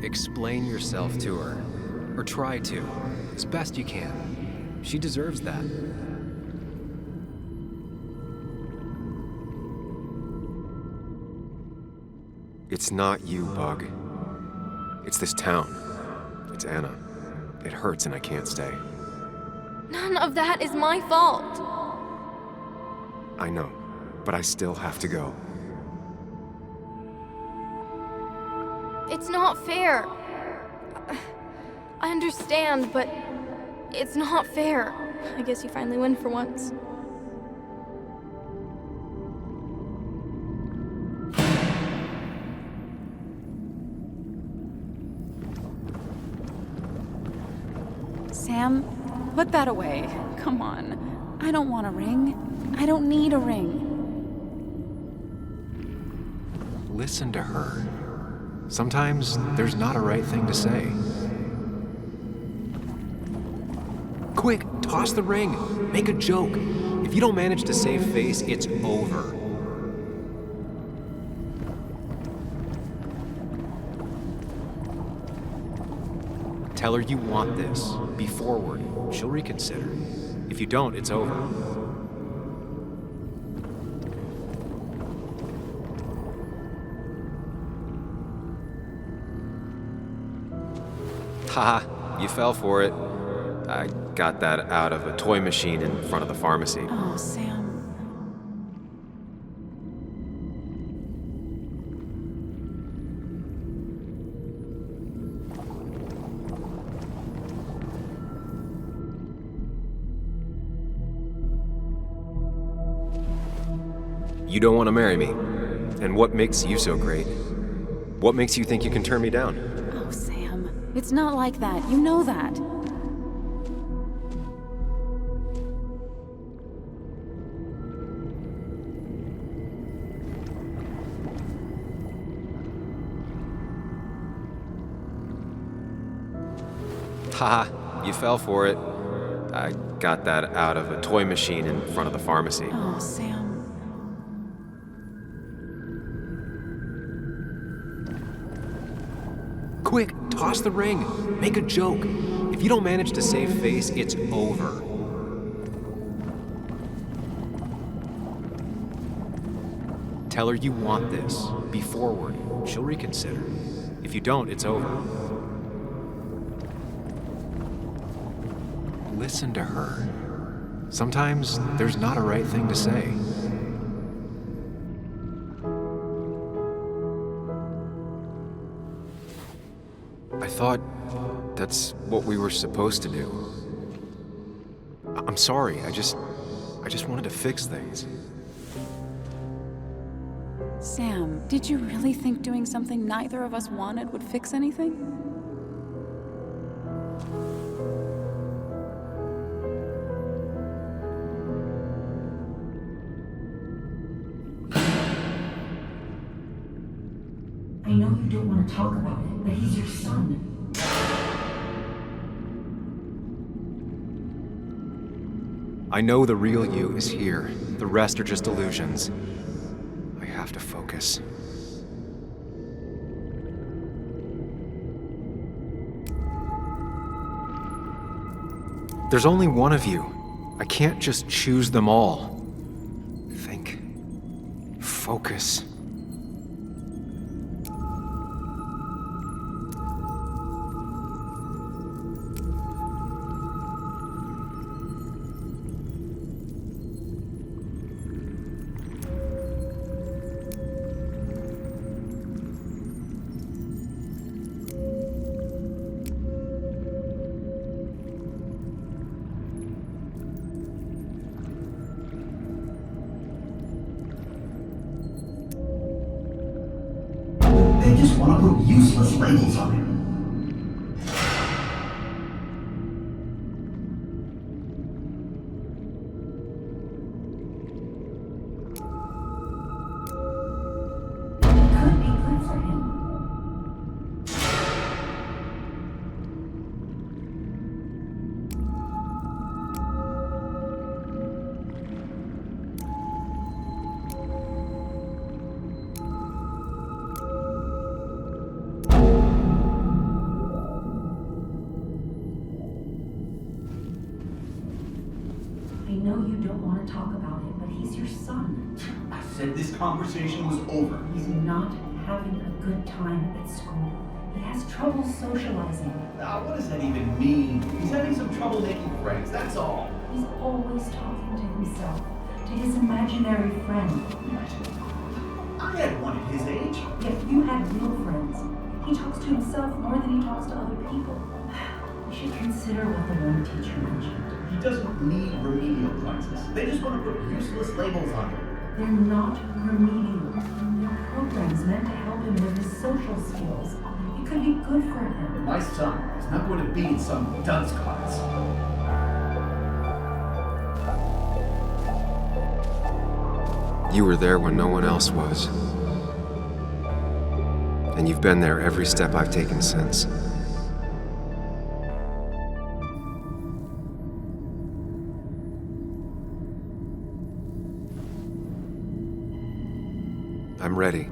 Explain yourself to her. Or try to. As best you can. She deserves that. It's not you, Bug. It's this town. It's Anna. It hurts and I can't stay. None of that is my fault. I know, but I still have to go. It's not fair. I understand, but it's not fair. I guess you finally win for once. Sam, put that away. Come on. I don't want a ring. I don't need a ring. Listen to her. Sometimes there's not a right thing to say. Quick, toss the ring. Make a joke. If you don't manage to save face, it's over. Tell her you want this. Be forward. She'll reconsider. If you don't, it's over. Haha, you fell for it. I got that out of a toy machine in front of the pharmacy. Oh, Sam. You don't want to marry me. And what makes you so great? What makes you think you can turn me down? Oh, Sam. It's not like that. You know that. Haha, you fell for it. I got that out of a toy machine in front of the pharmacy. Oh, Sam. Quick, toss the ring. Make a joke. If you don't manage to save face, it's over. Tell her you want this. Be forward. She'll reconsider. If you don't, it's over. Listen to her. Sometimes there's not a right thing to say. I thought that's what we were supposed to do. I'm sorry, I just wanted to fix things. Sam, did you really think doing something neither of us wanted would fix anything? I know you don't want to talk about it, but he's your son. I know the real you is here. The rest are just illusions. I have to focus. There's only one of you. I can't just choose them all. Think. Focus. They just want to put useless labels on him. Could be good for him. I know you don't want to talk about it, but he's your son. I said this conversation was over. He's not having a good time at school. He has trouble socializing. What does that even mean? He's having some trouble making friends, that's all. He's always talking to himself, to his imaginary friend. I had one at his age. Yet you had real friends. He talks to himself more than he talks to other people. We should consider what the one teacher mentioned. He doesn't need remedial classes. They just want to put useless labels on him. They're not remedial. They're programs meant to help him with his social skills. It could be good for him. My son is not going to be in some dunce class. You were there when no one else was. And you've been there every step I've taken since. I'm ready.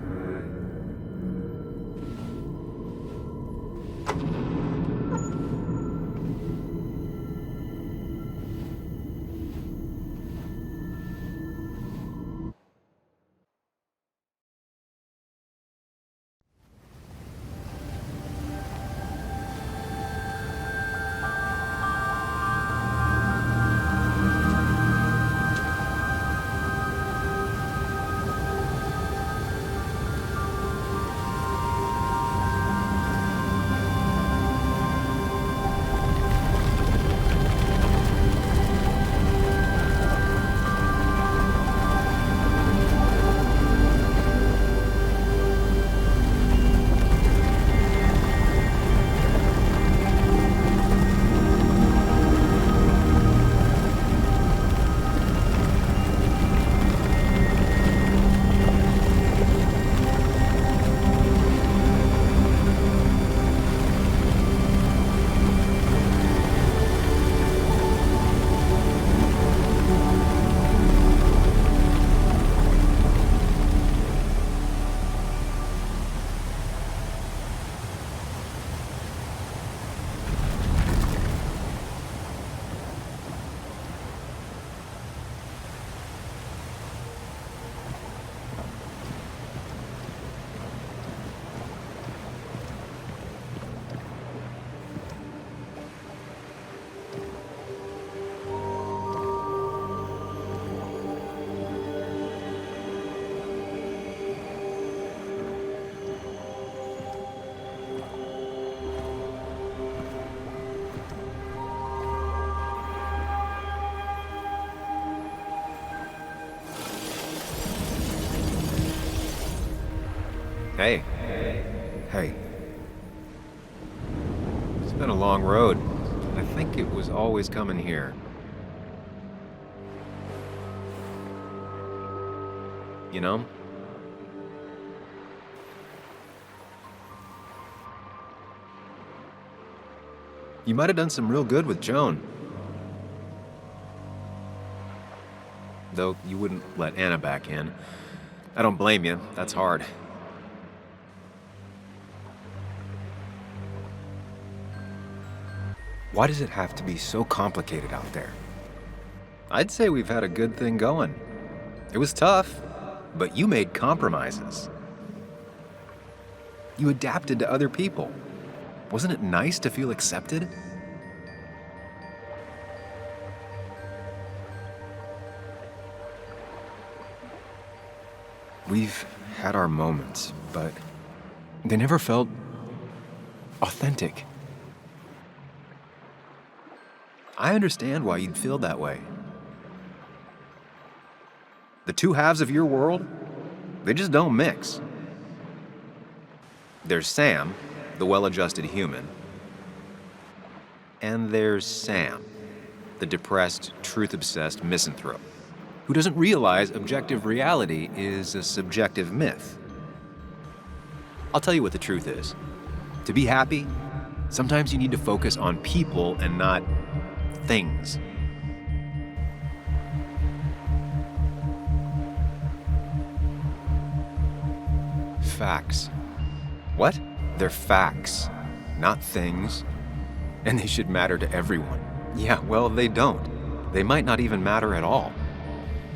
Hey. Hey. It's been a long road. I think it was always coming here. You know? You might have done some real good with Joan. Though you wouldn't let Anna back in. I don't blame you. That's hard. Why does it have to be so complicated out there? I'd say we've had a good thing going. It was tough, but you made compromises. You adapted to other people. Wasn't it nice to feel accepted? We've had our moments, but they never felt authentic. I understand why you'd feel that way. The two halves of your world, they just don't mix. There's Sam, the well-adjusted human, and there's Sam, the depressed, truth-obsessed misanthrope, who doesn't realize objective reality is a subjective myth. I'll tell you what the truth is. To be happy, sometimes you need to focus on people and not things. Facts. What? They're facts, not things. And they should matter to everyone. Yeah, well, they don't. They might not even matter at all.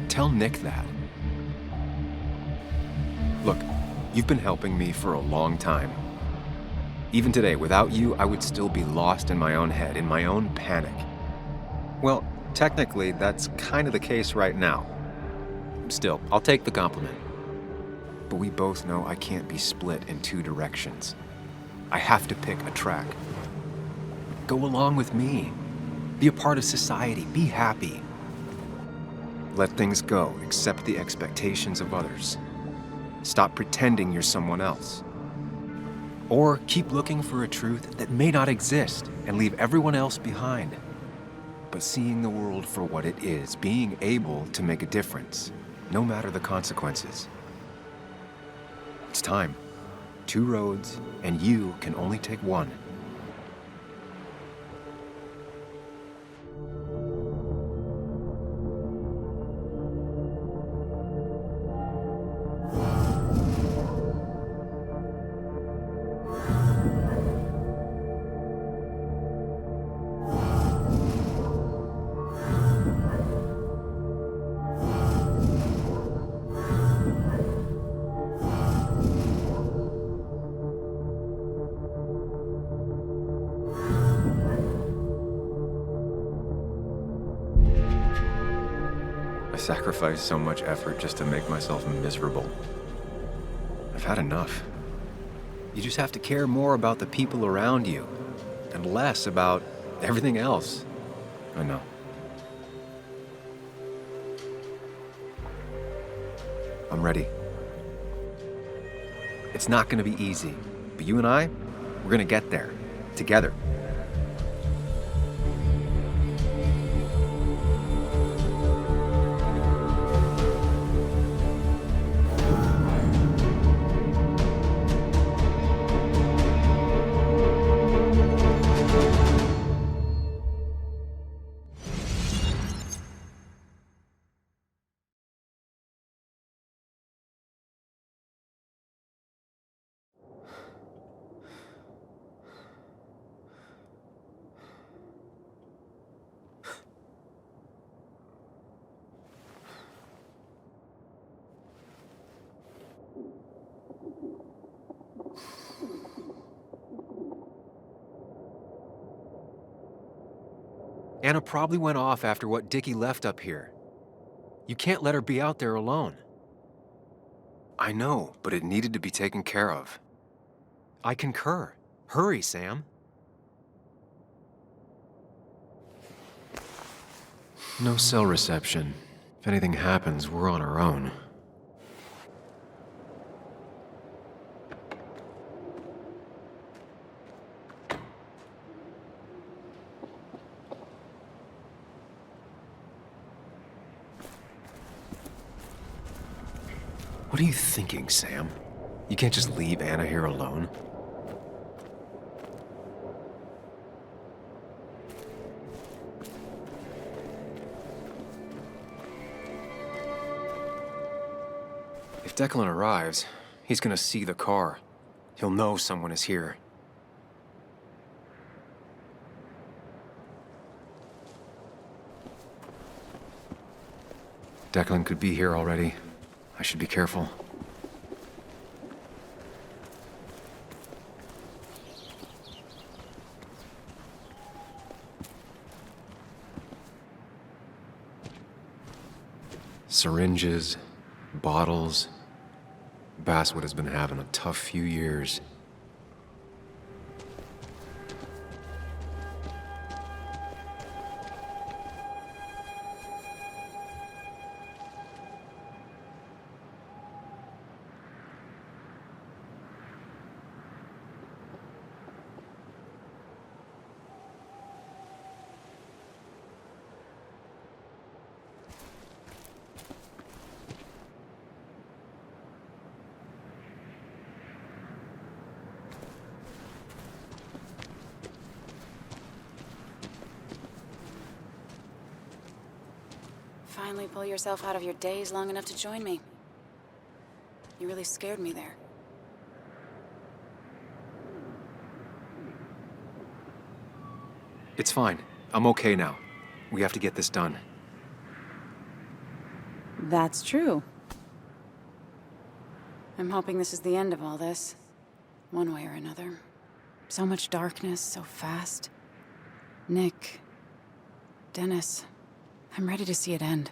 Tell Nick that. Look, you've been helping me for a long time. Even today, without you, I would still be lost in my own head, in my own panic. Well, technically, that's kind of the case right now. Still, I'll take the compliment. But we both know I can't be split in two directions. I have to pick a track. Go along with me. Be a part of society. Be happy. Let things go. Accept the expectations of others. Stop pretending you're someone else. Or keep looking for a truth that may not exist and leave everyone else behind. But seeing the world for what it is, being able to make a difference, no matter the consequences. It's time. Two roads, and you can only take one. I sacrifice so much effort just to make myself miserable. I've had enough. You just have to care more about the people around you and less about everything else. I know. I'm ready. It's not gonna be easy, but you and I, we're gonna get there, together. Anna probably went off after what Dickie left up here. You can't let her be out there alone. I know, but it needed to be taken care of. I concur. Hurry, Sam. No cell reception. If anything happens, we're on our own. What are you thinking, Sam? You can't just leave Anna here alone. If Declan arrives, he's gonna see the car. He'll know someone is here. Declan could be here already. I should be careful. Syringes, bottles. Basswood has been having a tough few years. Finally pull yourself out of your daze long enough to join me. You really scared me there. It's fine. I'm okay now. We have to get this done. That's true. I'm hoping this is the end of all this. One way or another. So much darkness, so fast. Nick. Dennis. I'm ready to see it end.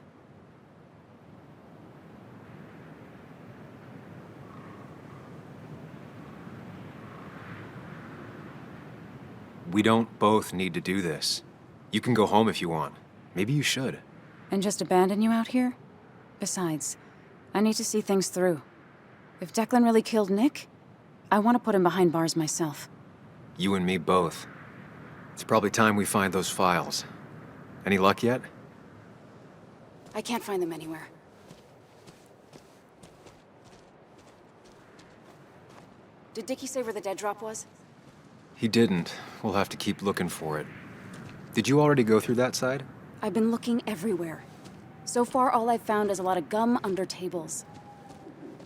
We don't both need to do this. You can go home if you want. Maybe you should. And just abandon you out here? Besides, I need to see things through. If Declan really killed Nick, I want to put him behind bars myself. You and me both. It's probably time we find those files. Any luck yet? I can't find them anywhere. Did Dickie say where the dead drop was? He didn't. We'll have to keep looking for it. Did you already go through that side? I've been looking everywhere. So far, all I've found is a lot of gum under tables.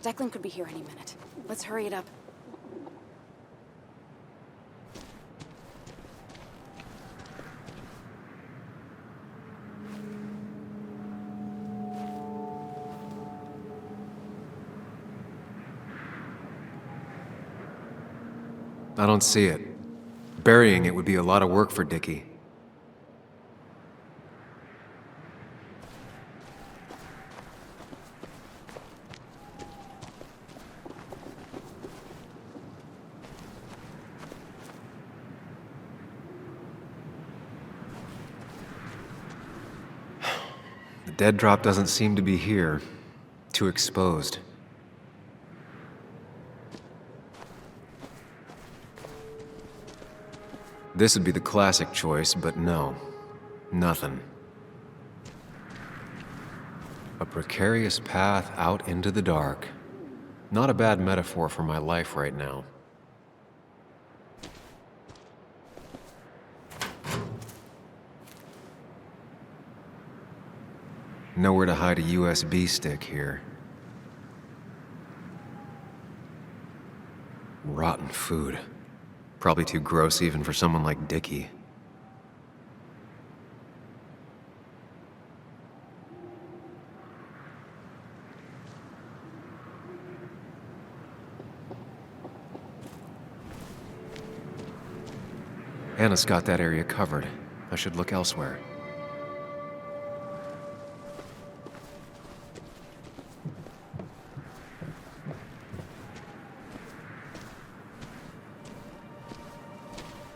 Declan could be here any minute. Let's hurry it up. I don't see it. Burying it would be a lot of work for Dickie. The dead drop doesn't seem to be here. Too exposed. This would be the classic choice, but no. Nothing. A precarious path out into the dark. Not a bad metaphor for my life right now. Nowhere to hide a USB stick here. Rotten food. Probably too gross even for someone like Dickie. Anna's got that area covered. I should look elsewhere.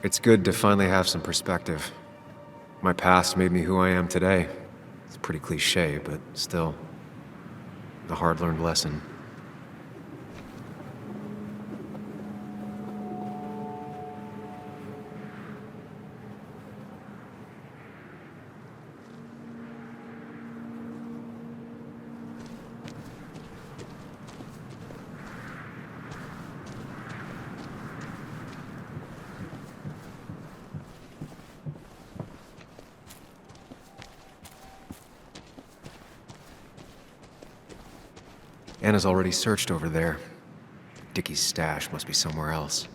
It's good to finally have some perspective. My past made me who I am today. It's pretty cliche, but still, a hard-learned lesson. Anna's already searched over there. Dickie's stash must be somewhere else.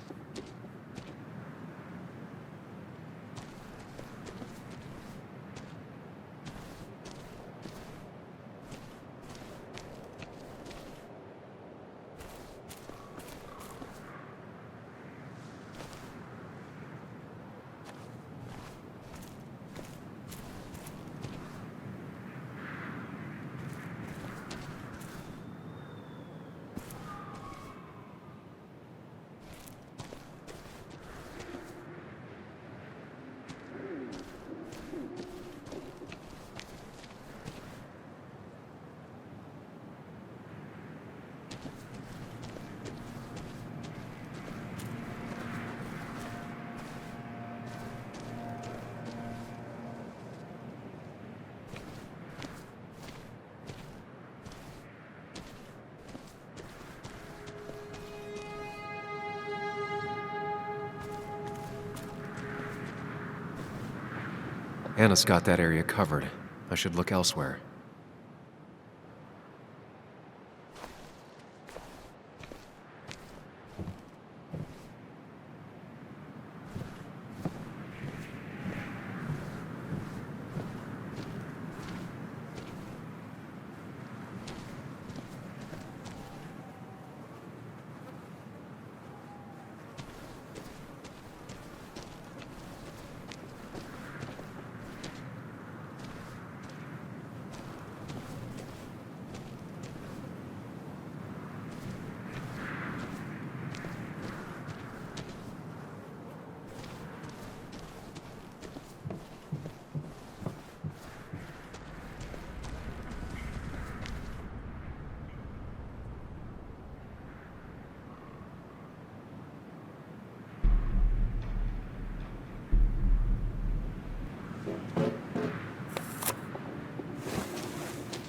Anna's got that area covered. I should look elsewhere.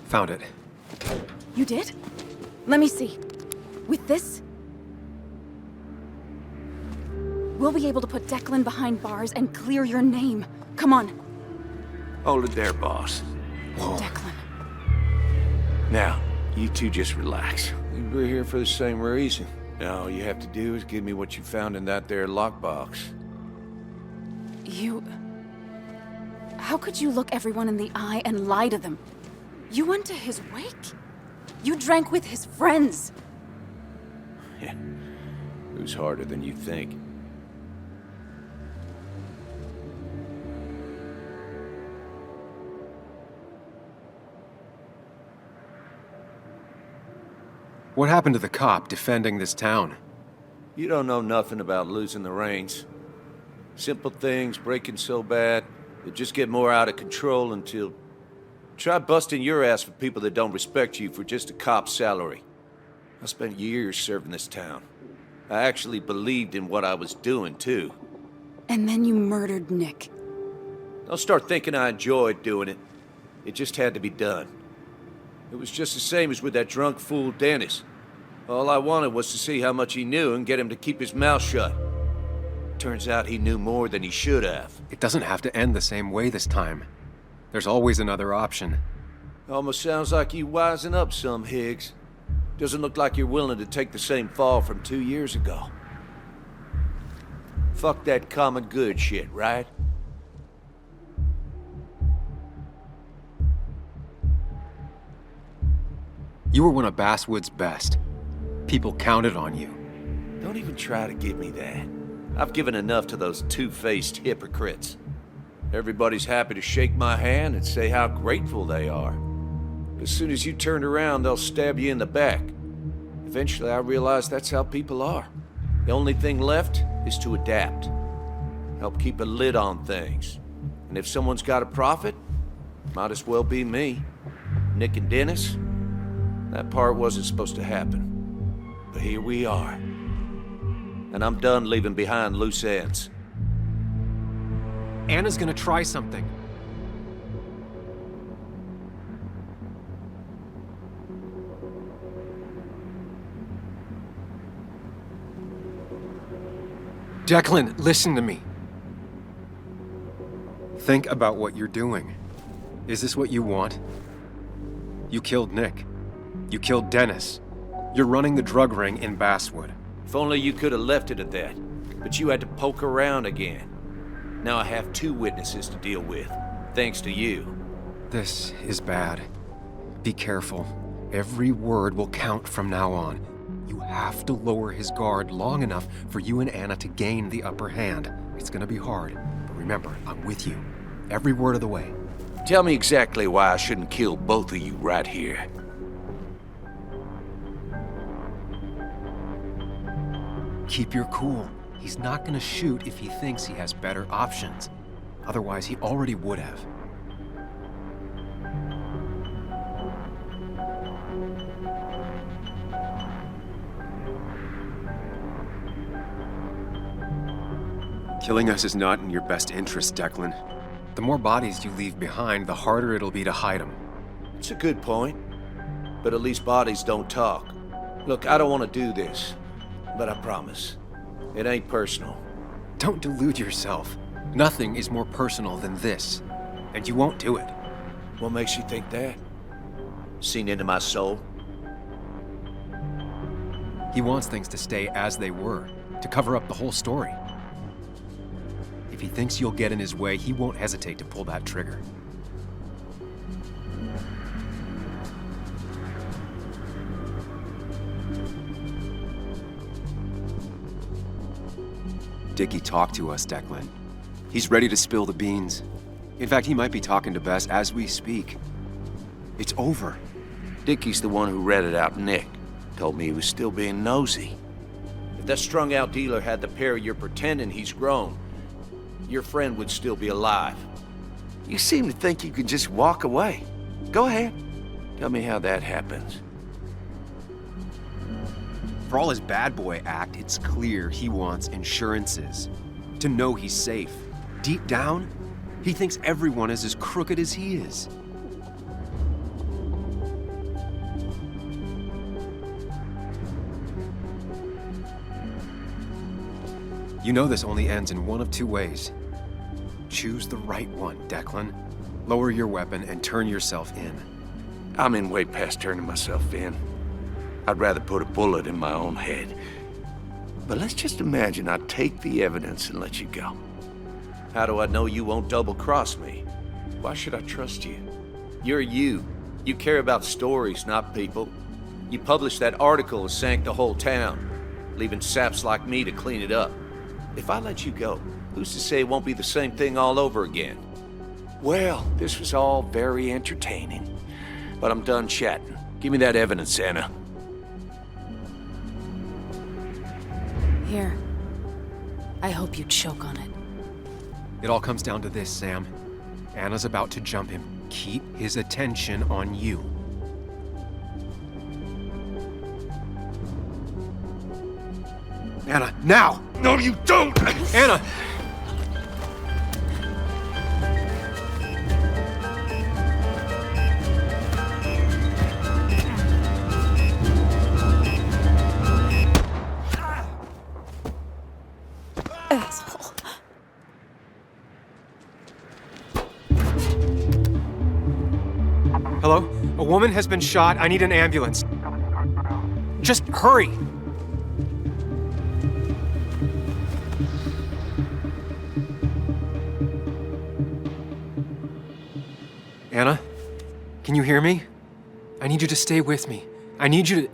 Found it. You did? Let me see. With this, we'll be able to put Declan behind bars and clear your name. Come on. Hold it there, boss. Declan. Now, you two just relax. We're here for the same reason. Now, all you have to do is give me what you found in that there lockbox. You... How could you look everyone in the eye and lie to them? You went to his wake? You drank with his friends. Yeah. It was harder than you think. What happened to the cop defending this town? You don't know nothing about losing the reins. Simple things breaking so bad, they just get more out of control until... Try busting your ass for people that don't respect you for just a cop's salary. I spent years serving this town. I actually believed in what I was doing, too. And then you murdered Nick. Don't start thinking I enjoyed doing it. It just had to be done. It was just the same as with that drunk fool Dennis. All I wanted was to see how much he knew and get him to keep his mouth shut. Turns out he knew more than he should have. It doesn't have to end the same way this time. There's always another option. Almost sounds like you wising up some, Higgs. Doesn't look like you're willing to take the same fall from 2 years ago. Fuck that common good shit, right? You were one of Basswood's best. People counted on you. Don't even try to give me that. I've given enough to those two-faced hypocrites. Everybody's happy to shake my hand and say how grateful they are. But as soon as you turn around, they'll stab you in the back. Eventually, I realized that's how people are. The only thing left is to adapt. Help keep a lid on things. And if someone's got a profit, might as well be me. Nick and Dennis, that part wasn't supposed to happen. But here we are. And I'm done leaving behind loose ends. Anna's gonna try something. Declan, listen to me. Think about what you're doing. Is this what you want? You killed Nick. You killed Dennis. You're running the drug ring in Basswood. If only you could have left it at that. But you had to poke around again. Now I have 2 witnesses to deal with, thanks to you. This is bad. Be careful. Every word will count from now on. You have to lower his guard long enough for you and Anna to gain the upper hand. It's gonna be hard, but remember, I'm with you. Every word of the way. Tell me exactly why I shouldn't kill both of you right here. Keep your cool. He's not gonna shoot if he thinks he has better options. Otherwise, he already would have. Killing us is not in your best interest, Declan. The more bodies you leave behind, the harder it'll be to hide them. It's a good point. But at least bodies don't talk. Look, I don't want to do this. But I promise. It ain't personal. Don't delude yourself. Nothing is more personal than this. And you won't do it. What makes you think that? Seen into my soul? He wants things to stay as they were, to cover up the whole story. If he thinks you'll get in his way, he won't hesitate to pull that trigger. Dickie talked to us, Declan. He's ready to spill the beans. In fact, he might be talking to Bess as we speak. It's over. Dickie's the one who ratted out Nick. Told me he was still being nosy. If that strung-out dealer had the pair you're pretending he's grown, your friend would still be alive. You seem to think you could just walk away. Go ahead. Tell me how that happens. For all his bad boy act, it's clear he wants insurances. To know he's safe. Deep down, he thinks everyone is as crooked as he is. You know this only ends in one of 2 ways. Choose the right one, Declan. Lower your weapon and turn yourself in. I'm in way past turning myself in. I'd rather put a bullet in my own head. But let's just imagine I take the evidence and let you go. How do I know you won't double-cross me? Why should I trust you? You're you. You care about stories, not people. You published that article and sank the whole town, leaving saps like me to clean it up. If I let you go, who's to say it won't be the same thing all over again? Well, this was all very entertaining. But I'm done chatting. Give me that evidence, Anna. Here. I hope you choke on it. It all comes down to this, Sam. Anna's about to jump him. Keep his attention on you. Anna, now! No, you don't! Anna! Asshole. Hello? A woman has been shot. I need an ambulance. Just hurry! Anna? Can you hear me? I need you to stay with me. I need you to...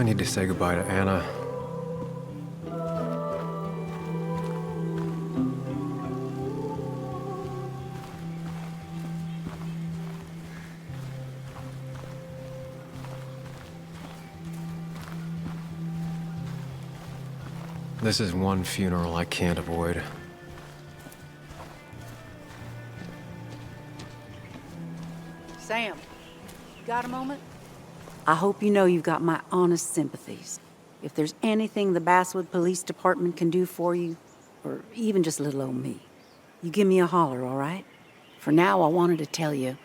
need to say goodbye to Anna. This is one funeral I can't avoid. Sam, you got a moment? I hope you know you've got my honest sympathies. If there's anything the Basswood Police Department can do for you, or even just little old me, you give me a holler, all right? For now, I wanted to tell you,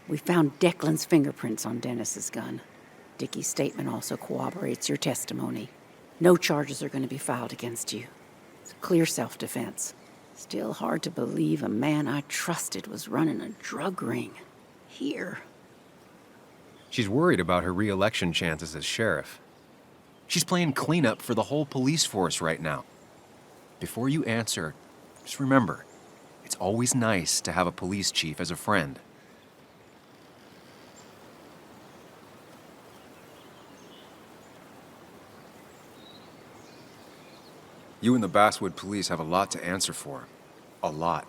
we found Declan's fingerprints on Dennis's gun. Dickie's statement also corroborates your testimony. No charges are going to be filed against you. It's clear self-defense. Still hard to believe a man I trusted was running a drug ring. Here. She's worried about her re-election chances as sheriff. She's playing cleanup for the whole police force right now. Before you answer, just remember, it's always nice to have a police chief as a friend. You and the Basswood police have a lot to answer for. A lot.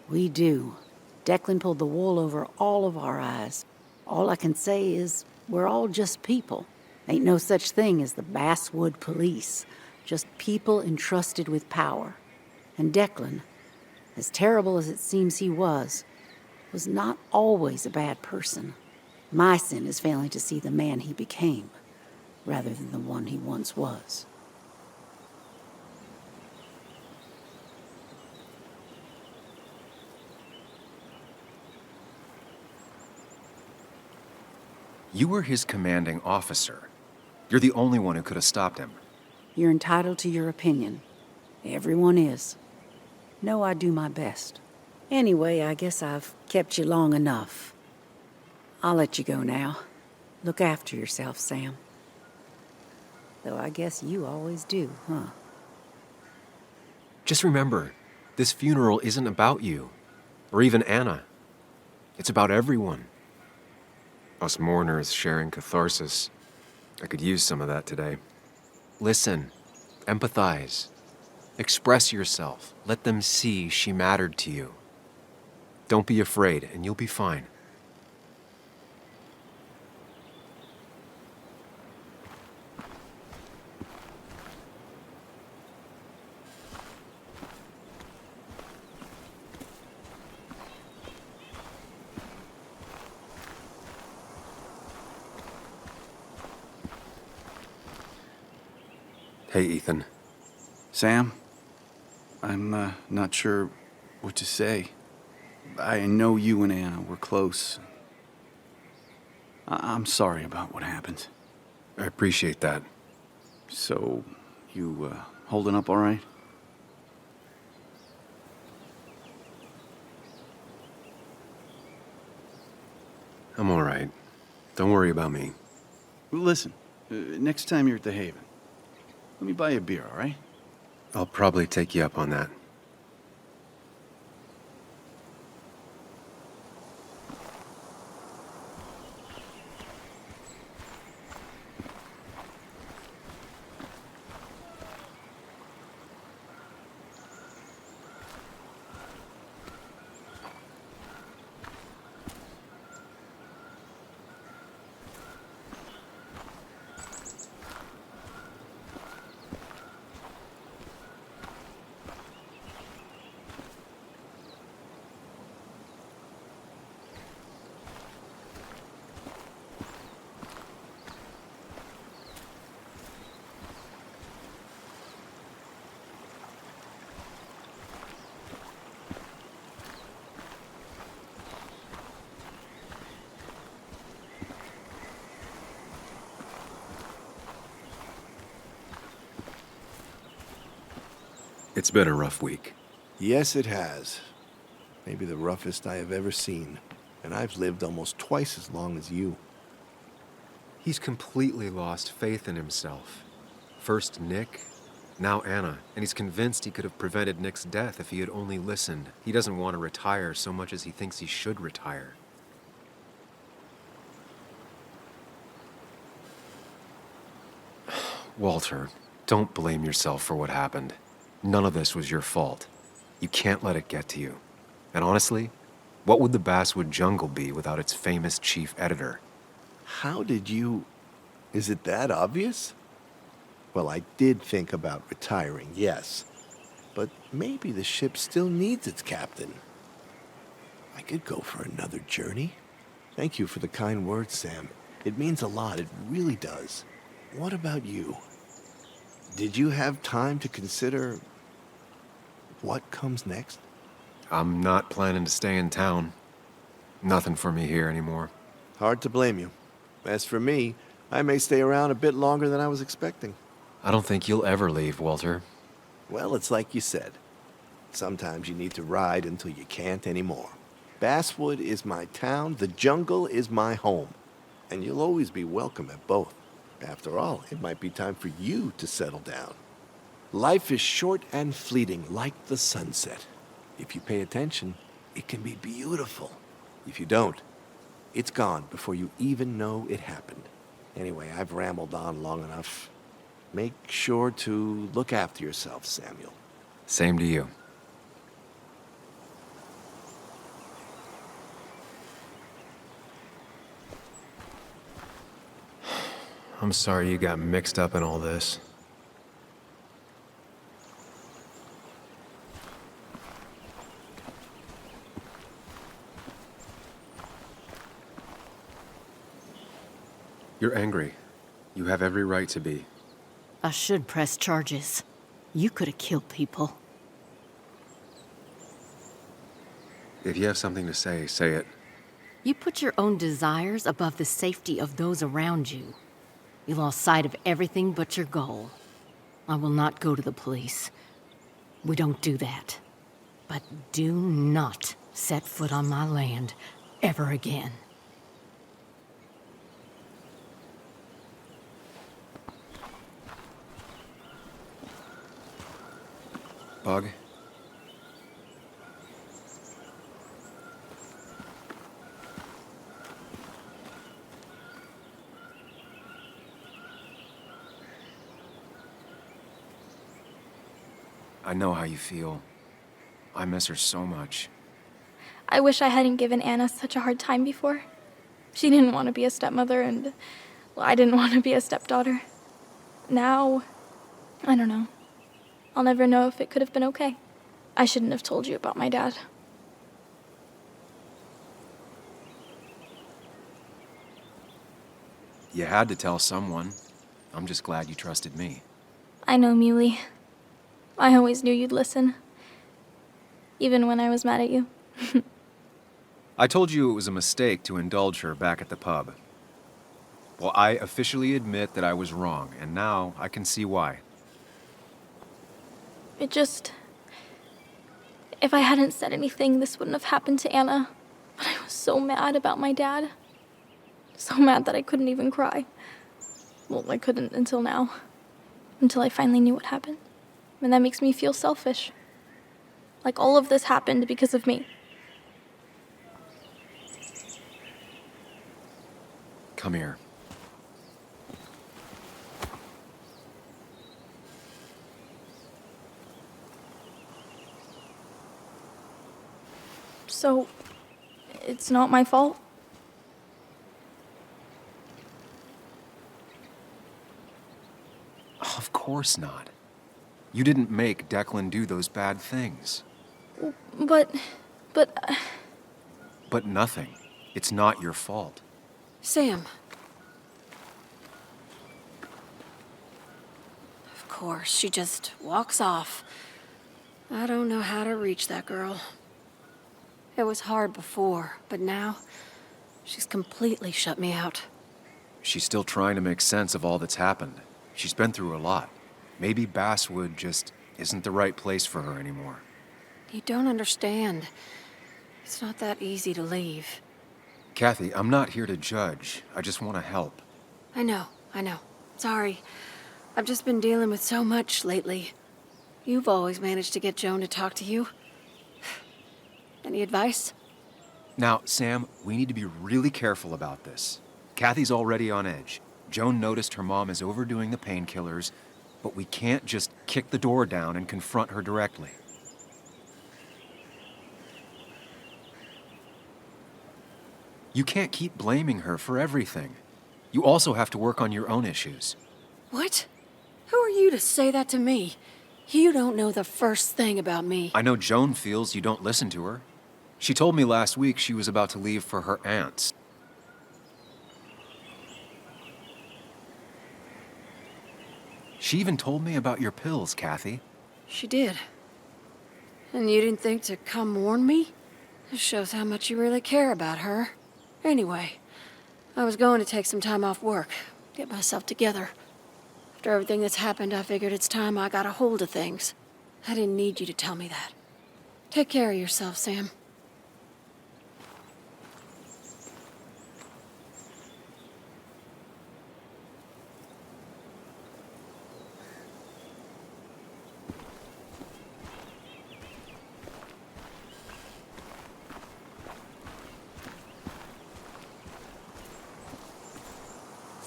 We do. Declan pulled the wool over all of our eyes. All I can say is, we're all just people. Ain't no such thing as the Basswood police. Just people entrusted with power. And Declan, as terrible as it seems he was not always a bad person. My sin is failing to see the man he became, rather than the one he once was. You were his commanding officer. You're the only one who could have stopped him. You're entitled to your opinion. Everyone is. No, I do my best. Anyway, I guess I've kept you long enough. I'll let you go now. Look after yourself, Sam. Though I guess you always do, huh? Just remember, this funeral isn't about you, or even Anna. It's about everyone. Us mourners sharing catharsis. I could use some of that today. Listen, empathize, express yourself. Let them see she mattered to you. Don't be afraid, and you'll be fine. Hey, Ethan. Sam, I'm not sure what to say. I know you and Anna were close. I'm sorry about what happened. I appreciate that. So, you holding up all right? I'm all right. Don't worry about me. Listen, next time you're at the Haven, let me buy you a beer, all right? I'll probably take you up on that. It's been a rough week. Yes, it has. Maybe the roughest I have ever seen. And I've lived almost twice as long as you. He's completely lost faith in himself. First Nick, now Anna. And he's convinced he could have prevented Nick's death if he had only listened. He doesn't want to retire so much as he thinks he should retire. Walter, don't blame yourself for what happened. None of this was your fault. You can't let it get to you. And honestly, what would the Basswood jungle be without its famous chief editor? How did you... Is it that obvious? Well, I did think about retiring, yes. But maybe the ship still needs its captain. I could go for another journey. Thank you for the kind words, Sam. It means a lot, it really does. What about you? Did you have time to consider what comes next? I'm not planning to stay in town. Nothing for me here anymore. Hard to blame you. As for me, I may stay around a bit longer than I was expecting. I don't think you'll ever leave, Walter. Well, it's like you said. Sometimes you need to ride until you can't anymore. Basswood is my town, the jungle is my home. And you'll always be welcome at both. After all, it might be time for you to settle down. Life is short and fleeting, like the sunset. If you pay attention, it can be beautiful. If you don't, it's gone before you even know it happened. Anyway, I've rambled on long enough. Make sure to look after yourself, Samuel. Same to you. I'm sorry you got mixed up in all this. You're angry. You have every right to be. I should press charges. You could have killed people. If you have something to say, say it. You put your own desires above the safety of those around you. You lost sight of everything but your goal. I will not go to the police. We don't do that. But do not set foot on my land ever again. Bug? I know how you feel. I miss her so much. I wish I hadn't given Anna such a hard time before. She didn't want to be a stepmother, and well, I didn't want to be a stepdaughter. Now, I don't know. I'll never know if it could have been okay. I shouldn't have told you about my dad. You had to tell someone. I'm just glad you trusted me. I know, Muley. I always knew you'd listen. Even when I was mad at you. I told you it was a mistake to indulge her back at the pub. Well, I officially admit that I was wrong, and now I can see why. It just... If I hadn't said anything, this wouldn't have happened to Anna. But I was so mad about my dad. So mad that I couldn't even cry. Well, I couldn't until now. Until I finally knew what happened. And that makes me feel selfish. Like all of this happened because of me. Come here. So, it's not my fault? Of course not. You didn't make Declan do those bad things. But... But nothing. It's not your fault. Sam. Of course, she just walks off. I don't know how to reach that girl. It was hard before, but now she's completely shut me out. She's still trying to make sense of all that's happened. She's been through a lot. Maybe Basswood just isn't the right place for her anymore. You don't understand. It's not that easy to leave. Kathy, I'm not here to judge. I just want to help. I know. Sorry. I've just been dealing with so much lately. You've always managed to get Joan to talk to you. Any advice? Now, Sam, we need to be really careful about this. Kathy's already on edge. Joan noticed her mom is overdoing the painkillers, but we can't just kick the door down and confront her directly. You can't keep blaming her for everything. You also have to work on your own issues. What? Who are you to say that to me? You don't know the first thing about me. I know Joan feels you don't listen to her. She told me last week she was about to leave for her aunt's. She even told me about your pills, Kathy. She did. And you didn't think to come warn me? This shows how much you really care about her. Anyway, I was going to take some time off work, get myself together. After everything that's happened, I figured it's time I got a hold of things. I didn't need you to tell me that. Take care of yourself, Sam.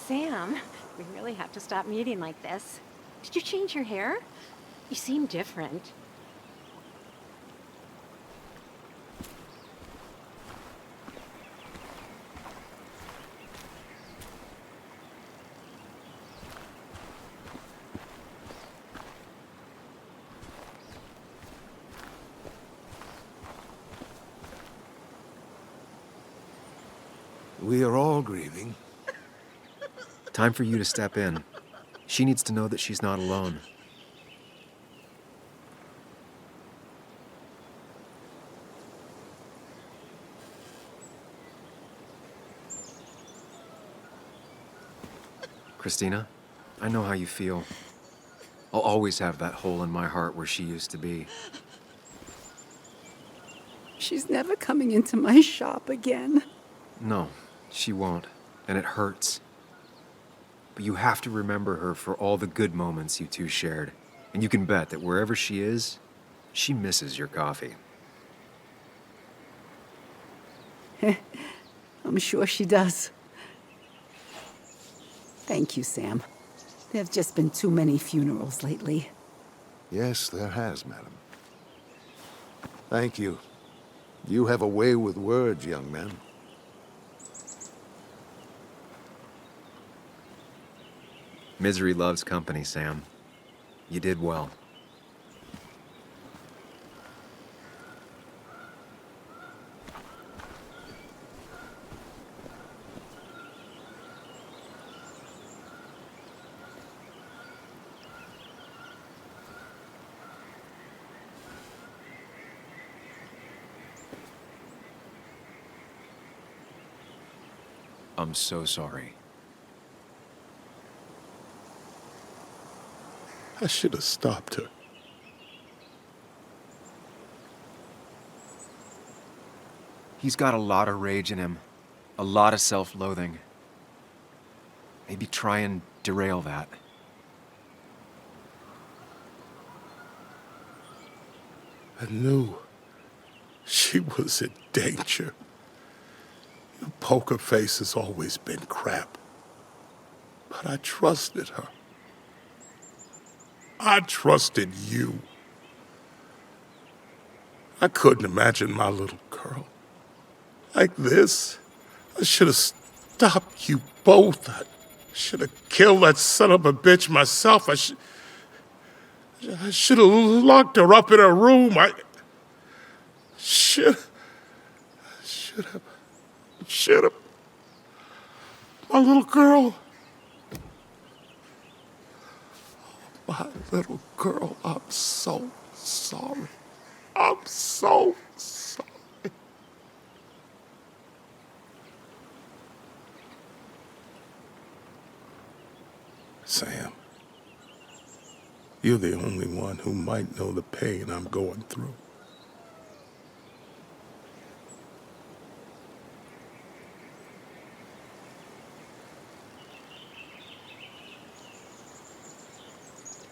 Sam, we really have to stop meeting like this. Did you change your hair? You seem different. We are all grieving. Time for you to step in. She needs to know that she's not alone. Christina, I know how you feel. I'll always have that hole in my heart where she used to be. She's never coming into my shop again. No, she won't, and it hurts. But you have to remember her for all the good moments you two shared. And you can bet that wherever she is, she misses your coffee. I'm sure she does. Thank you, Sam. There have just been too many funerals lately. Yes, there has, madam. Thank you. You have a way with words, young man. Misery loves company, Sam. You did well. I'm so sorry. I should have stopped her. He's got a lot of rage in him, a lot of self-loathing. Maybe try and derail that. I knew she was in danger. Your poker face has always been crap. But I trusted her. I trusted you. I couldn't imagine my little girl like this. I should have stopped you both. I should have killed that son of a bitch myself. I should have locked her up in her room. I should have. My little girl. My little girl, I'm so sorry. I'm so sorry. Sam, you're the only one who might know the pain I'm going through.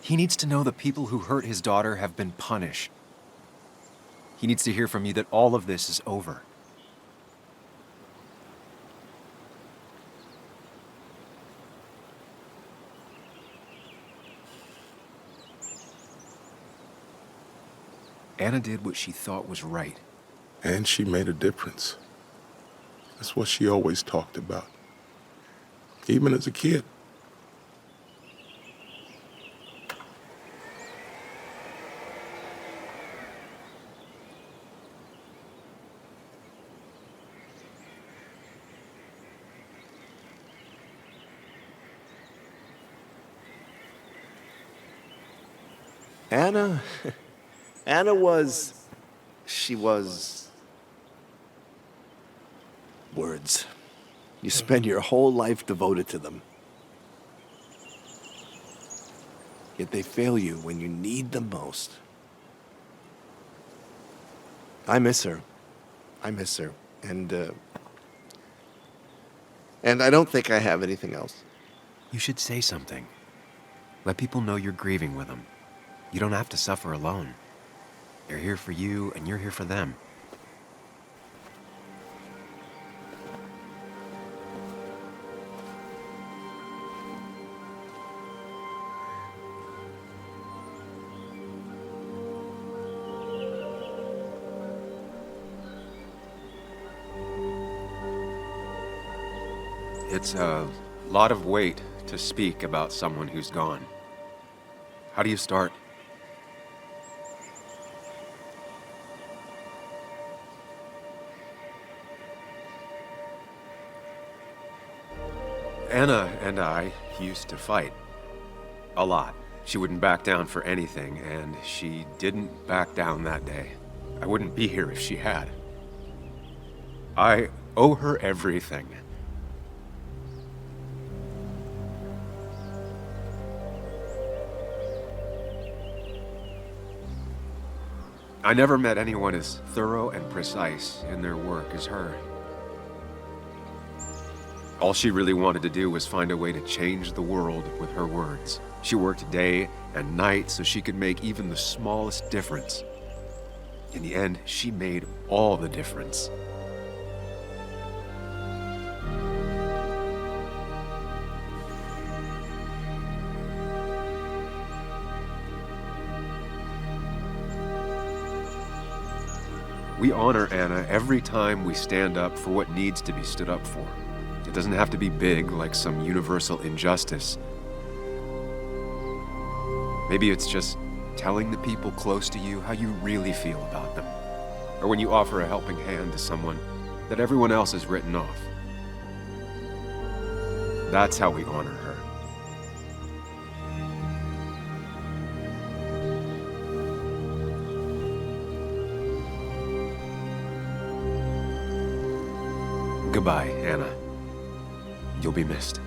He needs to know the people who hurt his daughter have been punished. He needs to hear from you that all of this is over. Anna did what she thought was right. And she made a difference. That's what she always talked about. Even as a kid. Anna... Anna was... She was... Words. You spend your whole life devoted to them. Yet they fail you when you need them most. I miss her. I miss her. And I don't think I have anything else. You should say something. Let people know you're grieving with them. You don't have to suffer alone. They're here for you, and you're here for them. It's a lot of weight to speak about someone who's gone. How do you start? Anna and I used to fight. A lot. She wouldn't back down for anything, and she didn't back down that day. I wouldn't be here if she had. I owe her everything. I never met anyone as thorough and precise in their work as her. All she really wanted to do was find a way to change the world with her words. She worked day and night so she could make even the smallest difference. In the end, she made all the difference. We honor Anna every time we stand up for what needs to be stood up for. It doesn't have to be big, like some universal injustice. Maybe it's just telling the people close to you how you really feel about them. Or when you offer a helping hand to someone that everyone else has written off. That's how we honor her. Goodbye, Anna. You'll be missed.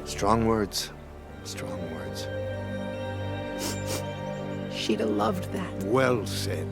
Strong words. Strong words. She'd have loved that. Well said.